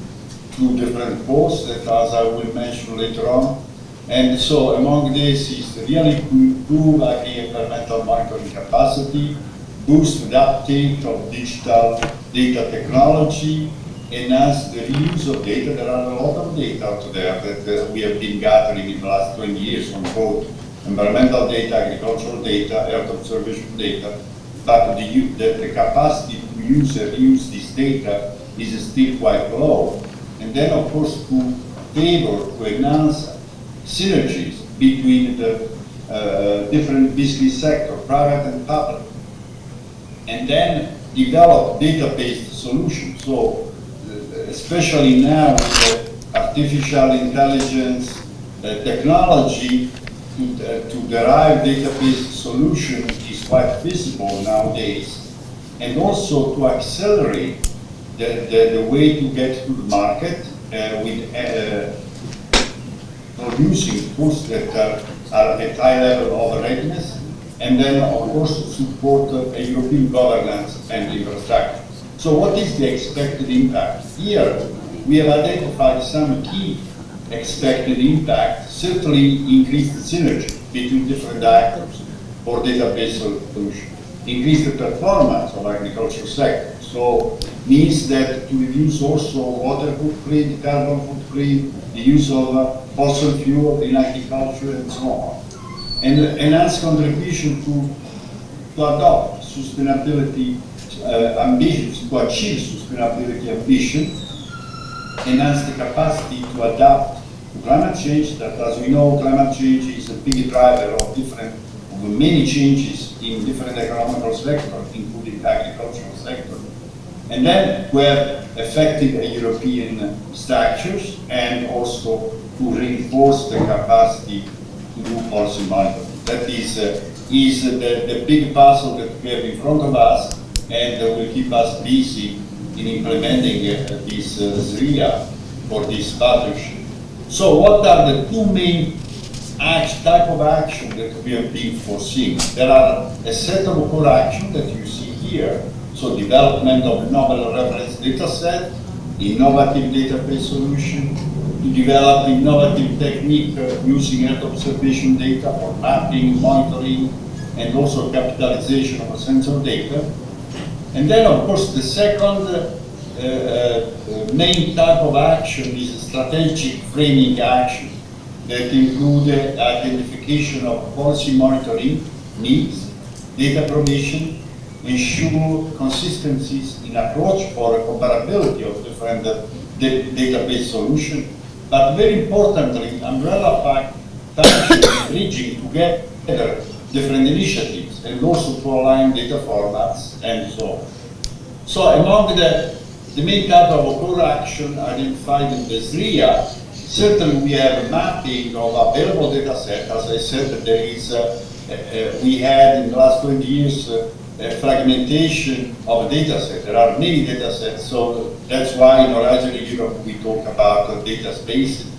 through different goals that, as I will mention later on. And so among this is really to improve environmental monitoring capacity, boost the uptake of digital data technology, enhance the reuse of data. There are a lot of data out there that we have been gathering in the last 20 years on both environmental data, agricultural data, Earth observation data, but the capacity to use and reuse this data is still quite low. And then of course to favor, to enhance synergies between the different business sector, private and public, and then develop data-based solutions. So especially now with the artificial intelligence technology, to derive data-based solution is quite visible nowadays, and also to accelerate the way to get to the market with producing tools that are at high level of readiness, and then of course to support European governance and infrastructure. So what is the expected impact? Here we have identified some key expected impact. Certainly increase the synergy between different actors for database solution, increase the performance of agricultural sector. So means that to reduce also water footprint, carbon footprint, the use of fossil fuel in agriculture and so on. And enhance contribution to adopt sustainability ambitions, to achieve sustainability ambition, enhance the capacity to adapt to climate change, that as we know climate change is a big driver of many changes in different economical sectors, including agricultural sector. And then we have effective European structures and also to reinforce the capacity to do policy monitoring. That is the big puzzle that we have in front of us, and will keep us busy in implementing this SRIA for this partnership. So what are the two main type of action that we have been foreseeing? There are a set of core action that you see here. So development of novel reference data set, innovative database solution, to develop innovative technique using Earth observation data for mapping, monitoring, and also capitalization of sensor data. And then of course the second main type of action is a strategic framing action that include identification of policy monitoring needs, data provision, ensure consistencies in approach for comparability of different database solutions, but very importantly, umbrella function bridging together different initiatives and also to align data formats and so on. So among the main type of core action identified in the SRIA, certainly we have mapping of available data set. As I said, there is we had in the last 20 years fragmentation of data set. There are many data sets, so that's why in Horizon Europe we talk about data spaces.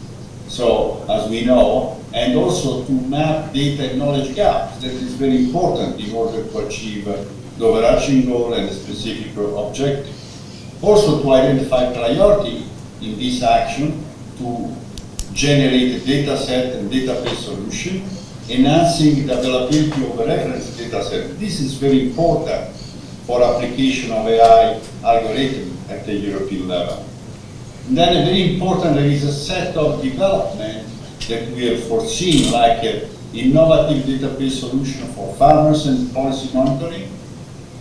So as we know, and also to map data and knowledge gaps. That is very important in order to achieve the overarching goal and the specific objective. Also to identify priority in this action to generate a data set and database solution, enhancing the availability of a reference data set. This is very important for application of AI algorithm at the European level. And then very important, there is a set of development that we have foreseen, like innovative database solution for farmers and policy monitoring,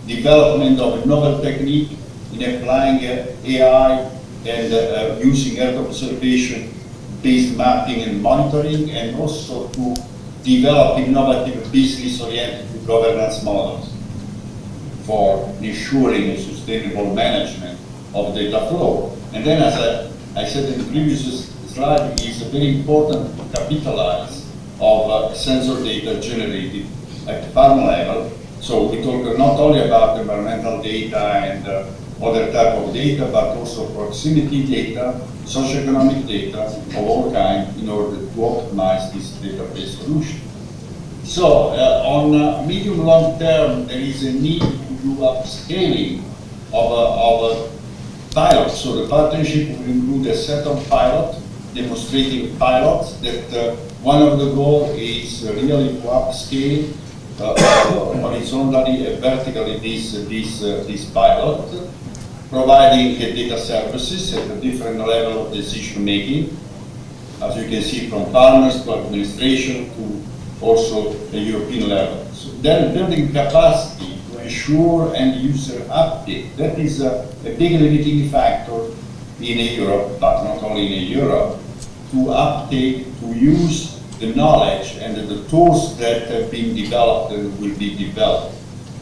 development of a novel technique in applying AI and using Earth observation based mapping and monitoring, and also to develop innovative business-oriented governance models for ensuring a sustainable management of data flow. And then, as I said in the previous slide, it is very important to capitalize of sensor data generated at farm level. So we talk not only about environmental data and other type of data, but also proximity data, socioeconomic data of all kinds in order to optimize this database solution. So on medium-long term, there is a need to do upscaling of pilots. So the partnership will include a set of pilots, demonstrating pilots that one of the goals is really to upscale horizontally and vertically this pilot, providing data services at a different level of decision making, as you can see, from farmers to administration to also the European level. So then building capacity to ensure end user uptake. That is a big limiting factor in Europe, but not only in Europe, to uptake, to use the knowledge and the tools that have been developed and will be developed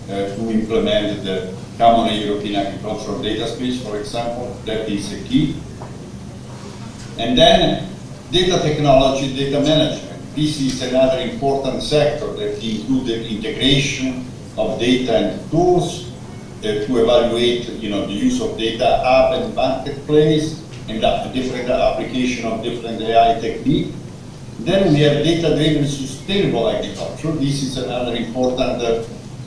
to implement the Common European Agricultural Data Space, for example. That is a key. And then data technology, data management. This is another important sector that includes the integration of data and tools to evaluate, the use of data hub and marketplace and different application of different AI technique. Then we have data-driven sustainable agriculture. This is another important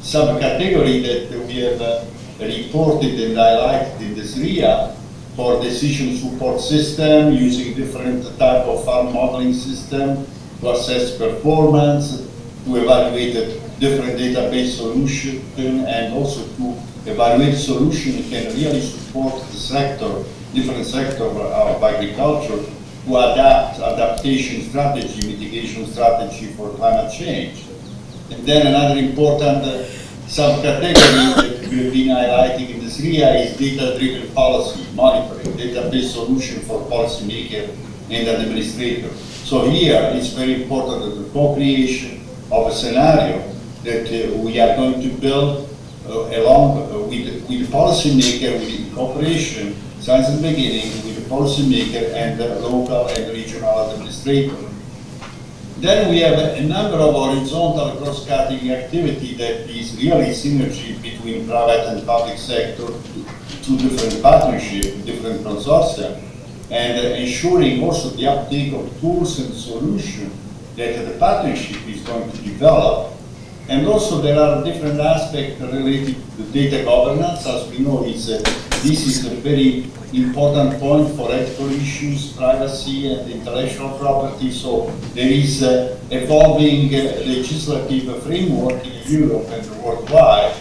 subcategory that we have reported and highlighted in this area for decision support system, using different type of farm modeling system to assess performance, to evaluate different database solution, and also to evaluate solution that can really support the sector, different sector of agriculture, to adapt adaptation strategy, mitigation strategy for climate change. And then another important subcategory that we have been highlighting in this area is data-driven policy monitoring, database solution for policymaker and administrator. So here it's very important that the co-creation of a scenario that we are going to build along with the policymaker, with cooperation since the beginning with the policymaker and the local and regional administrator. Then we have a number of horizontal cross-cutting activity that is really synergy between private and public sector through different partnerships, different consortia, and ensuring also the uptake of tools and solutions that the partnership is going to develop. And also there are different aspects related to data governance. As we know, this is a very important point for ethical issues, privacy and intellectual property. So there is evolving legislative framework in Europe and worldwide,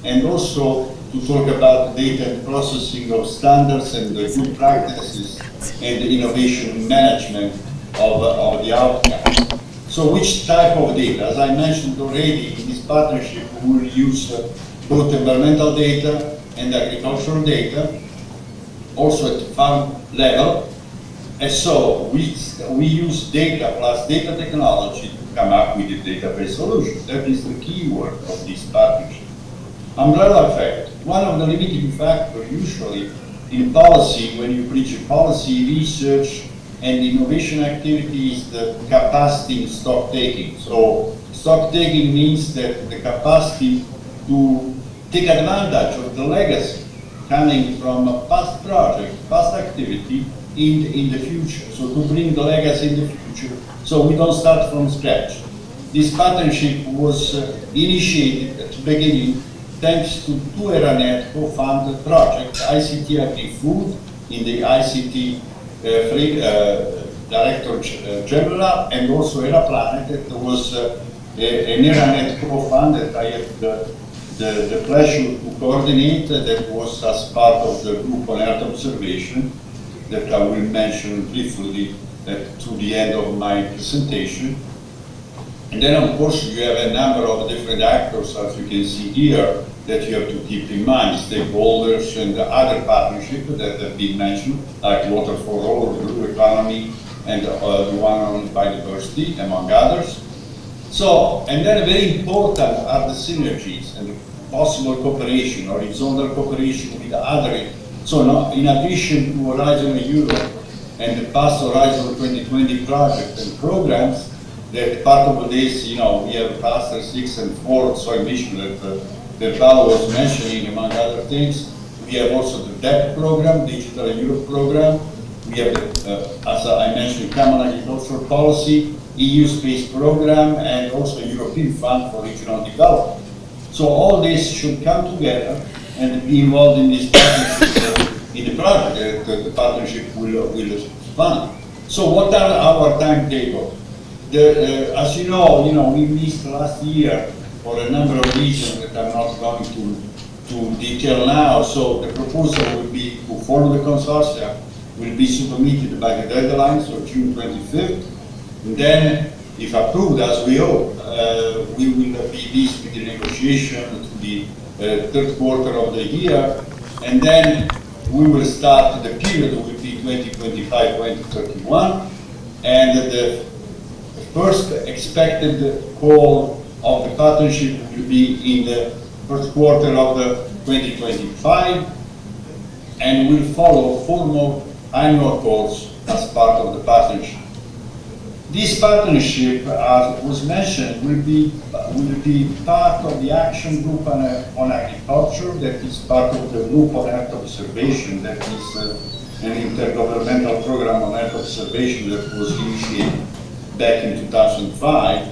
and also to talk about data and processing of standards and the good practices and the innovation management of the outcome. So which type of data? As I mentioned already, in this partnership we will use both environmental data and agricultural data, also at farm level. And so we use data plus data technology to come up with a database solution. That is the keyword of this partnership. Umbrella effect. One of the limiting factors usually in policy, when you preach a policy, research and innovation activity, is the capacity in stock taking. So stock taking means that the capacity to take advantage of the legacy coming from a past project, past activity in the future. So to bring the legacy in the future, so we don't start from scratch. This partnership was initiated at the beginning thanks to two ERANET co-funded projects, ICT Agri-Food in the ICT Director General, and also ERAPlanet that was an ERANET co-fund that I had the pleasure to coordinate, that was as part of the group on Earth observation that I will mention briefly to the end of my presentation. And then of course you have a number of different actors, as you can see here, that you have to keep in mind, stakeholders and the other partnerships that have been mentioned, like Water for All, the Blue Economy, and the one on biodiversity, among others. So, and then very important are the synergies and the possible cooperation, horizontal cooperation with other. So now, in addition to Horizon Europe and the past Horizon 2020 project and programs, that part of this, we have Cluster 6 and 4 soil mission that Paolo was mentioning, among other things. We have also the DEP program, Digital Europe program. We have, as I mentioned, Common Agricultural Policy, EU Space Program, and also European Fund for Regional Development. So all this should come together and be involved in this partnership in the project. The partnership will expand. So what are our timetable? As you know, we missed last year for a number of reasons that I'm not going to detail now. So the proposal will be to form the consortia, will be submitted by the deadline, so June 25th. And then, if approved, as we hope, we will be busy with the negotiation to the third quarter of the year. And then we will start, the period will be 2025-2031. And the first expected call of the partnership will be in the first quarter of 2025, and will follow formal annual calls as part of the partnership. This partnership, as was mentioned, will be part of the action group on agriculture, that is part of the group on Earth observation, that is an intergovernmental program on Earth observation that was initiated back in 2005.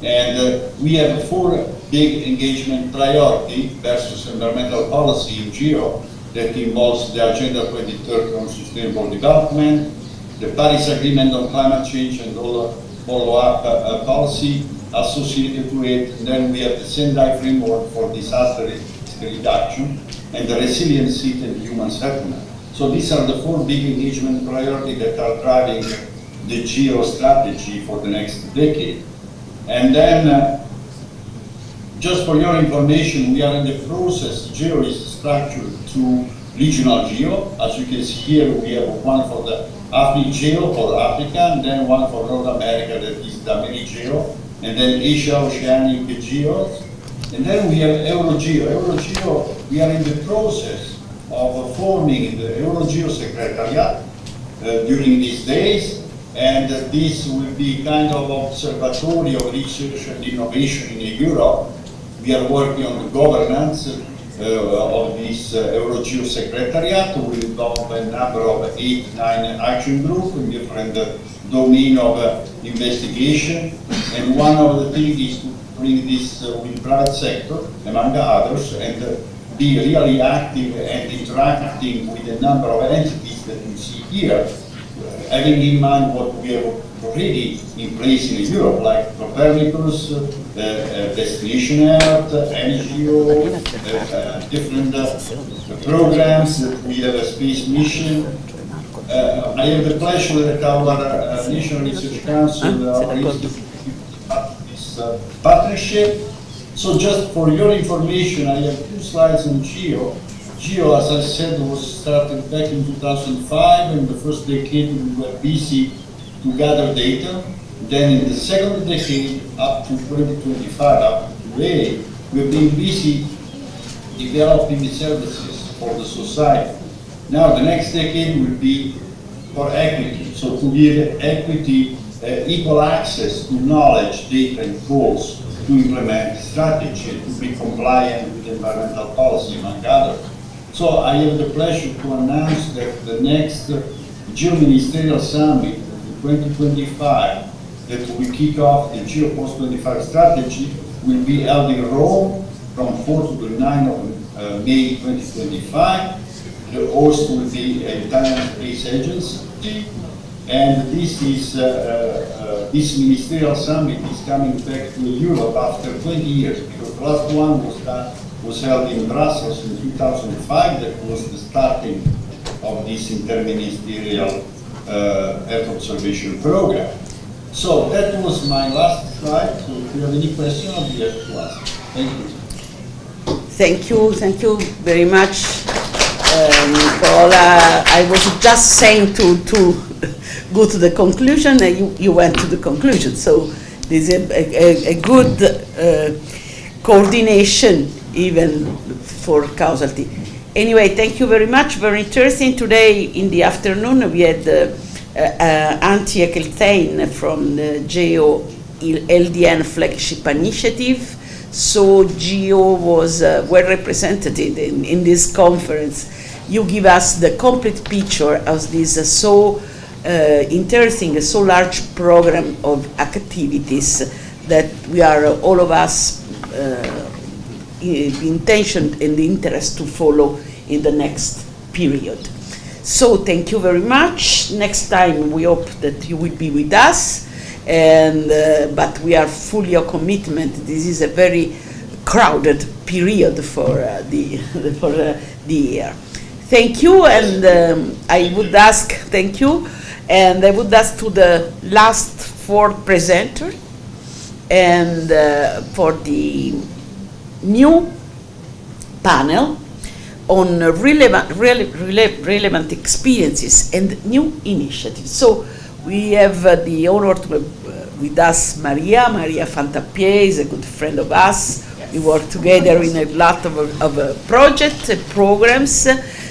And we have 4 big engagement priority versus environmental policy in GEO that involves the Agenda 2030 on Sustainable Development, the Paris Agreement on Climate Change and all follow-up policy associated to it. And then we have the Sendai Framework for Disaster Risk Reduction and the Resiliency and Human Settlement. So these are the 4 big engagement priorities that are driving the GEO strategy for the next decade. And then, just for your information, we are in the process. GEO is structured to regional GEO. As you can see here, we have one for the African GEO for Africa, and then one for North America, that is the Mini-GEO, and then Asia Oceanic GEOs. And then we have EuroGEO. EuroGEO, we are in the process of forming the EuroGEO Secretariat during these days. And this will be kind of observatory of research and innovation in Europe. We are working on the governance of this EuroGEO Secretariat. We will involve a number of 8-9 action groups in different domain of investigation. And one of the things is to bring this with private sector, among others, and be really active and interacting with a number of entities that you see here, having in mind what we have already in place in Europe, like Copernicus, Destination Earth, NGO, different programs. We have a space mission. I have the pleasure that our National Research Council, our institute, this partnership. So just for your information, I have 2 slides on GEO. GEO, as I said, was started back in 2005, and the first decade we were busy to gather data. Then in the second decade, up to 2025, up to today, we've been busy developing the services for the society. Now the next decade will be for equity, so to give equity equal access to knowledge, data, and tools to implement strategy, to be compliant with environmental policy, among others. So I have the pleasure to announce that the next Geo-Ministerial Summit in 2025 that will kick off the GEO Post 25 strategy will be held in Rome from 4th to the 9th of May 2025. The host will be an Italian Space Agency, and this is this ministerial summit is coming back to Europe after 20 years, because the last one was held in Brussels in 2005. That was the starting of this interministerial Earth observation program. So that was my last slide. So if you have any questions, I'll be happy to ask. Thank you. Thank you very much, Nicola. I was just saying to go to the conclusion, and you went to the conclusion. So there's a good coordination even for causality. Anyway, thank you very much. Very interesting. Today in the afternoon we had Antje Ekeltein from the GEO LDN flagship initiative. so Geo was well represented in this conference. You give us the complete picture of this so interesting, so large program of activities that we are all of us intention and interest to follow in the next period. So thank you very much. Next time we hope that you will be with us, and but we are fully your commitment. This is a very crowded period for the year. Thank you, and I would ask thank you, and I would ask to the last 4 presenters and for the new panel on relevant experiences and new initiatives. So we have the honor to with us Maria Fantapie is a good friend of us. Yes. We work together in a lot of projects and programs.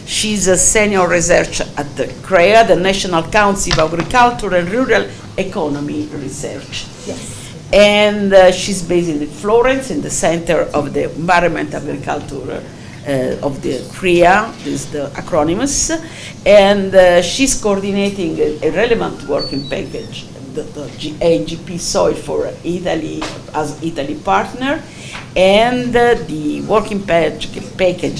She's a senior researcher at the CREA, the National Council of Agriculture and Rural Economy Research. Yes. And she's based in Florence, in the center of the Environment Agriculture of the CREA, this is the acronyms, and she's coordinating a relevant working package, the AGP Soil for Italy as Italy partner, and the working package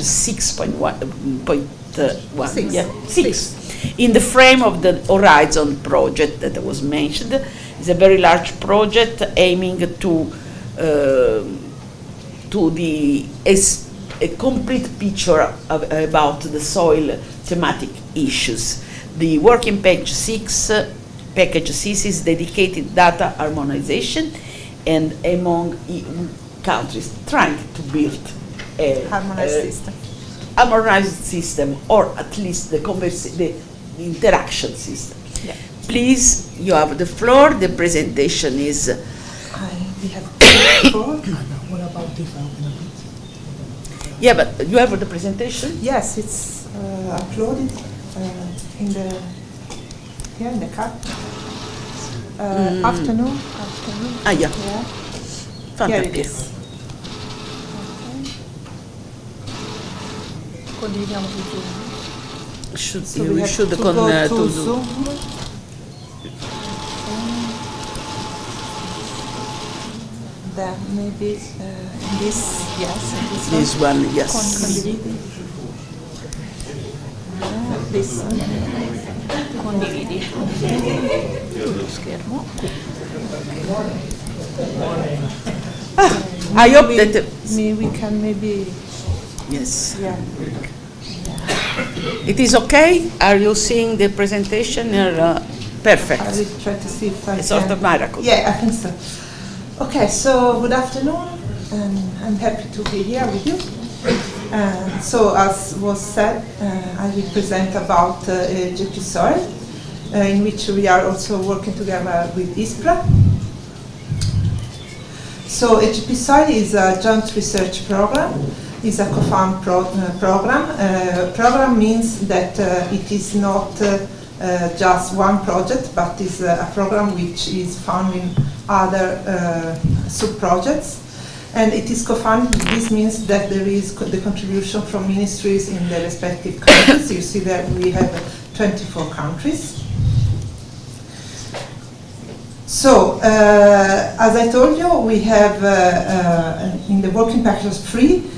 6.1, yeah, 6, in the frame of the Horizon project that was mentioned. It's a very large project aiming to a complete picture about the soil thematic issues. The working package 6 is dedicated data harmonization and among EU countries trying to build a harmonized system, or at least the interaction system. Yeah. Please, you have the floor. The presentation is. We have the floor. What about development? Yeah, but you have the presentation? Yes, it's uploaded in the card. Afternoon. Ah, yeah. Here it is. Condividiamo di Zoom. We should go to Zoom. Then maybe this, yes. This one, yes. Condividi. This one. Condividi. Lo schermo. I hope that we can maybe. Yes. Yeah. It is okay? Are you seeing the presentation? Perfect. I will try to see if I It's sort of miracle. Yeah, I think so. Okay, so good afternoon, and I'm happy to be here with you. So as was said, I will present about GP soil, in which we are also working together with ISPRA. So GP soil is a joint research program. It's a co-fund program. Program means that it is not just one project, but is a program which is funding other sub-projects, and it is co-funded. This means that there is the contribution from ministries in the respective countries. You see that we have 24 countries. So, as I told you, we have in the working package 3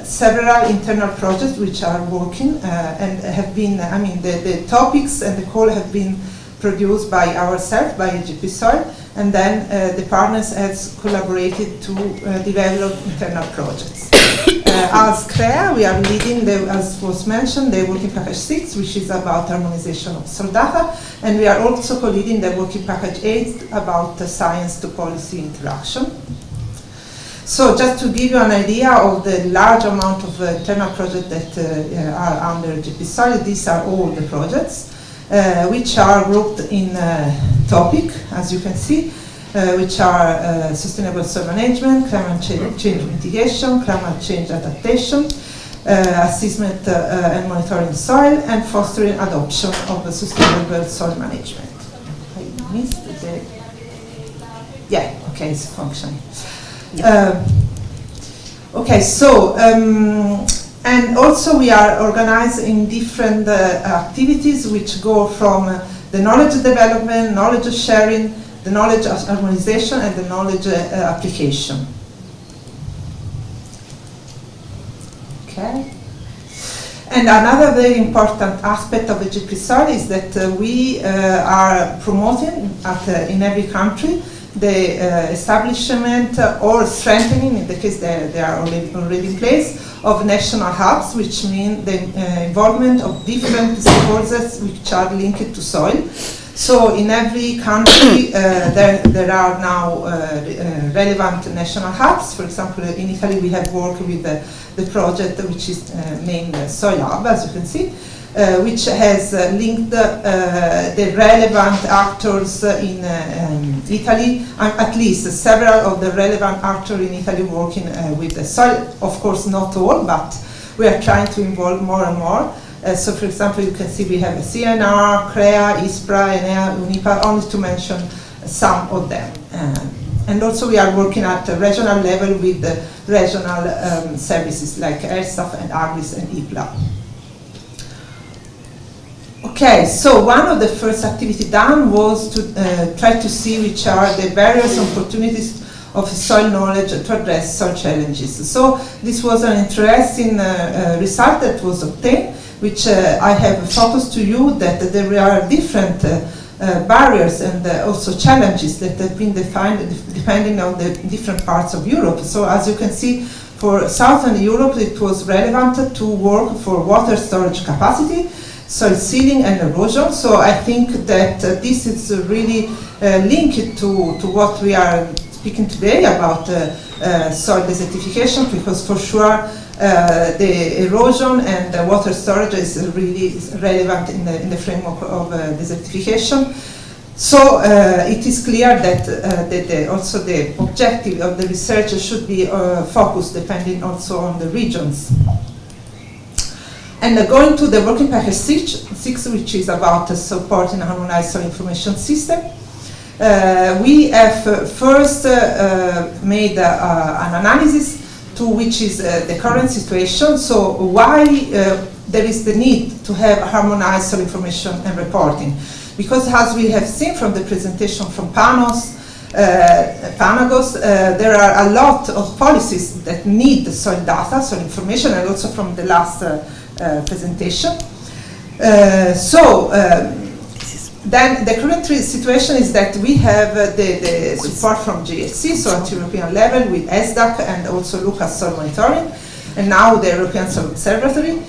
several internal projects which are working and have been, the topics and the call have been produced by ourselves, by GP Soil, and then the partners have collaborated to develop internal projects. As CREA, we are leading, as was mentioned, the working package 6, which is about harmonization of soil data, and we are also co-leading the working package 8 about science to policy interaction. So just to give you an idea of the large amount of internal projects that are under GP Soil, these are all the projects, which are grouped in topic, as you can see, which are sustainable soil management, climate change mitigation, climate change adaptation, assessment and monitoring soil, and fostering adoption of the sustainable soil management. I missed the... Yeah, okay, it's functioning. Okay, so and also we are organized in different activities which go from the knowledge development, knowledge sharing, the knowledge harmonization, and the knowledge application. Okay. And another very important aspect of the GP soil is that we are promoting in every country the establishment or strengthening, in the case they are already in place, of national hubs, which mean the involvement of different stakeholders which are linked to soil. So in every country there are now relevant national hubs. For example, in Italy we have worked with the project which is named Soil Hub, as you can see, which has linked the relevant actors in Italy, at least several of the relevant actors in Italy working with the soil. Of course, not all, but we are trying to involve more and more. So, for example, you can see we have a CNR, CREA, ISPRA, ENEA, UNIPA, only to mention some of them. And also we are working at the regional level with the regional services like ERSAF and AGRIS and IPLA. Okay, so one of the first activities done was to try to see which are the barriers and opportunities of soil knowledge to address soil challenges. So this was an interesting result that was obtained, which I have focused to you that there are different barriers and also challenges that have been defined depending on the different parts of Europe. So as you can see, for Southern Europe it was relevant to work for water storage capacity, soil sealing and erosion. So I think that this is really linked to what we are speaking today about soil desertification, because for sure the erosion and the water storage is really relevant in the framework of desertification. So it is clear that also the objective of the research should be focused depending also on the regions. And going to the working package 6, which is about supporting a harmonized soil information system. We have first made an analysis to which is the current situation. So why there is the need to have harmonized soil information and reporting? Because as we have seen from the presentation from Panagos, there are a lot of policies that need soil data, soil information, and also from the last presentation. Then the current situation is that we have the support from GSC, so at European level with ESDAC and also Lucas Soil Monitoring, and now the European Soil Observatory.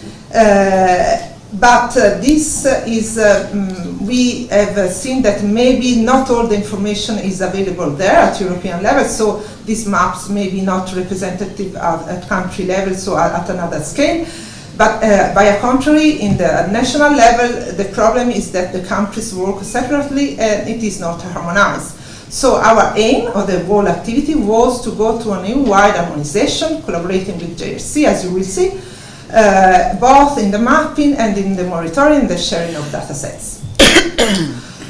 But this is, we have seen that maybe not all the information is available there at European level, so these maps may be not representative at country level, so at another scale. But by the contrary, in the national level, the problem is that the countries work separately and it is not harmonized. So our aim of the whole activity was to go to an EU-wide harmonization, collaborating with JRC, as you will see, both in the mapping and in the monitoring and the sharing of data sets.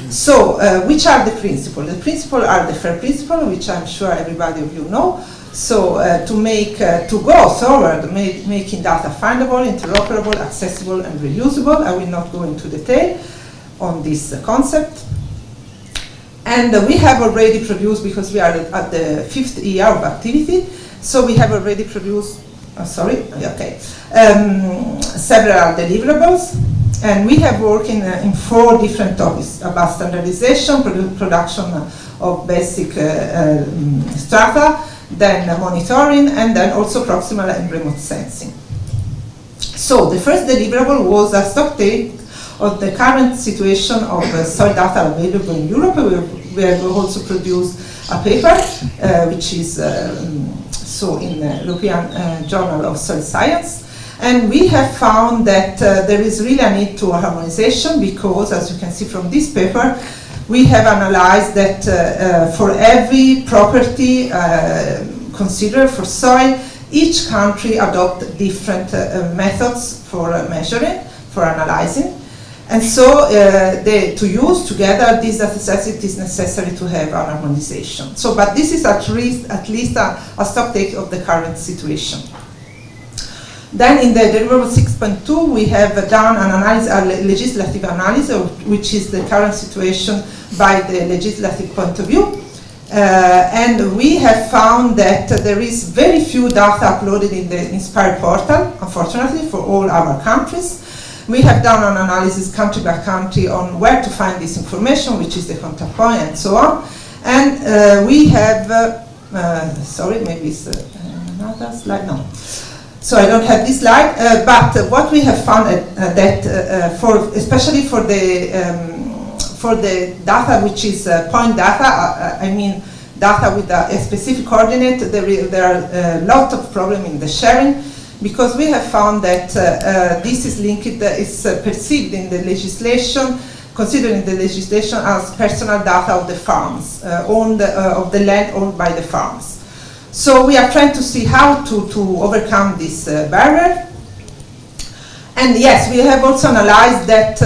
So, which are the principles? The principles are the FAIR principle, which I'm sure everybody of you know. So, to go forward, making data findable, interoperable, accessible, and reusable. I will not go into detail on this concept. And we have already produced, because we are at the 5th year of activity, so we have already produced, several deliverables. And we have worked in 4 different topics about standardization, production of basic strata, then monitoring, and then also proximal and remote sensing. So the first deliverable was a stock take of the current situation of soil data available in Europe. We have also produced a paper, which is in the European Journal of Soil Science. And we have found that there is really a need to harmonization, because, as you can see from this paper, we have analyzed that for every property considered for soil, each country adopts different methods for measuring, for analyzing. And so to use together these data sets, it is necessary to have an harmonization. So, but this is at least a stock take of the current situation. Then in the deliverable 6.2, we have done an analysis, a legislative analysis, which is the current situation by the legislative point of view. And we have found that there is very few data uploaded in the Inspire portal, unfortunately, for all our countries. We have done an analysis country by country on where to find this information, which is the contact point, and so on. And we have, sorry, maybe it's another slide, no. So I don't have this slide, but what we have found that especially for the data which is point data, I mean data with a specific coordinate, there are a lot of problems in the sharing, because we have found that this is linked, is perceived in the legislation, considered in the legislation as personal data of the farms, of the land owned by the farms. So we are trying to see how to overcome this barrier. And yes, we have also analyzed that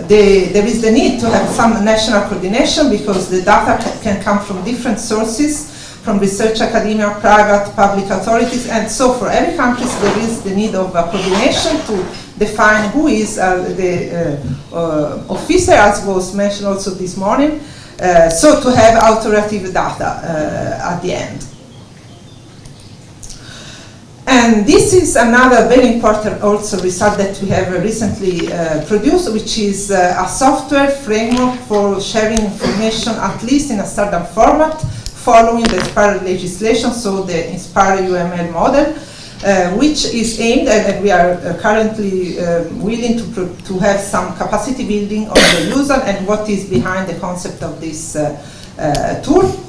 there is the need to have some national coordination, because the data can come from different sources, from research academia, private, public authorities, and so for every country there is the need of coordination to define who is the officer, as was mentioned also this morning, so to have authoritative data at the end. And this is another very important also result that we have recently produced, which is a software framework for sharing information, at least in a standard format, following the Inspire legislation, so the Inspire UML model, which is aimed, and we are currently willing to have some capacity building on the user and what is behind the concept of this tool.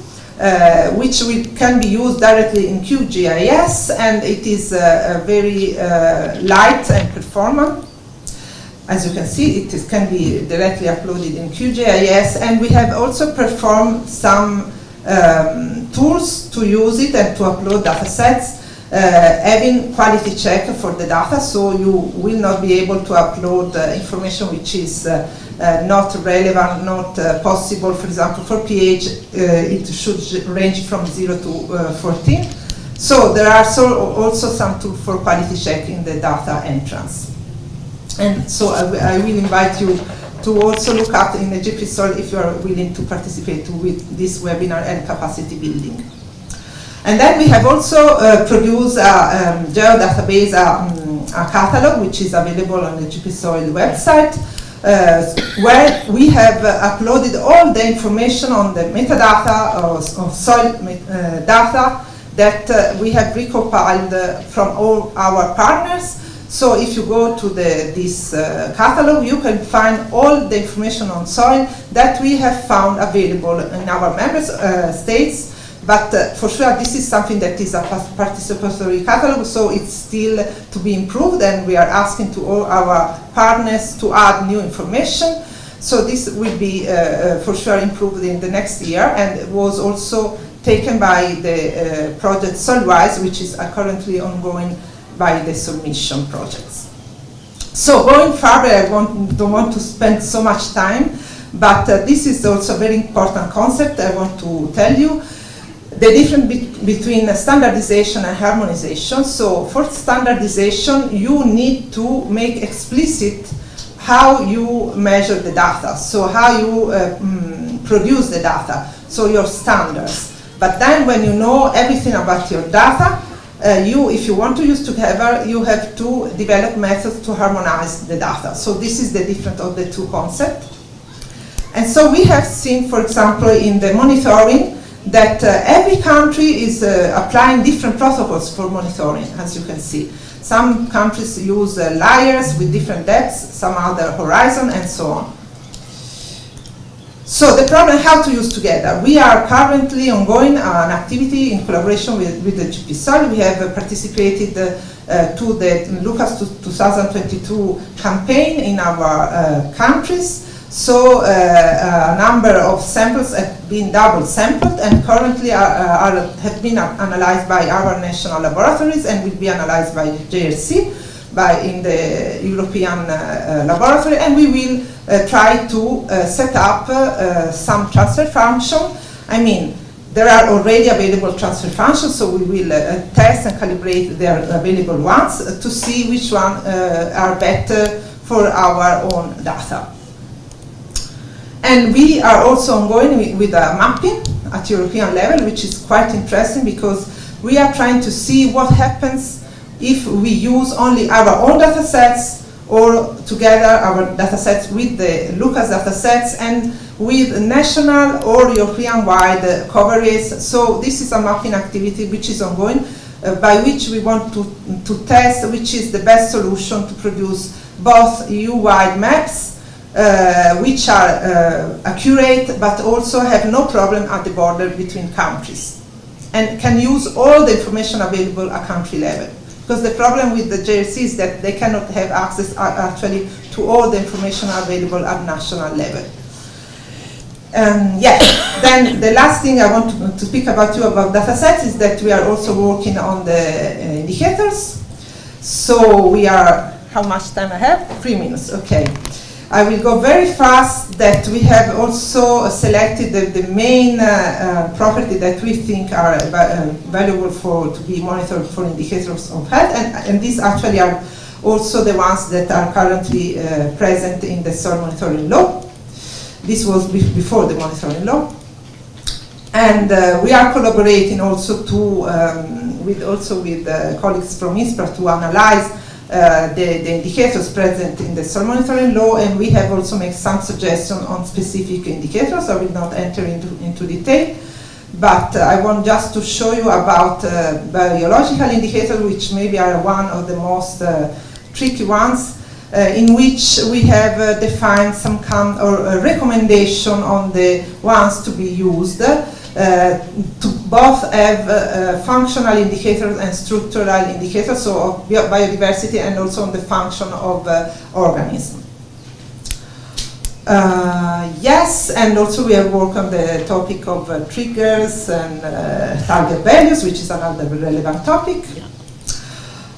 Which can be used directly in QGIS, and it is very light and performant. As you can see, it can be directly uploaded in QGIS, and we have also performed some tools to use it and to upload data sets, having quality check for the data, so you will not be able to upload information which is not relevant, not possible. For example, for pH, it should range from 0 to 14. So there are also some tools for quality check in the data entrance. And so I will invite you to also look at in the GPSOL if you are willing to participate with this webinar and capacity building. And then we have also produced a geodatabase, a catalog, which is available on the GPSOL website, where we have uploaded all the information on the metadata of soil data that we have recompiled from all our partners. So if you go to this catalog, you can find all the information on soil that we have found available in our member states. But for sure, this is something that is a participatory catalog, so it's still to be improved, and we are asking to all our partners to add new information. So this will be for sure improved in the next year, and it was also taken by the project Soilwise, which is currently ongoing by the submission projects. So going further, I don't want to spend so much time, but this is also a very important concept I want to tell you. The difference between standardization and harmonization. So for standardization, you need to make explicit how you measure the data, so how you produce the data, so your standards. But then when you know everything about your data, if you want to use together, you have to develop methods to harmonize the data. So this is the difference of the two concepts. And so we have seen, for example, in the monitoring, that every country is applying different protocols for monitoring, as you can see. Some countries use layers with different depths, some other horizon, and so on. So the problem, how to use together. We are currently ongoing an activity in collaboration with the GPSOL. We have participated to the Lucas 2022 campaign in our countries. So a number of samples have been double sampled and currently have been analyzed by our national laboratories and will be analyzed by JRC. in the European laboratory, and we will try to set up some transfer function. I mean, there are already available transfer functions, so we will test and calibrate their available ones to see which one are better for our own data. And we are also ongoing with a mapping at European level, which is quite interesting because we are trying to see what happens if we use only our own data sets or together our data sets with the Lucas data sets and with national or European-wide coverage. So this is a mapping activity which is ongoing, by which we want to test which is the best solution to produce both EU-wide maps, which are accurate but also have no problem at the border between countries and can use all the information available at country level. Because the problem with the JRC is that they cannot have access actually to all the information available at national level. Then the last thing I want to speak about data sets is that we are also working on the indicators. So we are, how much time I have? 3 minutes, okay. I will go very fast. That we have also selected the main property that we think are valuable to be monitored for indicators of health, and these actually are also the ones that are currently present in the soil monitoring law. This was before the monitoring law, and we are collaborating also with colleagues from ISPRA to analyze the indicators present in the soil monitoring law, and we have also made some suggestions on specific indicators. I will not enter into detail, but I want just to show you about biological indicators, which maybe are one of the most tricky ones, in which we have defined some kind of recommendation on the ones to be used to both have functional indicators and structural indicators, so of biodiversity and also on the function of organism. Yes, and also we have worked on the topic of triggers and target values, which is another relevant topic.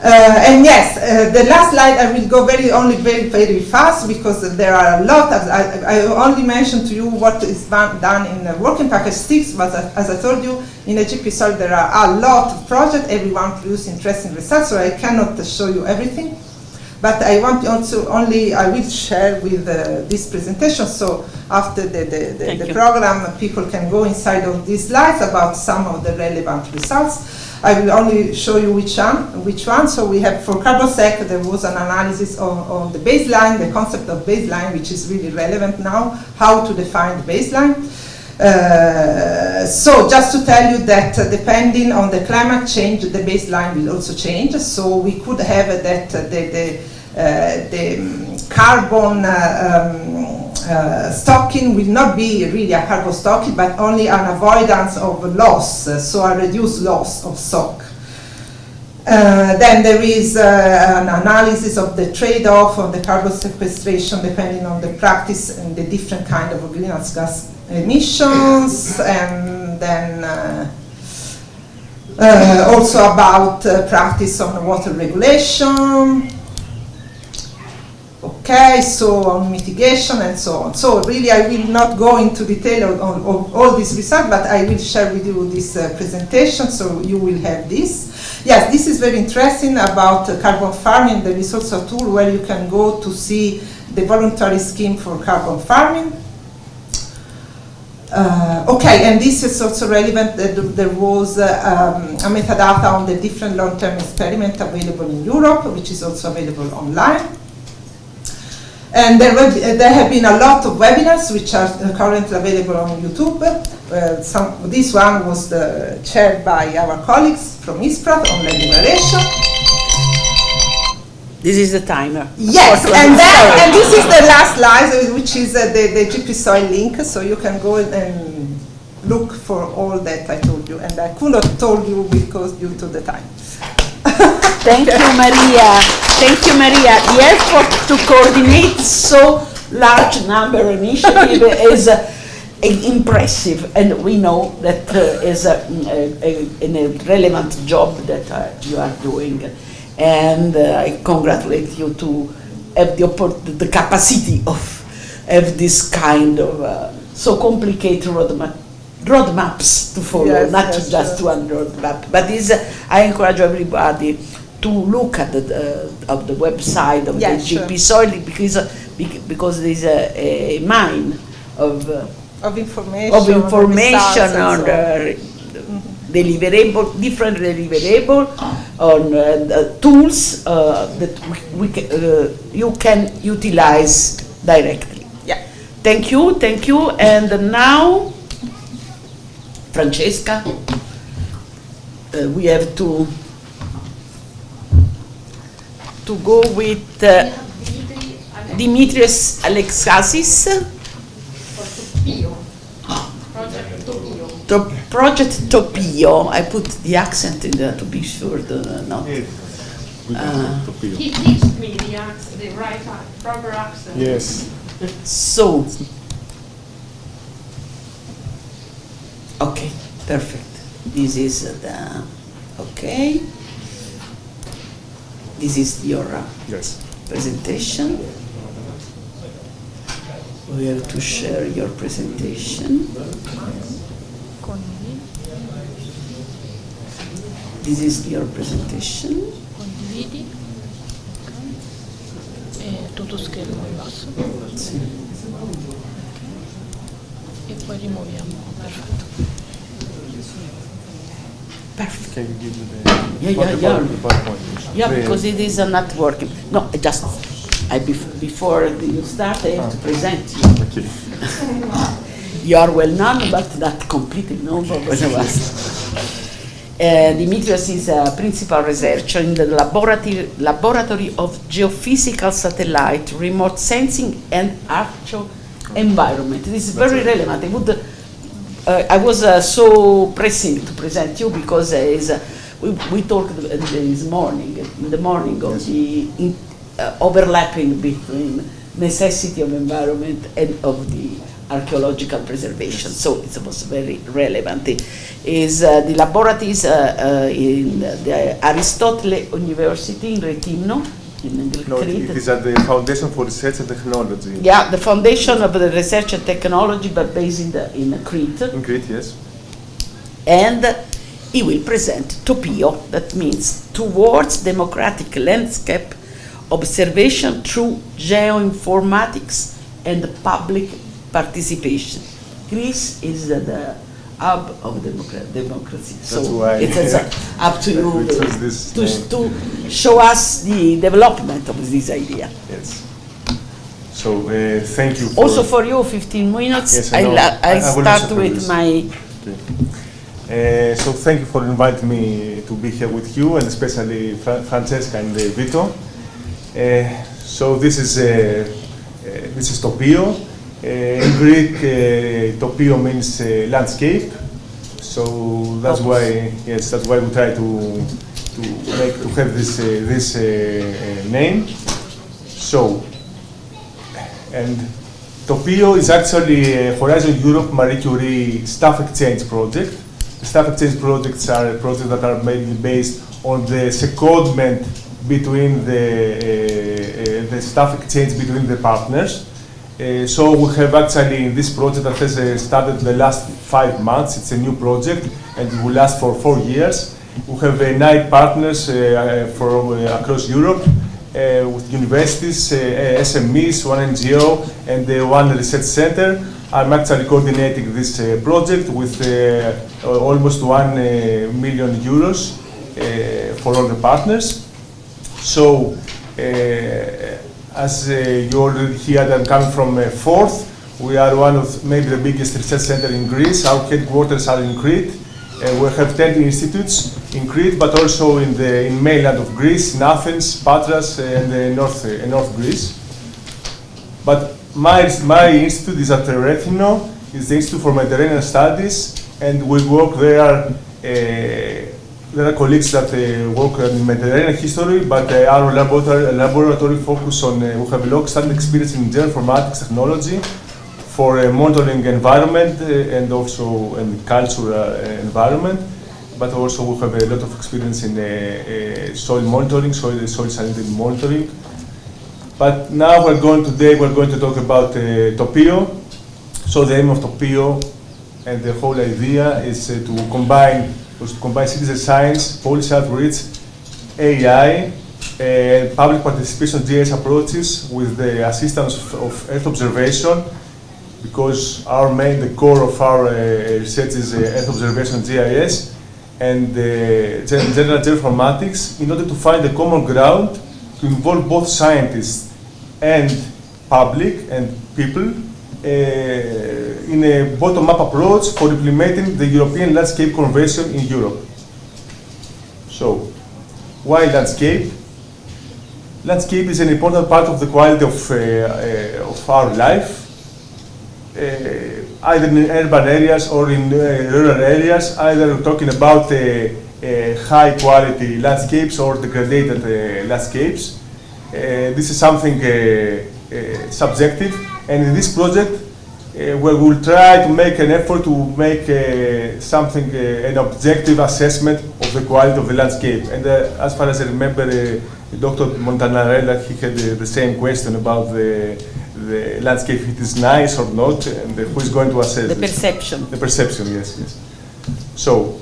And yes, the last slide I will go very fast because there are a lot. I only mentioned to you what is done in working package 6, but as I told you, in the GP soil there are a lot of projects. Everyone produces interesting results, so I cannot show you everything. But I want also I will share with this presentation. So after the program, people can go inside of these slides about some of the relevant results. I will only show you which one. So we have for Carbosec, there was an analysis on the baseline, the concept of baseline, which is really relevant now, how to define the baseline. So just to tell you that depending on the climate change, the baseline will also change. So we could have that the carbon stocking will not be really a carbon stocking, but only an avoidance of loss, so a reduced loss of stock. Then there is an analysis of the trade-off on the carbon sequestration depending on the practice and the different kind of greenhouse gas emissions, and then also about practice on water regulation. Okay, so on mitigation and so on. So really I will not go into detail on all these results, but I will share with you this presentation, so you will have this. Yes, this is very interesting about carbon farming. There is also a tool where you can go to see the voluntary scheme for carbon farming. Okay, and this is also relevant that there was a metadata on the different long-term experiments available in Europe, which is also available online. And there have been a lot of webinars which are currently available on YouTube. This one was chaired by our colleagues from ISPRA on land liberation. This is the timer. Yes, and this is the last slide, which is the GP soil link, so you can go and look for all that I told you, and I could not told you because due to the time. Thank you, Maria. Thank you, Maria. The effort to coordinate so large number of initiatives is impressive, and we know that is a relevant job that you are doing. and I congratulate you to have the capacity of have this kind of so complicated roadmaps to follow, Yes, not yes, just sure. one roadmap. But this, I encourage everybody to look at of the website of Yeah, the sure. GP Soil because there is a mine of information, on results and deliverable, different deliverable, on tools that you can utilize directly. Yeah. Thank you, and now, Francesca, we have to go with Dimitrios Alexakis. The project Topio. I put the accent in there to be sure not. He teaches me the right proper accent. Yes. So, okay, perfect. This is the okay. This is your presentation. We have to share your presentation. This is your presentation. Condividi. E tutto schermo in basso. Sì. E poi rimuoviamo. Perfetto. Perfect. Can you give me Yeah, because it is not working. No, just before you start, I have to present you. Okay. You are well known, but not completely known for both of us. Dimitrios is a principal researcher in the laboratory of geophysical satellite, remote sensing, and archo environment. This is very relevant. I was so pressing to present you because we talked this morning, in the morning, of the overlapping between necessity of environment and of the archaeological preservation. So it was very relevant. The laboratory is in the Aristotele University in Rethymno, in Crete. It is at the Foundation for Research and Technology. Yeah, the foundation of the research and technology, but based in Crete. In Crete, yes. And he will present Topio, that means Towards Democratic Landscape Observation Through Geoinformatics and Public Participation. Greece is the hub of democracy. That's so why it's up to you to show us the development of this idea. Yes. So thank you. Also for you, 15 minutes. Yes, I will start listen to with this. my... So thank you for inviting me to be here with you, and especially Francesca and Vito. So this is Topio. In Greek, Topio means landscape. So that's why we try to have this name. So, and Topio is actually a Horizon Europe Marie Curie staff exchange project. The staff exchange projects are projects that are mainly based on the secondment between the staff exchange between the partners. So we have actually in this project that has started the last 5 months. It's a new project and it will last for 4 years. We have 9 partners from across Europe with universities, SMEs, 1 NGO and 1 research center. I'm actually coordinating this project with almost 1 million euros for all the partners. So, as you already heard, I'm coming from Forth. We are one of maybe the biggest research centers in Greece. Our headquarters are in Crete. We have 10 institutes in Crete, but also in mainland of Greece, in Athens, Patras, and North Greece. But my institute is at Rethymno. It's the Institute for Mediterranean Studies, and we work there. There are colleagues that work in Mediterranean history, but our laboratory focus on, we have long-standing experience in geoinformatics technology for monitoring environment and also in cultural environment. but also we have a lot of experience in soil monitoring, soil salinity monitoring. But now we're going to talk about Topio. So the aim of Topio and the whole idea is to combine citizen science, policy outreach, AI, and public participation GIS approaches with the assistance of Earth observation, because the core of our research is Earth observation GIS and general geoinformatics, in order to find a common ground to involve both scientists and public and people in a bottom-up approach for implementing the European Landscape Convention in Europe. So, why landscape? Landscape is an important part of the quality of our life, either in urban areas or in rural areas, either talking about high-quality landscapes or degraded landscapes. This is something subjective, and in this project, we will try to make an effort to make an objective assessment of the quality of the landscape. And as far as I remember, Dr. Montanarella, he had the same question about the landscape, if it is nice or not, and who is going to assess the this? perception. The perception, yes, yes. So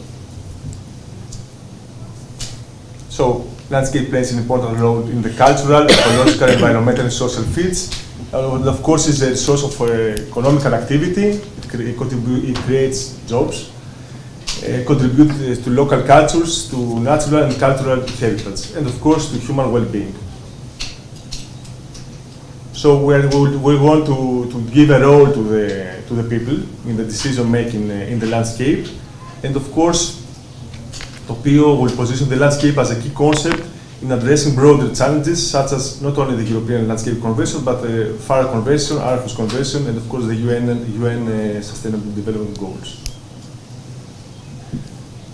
landscape plays an important role in the cultural, ecological, environmental, and social fields. Of course, it's a source of economical activity. It creates jobs, contributes to local cultures, to natural and cultural heritage, and of course to human well-being. So we want to give a role to the people in the decision making in the landscape, and of course Topio will position the landscape as a key concept in addressing broader challenges, such as not only the European Landscape Convention, but the FAR Convention, Aarhus Convention, and of course the UN Sustainable Development Goals.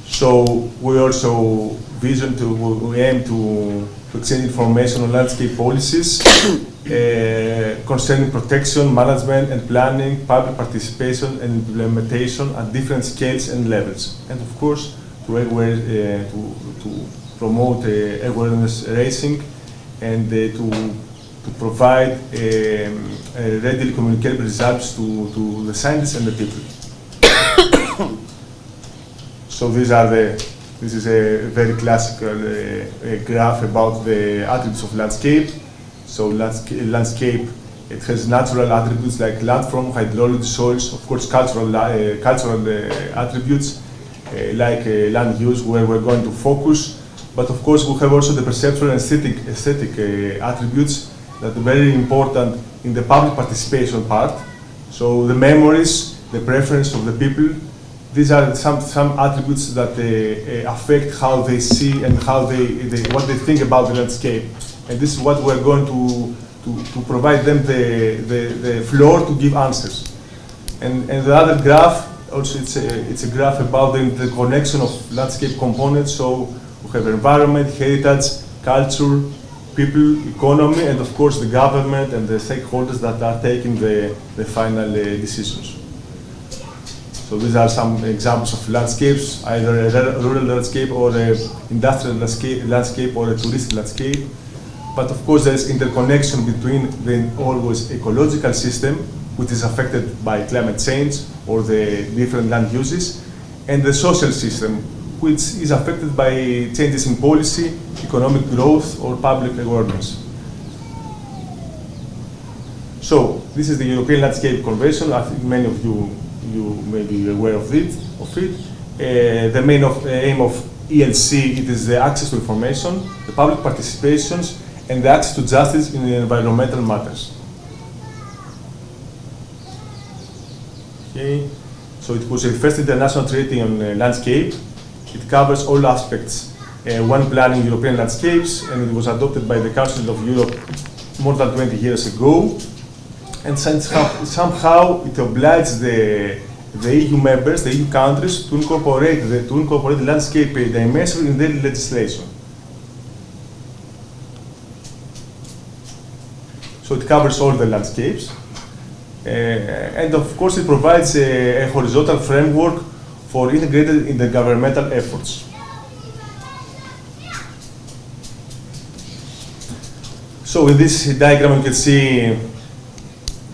So we also we aim to exchange information on landscape policies concerning protection, management, and planning, public participation, and implementation at different scales and levels, and of course to promote awareness raising and to provide readily communicable results to the scientists and the people. So this is a very classical graph about the attributes of landscape. So landscape, it has natural attributes like landform, hydrology, soils, of course cultural attributes like land use, where we're going to focus. But of course, we have also the perceptual and aesthetic attributes that are very important in the public participation part. So the memories, the preference of the people, these are some attributes that affect how they see and how what they think about the landscape. And this is what we're going to provide them the floor to give answers. And the other graph, also it's a graph about the connection of landscape components. So we have environment, heritage, culture, people, economy, and of course the government and the stakeholders that are taking the final decisions. So these are some examples of landscapes, either a rural landscape or an industrial landscape or a touristic landscape. But of course there is interconnection between the always ecological system, which is affected by climate change or the different land uses, and the social system, which is affected by changes in policy, economic growth, or public awareness. So this is the European Landscape Convention. I think many of you may be aware of it. The main aim of ELC, it is the access to information, the public participations, and the access to justice in environmental matters. Okay. So it was the first international treaty on landscape. It covers all aspects when planning European landscapes, and it was adopted by the Council of Europe more than 20 years ago. And somehow it obliged the EU members, the EU countries, to incorporate the landscape dimension in their legislation. So it covers all the landscapes. And of course it provides a horizontal framework for integrated intergovernmental efforts. So in this diagram you can see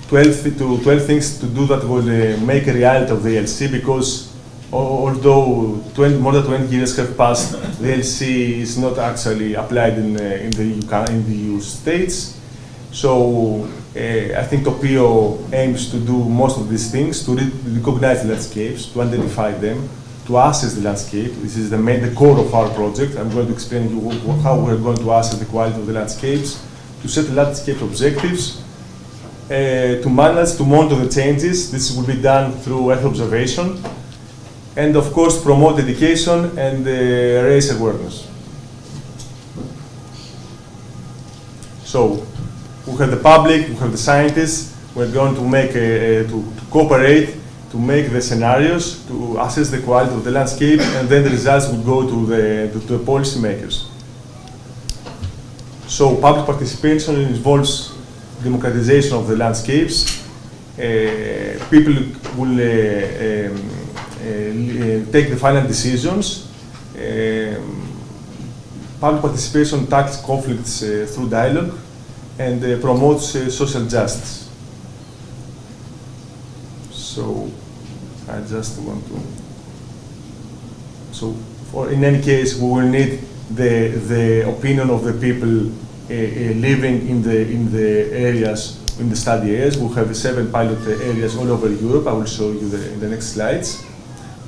12 things to do that will make a reality of the LC, because although more than 20 years have passed, the LC is not actually applied in the EU states. So I think Topio aims to do most of these things, to recognize the landscapes, to identify them, to assess the landscape. This is the core of our project. I'm going to explain to you how we're going to assess the quality of the landscapes, to set landscape objectives, to manage, to monitor the changes. This will be done through Earth observation, and of course promote education and raise awareness. So we have the public, we have the scientists. We're going to make to cooperate to make the scenarios, to assess the quality of the landscape, and then the results will go to the policy makers. So public participation involves democratization of the landscapes. People will take the final decisions. Public participation tackles conflicts through dialogue and promotes social justice. So I just want to. So in any case, we will need the opinion of the people living in the areas, in the study areas. We have 7 pilot areas all over Europe. I will show you in the next slides.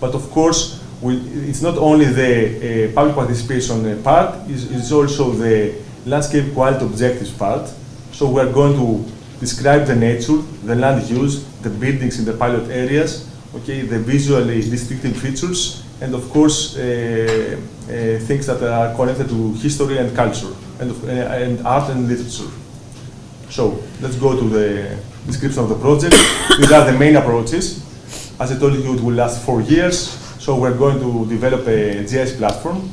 But of course, it's not only the public participation part, it's also the landscape quality objectives part. So we are going to describe the nature, the land use, the buildings in the pilot areas, okay, the visually distinctive features, and of course, things that are connected to history and culture, and art and literature. So let's go to the description of the project. These are the main approaches. As I told you, it will last 4 years. So we're going to develop a GIS platform.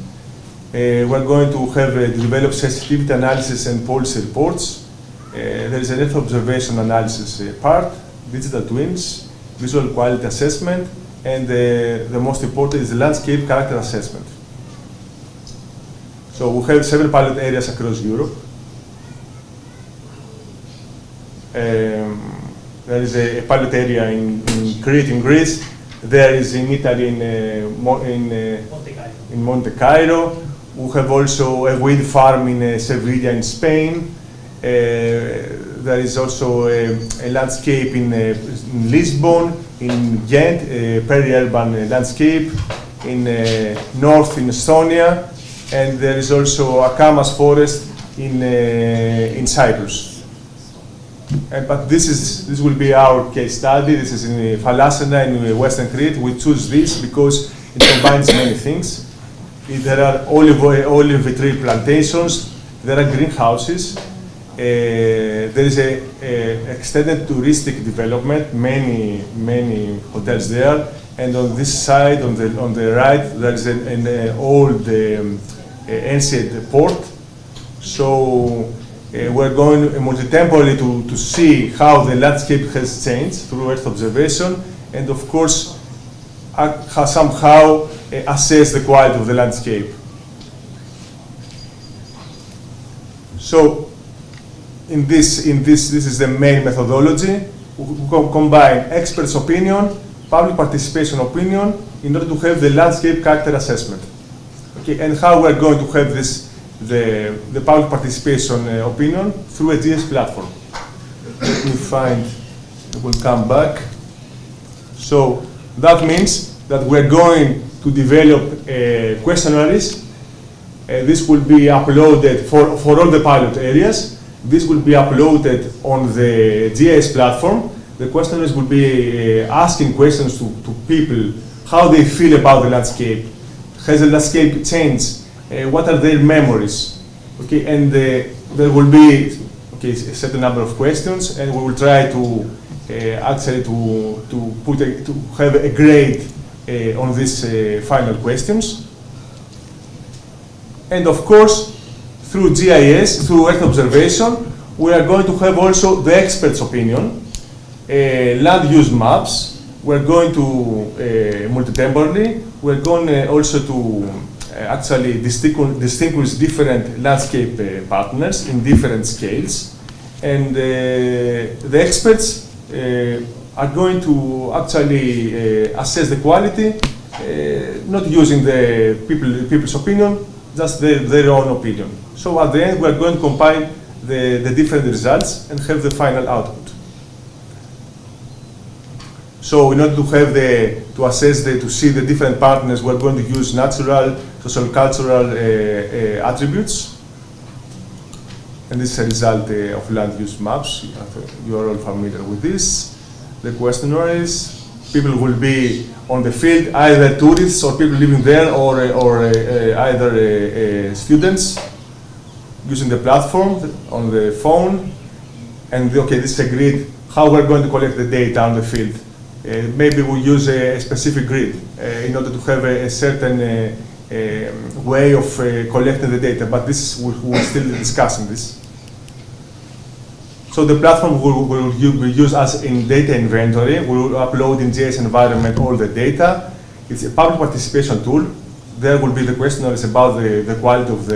We're going to have develop sensitivity analysis and policy reports. There is an Earth observation analysis part, digital twins, visual quality assessment, and the most important is the landscape character assessment. So we have 7 pilot areas across Europe. There is a pilot area in Crete, in Greece. There is in Italy, in Monte Cairo. We have also a wind farm in Sevilla, in Spain. There is also a landscape in Lisbon, in Ghent, a peri-urban landscape, in north in Estonia, and there is also a Kamas forest in Cyprus. But this will be our case study. This is in Thalassana in Western Crete. We choose this because it combines many things. There are olive tree plantations. There are greenhouses. There is a extended touristic development. Many hotels there. And on this side, on the right, there is an old ancient port. So. We're going multi-temporally to see how the landscape has changed through Earth observation, and of course, somehow assess the quality of the landscape. So, this is the main methodology. We combine experts' opinion, public participation opinion, in order to have the landscape character assessment. Okay, and how we're going to have this. The public participation opinion through a GIS platform. Let me find, we'll come back. So that means that we're going to develop questionnaires. This will be uploaded for all the pilot areas. This will be uploaded on the GIS platform. The questionnaires will be asking questions to people, how they feel about the landscape. Has the landscape changed? What are their memories? Okay, and there will be a certain number of questions, and we will try to actually to have a grade on these final questions. And of course, through GIS, through Earth observation, we are going to have also the expert's opinion, land use maps. we're going to multi-temporally. We're going also to actually distinguish different landscape partners in different scales. And the experts are going to actually assess the quality, not using the people's opinion, just their own opinion. So at the end, we're going to combine the different results and have the final output. So in order to have to assess to see the different partners, we're going to use natural, social, cultural attributes. And this is a result of land use maps. You are all familiar with this. The questionnaire is, people will be on the field, either tourists or people living there, or either students using the platform on the phone. And okay, this is a grid, how we're going to collect the data on the field. Maybe we use a specific grid in order to have a certain way of collecting the data, but this we're still discussing this. So the platform will use us in data inventory. We will upload in JS environment all the data. It's a public participation tool. There will be the questionnaires about the quality of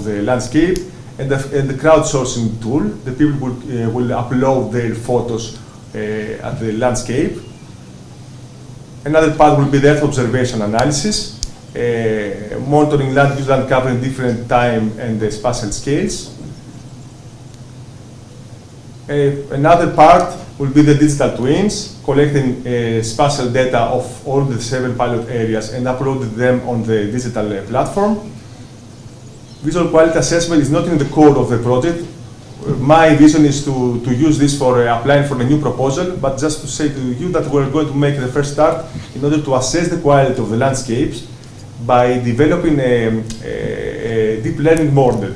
the landscape, and the crowdsourcing tool. The people will upload their photos at the landscape. Another part will be the Earth observation analysis, monitoring land use, land cover in different time and spatial scales. Another part will be the digital twins, collecting spatial data of all the 7 pilot areas and uploading them on the digital platform. Visual quality assessment is not in the core of the project. My vision is to use this for applying for a new proposal, but just to say to you that we're going to make the first start in order to assess the quality of the landscapes by developing a deep learning model.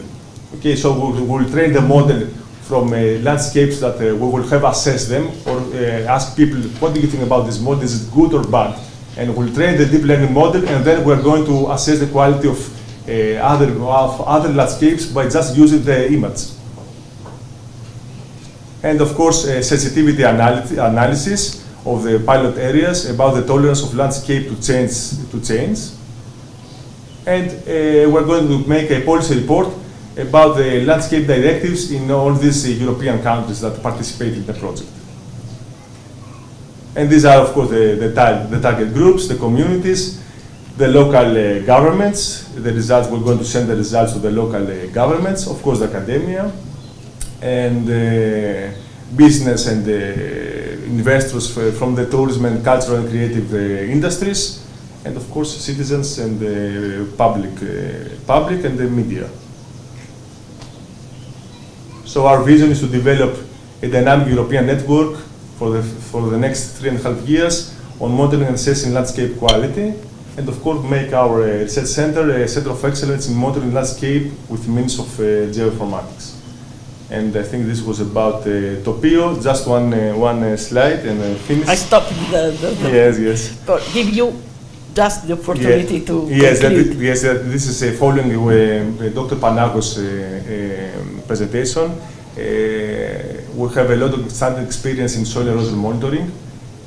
Okay, so we'll train the model from landscapes that we will have assessed them, or ask people, what do you think about this model? Is it good or bad? And we'll train the deep learning model, and then we're going to assess the quality of other landscapes by just using the image. And of course, sensitivity analysis of the pilot areas about the tolerance of landscape to change. And we're going to make a policy report about the landscape directives in all these European countries that participate in the project. And these are, of course, the target groups, the communities, the local governments. The results, we're going to send the results to the local governments, of course, the academia, and business and investors from the tourism and cultural and creative industries, and of course, citizens and public and the media. So our vision is to develop a dynamic European network for the next 3.5 years on modeling and assessing landscape quality, and of course make our research center a center of excellence in modeling landscape with means of geoinformatics. And I think this was about Topio. Just one slide and finish. I stopped yes. But give you just the opportunity to yes, conclude. This is following Dr. Panago's presentation. We have a lot of standard experience in soil erosion monitoring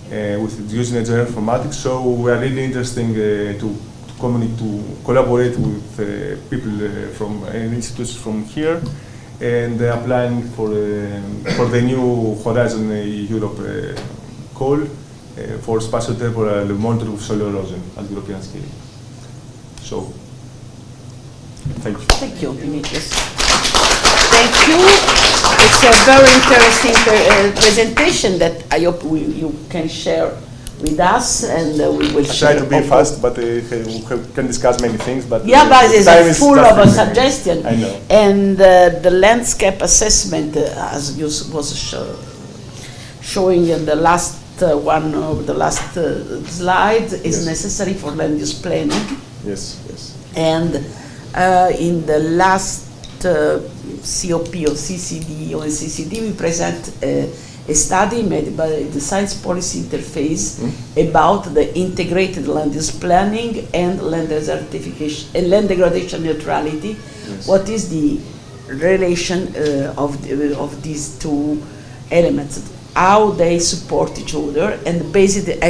with using geoinformatics, so we are really interested to collaborate with people from institutes from here, and applying for the new Horizon Europe call for spatial temporal monitoring of soil erosion at European scale. So, thank you. Thank you, Dimitris. Thank you. It's a very interesting presentation that I hope you can share with us, and we will share. I try to be fast, but we can discuss many things. But yeah, but it's full of a suggestion. I know. And the landscape assessment, as you was showing in the last one of the last slides, is necessary for land use planning. Yes, yes. And in the last COP or CCD, we present a study made by the Science Policy Interface about the integrated land use planning and land desertification and land degradation neutrality. Yes. What is the relation of these two elements? how they support each other, and basically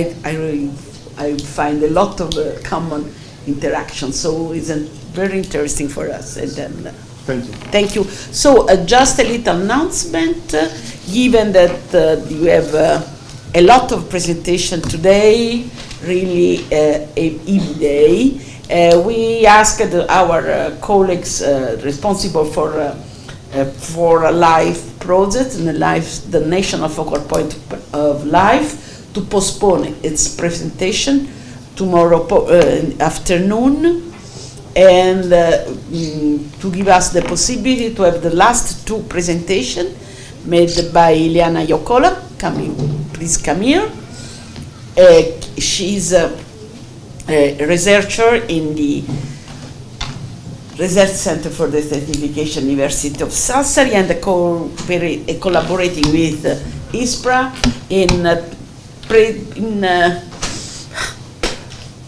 I find a lot of common interaction. So it's very interesting for us. And then, thank you. Thank you. So just a little announcement. Given that you have a lot of presentation today, really a EB day, we asked our colleagues responsible for a LIFE project and the National Focal Point of LIFE to postpone its presentation tomorrow afternoon, and to give us the possibility to have the last two presentations made by Ileana Jokola. Please come here. She's a researcher in the Research Center for the Certification University of Sassari, and collaborating with ISPRA in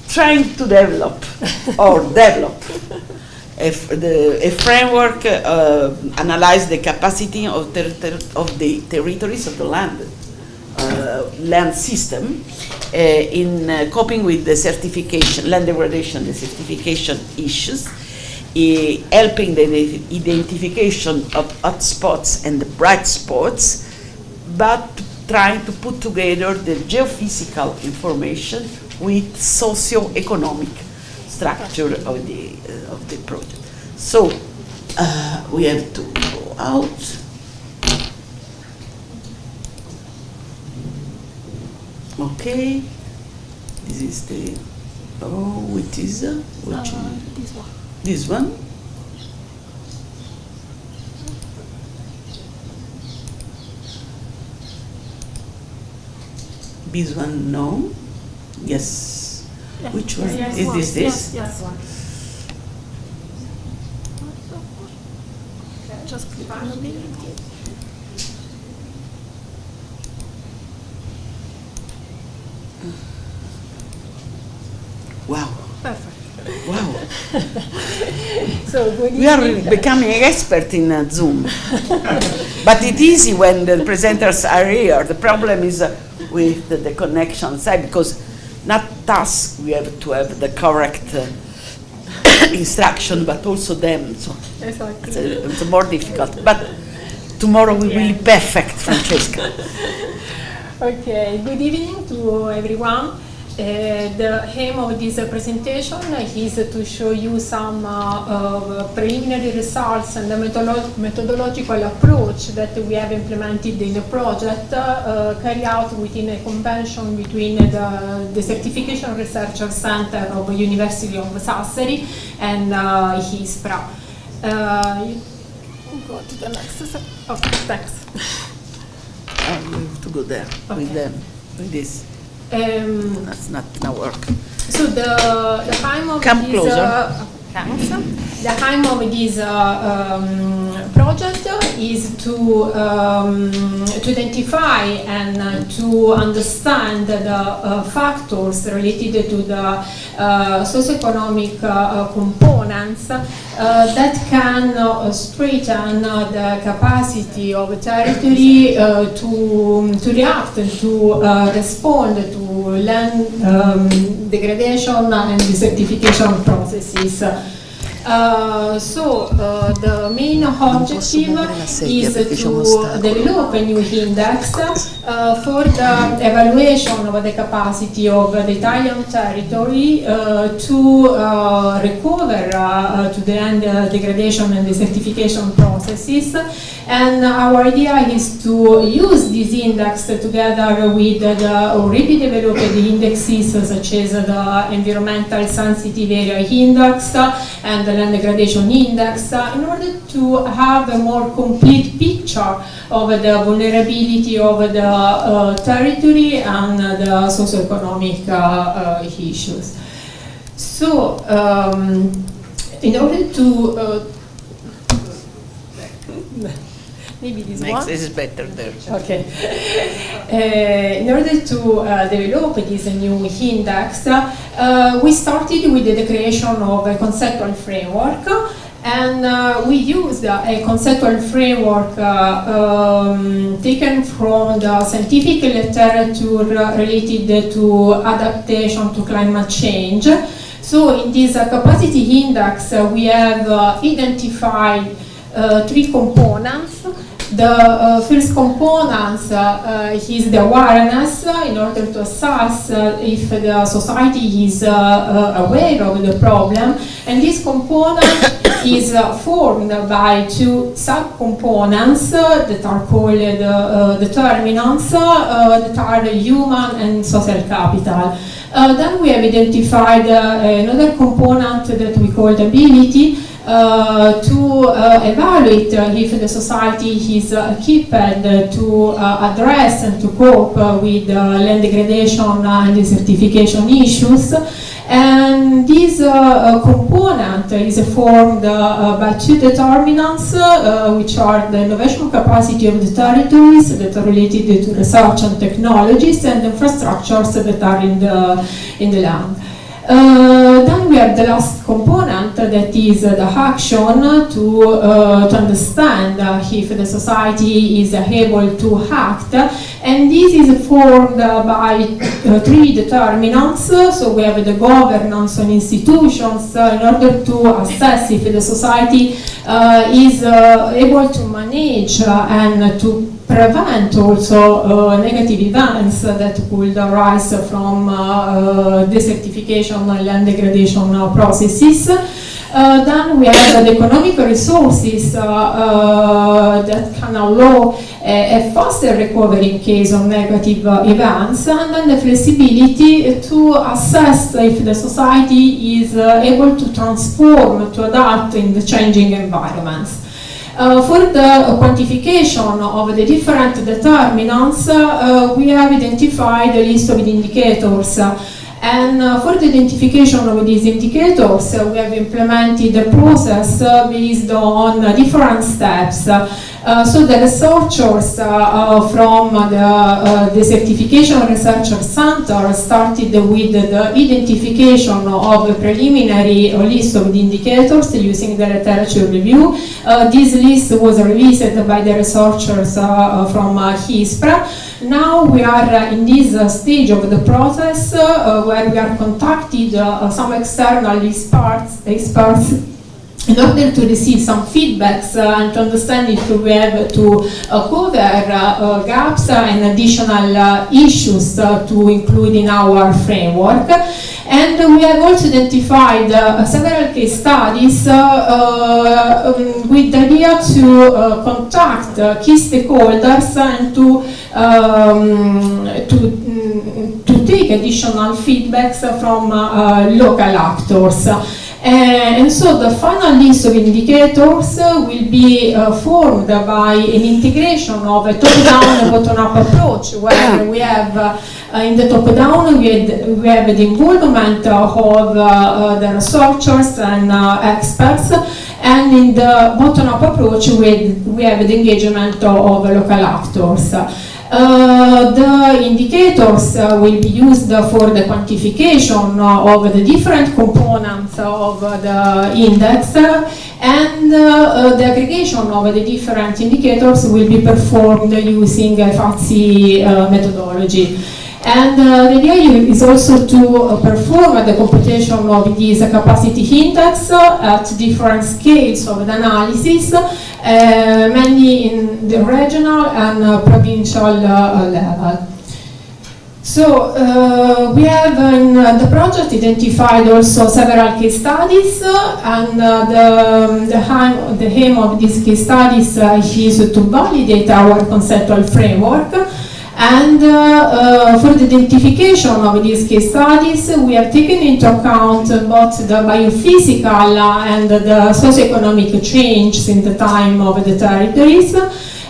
trying to develop a framework, analyze the capacity of the territories of the land system in coping with the certification, land degradation, the certification issues, helping the identification of hotspots and the bright spots, but trying to put together the geophysical information with socio-economic structure of the project. So we have to go out. Okay, this is the which is which This one. This one. This one, no. Yes. Yeah. Which one? Yes, Is this? Yes. Just click on the link. Wow. Perfect. Wow. So good We are evening. becoming expert in Zoom. But it's easy when the presenters are here. The problem is with the connection side, because not us, we have to have the correct instruction, but also them. So Exactly. it's more difficult. But tomorrow we will be perfect, Francesca. Okay, good evening to everyone. The aim of this presentation is to show you some preliminary results and the methodological approach that we have implemented in the project, carried out within a convention between the Certification Research Center of the University of Sassari and ISPRA. Go to the next slide. Okay, thanks. We have to go there with them, with this. That's not gonna work. So the aim of Come this closer. the aim of this project is to identify and to understand the factors related to the socioeconomic components that can strengthen the capacity of a territory to react and to respond to land degradation and desertification processes. The main objective is to develop a new index for the evaluation of the capacity of the Italian territory to recover to the land degradation and desertification processes. And our idea is to use this index together with the already developed indexes such as the Environmental Sensitive Area Index and the Land Degradation Index in order to have a more complete picture of the vulnerability of the territory and the socioeconomic issues. So, in order to maybe this one. This is better there. Okay. In order to develop this new index, we started with the creation of a conceptual framework, And we used a conceptual framework taken from the scientific literature related to adaptation to climate change. So in this capacity index, we have identified 3 components. The first component is the awareness in order to assess if the society is aware of the problem, and this component is formed by 2 subcomponents that are called determinants that are human and social capital. Then we have identified another component that we call ability, to evaluate if the society is equipped to address and to cope with land degradation and desertification issues. And this component is formed by 2 determinants, which are the innovation capacity of the territories that are related to research and technologies, and infrastructures that are in the land. Then we have the last component, that is the action to understand if the society is able to act, and this is formed by 3 determinants. So we have the governance on institutions in order to assess if the society is able to manage and to prevent also negative events that could arise from desertification and land degradation processes. Then we have the economic resources that can allow a faster recovery in case of negative events, and then the flexibility to assess if the society is able to transform, to adapt in the changing environments. For the quantification of the different determinants, we have identified a list of indicators. And for the identification of these indicators, we have implemented a process based on different steps. So the researchers from the Desertification Research Center started with the identification of a preliminary list of the indicators using the literature review. This list was revised by the researchers from HISPRA. Now we are in this stage of the process where we are contacted some external experts in order to receive some feedbacks and to understand if we have to cover gaps and additional issues to include in our framework. And we have also identified several case studies with the idea to contact key stakeholders and to take additional feedbacks from local actors. And so the final list of indicators will be formed by an integration of a top-down and bottom-up approach, where we have in the top-down we have the involvement of the researchers and experts, and in the bottom-up approach we have the engagement of local actors. The indicators will be used for the quantification of the different components of the index, and the aggregation of the different indicators will be performed using a FATSI methodology. And the idea is also to perform the computation of this capacity index at different scales of the analysis, mainly in the regional and provincial level. So we have in the project identified also several case studies, and the aim of these case studies is to validate our conceptual framework. And for the identification of these case studies, we have taken into account both the biophysical and the socioeconomic changes in the time of the territories.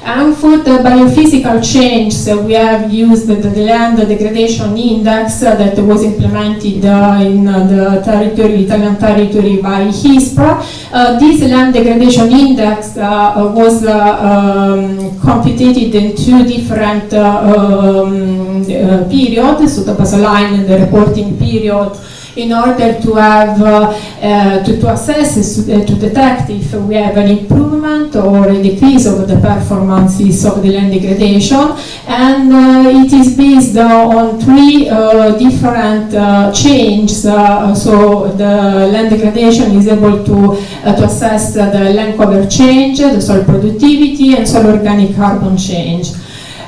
And for the biophysical changes, we have used the land degradation index that was implemented in the Italian territory by HISPRA. This land degradation index was computed in 2 different periods, so the baseline and the reporting period in order to have to assess, to detect if we have an improvement or a decrease of the performances of the land degradation, and it is based on three different changes. So the land degradation is able to assess the land cover change, the soil productivity, and soil organic carbon change.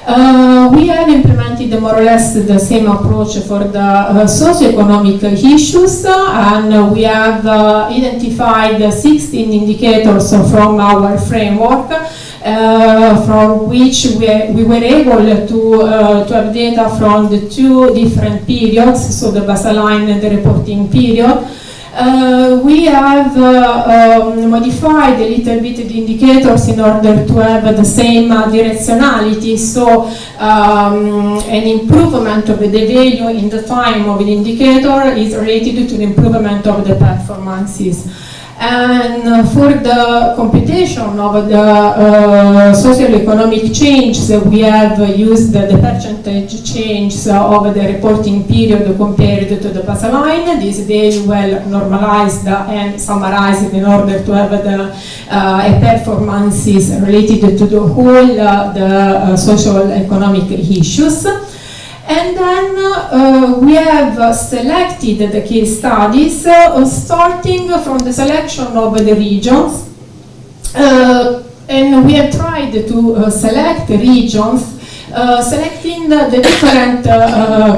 We have implemented more or less the same approach for the socioeconomic issues, and we have identified 16 indicators from our framework, from which we were able to have data from the two different periods, so the baseline and the reporting period. We have modified a little bit the indicators in order to have the same directionality, so an improvement of the value in the time of the indicator is related to the improvement of the performances. And for the computation of the socio-economic changes, we have used the percentage change of the reporting period compared to the baseline. This is very well normalized and summarized in order to have the performances related to the whole the socio-economic issues. And then we have selected the case studies starting from the selection of the regions, and we have tried to select regions selecting the different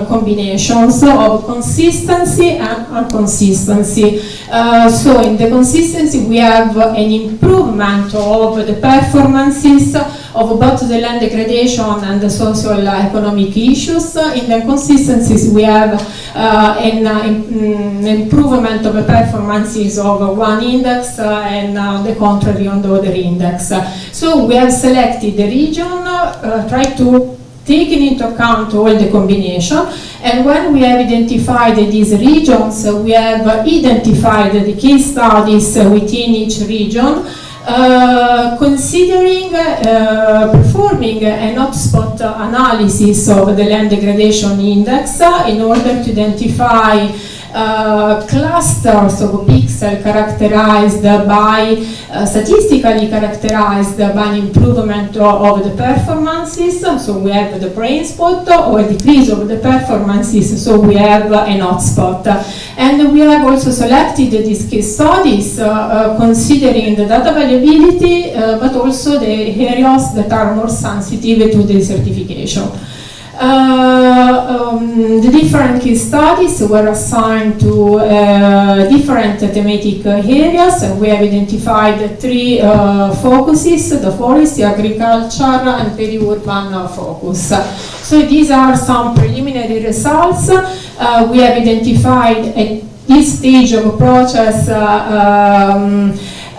combinations of consistency and inconsistency. So in the consistency we have an improvement of the performances of both the land degradation and the social economic issues. In the inconsistencies we have an improvement of the performances of one index and the contrary on the other index. So we have selected the region, try to taking into account all the combination, and when we have identified these regions, we have identified the case studies within each region, considering performing an hotspot analysis of the land degradation index in order to identify clusters of pixels characterized by, statistically characterized by an improvement of the performances. So we have the brain spot, or a decrease of the performances, so we have an hotspot. And we have also selected these case studies considering the data availability, but also the areas that are more sensitive to the certification. The different case studies were assigned to different thematic areas, and we have identified three focuses: the forest, the agriculture, and peri-urban focus. So these are some preliminary results. We have identified at this stage of the process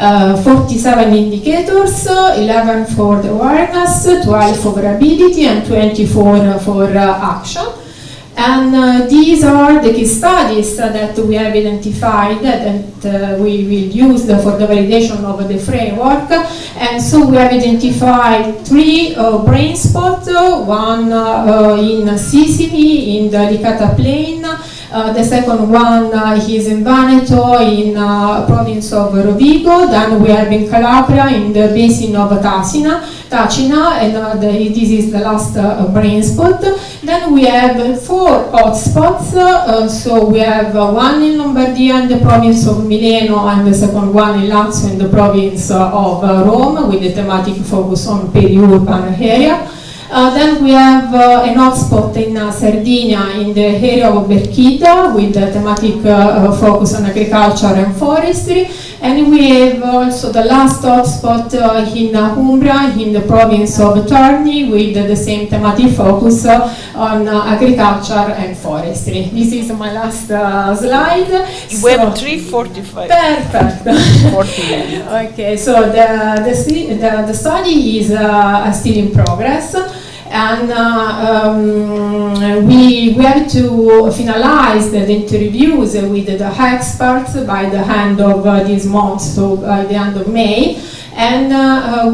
47 indicators, 11 for the awareness, 12 for ability, and 24 for action. And these are the case studies that we have identified that we will use for the validation of the framework. And so we have identified three brain spots, one in Sicily, in the Licata Plain. The second one is in Veneto, in province of Rovigo. Then we have in Calabria, in the basin of Tacina, and this is the last brain spot. Then we have 4 hotspots. So we have one in Lombardia in the province of Milano, and the second one in Lazio in the province of Rome, with the thematic focus on peri-urban area. Then we have an hotspot in Sardinia in the area of Berchida with the thematic focus on agriculture and forestry. And we have also the last hotspot in Umbria in the province of Terni with the same thematic focus on agriculture and forestry. This is my last slide. We have 3:45. Perfect. 40 minutes. Okay, so the study is still in progress. And we have to finalize the interviews with the experts by the end of this month, so by the end of May. And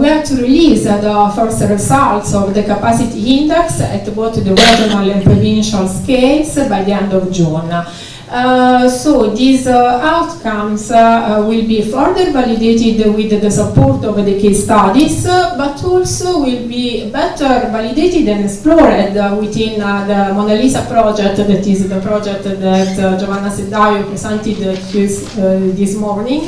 we have to release the first results of the capacity index at both the regional and provincial scales by the end of June. So these outcomes will be further validated with the support of the case studies, but also will be better validated and explored within the Mona Lisa project, that is the project that Giovanna Seddaio presented this morning,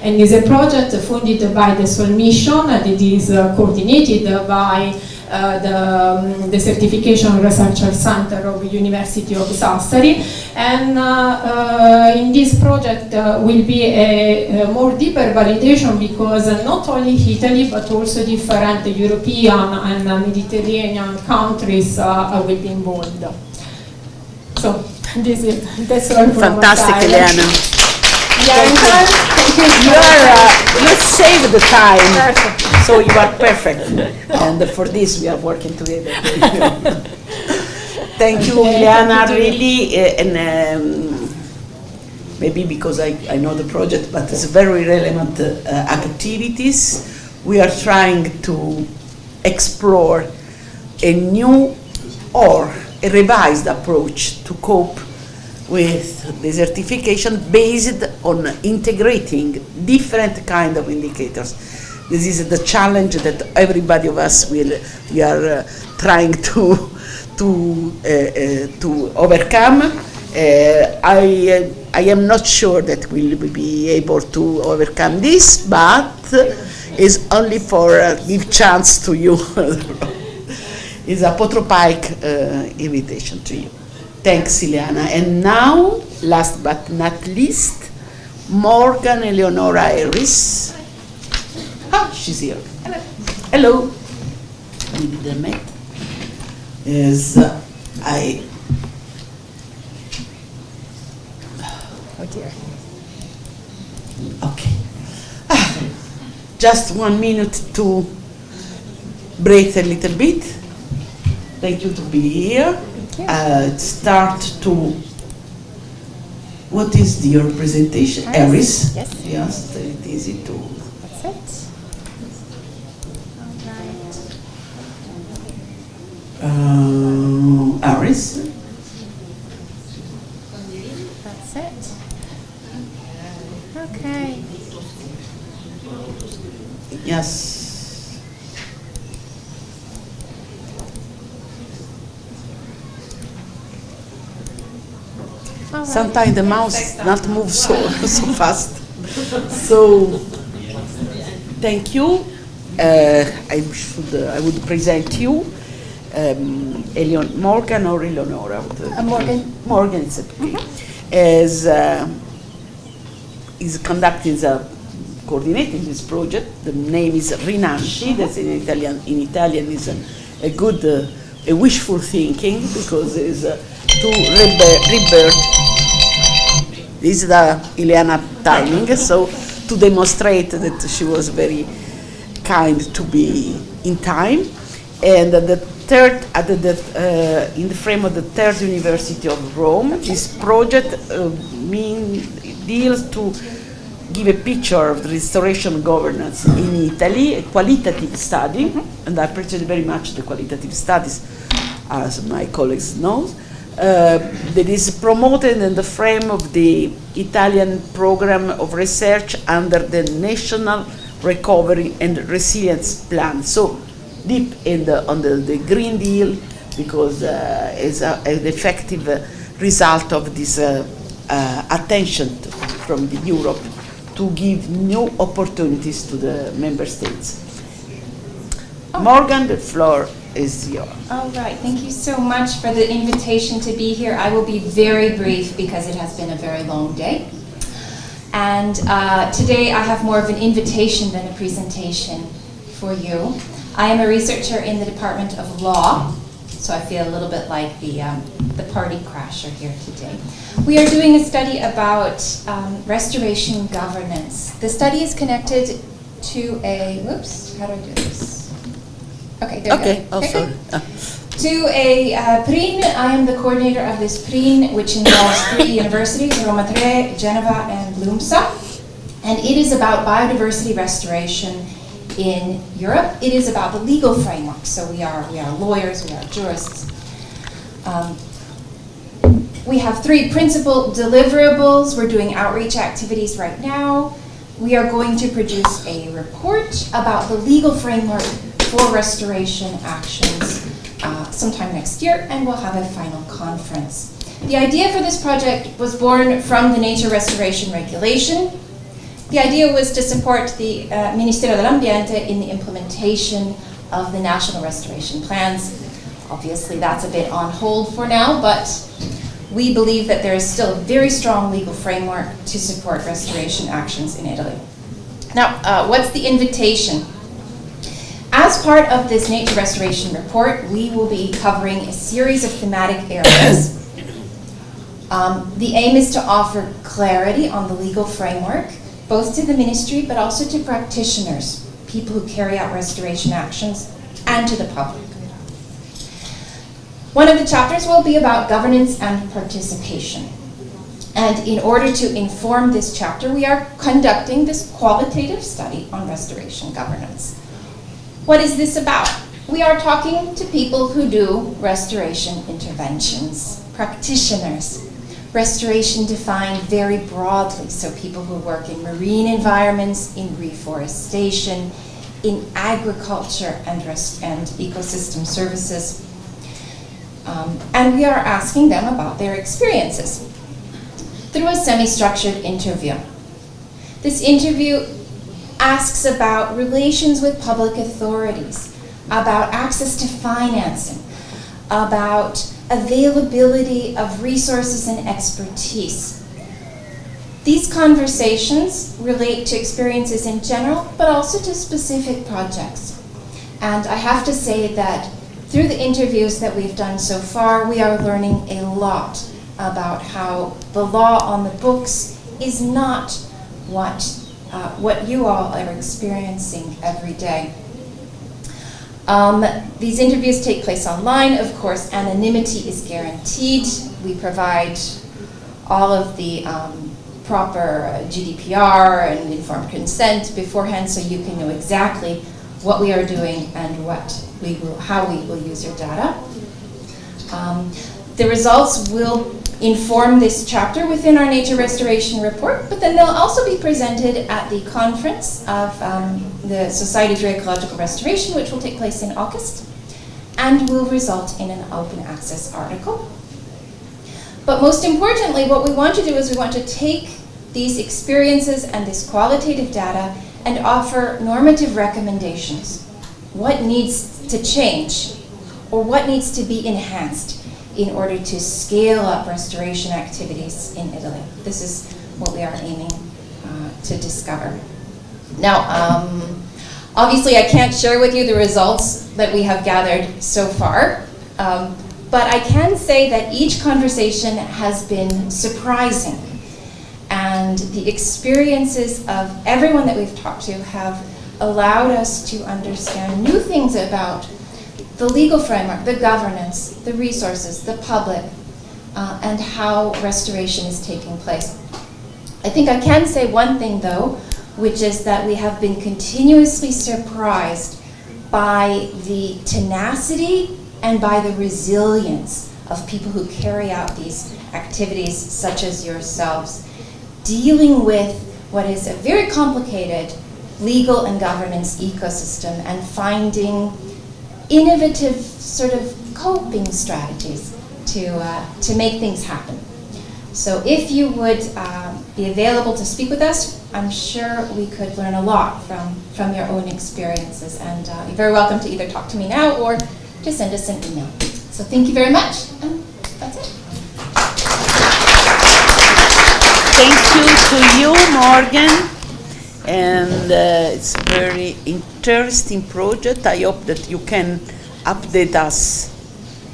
and is a project funded by the Sol Mission, that is coordinated by the Certification Researcher Center of University of Sassari, and in this project will be a more deeper validation, because not only Italy but also different European and Mediterranean countries will be involved. So that's all from my side. Fantastic, Eliana. You saved the time, so you are perfect. And for this, we are working together. Thank you, Eliana. Really, and maybe because I know the project, but it's very relevant activities. We are trying to explore a new or a revised approach to cope with desertification based on integrating different kind of indicators. This is the challenge that everybody of us we are trying to overcome. I am not sure that we'll be able to overcome this, but it's only for give chance to you. It's a Potropike invitation to you. Thanks, Ileana. And now, last but not least, Morgan Eleonora Harris. Ah, she's here. Hello. We didn't meet. Is oh dear. Okay. Just 1 minute to breathe a little bit. Thank you to be here. Start to, what is your presentation? Iris? Yes. Yes, very easy to. That's it. All right. Iris? That's it. Okay. Yes. Right. Sometimes the mouse not move so fast. So thank you. I would present you Morgan or Eleonora. Morgan. Morgan is okay. As is conducting coordinating this project. The name is Rinasci. That's in Italian. In Italian is a good a wishful thinking, because it's to rebirth. This is the Ileana timing, so to demonstrate that she was very kind to be in time. And the third, in the frame of the Third University of Rome, this project deals to give a picture of the restoration governance in Italy, a qualitative study, and I appreciate very much the qualitative studies, as my colleagues know. That is promoted in the frame of the Italian program of research under the National Recovery and Resilience Plan. So deep in on the Green Deal, because it's an effective result of this attention from Europe to give new opportunities to the member states. Morgan, the floor is yours. All right, thank you so much for the invitation to be here. I will be very brief because it has been a very long day. And today I have more of an invitation than a presentation for you. I am a researcher in the Department of Law, so I feel a little bit like the party crasher here today. We are doing a study about restoration governance. The study is connected to a, whoops, how do I do this? Okay, there we go. Oh, sorry. To a PRIN. I am the coordinator of this PRIN, which involves 3 universities, Roma 3, Genova, and Lumsa. And it is about biodiversity restoration in Europe. It is about the legal framework. So we are lawyers, we are jurists. We have 3 principal deliverables. We're doing outreach activities right now. We are going to produce a report about the legal framework for restoration actions sometime next year, and we'll have a final conference. The idea for this project was born from the Nature Restoration Regulation. The idea was to support the Ministero dell'Ambiente in the implementation of the National Restoration Plans. Obviously, that's a bit on hold for now, but we believe that there is still a very strong legal framework to support restoration actions in Italy. Now, what's the invitation? As part of this nature restoration report, we will be covering a series of thematic areas. The aim is to offer clarity on the legal framework, both to the ministry but also to practitioners, people who carry out restoration actions, and to the public. One of the chapters will be about governance and participation. And in order to inform this chapter, we are conducting this qualitative study on restoration governance. What is this about? We are talking to people who do restoration interventions, practitioners. Restoration defined very broadly, so people who work in marine environments, in reforestation, in agriculture and ecosystem services. And we are asking them about their experiences through a semi-structured interview. This interview asks about relations with public authorities, about access to financing, about availability of resources and expertise. These conversations relate to experiences in general, but also to specific projects. And I have to say that through the interviews that we've done so far, we are learning a lot about how the law on the books is not what you all are experiencing every day. These interviews take place online. Of course, anonymity is guaranteed. We provide all of the proper GDPR and informed consent beforehand, so you can know exactly what we are doing and how we will use your data. The results will inform this chapter within our nature restoration report, but then they'll also be presented at the conference of the Society for Ecological Restoration, which will take place in August, and will result in an open access article. But most importantly, what we want to do is we want to take these experiences and this qualitative data and offer normative recommendations. What needs to change, or what needs to be enhanced in order to scale up restoration activities in Italy. This is what we are aiming to discover. Now, obviously I can't share with you the results that we have gathered so far, but I can say that each conversation has been surprising, and the experiences of everyone that we've talked to have allowed us to understand new things about the legal framework, the governance, the resources, the public, and how restoration is taking place. I think I can say one thing though, which is that we have been continuously surprised by the tenacity and by the resilience of people who carry out these activities, such as yourselves, dealing with what is a very complicated legal and governance ecosystem and finding innovative sort of coping strategies to make things happen. So if you would be available to speak with us, I'm sure we could learn a lot from your own experiences, and you're very welcome to either talk to me now or to send us an email. So thank you very much, and that's it. Thank you to you, Morgan. And it's a very interesting project. I hope that you can update us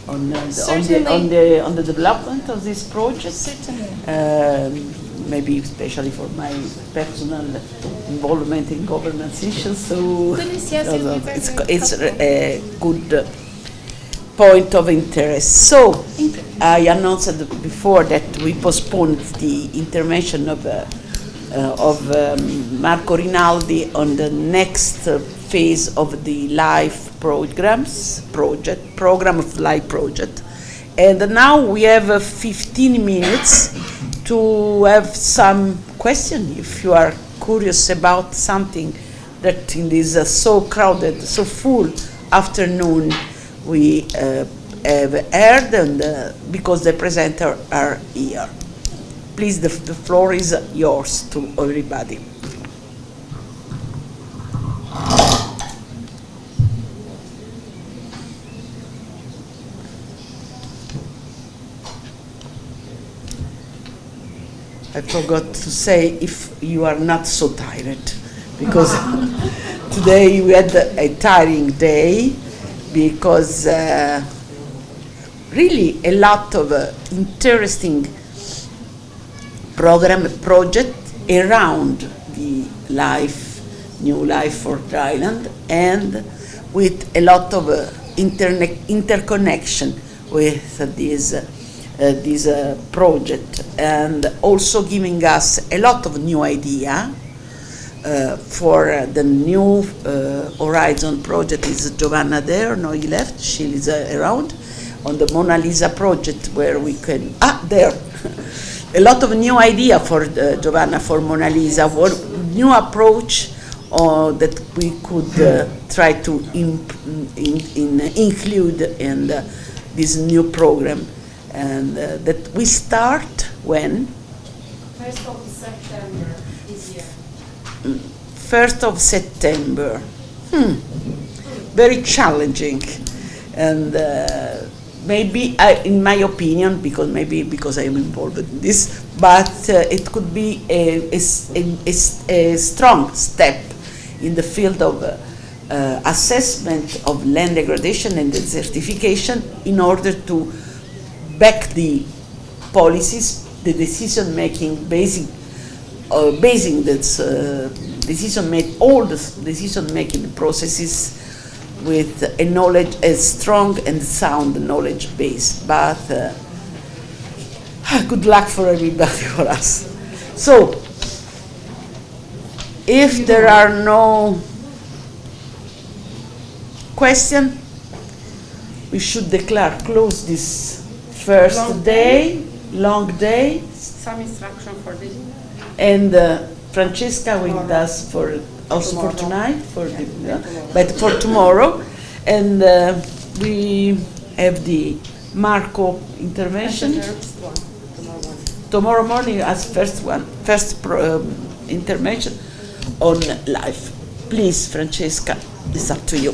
on the development of this project. Maybe especially for my personal involvement in governance issues. So it's a good point of interest. So I announced before that we postponed the intervention of Marco Rinaldi on the next phase of the LIFE program of LIFE project, And now we have 15 minutes to have some question if you are curious about something that in this so crowded, so full afternoon we have heard, and because the presenters are here. Please, the floor is yours to everybody. I forgot to say if you are not so tired, because today we had a tiring day, because really a lot of interesting project around the new life for dryland, and with a lot of interconnection with this project, and also giving us a lot of new idea for the new Horizon project. Is Giovanna there? No, he left. She is around on the Mona Lisa project, where we can there. A lot of new idea for Giovanna for Mona Lisa, what new approach that we could try to include in this new program, and that we start when? 1st of September this year. 1st of September. Very challenging, and maybe, in my opinion, because I am involved in this, but it could be a strong step in the field of assessment of land degradation and desertification, in order to back the policies, the decision making, basing this all the decision making processes with a knowledge, a strong and sound knowledge base. But good luck for everybody, for us. So, if there are no questions, we should declare close this first day, long day. Some instruction for the dinner. And Francesca with us for also for tonight, but for tomorrow, and we have the Marco intervention tomorrow morning as first intervention on life. Please, Francesca, it's up to you.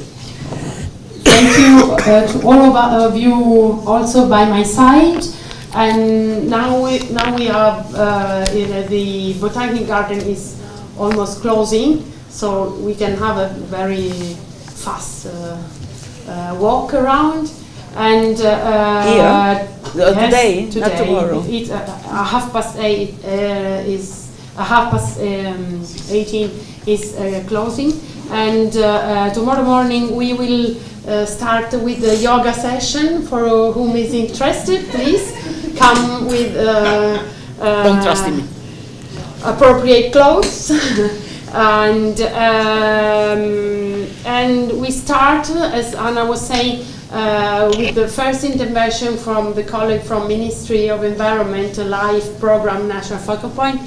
Thank you to all of you also by my side. And now we are the Botanic Garden is almost closing, so we can have a very fast walk around. And here today, not tomorrow. It's 8:30 is 18 is closing, and tomorrow morning we will start with the yoga session. For whom is interested, please come with don't trust me. Appropriate clothes. And we start, as Anna was saying, with the first intervention from the colleague from Ministry of Environment, Life Program National Focal Point,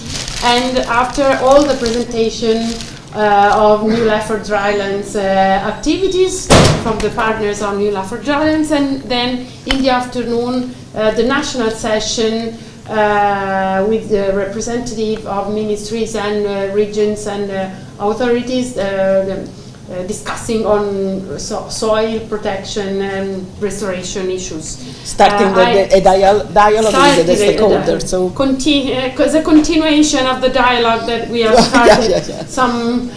and after all the presentation of New Life for Drylands activities from the partners of New Life for Drylands, and then in the afternoon the national session with the representative of ministries and regions and authorities discussing on soil protection and restoration issues. Starting a dialogue with the stakeholders. So the continuation of the dialogue that we have started some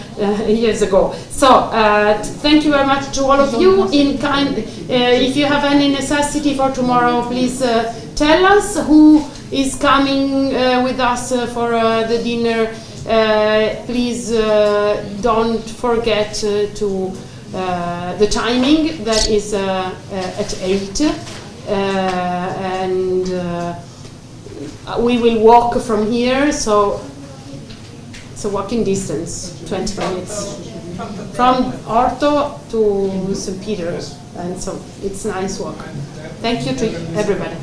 years ago. So thank you very much to all of you. If you have any necessity for tomorrow, please tell us who is coming with us for the dinner. Please don't forget to the timing, that is at 8, and we will walk from here, so it's a walking distance, 20 minutes from Orto to St. Peter's. And so it's nice work. Thank you to everybody.